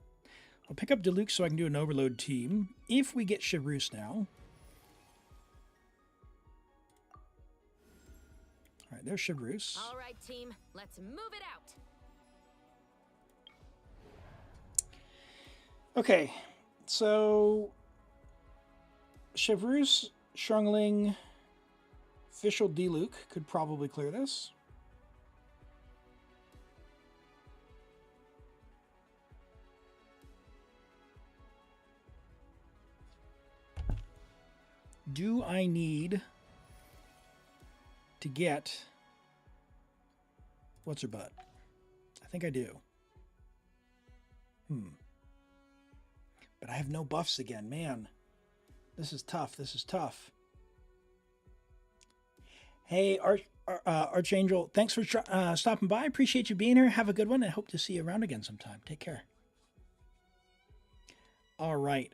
I'll pick up Diluc so I can do an overload team. If we get Chevreuse now. Alright, there's Chevreuse. All right, team, let's move it out. Okay, so Chevreuse, Xiangling, Official Diluc could probably clear this. Do I need to get what's her butt? I think I do. But I have no buffs again, man. This is tough. This is tough. Hey, Archangel, thanks for stopping by. Appreciate you being here. Have a good one. I hope to see you around again sometime. Take care. All right.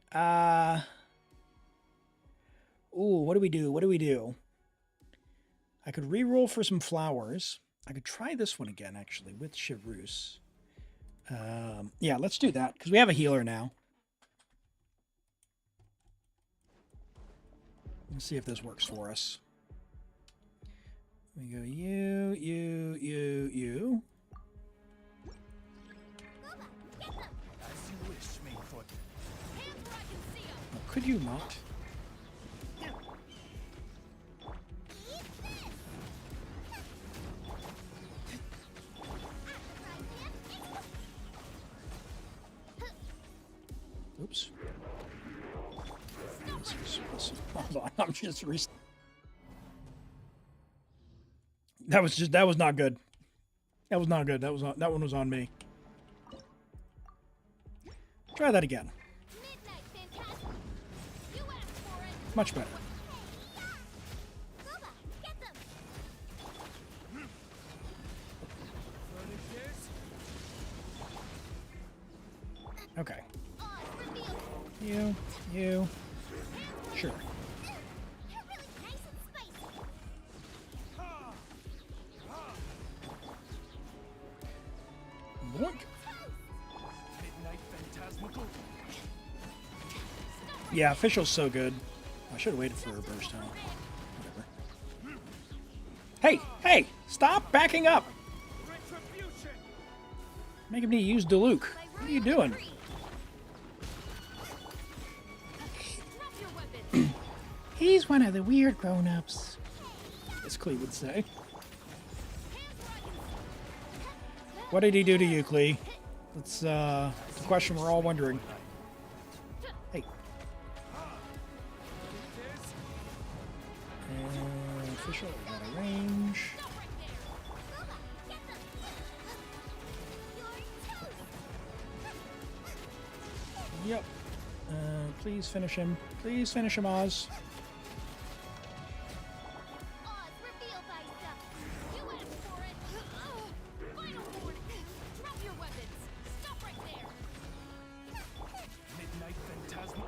Ooh, what do we do? What do we do? I could re-roll for some flowers. I could try this one again, actually, with Chevreuse. Yeah, let's do that, because we have a healer now. Let's see if this works for us. We go you. As you wish, Mainfoot. Oh, could you not? Oops. Hold on, I'm just that was not good. That was not good. That one was on me. Try that again. Much better. Okay. You. Sure. Boink. Midnight Phantasmical. Yeah, Official's so good. I should have waited for a burst, huh? Whatever. Hey! Stop backing up! Retribution. Making me use Diluc. What are you doing? He's one of the weird grown-ups, as Klee would say. What did he do to you, Klee? That's the question we're all wondering. Hey. And official out of range. Yep. Please finish him. Please finish him, Oz. Oz, reveal thyself. You asked for it. Final warning. Drop your weapons. Stop right there. Midnight Phantasma.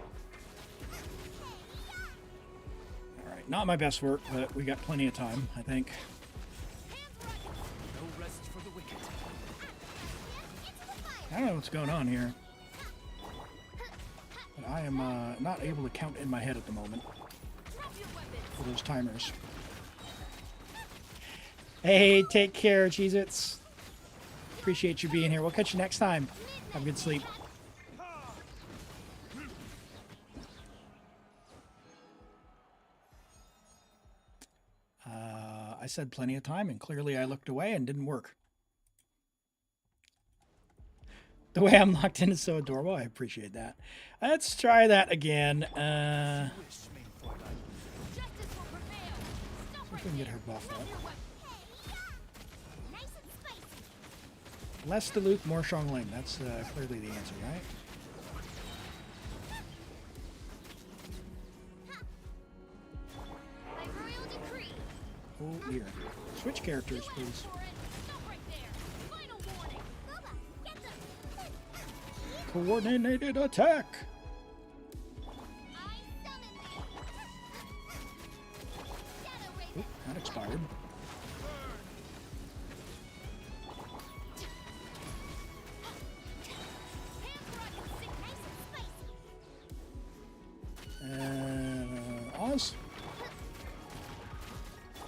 Alright, not my best work, but we got plenty of time, I think. No rest for the wicked. I don't know what's going on here. But I am not able to count in my head at the moment for those timers. Hey, take care, Cheez-Its. Appreciate you being here. We'll catch you next time. Have a good sleep. I said plenty of time, and clearly I looked away and didn't work. The way I'm locked in is so adorable. I appreciate that. Let's try that again. Wish, main Twilight. Justice will prevail. Stop See if we can get her buff Drop up. your weapons. Nice and spicy. Less Diluc, more Xiangling. That's clearly the answer, right? By royal decree. Oh dear. Switch characters, please. For it. Stop right there. Final warning. Booba, get them. Coordinated attack. I summon thee. Shadow Raven. Oop, that expired. Oz?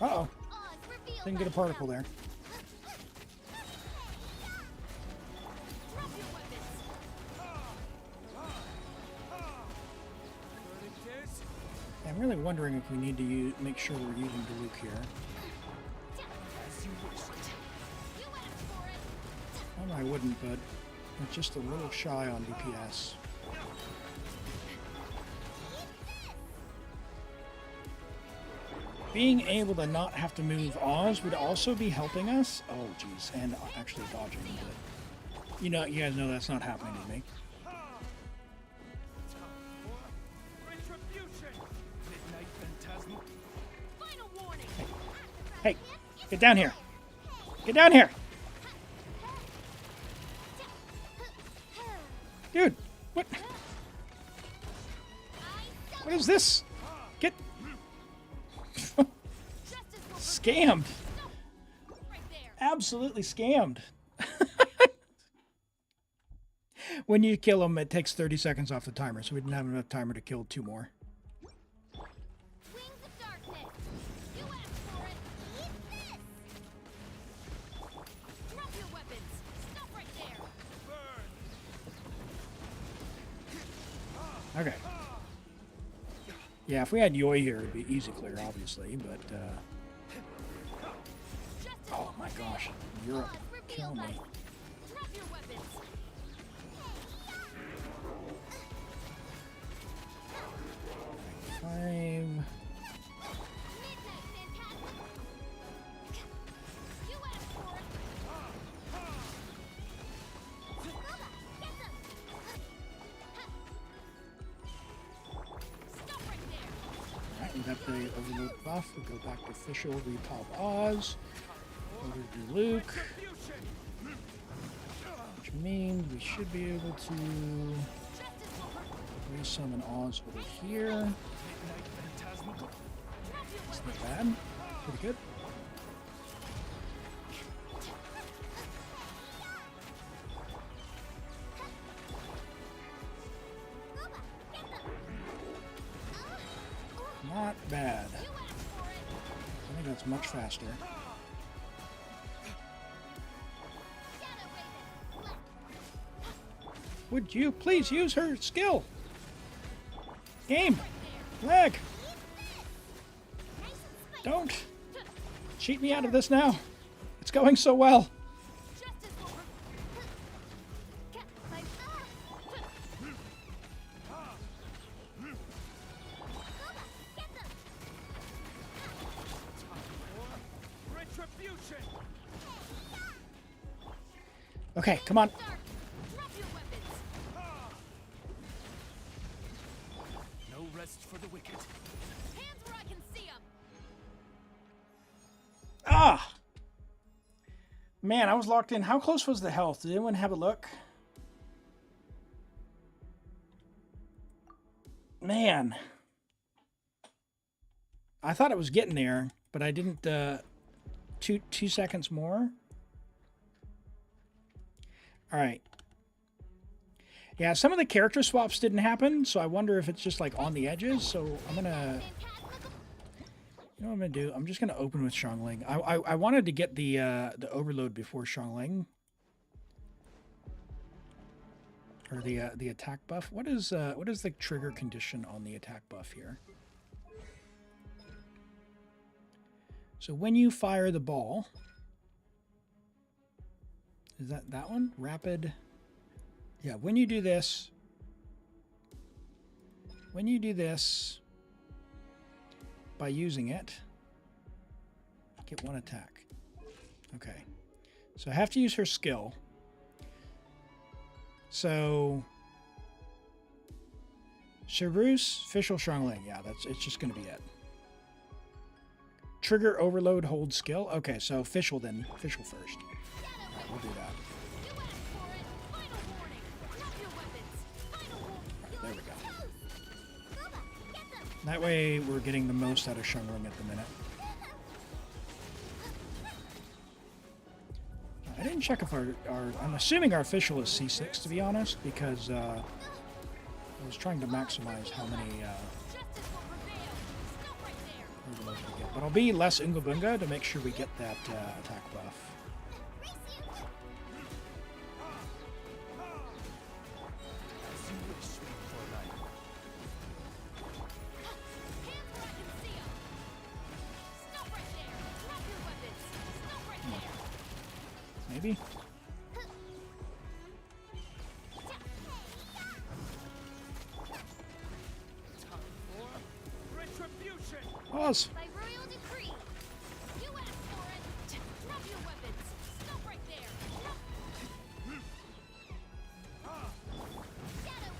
Uh-oh. Didn't get a particle there. I'm really wondering if we need to make sure we're using Diluc here. Well, I wouldn't, but it's just a little shy on DPS. Being able to not have to move Oz would also be helping us. Oh, geez, and actually dodging. But you guys know that's not happening to me. Retribution. Midnight Phantasma. Final warning. Hey, get down here! Get down here! Dude, what? What is this? Get scammed! Right there. Absolutely scammed. When you kill him, it takes 30 seconds off the timer, so we didn't have enough timer to kill 2 more. Wings of darkness. You asked for it. Eat this. Drop your weapons. Stop right there. Okay. Yeah, if we had Yoi here, it'd be easy clear, obviously, but, oh my gosh, Europe, kill me. Drop your weapons. 5. Midnight Phantasma. You asked for it. Booba, get them. Stop right there. Alright, we got the overload buff. We go back to official, repop Oz. Over to Luke. Which means we should be able to resummon Oz over here. It's not bad. Pretty good. Not bad. I think that's much faster. Would you please use her skill? Game! Lag! Don't cheat me out of this now. It's going so well. Justice will my get them. Retribution! Okay, come on. Drop your weapons. No rest for the wicked. Hands where I can see them. Ah! Man, I was locked in. How close was the health? Did anyone have a look? Man. I thought it was getting there, but I didn't, 2 seconds more. All right. Yeah, some of the character swaps didn't happen, so I wonder if it's just like on the edges. So I'm gonna, you know what I'm gonna do? I'm just gonna open with Xiangling. I wanted to get the overload before Xiangling, or the attack buff. What is the trigger condition on the attack buff here? So when you fire the ball, is that one? Rapid. Yeah, when you do this, by using it, get 1 attack. Okay. So I have to use her skill. So Cerberus, Fischl, Xiangling. Yeah, it's just going to be it. Trigger, overload, hold skill. Okay, so Fischl then. Fischl first. We'll do that. Right, there we go. That way we're getting the most out of Xiangling at the minute. I didn't check if our I'm assuming our Fischl is C6 to be honest, because I was trying to maximize how many overloads we get. But I'll be less Unga Bunga to make sure we get that attack buff. Maybe? Pause. By royal decree, you asked for it. Drop your weapons. Stop right there. Shadow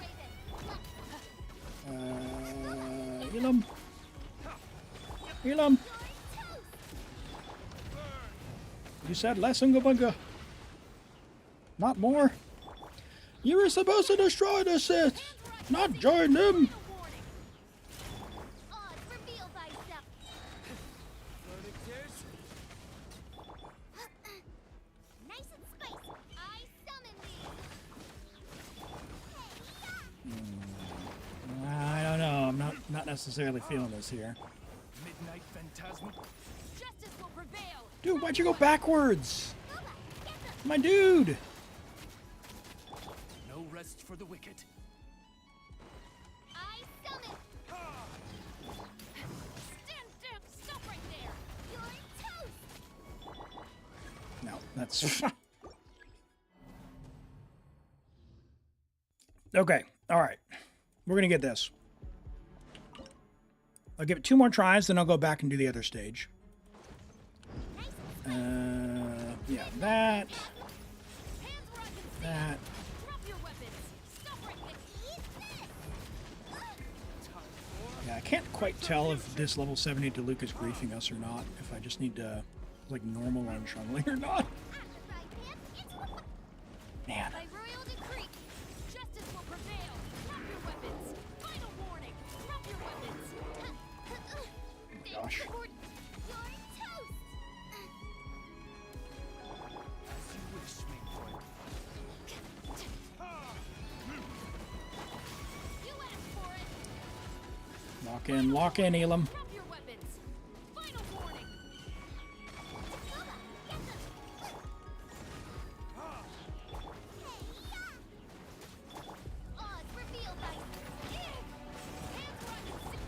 Raven. Elim. Elim. You said less Unga Bunga. Not more. You were supposed to destroy the Sith, not join them. Odds reveal thyself. Nice and spicy. I summon thee. I don't know. I'm not necessarily feeling this here. Midnight Phantasm. Justice will prevail. Dude, why'd you go backwards? My dude. No rest for the wicked. I summon. Stand down. Stop right there. You're toast. No, that's... Okay, all right. We're going to get this. I'll give it 2 more tries, then I'll go back and do the other stage. Yeah, that. That. Yeah, I can't quite tell if this level 70 Diluc is griefing us or not. If I just need to, like, normal on Xiangling or not. Man. By royal decree, justice will prevail. Drop your weapons. Final warning. Drop your weapons. Gosh. You're toast. As you wish, sweet boy. You asked for it. Lock in, Elim. Drop your weapons. Final warning. Odds reveal thyself. Hands where I can see.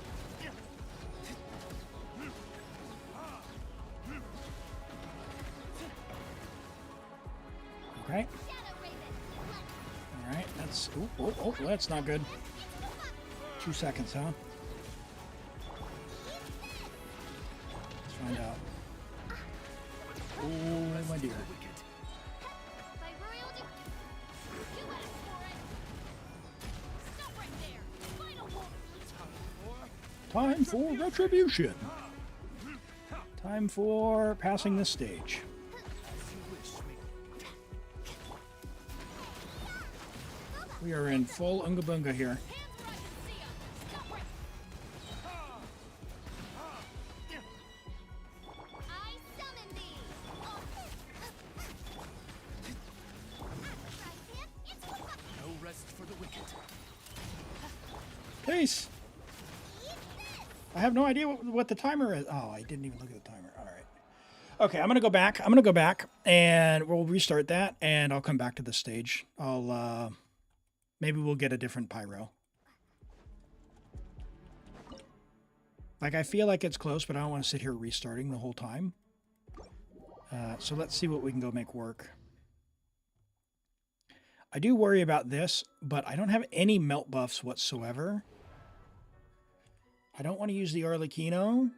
Okay. All right. That's that's not good. 2 seconds, huh? Let's find out. Oh my dear. By royal you asked for it. Stop right there. Final warning. Time for retribution. Time for passing this stage. We are in full Unga Bunga here. I summon thee. No rest for the wicked. Peace. I have no idea what the timer is. Oh, I didn't even look at the timer. All right. Okay, I'm going to go back. And we'll restart that and I'll come back to the stage. Maybe we'll get a different pyro. Like, I feel like it's close, but I don't want to sit here restarting the whole time. So let's see what we can go make work. I do worry about this, but I don't have any melt buffs whatsoever. I don't want to use the Arlecchino.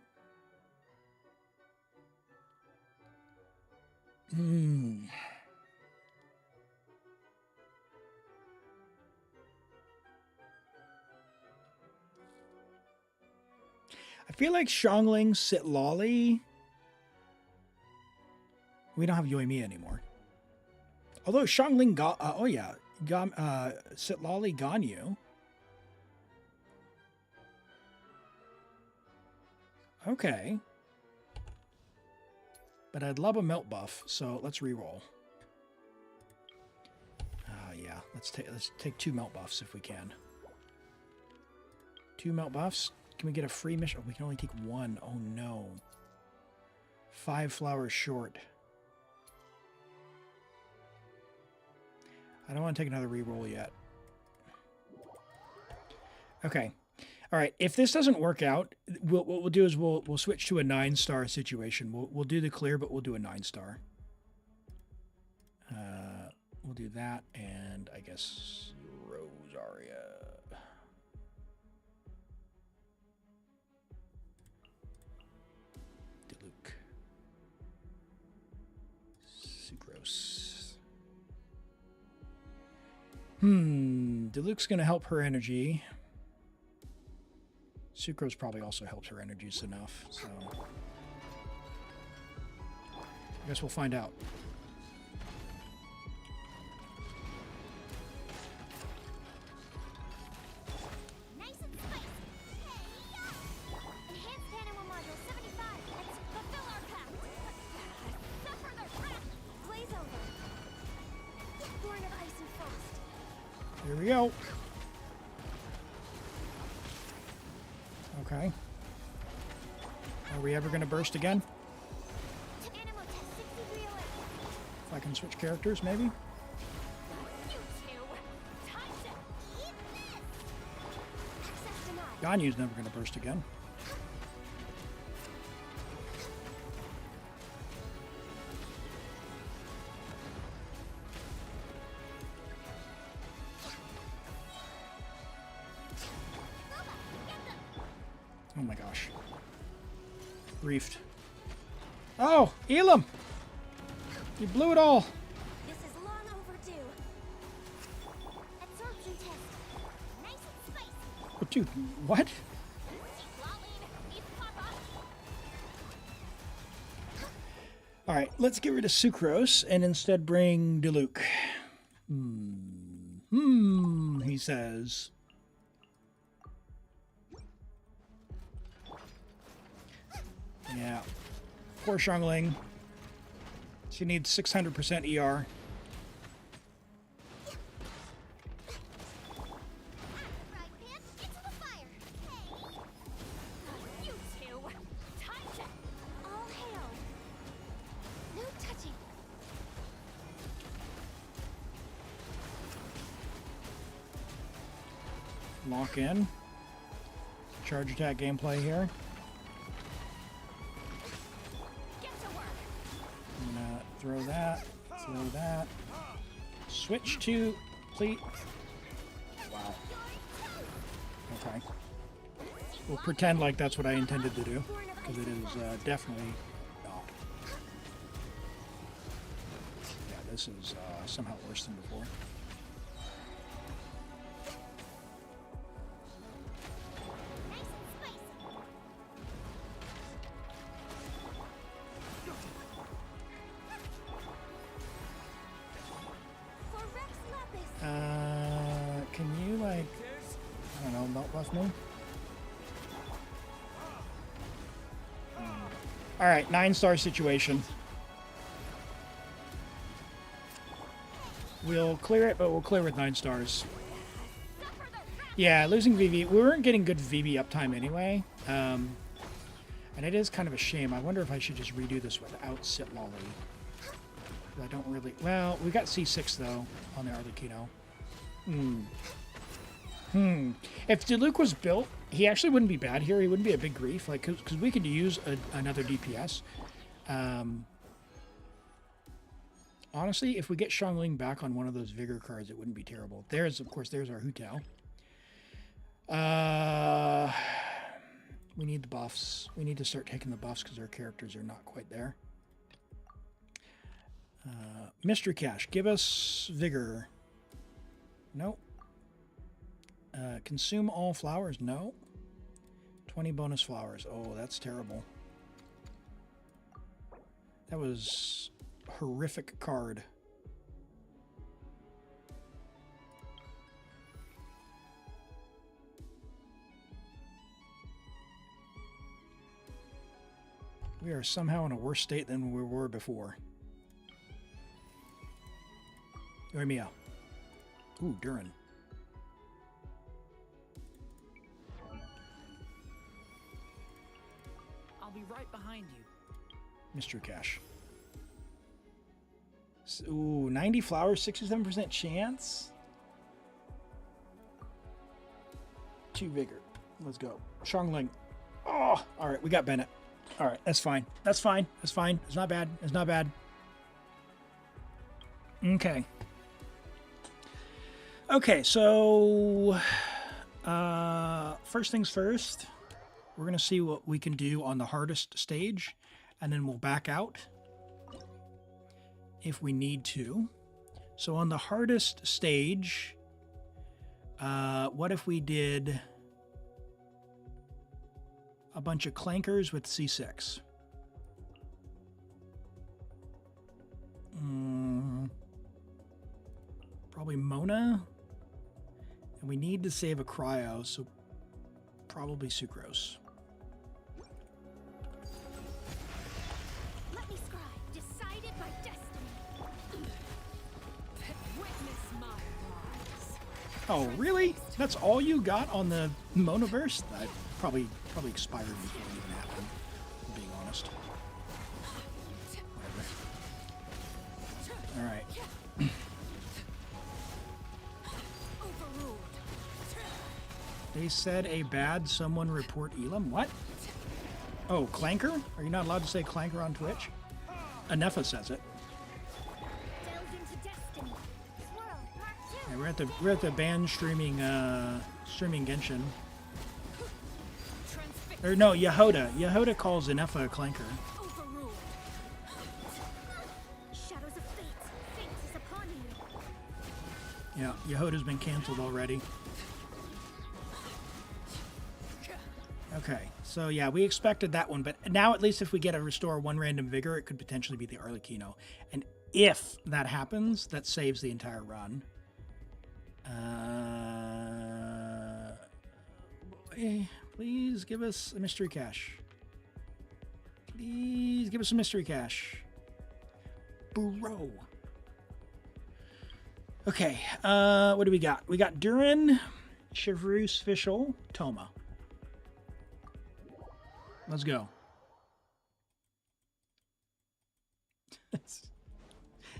I feel like Xiangling, Sitlali. We don't have Yoimi anymore. Although Xiangling got, Sitlali Ganyu. Okay. But I'd love a melt buff, so let's reroll. Yeah, let's take 2 melt buffs if we can. 2 melt buffs. Can we get a free mission? Oh, we can only take 1. Oh no. 5 flowers short. I don't want to take another reroll yet. Okay. All right. If this doesn't work out, what we'll do is we'll switch to a 9-star situation. We'll do the clear, but we'll do a 9-star. We'll do that, and I guess Rosaria. Diluc. Sucrose. Diluc's going to help her energy. Sucrose probably also helps her energies enough, so I guess we'll find out. Nice and spicy. Enhanced animal module 75. Let's fulfill our pact. Suffer their wrath. Blaze over. Born of ice and frost. Here we go. Okay. Are we ever going to burst again? Animal test 6308. If I can switch characters, maybe? You two. Time to eat this. Access denied. Ganyu's never going to burst again. Oh my gosh. Reefed. Oh, Elim! You blew it all. This is long overdue. Absorption test. Nice and spicy. Oh, dude, what? All right, let's get rid of Sucrose and instead bring Diluc. He says. Yeah. Poor Xiangling. She needs 600% ER. Right, Pip, into the fire. Hey. You two. Time to. All hail. No touching. Lock in. Charge attack gameplay here. Get to work. I'm gonna throw that, throw that. Switch to please. Wow. Okay. We'll pretend like that's what I intended to do, because it is definitely not. Yeah, this is somehow worse than before. Can you, like, I don't know, melt buff me? Alright, 9-star situation. We'll clear it, but we'll clear with 9 stars. Yeah, losing VV. We weren't getting good VV uptime anyway. And it is kind of a shame. I wonder if I should just redo this without Sit Lolly. I don't really... Well, we got C6, though, on the Arlecchino. If Diluc was built, he actually wouldn't be bad here. He wouldn't be a big grief, like, because we could use another DPS. Honestly, if we get Xiangling back on one of those Vigor cards, it wouldn't be terrible. There's, of course, there's our Hu Tao. We need the buffs. We need to start taking the buffs because our characters are not quite there. Mystery Cache, give us Vigor. Nope. Consume all flowers. No. 20 bonus flowers. Oh, that's terrible. That was a horrific card. We are somehow in a worse state than we were before. Yoimiya. Ooh, Durin. I'll be right behind you. Mystery Cache. Ooh, 90 flowers, 67% chance. 2 Vigor. Let's go. Xiangling. Oh, all right, we got Bennett. All right, that's fine. That's fine. That's fine. It's not bad. It's not bad. Okay. Okay, so first things first, we're going to see what we can do on the hardest stage, and then we'll back out if we need to. So on the hardest stage, what if we did a bunch of clankers with C6? Probably Mona. And we need to save a cryo, so probably Sucrose. Let me scribe. Decided by destiny. Witness my rise. Oh, really? That's all you got on the Monoverse? That probably expired before it even happened, if I'm being honest. Whatever. All right. They said a bad someone report Elim. What? Oh, Clanker? Are you not allowed to say Clanker on Twitch? Anefa says it. Delve into destiny. Swirl, Mark 2. Yeah, we're at the band streaming Genshin. Or no, Yehoda. Yehoda calls Anefa a Clanker. Overruled. Shadows of fate. Fate is upon you. Yeah, Yehoda's been canceled already. Okay, so yeah, we expected that one, but now at least if we get a restore 1 random vigor, it could potentially be the Arlecchino. And if that happens, that saves the entire run. Please give us a mystery cache. Please give us a mystery cache. Bro. Okay, what do we got? We got Durin, Chevreuse, Fischl, Toma. Let's go.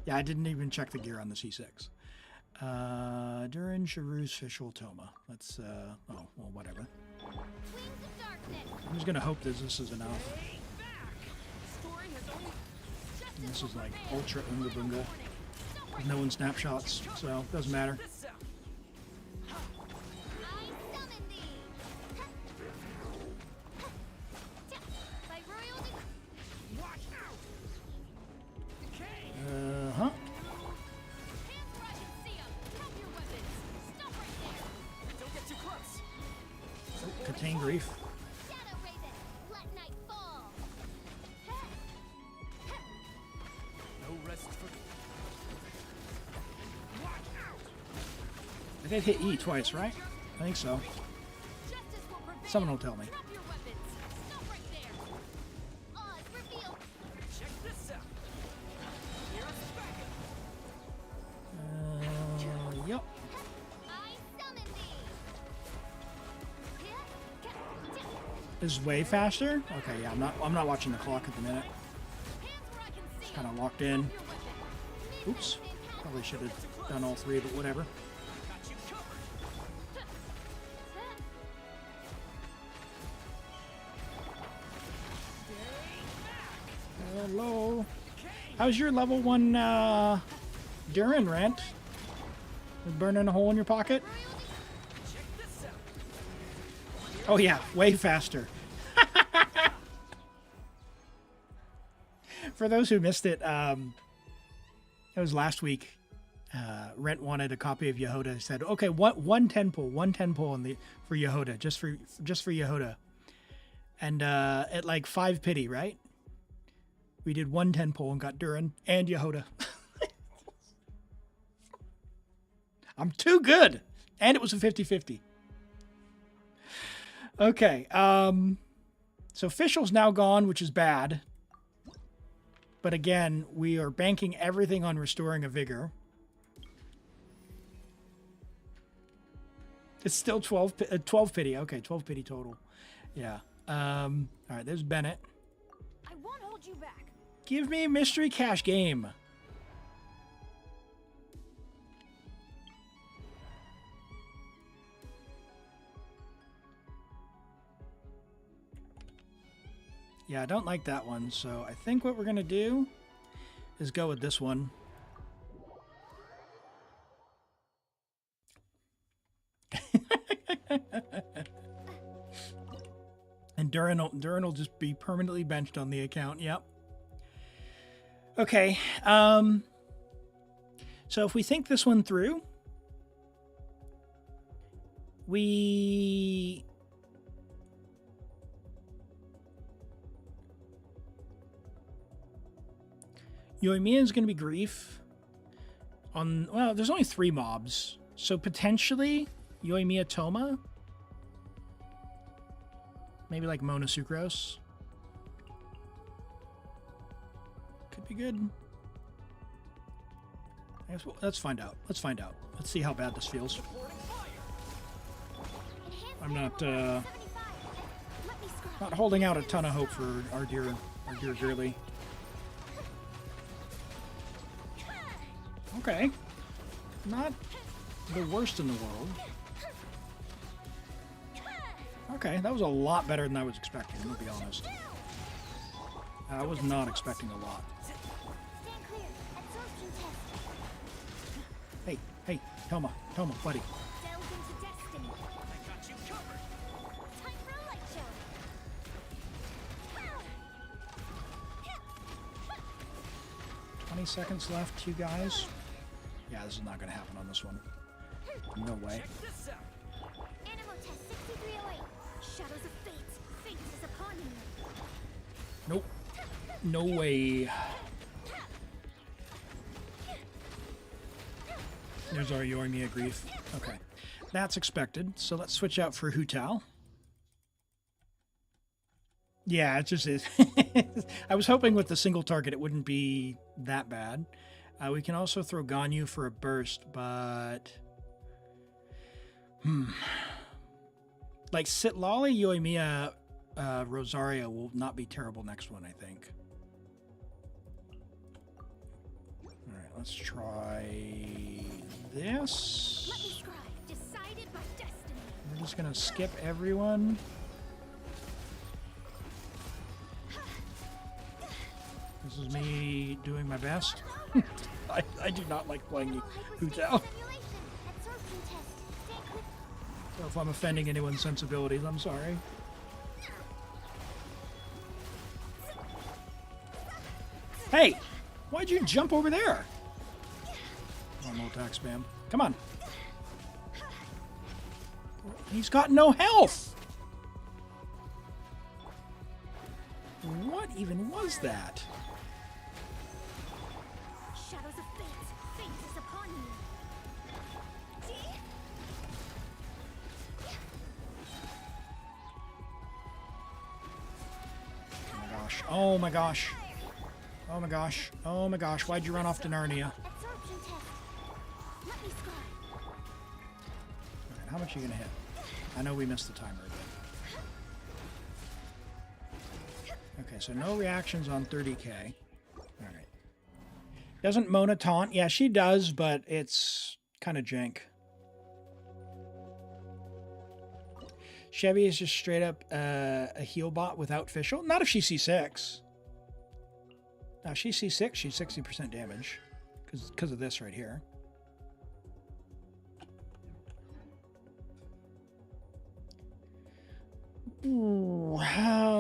Yeah, I didn't even check the gear on the C6. Durin, Chevreuse, Fischl, Toma. Let's, oh, well, whatever. Wings of darkness. I'm just gonna hope that this is enough. Story has only And this is like Ultra Unga Bunga. No one snapshots, so it doesn't matter. This out. I summon thee. By royal Watch out. Decay. Uh-huh. Hands where I can see 'em. Drop your weapons. Stop right there. Don't get too close. Contain grief. shadow raven. Let night fall. No rest for. Watch out. I did hit E twice, right? I think so. Justice will prevail. Someone will tell me. Drop your weapons. Stop right there. Oz revealed. Check this out. Here's backup. Yep. I summon thee. This is way faster. Okay, yeah, I'm not watching the clock at the minute. Hands where I can see 'em. Kind of locked in. Your weapons. Oops. Probably should have done all three, but whatever. Got you covered. Hello. How's your level 1 Durin rent? Burning a hole in your pocket? Check this out. Oh yeah, way faster. For those who missed it, it was last week. Rent wanted a copy of Yehoda. Said, "Okay, one 10 pull for Yehoda, just for Yehoda." And at like 5 pity, right? We did 1 10 pull and got Durin and Yehoda. I'm too good, and it was a 50-50. Okay, so Fischl's now gone, which is bad. But again, we are banking everything on restoring a vigor. It's still 12 pity. Okay, 12 pity total. Yeah. All right, there's Bennett. I won't hold you back. Give me mystery cash game. Yeah, I don't like that one, so I think what we're going to do is go with this one. And Durin will just be permanently benched on the account. Yep. Okay. So if we think this one through, we... Yoimiya is going to be grief. Well, there's only 3 mobs. So potentially Yoimiya Toma. Maybe like Mona Sucrose. Could be good. I guess let's find out. Let's find out. Let's see how bad this feels. I'm not not holding out a ton of hope for our dear girly. Okay. Not the worst in the world. Okay, that was a lot better than I was expecting, to be honest. I was not expecting a lot. Stand clear. Absorption test. Hey, Toma, buddy. Delve into destiny. I got you covered. Time for a light show. 20 seconds left, you guys. Yeah, this is not going to happen on this one. No way. Check this out. Animal test 6308. Shadows of fate. Fate is upon you. Nope. No way. There's our Yoimiya grief. Okay. That's expected. So let's switch out for Hutao. Yeah, it just is. I was hoping with the single target it wouldn't be that bad. We can also throw Ganyu for a burst, but... Like Sitlali, Yoimiya, Rosaria will not be terrible next one, I think. Alright, let's try this. Let me scribe. Decided by destiny. We're just gonna skip everyone. This is me doing my best. I do not like playing Animal Hu hyperspace Tao. simulation. Absorption test. Stay clear. So if I'm offending anyone's sensibilities, I'm sorry. Hey, why'd you jump over there? Normal attack spam. Come on. He's got no health. What even was that? Shadows of fate. Fate is upon you. See? Oh my gosh. Oh my gosh. Oh my gosh. Why'd you run off to Narnia? Absorption test. Let me scribe. Alright, how much are you gonna hit? I know we missed the timer again. Okay, so no reactions on 30k. Alright. Doesn't Mona taunt? Yeah, she does, but it's kind of jank. Chevy is just straight up a heal bot without Fischl. Not if she C6. Now, if she C6, she's 60% damage. Because of this right here. Ooh, I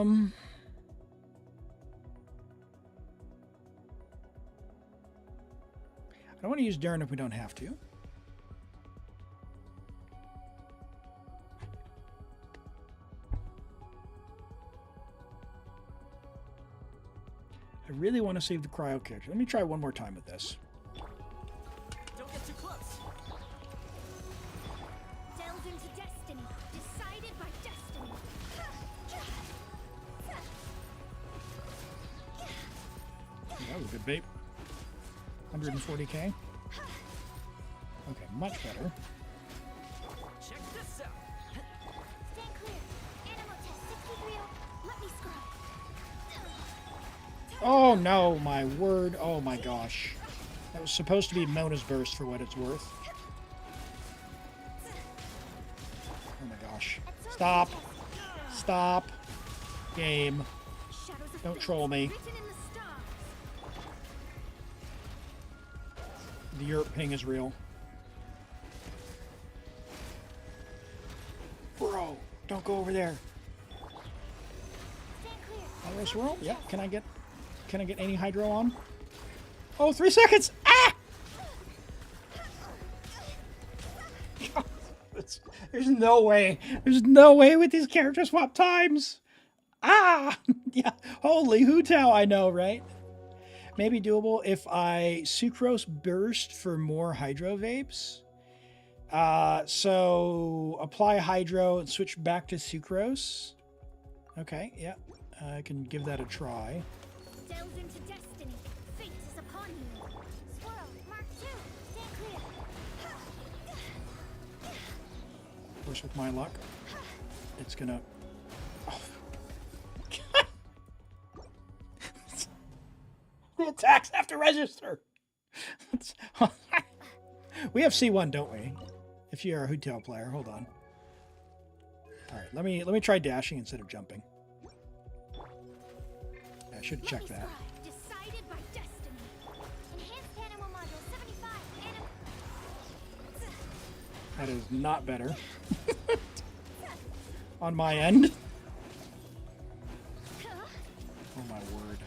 don't want to use Darren if we don't have to. I really want to save the cryo character. Let me try one more time with this. Don't get too close. Delved into destiny. Decided by destiny. That was a good bait. 140k. Okay, much better. Check this out. Stand clear. Animal test 630. Let me scribe. Oh no, my word. Oh my gosh. That was supposed to be Mona's burst for what it's worth. Oh my gosh. Stop. Stop. Game. Shadows of Don't fate troll me. written in the stars. The Europe ping is real. Bro, don't go over there. Stand clear. Hydro swirl? Yeah, can I get any hydro on? Oh, 3 seconds! Ah! There's no way. There's no way with these character swap times. Ah! Yeah, holy Hu Tao, I know, right? Maybe doable if I sucrose burst for more hydro vapes. So apply hydro and switch back to sucrose. Okay, yeah, I can give that a try. Delved into destiny. Fate is upon you. Swirl. Mark 2. Stand clear. Of course, with my luck, it's gonna. Oh. The attacks have to register. We have C1, don't we? If you're a Hu Tao player, hold on. All right, let me try dashing instead of jumping. I should Let check me that. scribe. Decided by destiny. Enhanced animal module 75. That is not better. On my end. Oh my word.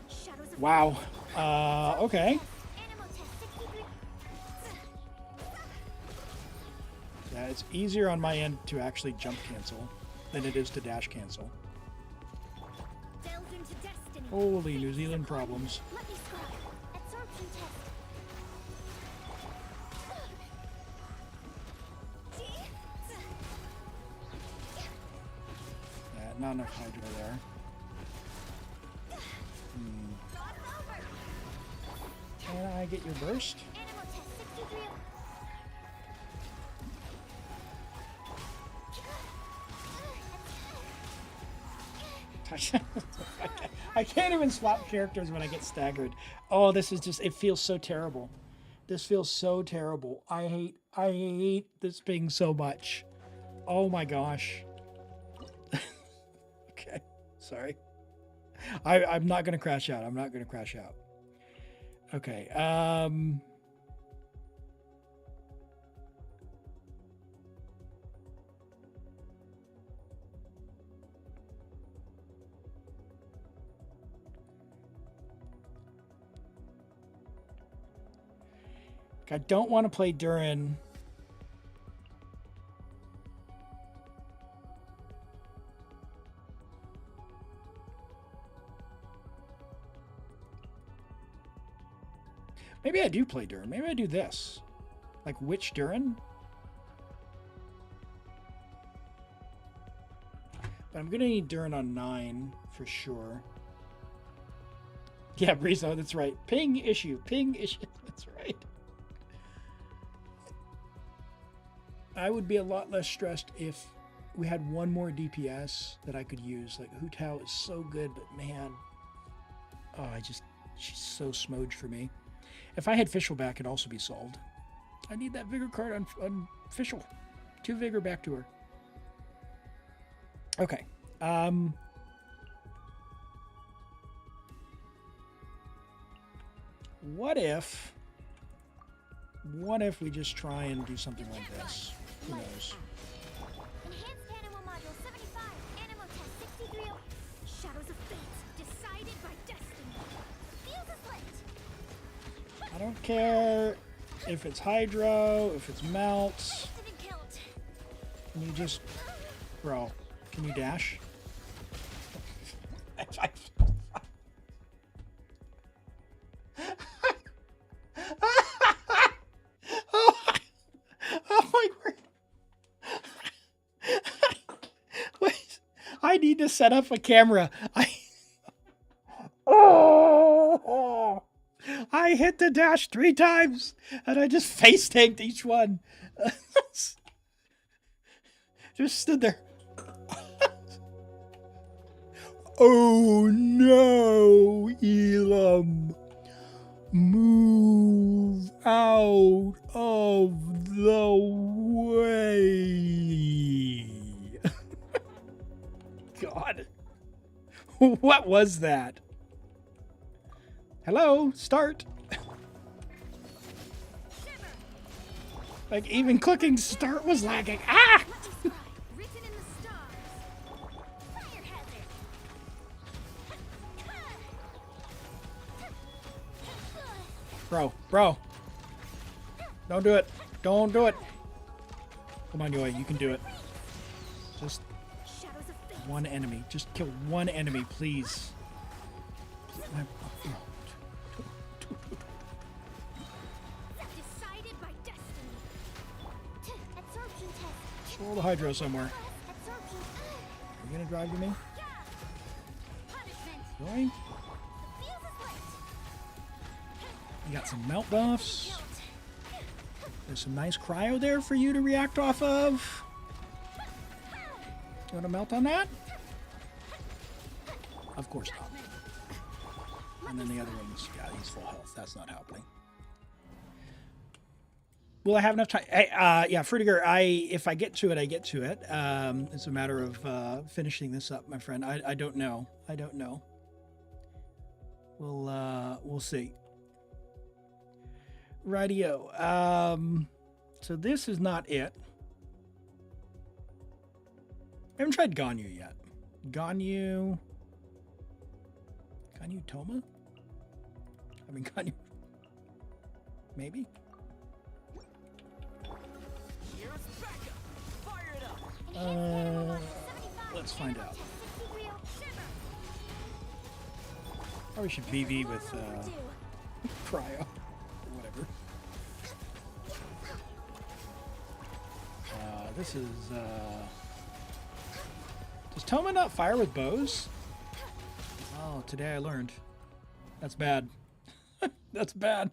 Shadows of Wow. Okay. Animal test 63. Yeah, it's easier on my end to actually jump cancel than it is to dash cancel. Delved into destiny. Holy New Zealand problems. Let me scribe. Absorption test. Yeah, not enough hydro there. Can I get your burst? Animal test 63. I can't even swap characters when I get staggered. Oh, this is just, it feels so terrible. This feels so terrible. I hate this ping so much. Oh my gosh. Okay, sorry. I'm not going to crash out. I'm not going to crash out. Okay. I don't want to play Durin. Maybe I do play Durin. Maybe I do this. Like which Durin? But I'm going to need Durin on 9 for sure. Yeah, Brizo, that's right. Ping issue. Ping issue. That's right. I would be a lot less stressed if we had one more DPS that I could use. Like, Hu Tao is so good, but man. Oh, she's so smudged for me. If I had Fischl back, it'd also be solved. I need that Vigor card on Fischl. 2 Vigor back to her. Okay. What if we just try and do something like this? Who knows? Enhanced animal module 75. Animal test 63. Shadows of fate. Decided by destiny. Feels a slit. I don't care if it's Hydro, if it's Melt. Blasted and killed. Can you just... Bro, can you dash? Oh my word. Wait, I need to set up a camera. I hit the dash 3 times and I just face tanked each one. Just stood there. Oh no, Elim. Move out of the way. God. What was that? Hello, start. Like even clicking start was lagging. Ah! Written in the stars. Fire hazard. Bro. Don't do it. Don't do it. Come on, Yoi, you can do it. Just Shadows of fate. one enemy. Just kill one enemy, please. Decided by destiny. Absorption test. Roll the Hydro somewhere. Absorption. Are you gonna drive to me? Punishment. Yoi? Feels a slit. You got some melt buffs. There's some nice cryo there for you to react off of. You want to melt on that? Of course not. And then the other one's, yeah, he's full health. That's not happening. Will I have enough time? Yeah, Fruitiger, if I get to it, I get to it. It's a matter of finishing this up, my friend. I don't know. I don't know. We'll see. Rightio. So this is not it. I haven't tried Ganyu yet. Ganyu Toma? I mean, Ganyu... Maybe? Here's backup. Fire it up. Let's find out. Probably should VV with cryo. Whatever. This is does Toma not fire with bows? Oh, today I learned. That's bad. That's bad.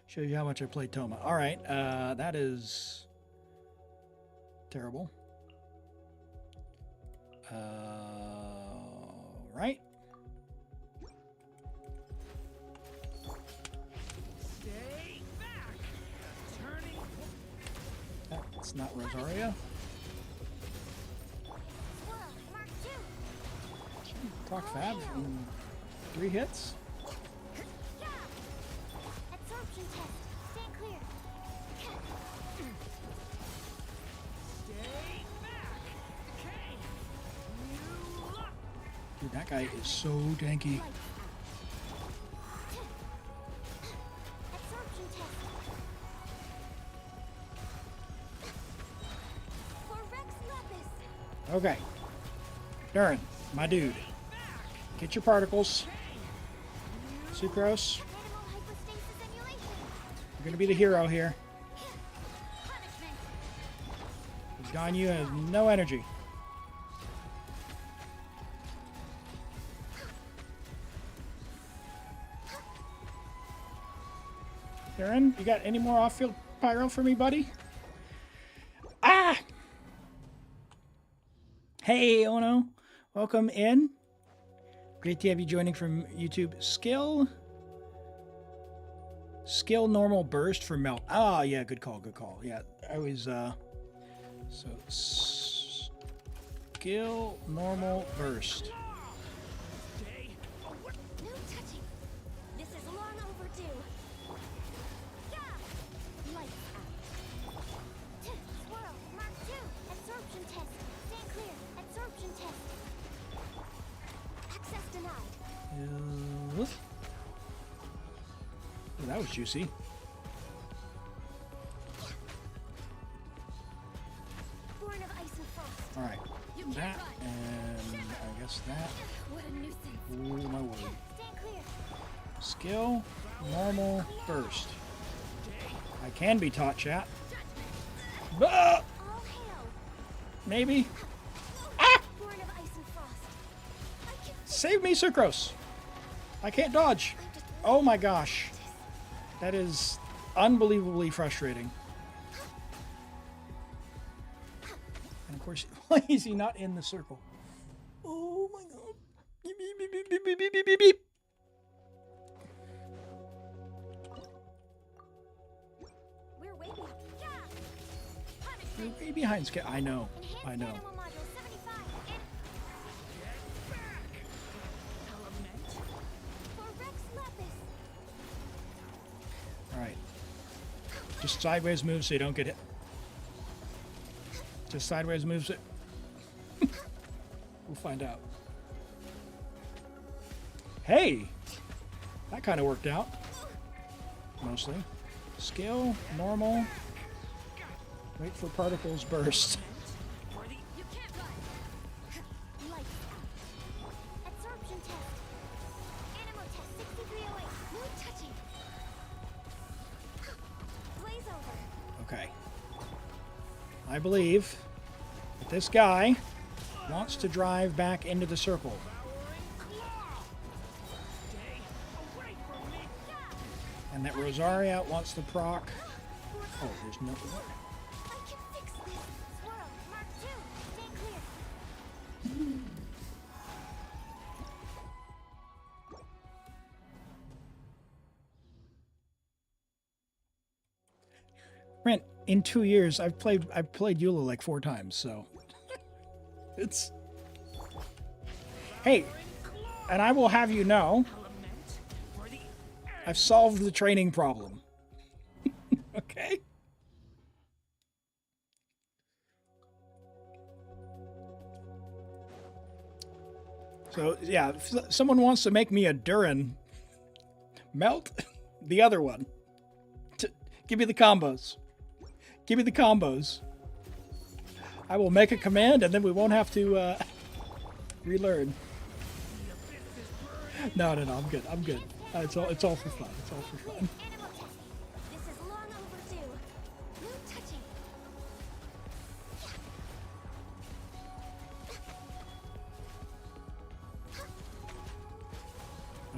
Shows you how much I played Toma. All right, that is terrible. Right. Stay back. Turning. That's not Rosaria. Mark 2. Proc Fab in 3 hits. Dude, that guy is so tanky. Absorption test. For Rex Lapis. Okay. Durin, my dude. Get your particles. Sucrose, Animal hypostasis emulation. you're gonna be the hero here. Punishment. He's gone, you have no energy. Durin, you got any more off-field pyro for me, buddy? Ah! Hey, Ono. Welcome in. Great to have you joining from YouTube. Skill normal burst for melt. Ah, yeah, good call, good call. Yeah, I was, so, skill normal burst. No touching. This is long overdue. Yeah. Lights out. Swirl. Mark 2. Absorption test. Stand clear. Absorption test. Access denied. Oh, that was juicy. Born of ice and frost. All right, You that, can't run. and I guess that. What a nuisance. Oh, my word. Stand clear. Skill normal burst. I can be taught, chat. Ah, All hail. maybe. Born of ice and frost. I can Save me, Sucrose. I can't dodge. Oh my gosh. That is unbelievably frustrating. And of course, why is he not in the circle? Oh my god. Beep, beep, beep, beep, beep, beep, beep, beep, beep. We're way behind. Yeah. You're Punishment. way behind schedule. I know. Enhanced I know. animal module 75. For Rex Lapis. All right. Just sideways moves so you don't get hit. Just sideways moves it. We'll find out. Hey! That kind of worked out. Mostly. Skill, normal. Wait for particles burst. You can't run. Lights out. Absorption test. Animal test 6308. No touching. Blaze over. Okay. I believe that this guy wants to drive back into the circle. And that Rosaria wants to proc. Oh, there's no. I can fix this. Swirl. Mark 2. Stand clear. Brent, in 2 years, I've played Eula like 4 times, so it's. Hey, and I will have you know, I've solved the training problem. Okay. So yeah, if someone wants to make me a Durin, melt the other one. Give me the combos. Give me the combos. I will make a command, and then we won't have to relearn. No, I'm good. I'm good. It's all for fun. It's all for fun. Animal test. This is long overdue. No touching.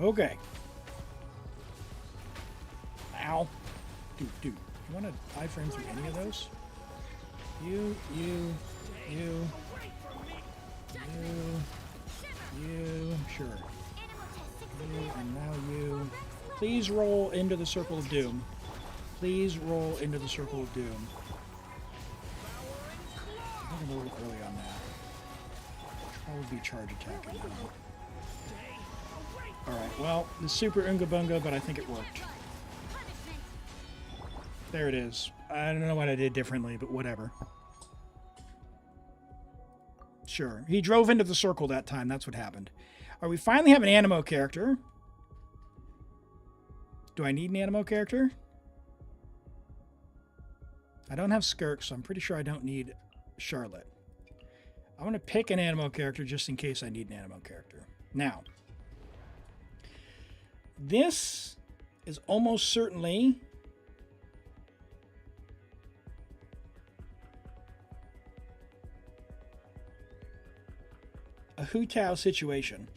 Okay. Ow. Dude. You want to iframe through any of those? You. Sure. Animal test You, 6308. and now you. Please roll into the circle of doom. Please roll into the circle of doom. I think I'm a little early on that. Probably be charge attacking now. Alright, well, the super Unga Bunga, but I think it worked. Punishment. There it is. I don't know what I did differently, but whatever. Sure. He drove into the circle that time. That's what happened. All right, we finally have an Animo character. Do I need an Animo character? I don't have Skirk, so I'm pretty sure I don't need Charlotte. I'm going to pick an Animo character just in case I need an Animo character. Now, this is almost certainly a Hu Tao situation.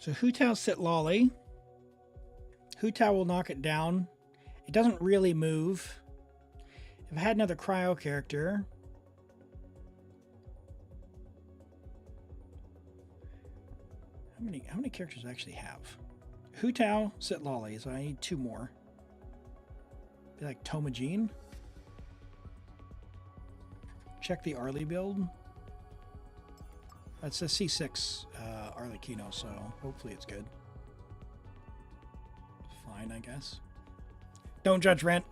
So Hu Tao sit Lolly. Hu Tao will knock it down. It doesn't really move. If I had another cryo character, how many characters do I actually have? Hu Tao, sit Lolly, so I need 2 more. Be like Tomajin. Check the Arlie build. That's a C6 Arlecchino, so hopefully it's good. Fine, I guess. Don't judge, Rent.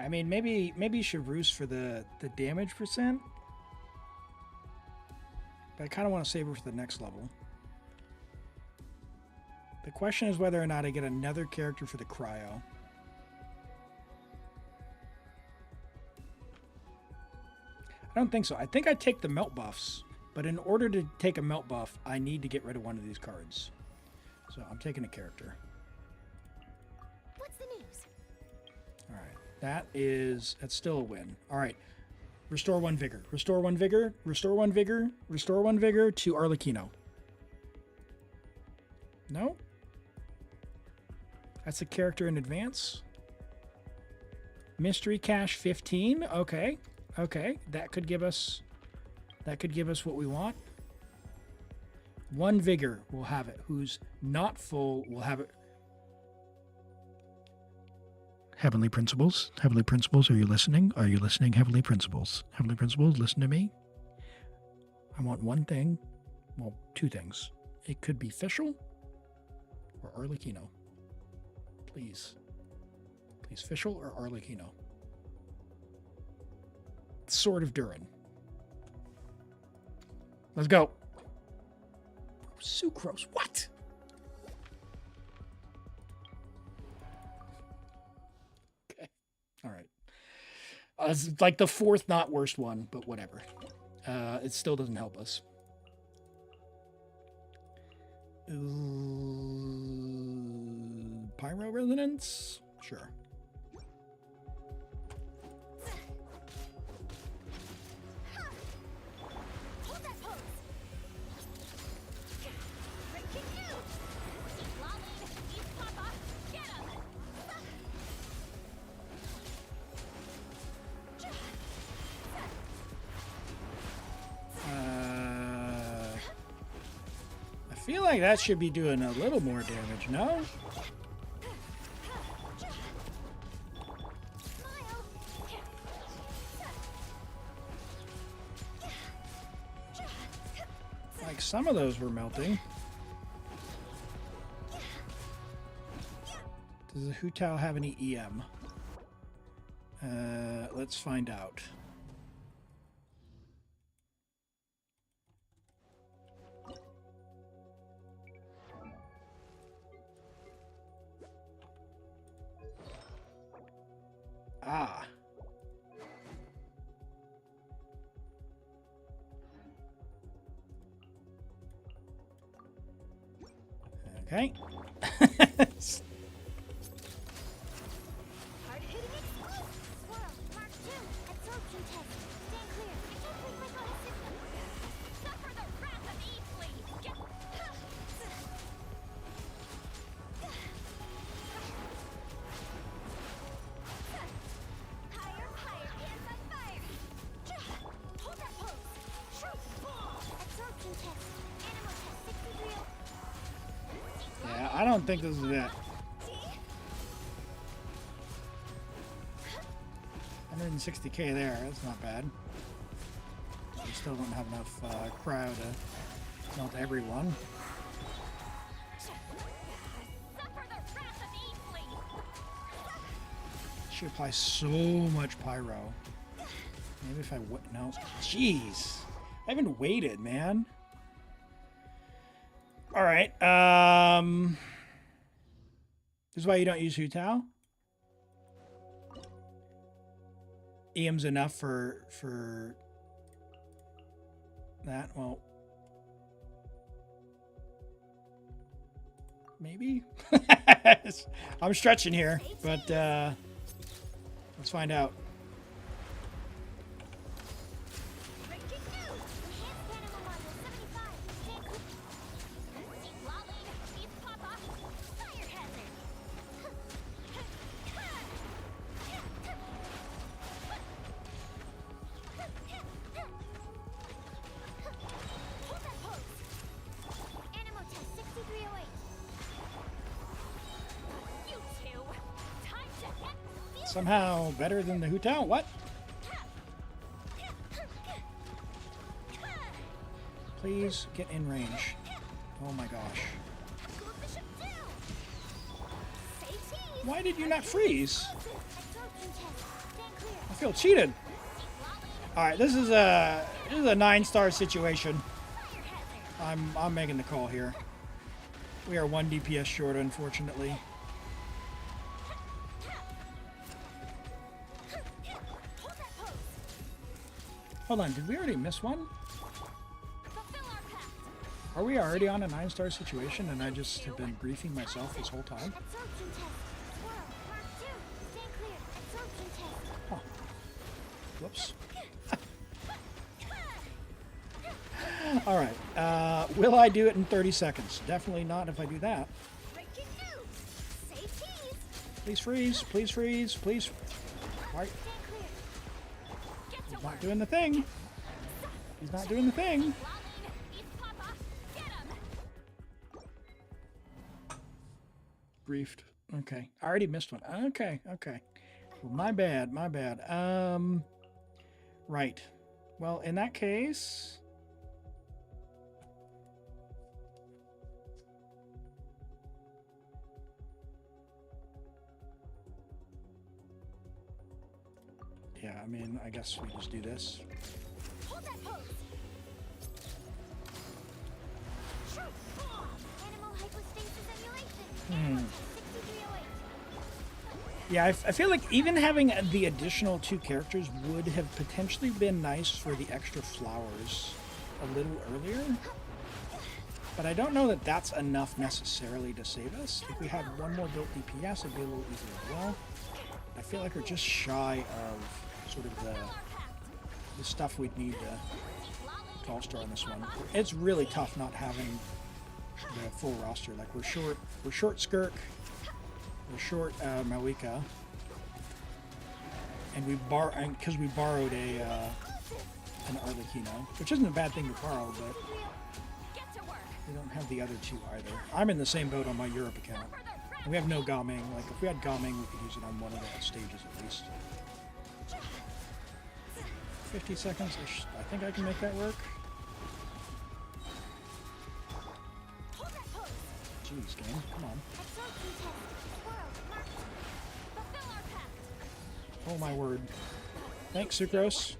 I mean, maybe you should roost for the damage percent. But I kind of want to save her for the next level. The question is whether or not I get another character for the cryo. I don't think so. I think I take the melt buffs. But in order to take a melt buff, I need to get rid of one of these cards. So I'm taking a character. What's the news? All right. That's still a win. All right. Restore 1 vigor. Restore 1 vigor. Restore 1 vigor. Restore 1 vigor to Arlecchino. No? That's a character in advance. Mystery Cache 15. Okay. Okay. That could give us what we want. 1 vigor will have it. Who's not full will have it. Heavenly Principles, are you listening? Are you listening, Heavenly Principles? Heavenly Principles, listen to me. I want one thing. Well, 2 things. It could be Fischl or Arlecchino. Please. Please, Fischl or Arlecchino. Sword of Durin. Let's go. Sucrose. What? All right. It's like the 4th not worst one, but whatever. It still doesn't help us. Pyro Resonance? Sure. Hold that pose. Breaking you. Lolly, eat Papa. Get him. I feel like that should be doing a little more damage, no? Like some of those were melting. Does the Hu Tao have any EM? Let's find out. Ah. Okay. Hard-hitting explosive. Swirl. Mark 2. Absorption test. Stand clear. I can't believe my god system. Suffer the wrath of Eastleigh. Get. Higher, higher. Hands on fire. Hold that pose. I don't think this is it. 160k there. That's not bad. We still don't have enough cryo to melt everyone. She applies so much pyro. Maybe if I would. No. Jeez. I haven't waited, man. Alright. This is why you don't use Hu Tao? EM's enough for that. Well, maybe. I'm stretching here, but let's find out. Somehow better than the Hu Tao. What? Please get in range. Oh my gosh. Why did you not freeze? I feel cheated. Alright, this is a 9-star situation. I'm making the call here. We are 1 DPS short, unfortunately. Hold on, did we already miss one? Are we already on a 9-star situation and I just have been briefing myself this whole time? Huh. Whoops. Alright, will I do it in 30 seconds? Definitely not if I do that. Please freeze, please freeze, please. Right. He's not doing the thing. He's not doing the thing. Briefed. Okay. I already missed one. Okay, okay. Well, my bad, my bad. Right. Well, in that case... Yeah, I mean, I guess we just do this. Yeah, I feel like even having the additional 2 characters would have potentially been nice for the extra flowers a little earlier. But I don't know that that's enough necessarily to save us. If we had one more built DPS, it'd be a little easier as well. I feel like we're just shy of sort of the stuff we'd need to all-star on this one. It's really tough not having the full roster. Like we're short Skirk, we're short Malika, and because we borrowed an Arlecchino, which isn't a bad thing to borrow, but we don't have the other 2 either. I'm in the same boat on my Europe account. And we have no Gaming. Like, if we had Gaming, we could use it on one of the stages at least. 50 seconds. I think I can make that work. Jeez, game. Come on. Oh my word. Thanks, Sucrose.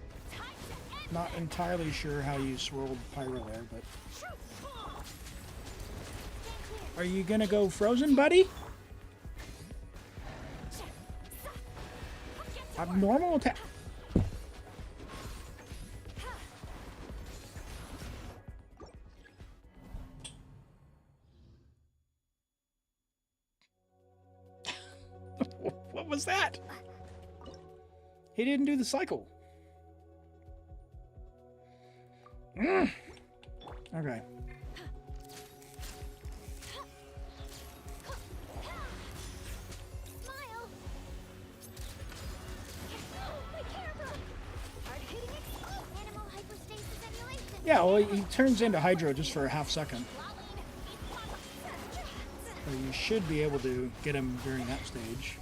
Not entirely sure how you swirled Pyro there, but... Are you gonna go frozen, buddy? Abnormal attack. What was that? He didn't do the cycle. Okay. Yeah, well, he turns into Hydro just for a half second. So You should be able to get him during that stage.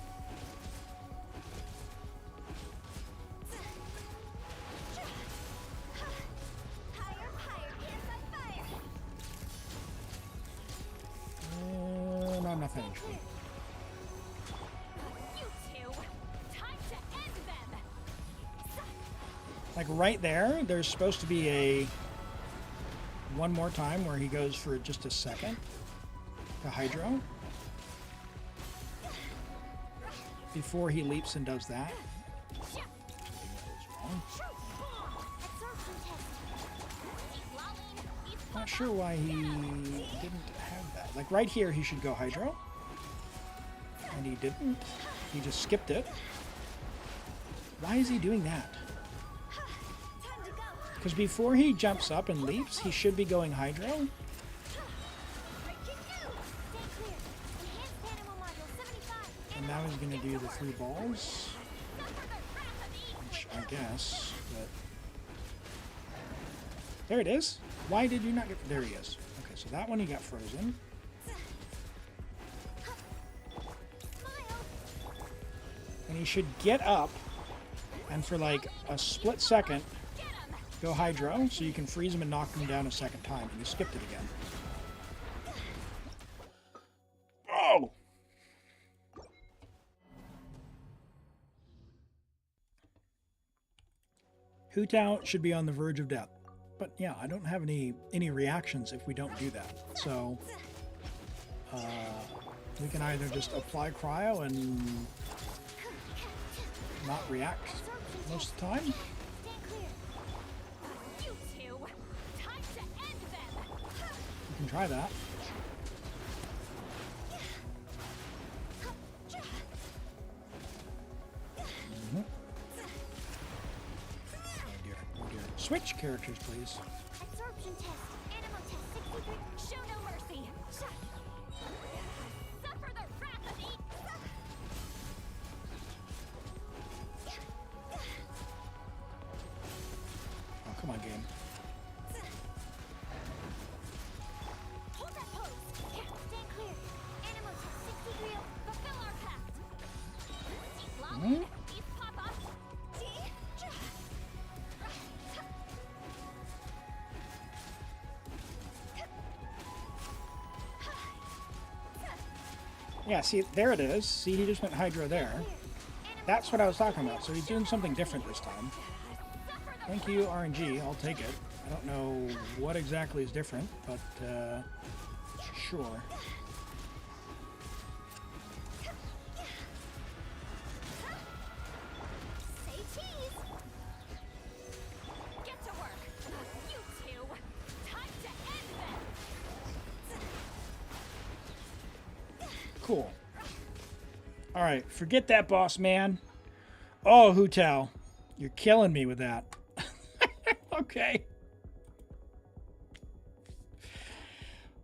Higher, higher, hands on fire. No, nothing. You two, time to end them. Like right there, there's supposed to be a one more time where he goes for just a second to Hydro before he leaps and does that. Absorption test. Not sure why he didn't have that. Like right here, he should go Hydro, and he didn't. He just skipped it. Why is he doing that? Time to go. Because before he jumps up and leaps, he should be going Hydro. Breaking new. Stay clear. Enhanced animal module 75. And now he's going to do the 3 balls, Suffer the wrath of Eve. which I guess, but... There it is. Why did you not get... There he is. Okay, so that one he got frozen. Smile. And he should get up, and for like a split second, Get him. go Hydro, so you can freeze him and knock him down a second time, and you skipped it again. Oh! Hu Tao should be on the verge of death. But yeah, I don't have any reactions if we don't do that. So we can either just apply cryo and not react most of the time. Stay clear. You two, time to end them. You can try that. Mhm. Oh dear, oh dear. Switch characters, please. Absorption test. Animal test 63. Show no mercy. Suffer the wrath of Eve. Oh, come on, game. Hold that pose. Stand clear. Animal test 63. Fulfill our pact. Keep lolling. Keep pop up. Yeah, see, there it is. See, he just went Hydro there. That's what I was talking about. So he's doing something different this time. Thank you, RNG. I'll take it. I don't know what exactly is different, but sure. Say cheese. Get to work. You two. Time to end them. Cool. All right, forget that, boss man. Oh, Hu Tao, you're killing me with that. Okay.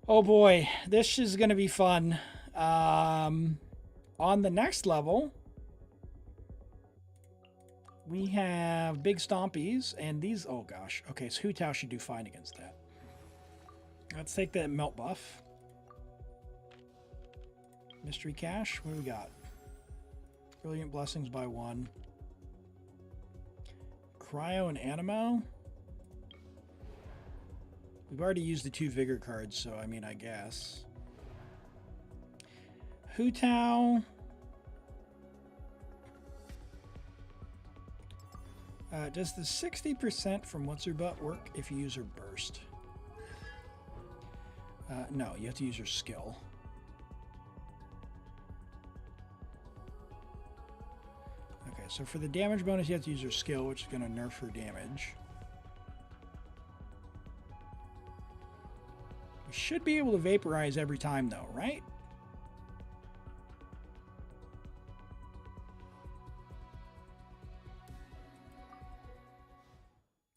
Oh boy, this is going to be fun. On the next level, we have big stompies, and these. Oh gosh. Okay, so Hu Tao should do fine against that. Let's take that melt buff. Mystery cache. What do we got? Brilliant blessings by 1. Cryo and Animo. We've already used the 2 vigor cards, so I mean, I guess. Hu Tao. Does the 60% from What's Her Butt work if you use her burst? No, you have to use her skill. Okay, so for the damage bonus, you have to use her skill, which is going to nerf her damage. We should be able to vaporize every time, though, right?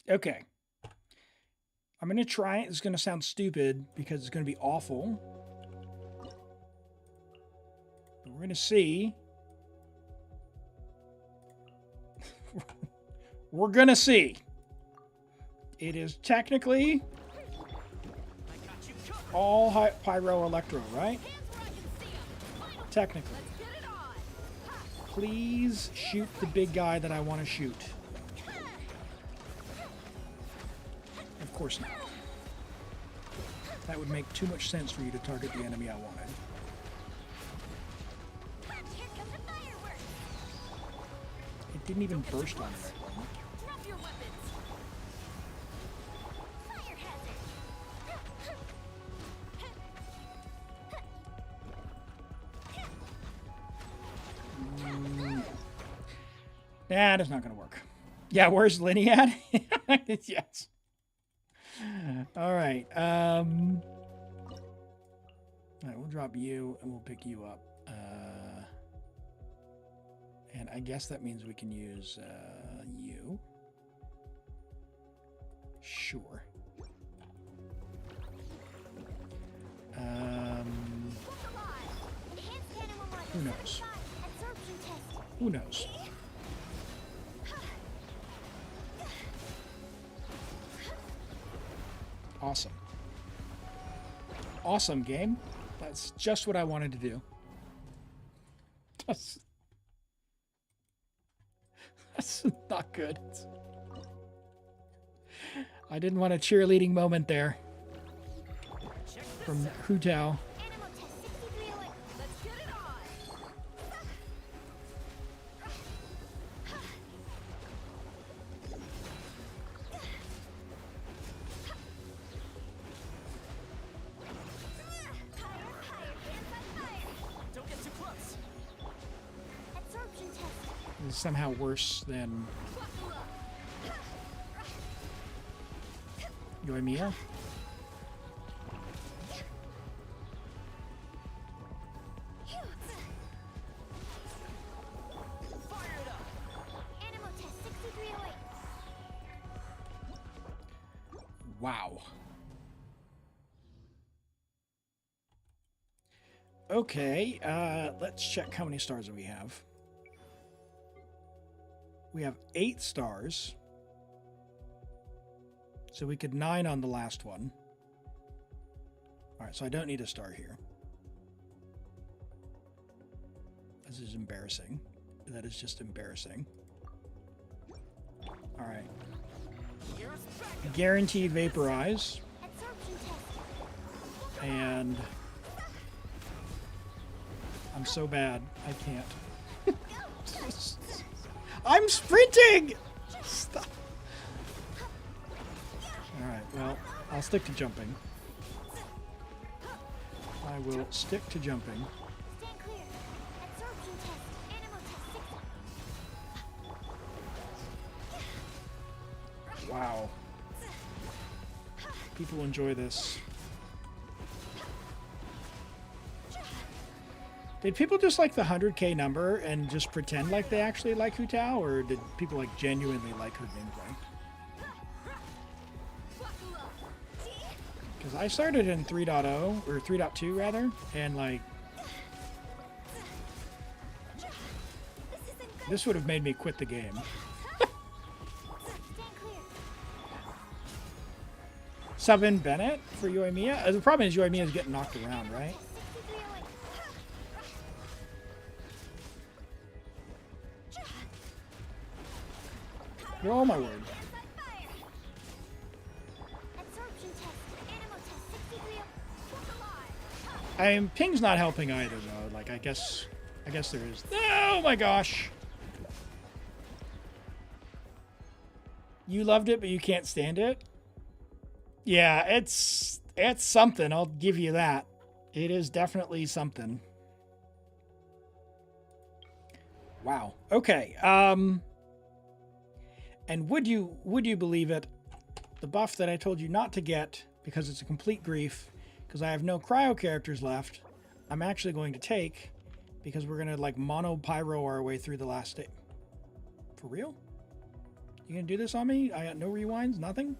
Okay. I'm going to try it. It's going to sound stupid because it's going to be awful. But we're going to see. We're going to see. It is technically all Pyro Electro, right? Hands where I can see 'em. technically. Please shoot the big guy that I want to shoot. Of course not. That would make too much sense for you to target the enemy I wanted. Here comes the fireworks. It didn't even burst on me. That one. Drop your weapons. Fire hazard. Nah, that's not going to work. Yeah, where's Lenny at? Yes. All right. All right, we'll drop you and we'll pick you up. And I guess that means we can use you. Sure. Who knows? Who knows? Awesome. Awesome game. That's just what I wanted to do. That's not good. I didn't want a cheerleading moment there from Hu Tao. Animal test 6308. Let's get it on. Don't get too close. Absorption test. This is somehow worse than Yoimiya. Fire it up. Animal test 6308. Wow. Okay, let's check how many stars we have. We have 8 stars. So we could 9 on the last one. All right, so I don't need a star here. This is embarrassing. That is just embarrassing. All right. Guaranteed vaporize. Absorption test. And I'm so bad, I can't. I'm sprinting! Stop. Alright, well, I'll stick to jumping. I will stick to jumping. Stand clear. Absorption test. Animal test 6. Wow. People enjoy this. Did people just like the 100K number and just pretend like they actually like Hu Tao, or did people like genuinely like her gameplay? Because I started in 3.0 or 3.2 rather, and like this would have made me quit the game. Stand clear. Sub in Bennett for Yoimiya. The problem is Yoimiya is getting knocked around, right? 6308. Oh my word. Absorption test. Animal test 6308. I mean, ping's not helping either though. Like I guess there is. Oh my gosh. You loved it, but you can't stand it? Yeah, it's something. I'll give you that. It is definitely something. Wow. Okay. And would you believe it? The buff that I told you not to get because it's a complete grief, because I have no cryo characters left, I'm actually going to take because we're gonna like mono pyro our way through the last day. For real? You gonna do this on me? I got no rewinds, nothing?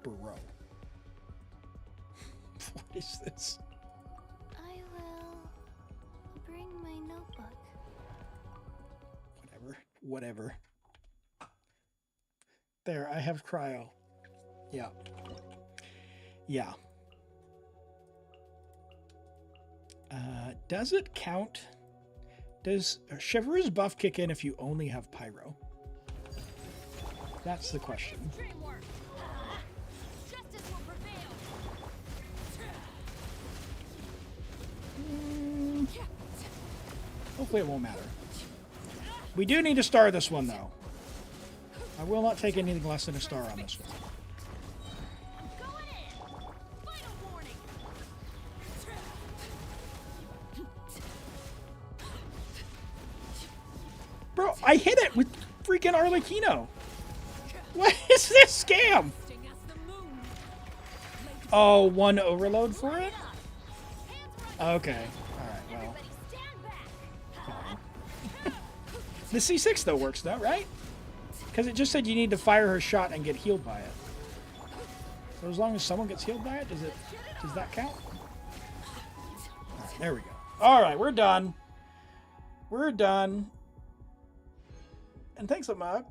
Bro. What is this? I will bring my notebook. Whatever. There, I have cryo. Yeah. Yeah. Does it count? Does Chevreuse buff kick in if you only have Pyro? That's the question. Dreamwork. Justice will prevail. Hopefully it won't matter. We do need to star this one, though. I will not take anything less than a star on this one. I'm going in. Final warning. Bro, I hit it with freaking Arlecchino. What is this scam? Sting as the moon. Oh, one overload for it? Hands right. Okay. Alright, well. Everybody stand back. The C6, though, works, though, right? Because it just said you need to fire her shot and get healed by it. So as long as someone gets healed by it, does that count? Alright, there we go. Alright, we're done. We're done. And thanks, Amag.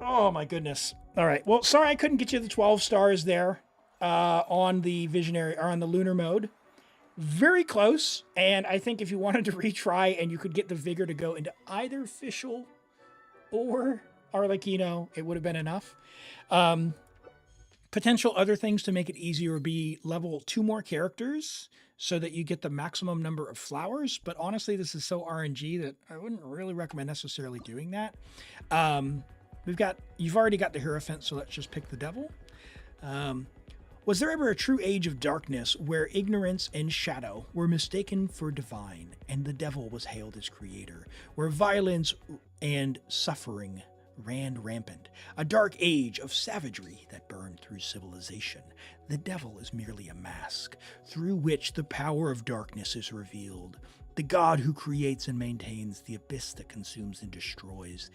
Oh my goodness. All right. Well, sorry I couldn't get you the 12 stars there on the visionary or on the lunar mode. Very close. And I think if you wanted to retry and you could get the vigor to go into either Fischl or Arlecchino, it would have been enough. Potential other things to make it easier would be level 2 more characters so that you get the maximum number of flowers. But honestly, this is so RNG that I wouldn't really recommend necessarily doing that. You've already got the Hierophant, so let's just pick the Devil. Was there ever a true age of darkness where ignorance and shadow were mistaken for divine, and the devil was hailed as creator, where violence and suffering ran rampant, a dark age of savagery that burned through civilization? The devil is merely a mask through which the power of darkness is revealed, the God who creates and maintains the abyss that consumes and destroys,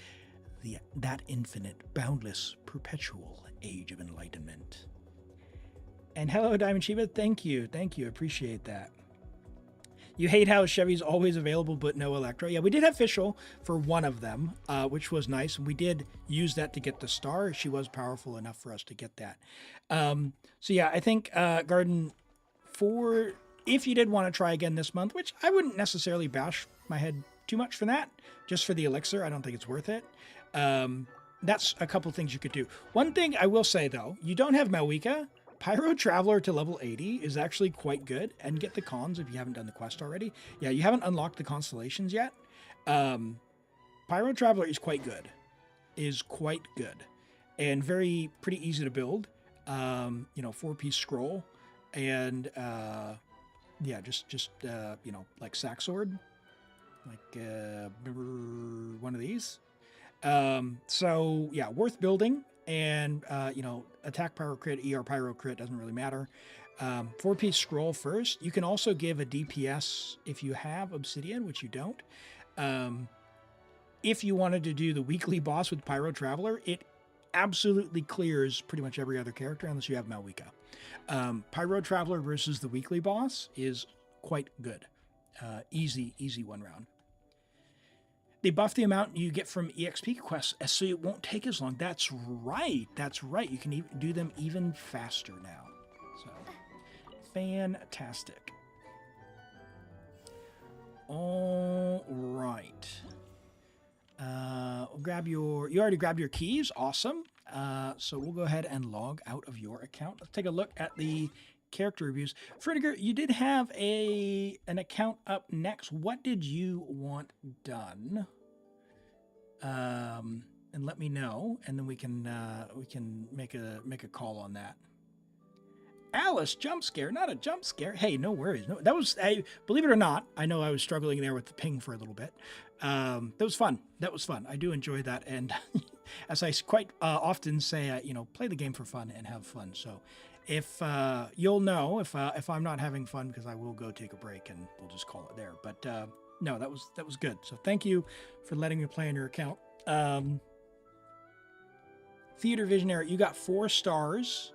that infinite, boundless, perpetual age of enlightenment. And hello, Diamond Shiba. Thank you. Appreciate that. You hate how Chevy's always available, but no Electro. Yeah, we did have Fischl for one of them, which was nice. And we did use that to get the star. She was powerful enough for us to get that. So yeah, I think Garden, if you did want to try again this month, which I wouldn't necessarily bash my head too much for that, just for the elixir, I don't think it's worth it. That's a couple things you could do. One thing I will say, though, you don't have Malwika. Pyro Traveler to level 80 is actually quite good, and get the cons if you haven't done the quest already. Yeah, you haven't unlocked the constellations yet. Pyro Traveler is quite good. And pretty easy to build. 4-piece scroll, and like Sack Sword, like one of these. So yeah, worth building. And, attack pyro crit, ER pyro crit, doesn't really matter. 4-piece scroll first. You can also give a DPS if you have obsidian, which you don't. If you wanted to do the weekly boss with Pyro Traveler, it absolutely clears pretty much every other character unless you have Malwika. Pyro Traveler versus the weekly boss is quite good. Easy one round. They buff the amount you get from EXP quests, so it won't take as long. That's right. You can do them even faster now. So, fantastic. All right. You already grabbed your keys. Awesome. So we'll go ahead and log out of your account. Let's take a look at the character reviews. Fritiger, you did have an account up next. What did you want done? And let me know, and then we can make a call on that. Alice, jump scare, not a jump scare. Hey, no worries. No, that was, believe it or not, I know I was struggling there with the ping for a little bit. That was fun. I do enjoy that, and as I quite often say, play the game for fun and have fun. So, if you'll know if I'm not having fun, because I will go take a break and we'll just call it there. But no, that was good. So thank you for letting me play on your account. Theater Visionary, you got 4 stars,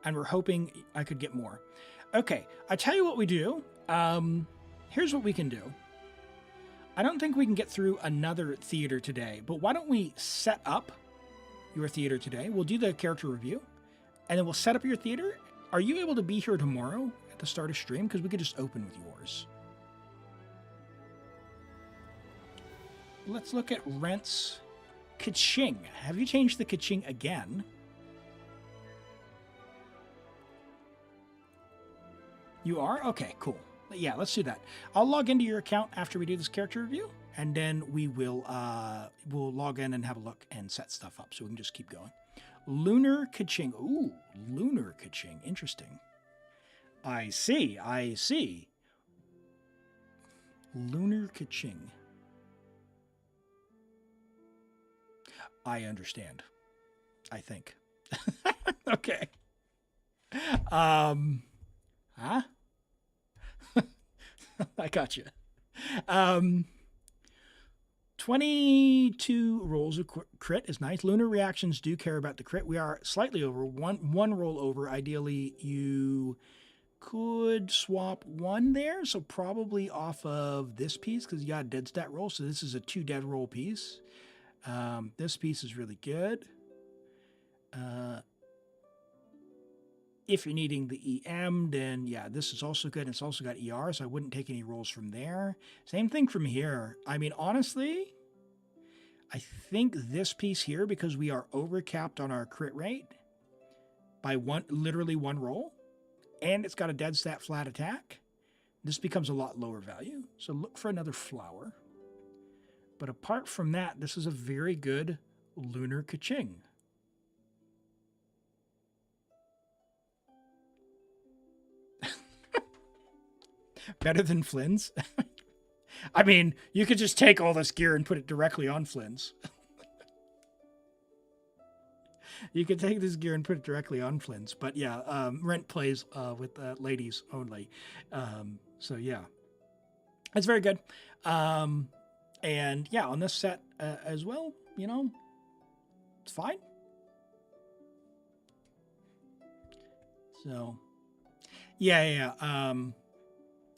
and we're hoping I could get more. Okay, I tell you what we do. Here's what we can do. I don't think we can get through another theater today, but why don't we set up your theater today? We'll do the character review, and then we'll set up your theater. Are you able to be here tomorrow the start of stream because we could just open with yours. Let's look at Rent's Kaching. Have you changed the Kaching again? You are? Okay, cool. Yeah, let's do that. I'll log into your account after we do this character review, and then we'll log in and have a look and set stuff up so we can just keep going. Lunar Kaching. Ooh, Lunar Kaching. Interesting. I see. I see. Lunar Kaching. I understand. I think. Okay. Huh? I got you. 22 rolls of crit is nice. Lunar reactions do care about the crit. We are slightly over, one roll over. Ideally, you could swap one there, so probably off of this piece because you got a dead stat roll. So this is a 2 dead roll piece. This piece is really good. If you're needing the EM, then yeah, this is also good. It's also got ER, so I wouldn't take any rolls from there. Same thing from here. I mean, honestly, I think this piece here, because we are overcapped on our crit rate by literally one roll, and it's got a dead stat flat attack, this becomes a lot lower value. So look for another flower. But apart from that, this is a very good Lunar Kaching. Better than Flynn's? I mean, you could just take all this gear and put it directly on Flynn's. You could take this gear and put it directly on Flynn's. But yeah, Rent plays with ladies only. So yeah, it's very good. And yeah, on this set as well, you know, it's fine. So yeah.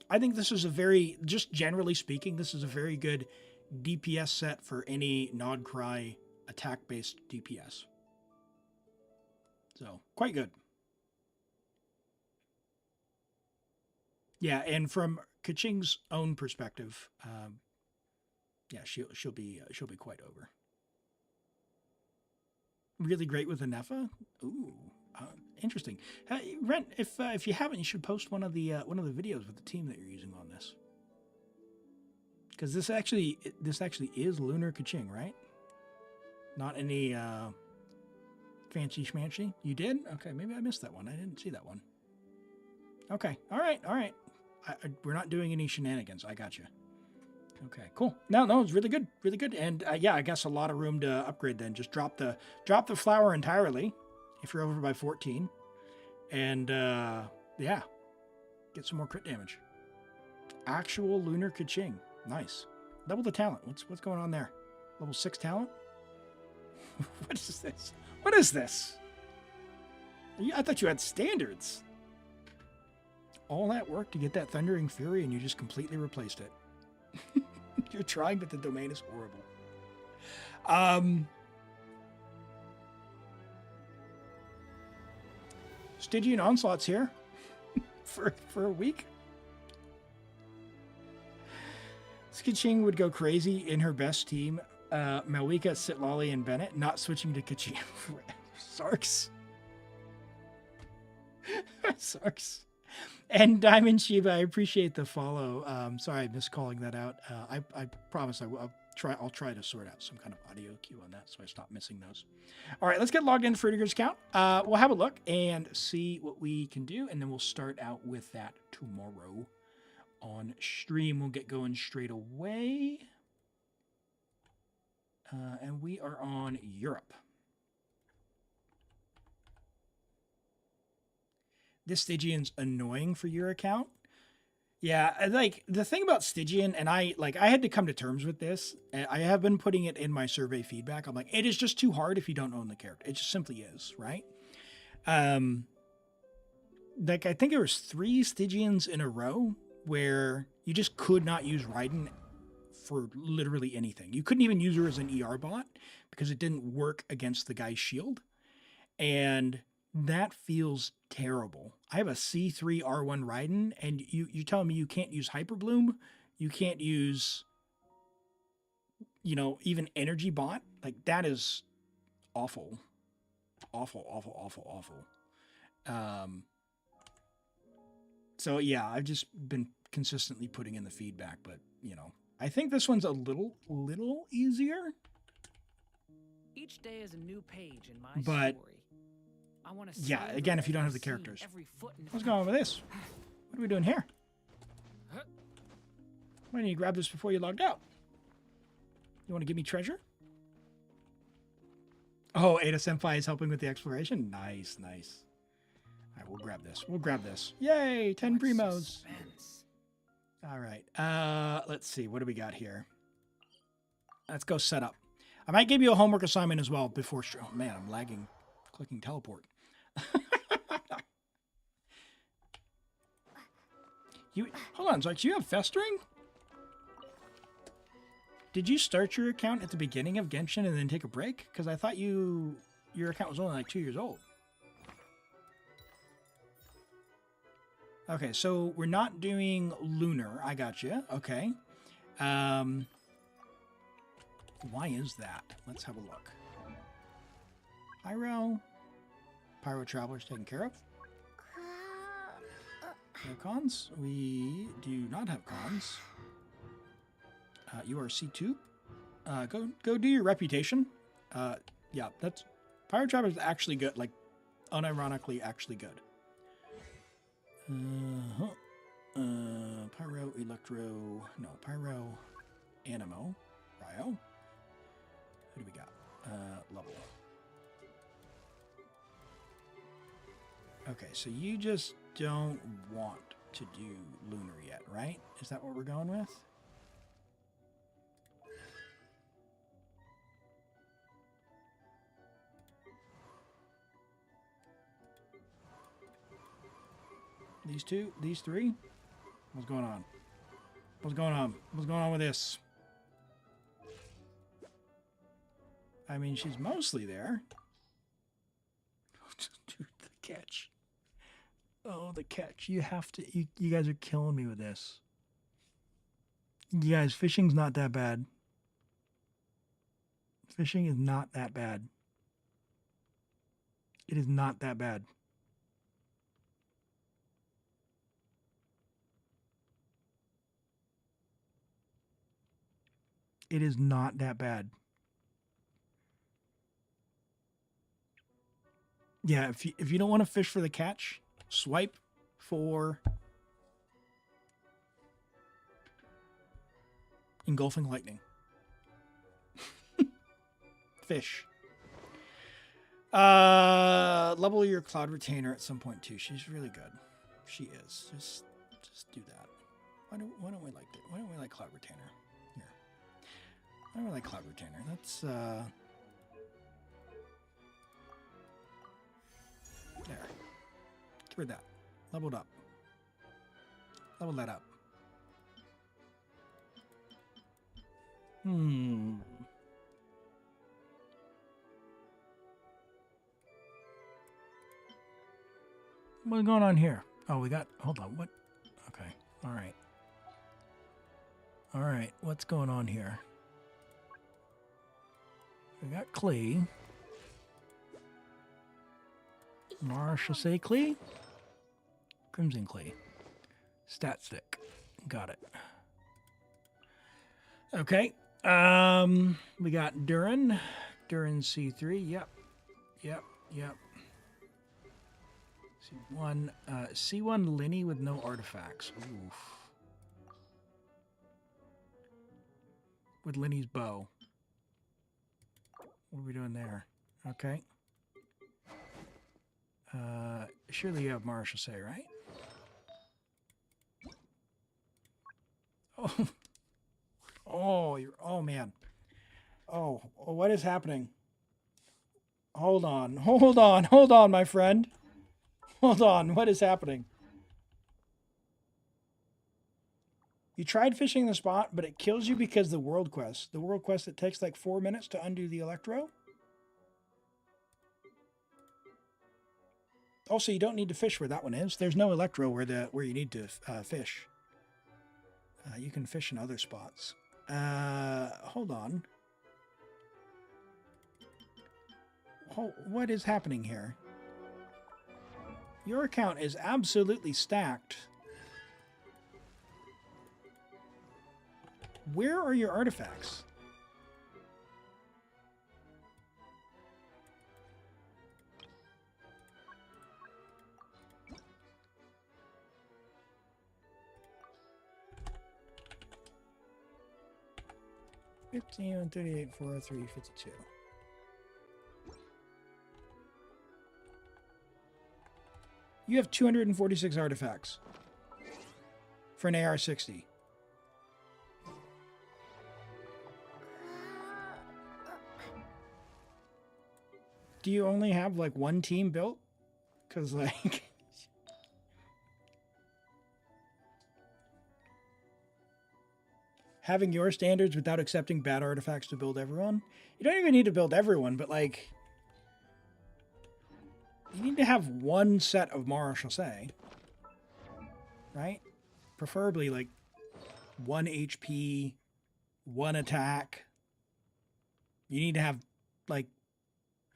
I think this is a very, just generally speaking, this is a very good DPS set for any Nod Cry attack-based DPS. So, quite good. Yeah, and from Kaching's own perspective, yeah, she'll be quite over. Really great with a Nepha. Ooh. Interesting. Rent, if you haven't, you should post one of the videos with the team that you're using on this, because this actually is Lunar Kaching, right? Not any fancy schmancy. You did? Okay, maybe I missed that one. I didn't see that one. Okay, all right. We're not doing any shenanigans. I got you. Okay, cool. No, it's really good, and yeah, I guess a lot of room to upgrade. Then just drop the flower entirely. If you're over by 14, and yeah, get some more crit damage. Actual Lunar Kaching, nice. Double the talent. What's going on there? Level 6 talent. What is this? What is this? I thought you had standards. All that work to get that Thundering Fury, and you just completely replaced it. You're trying, but the domain is horrible. Stygian Onslaught's here for a week. Kaching would go crazy in her best team. Malika, Sitlali, and Bennett not switching to Kaching. Sarks. Sarks. And Diamond Shiva, I appreciate the follow. Sorry I missed calling that out. I promise I'll try to sort out some kind of audio cue on that so I stop missing those. All right, let's get logged in for Frutiger's account. We'll have a look and see what we can do, and then we'll start out with that tomorrow on stream. We'll get going straight away. And we are on Europe. This Stygian's annoying for your account. Yeah, like the thing about Stygian, and I had to come to terms with this. I have been putting it in my survey feedback. I'm like, it is just too hard if you don't own the character. It just simply is, right? Like I think there was 3 Stygians in a row where you just could not use Raiden for literally anything. You couldn't even use her as an ER bot because it didn't work against the guy's shield. And That feels terrible. I have a C3 R1 Raiden, and you telling me you can't use Hyper Bloom? You can't use, even Energy Bot? Like, that is awful. Awful, awful, awful, awful. So, yeah, I've just been consistently putting in the feedback, but, I think this one's a little easier. Each day is a new page in my But, story. I want to yeah, again, if you don't have the characters. What's going on with this? What are we doing here? Why didn't you grab this before you logged out? You want to give me treasure? Oh, Ada Senpai is helping with the exploration? Nice, nice. All right, we'll grab this. We'll grab this. Yay, 10 primos. All right. Let's see. What do we got here? Let's go set up. I might give you a homework assignment as well before... Oh, man, I'm lagging. Clicking teleport. Hold on, Zarks, you have festering? Did you start your account at the beginning of Genshin and then take a break? Because I thought your account was only like 2 years old. Okay, so we're not doing Lunar. I got you. Okay. Why is that? Let's have a look. Pyro Traveler's taken care of. No cons. We do not have cons. You are C2. Go do your reputation. Yeah, that's... Pyro Traveler's actually good. Like, unironically actually good. Pyro, Electro... No, Pyro, Animo, Ryo. Who do we got? Level. Okay, so you just don't want to do Lunar yet, right? Is that what we're going with? These two? These three? What's going on? What's going on? What's going on with this? I mean, she's mostly there. Dude, the catch. Oh, the catch. You have to... You guys are killing me with this. You guys, fishing's not that bad. Fishing is not that bad. It is not that bad. It is not that bad. Yeah, if you don't want to fish for the catch, swipe for Engulfing Lightning. Fish. Level your Cloud Retainer at some point too. She's really good. She is. Just do that. Why don't we like that? Why don't we like Cloud Retainer? Here. Why don't we like Cloud Retainer? That's there. Get rid of that. Leveled up. Level that up. What's going on here? Oh, we got... Hold on. What? Okay. All right. All right. What's going on here? We got Klee. Marshall Klee. Crimson Klee. Stat Stick. Got it. Okay. We got Durin. Durin C3. Yep. C1. C1 Linny with no artifacts. Oof. With Linny's bow. What are we doing there? Okay. Surely you have Marshall, right? Oh. Oh, man. Oh, what is happening? Hold on, my friend. Hold on, what is happening? You tried fishing the spot, but it kills you because the world quest. The world quest, it takes like 4 minutes to undo the Electro. Also, you don't need to fish where that one is. There's no Electro where you need to fish. You can fish in other spots. Hold on. What is happening here? Your account is absolutely stacked. Where are your artifacts? $15, $38, $4, $3, $52. You have 246 artifacts for an AR-60. Do you only have like one team built? Because like... having your standards without accepting bad artifacts to build everyone? You don't even need to build everyone, but like... you need to have one set of Martial Say. Right? Preferably like 1 HP, 1 attack. You need to have like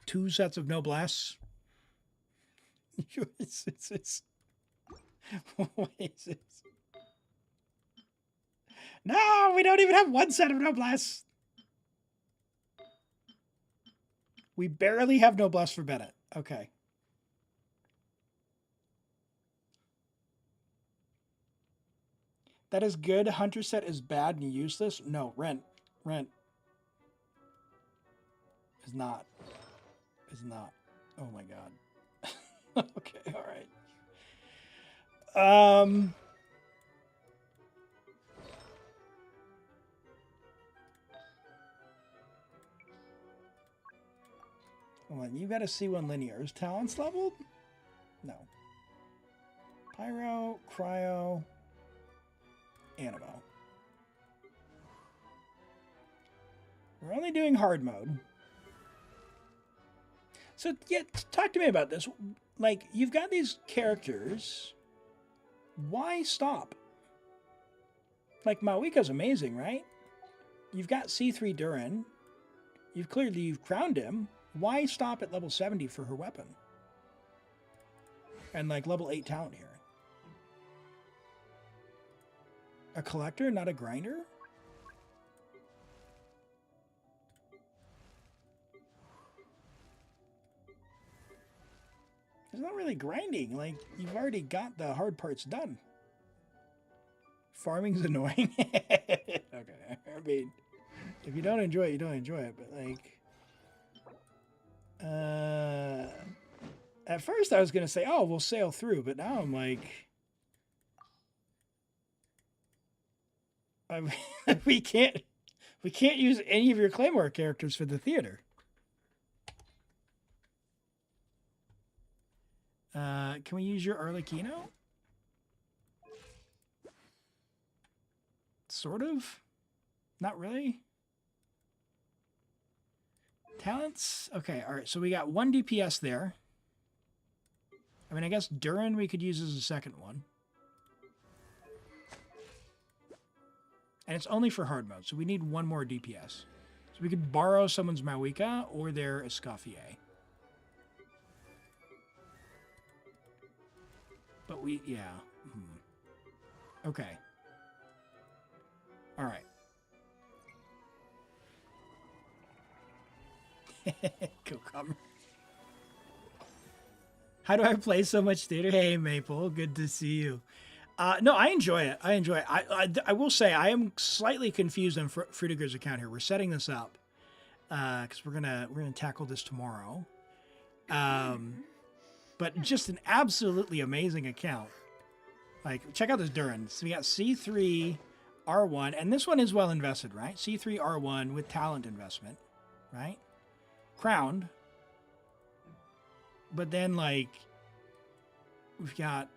2 sets of Noblesse. What is this? No, we don't even have 1 set of Noblesse. We barely have Noblesse for Bennett. Okay. That is good. Hunter set is bad and useless. No, Rent is not. Is not. Oh my god. Okay, all right. Hold on, you got a C1 linear. Is talents leveled? No. Pyro, Cryo, Animo. We're only doing hard mode. So, yeah, talk to me about this. Like, you've got these characters. Why stop? Like, Mawika's amazing, right? You've got C3 Durin. You've crowned him. Why stop at level 70 for her weapon? And, like, level 8 talent here. A collector, not a grinder? It's not really grinding. Like, you've already got the hard parts done. Farming's annoying. Okay, I mean, if you don't enjoy it, you don't enjoy it. But, like, at first I was going to say, oh, we'll sail through. But now I'm like, we can't use any of your Claymore characters for the theater. Can we use your Arlecchino? Sort of. Not really. Talents? Okay, all right. So we got 1 DPS there. I mean, I guess Durin we could use as a second one. And it's only for hard mode, so we need 1 more DPS. So we could borrow someone's Mawika or their Escoffier. But yeah. Okay. All right. Cucumber. How do I play so much theater? Hey, Maple, good to see you. No, I enjoy it. I will say I am slightly confused on Fruitiger's account here. We're setting this up because we're gonna tackle this tomorrow. But just an absolutely amazing account. Like, check out this Durin. So we got C3 R1, and this one is well invested, right? C3 R1 with talent investment, right? Crowned. But then, like, we've got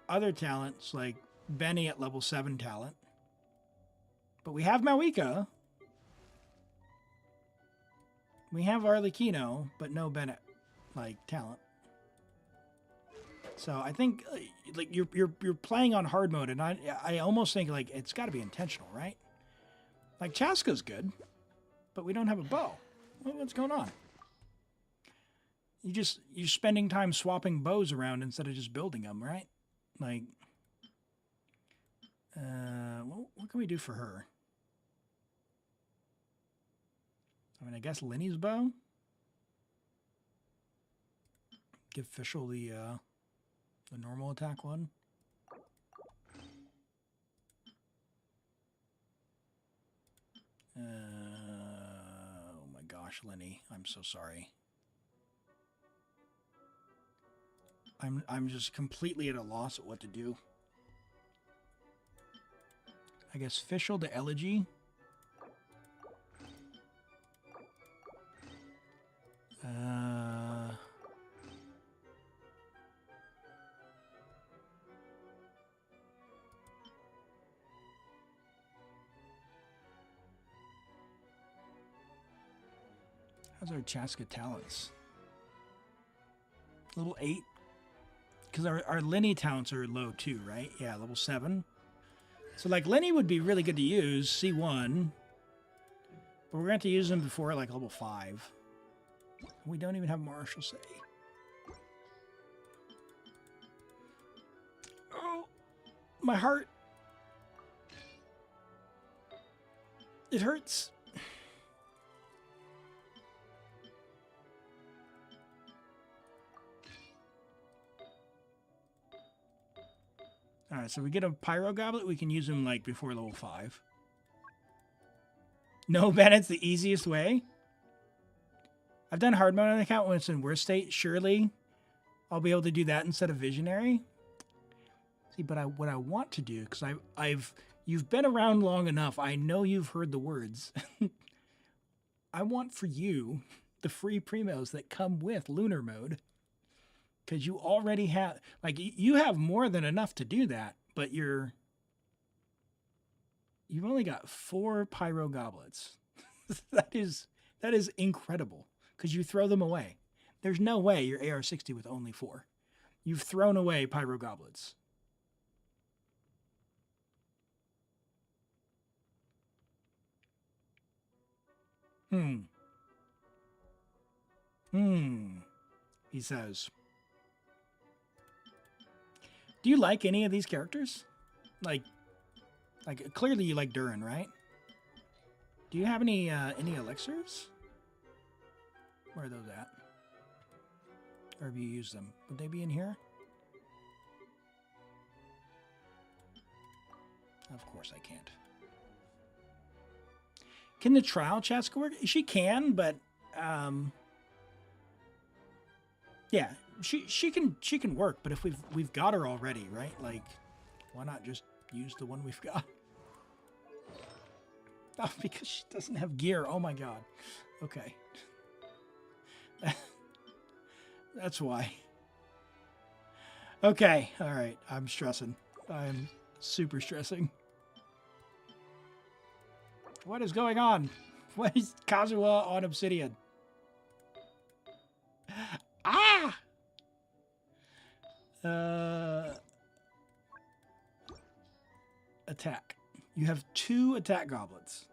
other talents, like Benny at level 7 talent. But we have Mawika. We have Arlecchino, but no Bennett, like, talent. So I think like you're playing on hard mode, and I almost think like it's got to be intentional, right? Like Chaska's good, but we don't have a bow. What's going on? You're spending time swapping bows around instead of just building them, right? Like, what can we do for her? I mean, I guess Lenny's bow. Give Fischl the normal attack one. Oh my gosh, Lenny, I'm so sorry. I'm just completely at a loss at what to do. I guess Fischl to Elegy. How's our Chaska talents? Level 8? Because our Lenny talents are low too, right? Yeah, level 7. So like Lenny would be really good to use, C1. But we're going to have to use him before like level 5. We don't even have Marshall say. Oh, my heart. It hurts. Alright, so we get a Pyro Goblet. We can use him like before level 5. No, Bennett's the easiest way. I've done hard mode on the account when it's in worst state. Surely I'll be able to do that instead of Visionary. See, but what I want to do, because you've been around long enough, I know you've heard the words. I want for you the free primos that come with Lunar Mode. Because you already have, like, you have more than enough to do that, but you've only got 4 Pyro Goblets. that is incredible, because you throw them away. There's no way you're AR-60 with only 4. You've thrown away Pyro Goblets. He says. Do you like any of these characters? Like clearly you like Durin, right? Do you have any elixirs? Where are those at? Or have you used them? Would they be in here? Of course I can't. Can the trial Chaska work? She can, but yeah, she can work, but if we've got her already, right? Like, why not just use the one we've got? Oh, because she doesn't have gear. Oh my god. Okay. That's why. Okay, all right. I'm stressing. I'm super stressing. What is going on? What is Kazuha on Obsidian? Ah! Attack. You have 2 attack goblets.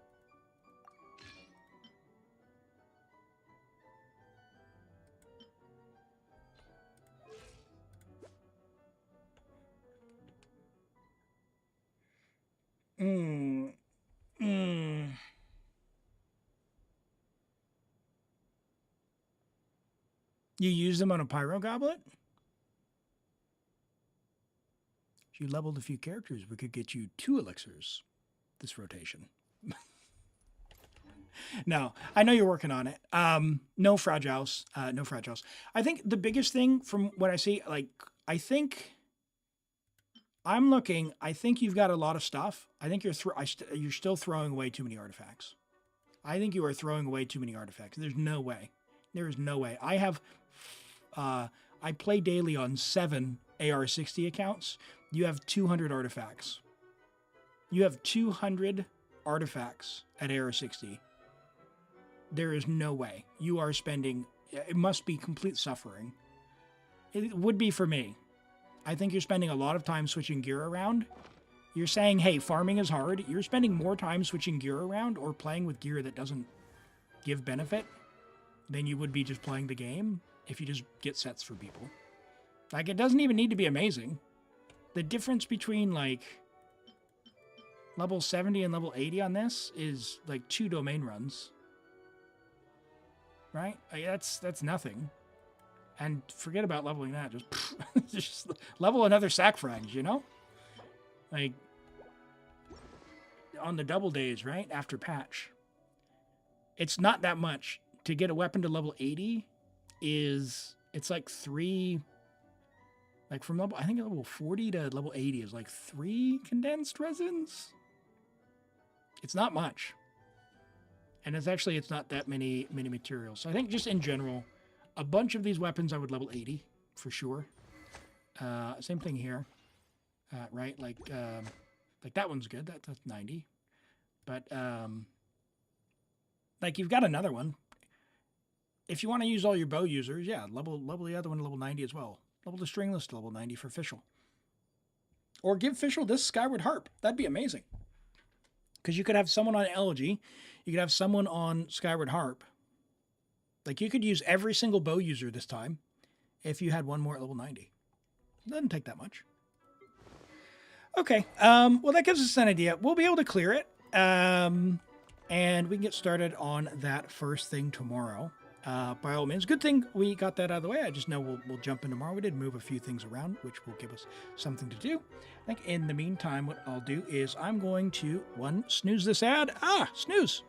You use them on a Pyro Goblet? If you leveled a few characters, we could get you 2 elixirs this rotation. No, I know you're working on it. No fragiles. No fragiles. I think the biggest thing from what I see, like, I think you've got a lot of stuff. I think you're still throwing away too many artifacts. I think you are throwing away too many artifacts. There's no way. There is no way. I play daily on 7 AR-60 accounts. You have 200 artifacts. You have 200 artifacts at AR-60. There is no way. You are spending... It must be complete suffering. It would be for me. I think you're spending a lot of time switching gear around. You're saying, hey, farming is hard. You're spending more time switching gear around or playing with gear that doesn't give benefit than you would be just playing the game if you just get sets for people. Like, it doesn't even need to be amazing. The difference between, like, level 70 and level 80 on this is, like, 2 domain runs. Right? Like, that's nothing. And forget about leveling that. Just level another sack frags, you know? Like, on the double days, right? After patch. It's not that much. To get a weapon to level 80 it's like 3, like from level, I think level 40 to level 80 is like 3 condensed resins. It's not much. And it's not that many materials. So I think just in general, a bunch of these weapons I would level 80 for sure. Same thing here, right? Like that one's good. That's 90. But like you've got another one. If you want to use all your bow users, yeah, level the other one to level 90 as well. Level the stringless to level 90 for Fischl. Or give Fischl this Skyward Harp. That'd be amazing. Because you could have someone on Elegy, you could have someone on Skyward Harp. Like, you could use every single bow user this time if you had one more at level 90. It doesn't take that much. Okay, well, that gives us an idea. We'll be able to clear it, and we can get started on that first thing tomorrow. By all means, good thing we got that out of the way. I just know we'll jump in tomorrow. We did move a few things around, which will give us something to do. I think in the meantime, what I'll do is I'm going to, snooze this ad. Snooze.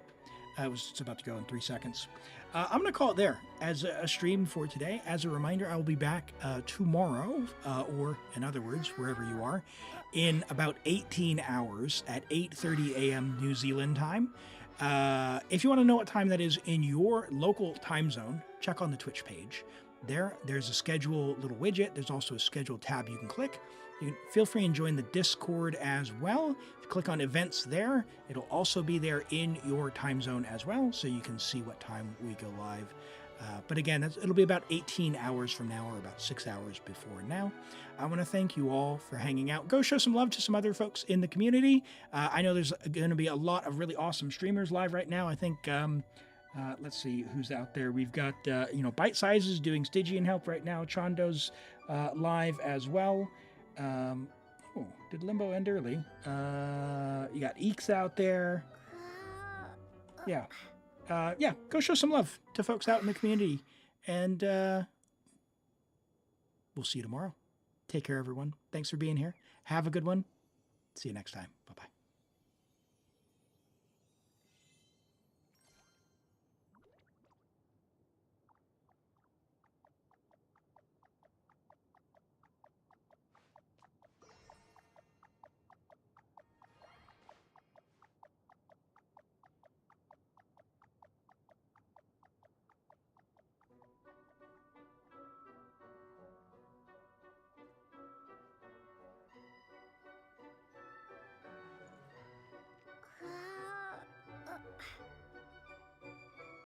It's about to go in 3 seconds. I'm going to call it there as a stream for today. As a reminder, I will be back tomorrow, or in other words, wherever you are, in about 18 hours at 8:30 a.m. New Zealand time. If you want to know what time that is in your local time zone, check on the Twitch page. There's a schedule little widget. There's also a schedule tab you can click. You can feel free and join the Discord as well. If you click on events there, it'll also be there in your time zone as well, so you can see what time we go live. But again, it'll be about 18 hours from now, or about 6 hours before now. I want to thank you all for hanging out. Go show some love to some other folks in the community. I know there's going to be a lot of really awesome streamers live right now. I think, let's see who's out there. We've got, Bite Sizes doing Stygian help right now. Chando's live as well. Did Limbo end early? You got Eeks out there. Yeah. Go show some love to folks out in the community. And we'll see you tomorrow. Take care, everyone. Thanks for being here. Have a good one. See you next time. Bye-bye.